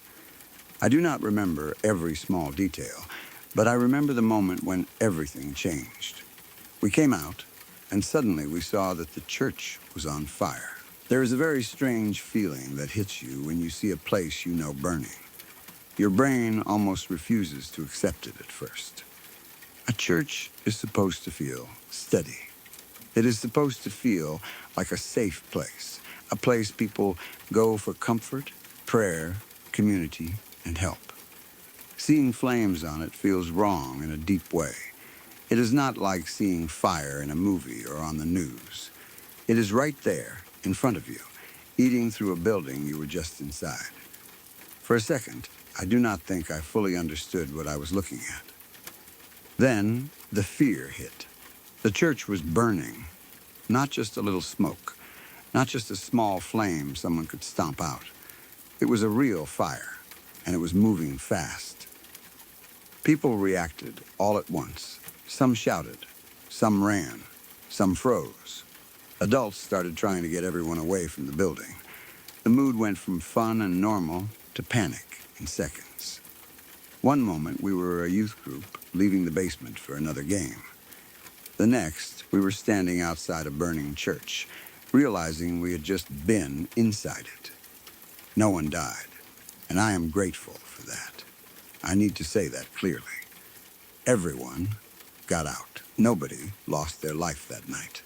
I do not remember every small detail, but I remember the moment when everything changed. We came out, and suddenly we saw that the church was on fire. There is a very strange feeling that hits you when you see a place you know burning. Your brain almost refuses to accept it at first. A church is supposed to feel steady. It is supposed to feel like a safe place, a place people go for comfort, prayer, community, and help. Seeing flames on it feels wrong in a deep way. It is not like seeing fire in a movie or on the news. It is right there, in front of you, eating through a building you were just inside. For a second, I do not think I fully understood what I was looking at. Then, the fear hit. The church was burning. Not just a little smoke. Not just a small flame someone could stomp out. It was a real fire, and it was moving fast. People reacted all at once. Some shouted. Some ran. Some froze. Adults started trying to get everyone away from the building. The mood went from fun and normal to panic in seconds. One moment, we were a youth group leaving the basement for another game. The next, we were standing outside a burning church, realizing we had just been inside it. No one died, and I am grateful for that. I need to say that clearly. Everyone got out. Nobody lost their life that night.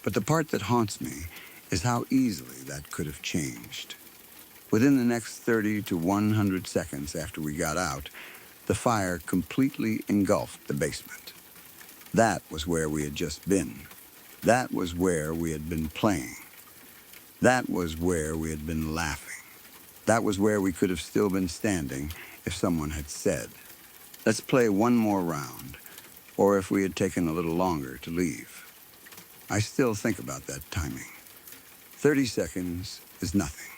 But the part that haunts me is how easily that could have changed. Within the next 30 to 100 seconds after we got out, the fire completely engulfed the basement. That was where we had just been. That was where we had been playing. That was where we had been laughing. That was where we could have still been standing if someone had said, "Let's play one more round," or if we had taken a little longer to leave. I still think about that timing. 30 seconds is nothing.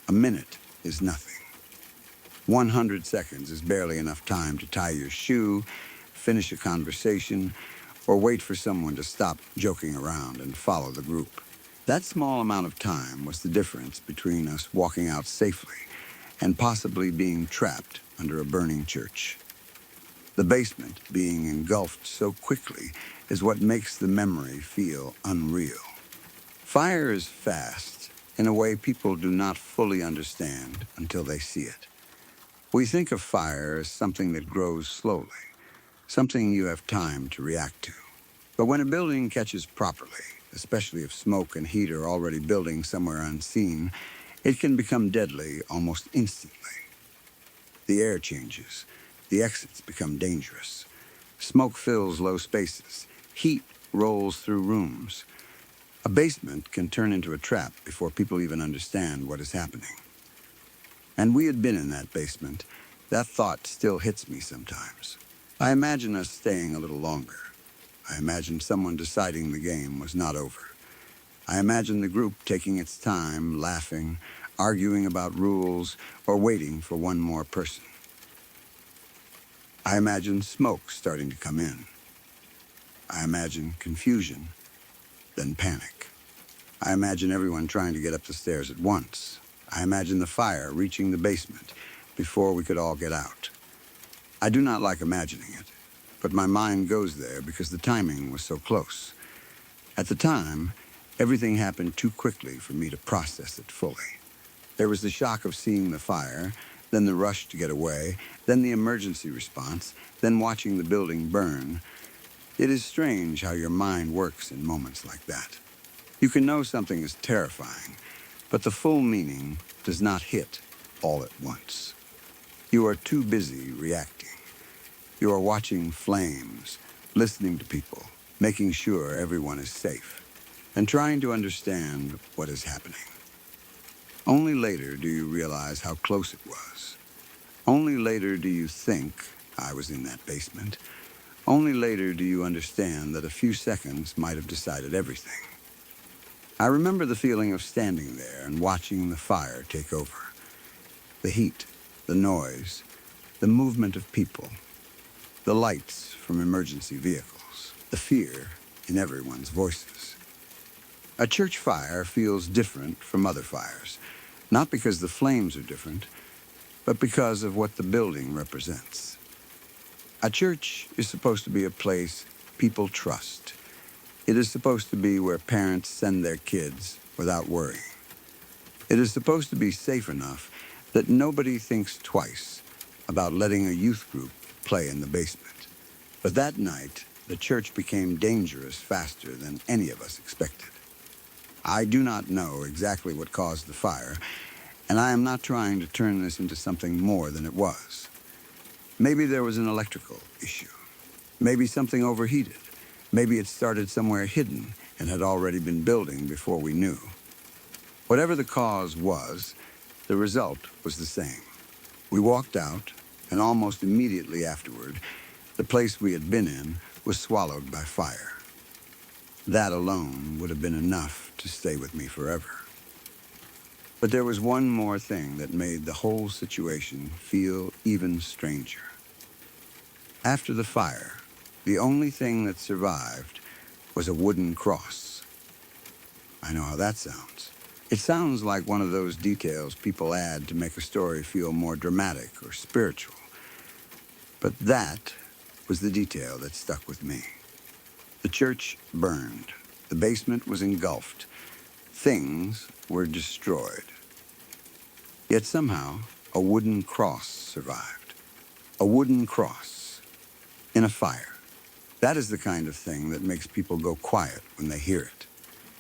A minute is nothing. 100 seconds is barely enough time to tie your shoe, finish a conversation, or wait for someone to stop joking around and follow the group. That small amount of time was the difference between us walking out safely and possibly being trapped under a burning church. The basement being engulfed so quickly is what makes the memory feel unreal. Fire is fast in a way people do not fully understand until they see it. We think of fire as something that grows slowly, something you have time to react to. But when a building catches properly, especially if smoke and heat are already building somewhere unseen, it can become deadly almost instantly. The air changes. The exits become dangerous. Smoke fills low spaces. Heat rolls through rooms. A basement can turn into a trap before people even understand what is happening. And we had been in that basement. That thought still hits me sometimes. I imagine us staying a little longer. I imagine someone deciding the game was not over. I imagine the group taking its time, laughing, arguing about rules, or waiting for one more person. I imagine smoke starting to come in. I imagine confusion, then panic. I imagine everyone trying to get up the stairs at once. I imagine the fire reaching the basement before we could all get out. I do not like imagining it, but my mind goes there because the timing was so close. At the time, everything happened too quickly for me to process it fully. There was the shock of seeing the fire, then the rush to get away, then the emergency response, then watching the building burn. It is strange how your mind works in moments like that. You can know something is terrifying, but the full meaning does not hit all at once. You are too busy reacting. You are watching flames, listening to people, making sure everyone is safe, and trying to understand what is happening. Only later do you realize how close it was. Only later do you think I was in that basement. Only later do you understand that a few seconds might have decided everything. I remember the feeling of standing there and watching the fire take over. The heat, the noise, the movement of people, the lights from emergency vehicles, the fear in everyone's voices. A church fire feels different from other fires, not because the flames are different, but because of what the building represents. A church is supposed to be a place people trust. It is supposed to be where parents send their kids without worrying. It is supposed to be safe enough that nobody thinks twice about letting a youth group play in the basement. But that night, the church became dangerous faster than any of us expected. I do not know exactly what caused the fire, And I am not trying to turn this into something more than it was. Maybe there was an electrical issue. Maybe something overheated. Maybe it started somewhere hidden and had already been building before we knew. Whatever the cause was, the result was the same. We walked out, and almost immediately afterward, the place we had been in was swallowed by fire. That alone would have been enough to stay with me forever. But there was one more thing that made the whole situation feel even stranger. After the fire, the only thing that survived was a wooden cross. I know how that sounds. It sounds like one of those details people add to make a story feel more dramatic or spiritual. But that was the detail that stuck with me. The church burned. The basement was engulfed. Things were destroyed. Yet somehow, a wooden cross survived. A wooden cross in a fire. That is the kind of thing that makes people go quiet when they hear it.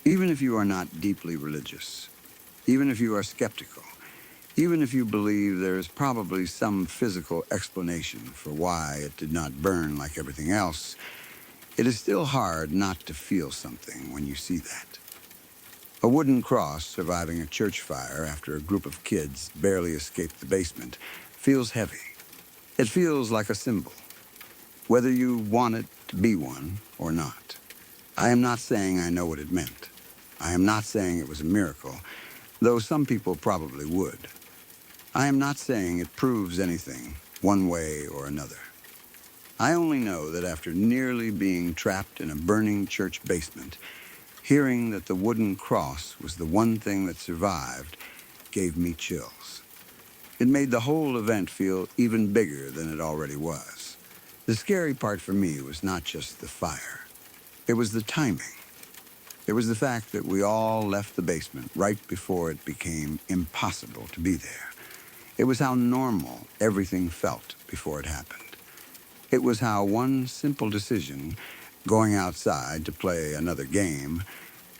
Even if you are not deeply religious, even if you are skeptical, even if you believe there is probably some physical explanation for why it did not burn like everything else, it is still hard not to feel something when you see that. A wooden cross surviving a church fire after a group of kids barely escaped the basement feels heavy. It feels like a symbol, whether you want it to be one or not. I am not saying I know what it meant. I am not saying it was a miracle, though some people probably would. I am not saying it proves anything, one way or another. I only know that after nearly being trapped in a burning church basement, hearing that the wooden cross was the one thing that survived gave me chills. It made the whole event feel even bigger than it already was. The scary part for me was not just the fire. It was the timing. It was the fact that we all left the basement right before it became impossible to be there. It was how normal everything felt before it happened. It was how one simple decision, going outside to play another game,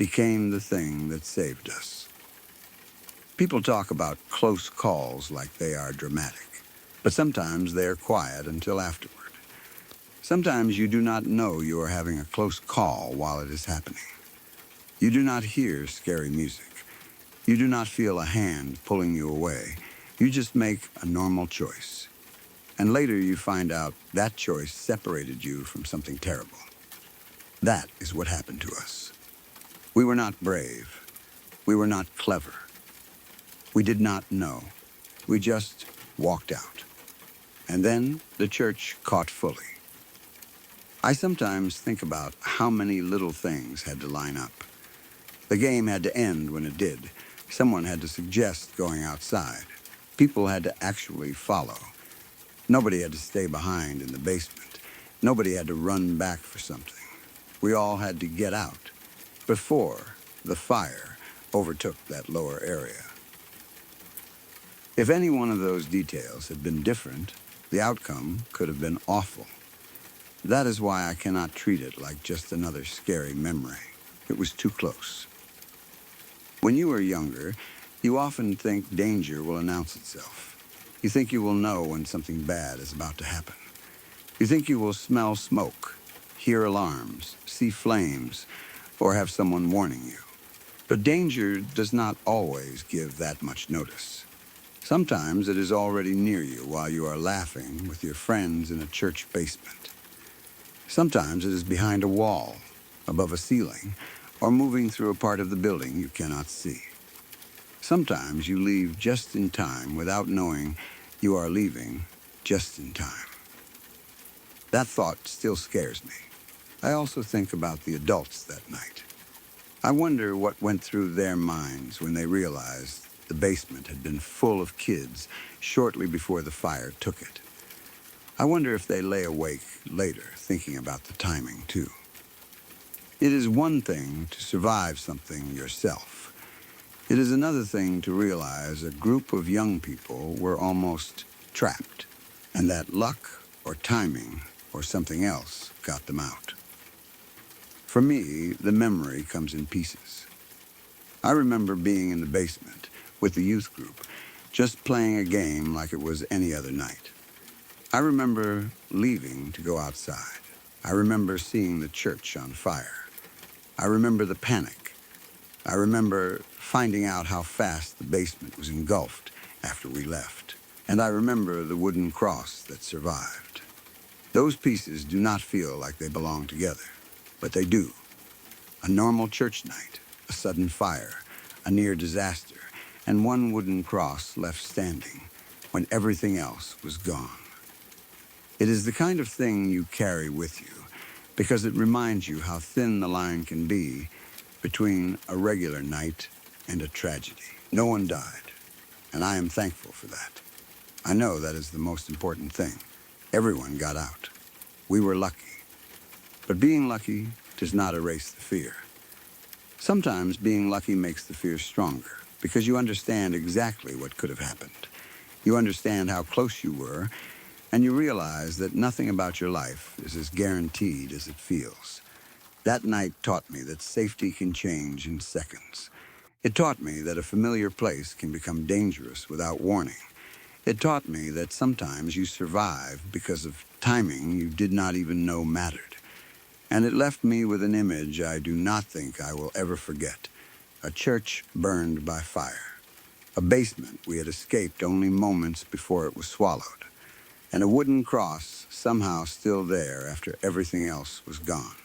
became the thing that saved us. People talk about close calls like they are dramatic, but sometimes they are quiet until afterward. Sometimes you do not know you are having a close call while it is happening. You do not hear scary music. You do not feel a hand pulling you away. You just make a normal choice. And later you find out that choice separated you from something terrible. That is what happened to us. We were not brave. We were not clever. We did not know. We just walked out. And then the church caught fully. I sometimes think about how many little things had to line up. The game had to end when it did. Someone had to suggest going outside. People had to actually follow. Nobody had to stay behind in the basement. Nobody had to run back for something. We all had to get out before the fire overtook that lower area. If any one of those details had been different, the outcome could have been awful. That is why I cannot treat it like just another scary memory. It was too close. When you are younger, you often think danger will announce itself. You think you will know when something bad is about to happen. You think you will smell smoke, hear alarms, see flames, or have someone warning you. But danger does not always give that much notice. Sometimes it is already near you while you are laughing with your friends in a church basement. Sometimes it is behind a wall, above a ceiling, or moving through a part of the building you cannot see. Sometimes you leave just in time without knowing you are leaving just in time. That thought still scares me. I also think about the adults that night. I wonder what went through their minds when they realized the basement had been full of kids shortly before the fire took it. I wonder if they lay awake later thinking about the timing too. It is one thing to survive something yourself. It is another thing to realize a group of young people were almost trapped, and that luck or timing or something else got them out. For me, the memory comes in pieces. I remember being in the basement with the youth group, just playing a game like it was any other night. I remember leaving to go outside. I remember seeing the church on fire. I remember the panic. I remember finding out how fast the basement was engulfed after we left. And I remember the wooden cross that survived. Those pieces do not feel like they belong together, but they do. A normal church night, a sudden fire, a near disaster, and one wooden cross left standing when everything else was gone. It is the kind of thing you carry with you because it reminds you how thin the line can be between a regular night and a tragedy. No one died, and I am thankful for that. I know that is the most important thing. Everyone got out. We were lucky. But being lucky does not erase the fear. Sometimes being lucky makes the fear stronger because you understand exactly what could have happened. You understand how close you were, and you realize that nothing about your life is as guaranteed as it feels. That night taught me that safety can change in seconds. It taught me that a familiar place can become dangerous without warning. It taught me that sometimes you survive because of timing you did not even know mattered. And it left me with an image I do not think I will ever forget. A church burned by fire. A basement we had escaped only moments before it was swallowed. And a wooden cross somehow still there after everything else was gone.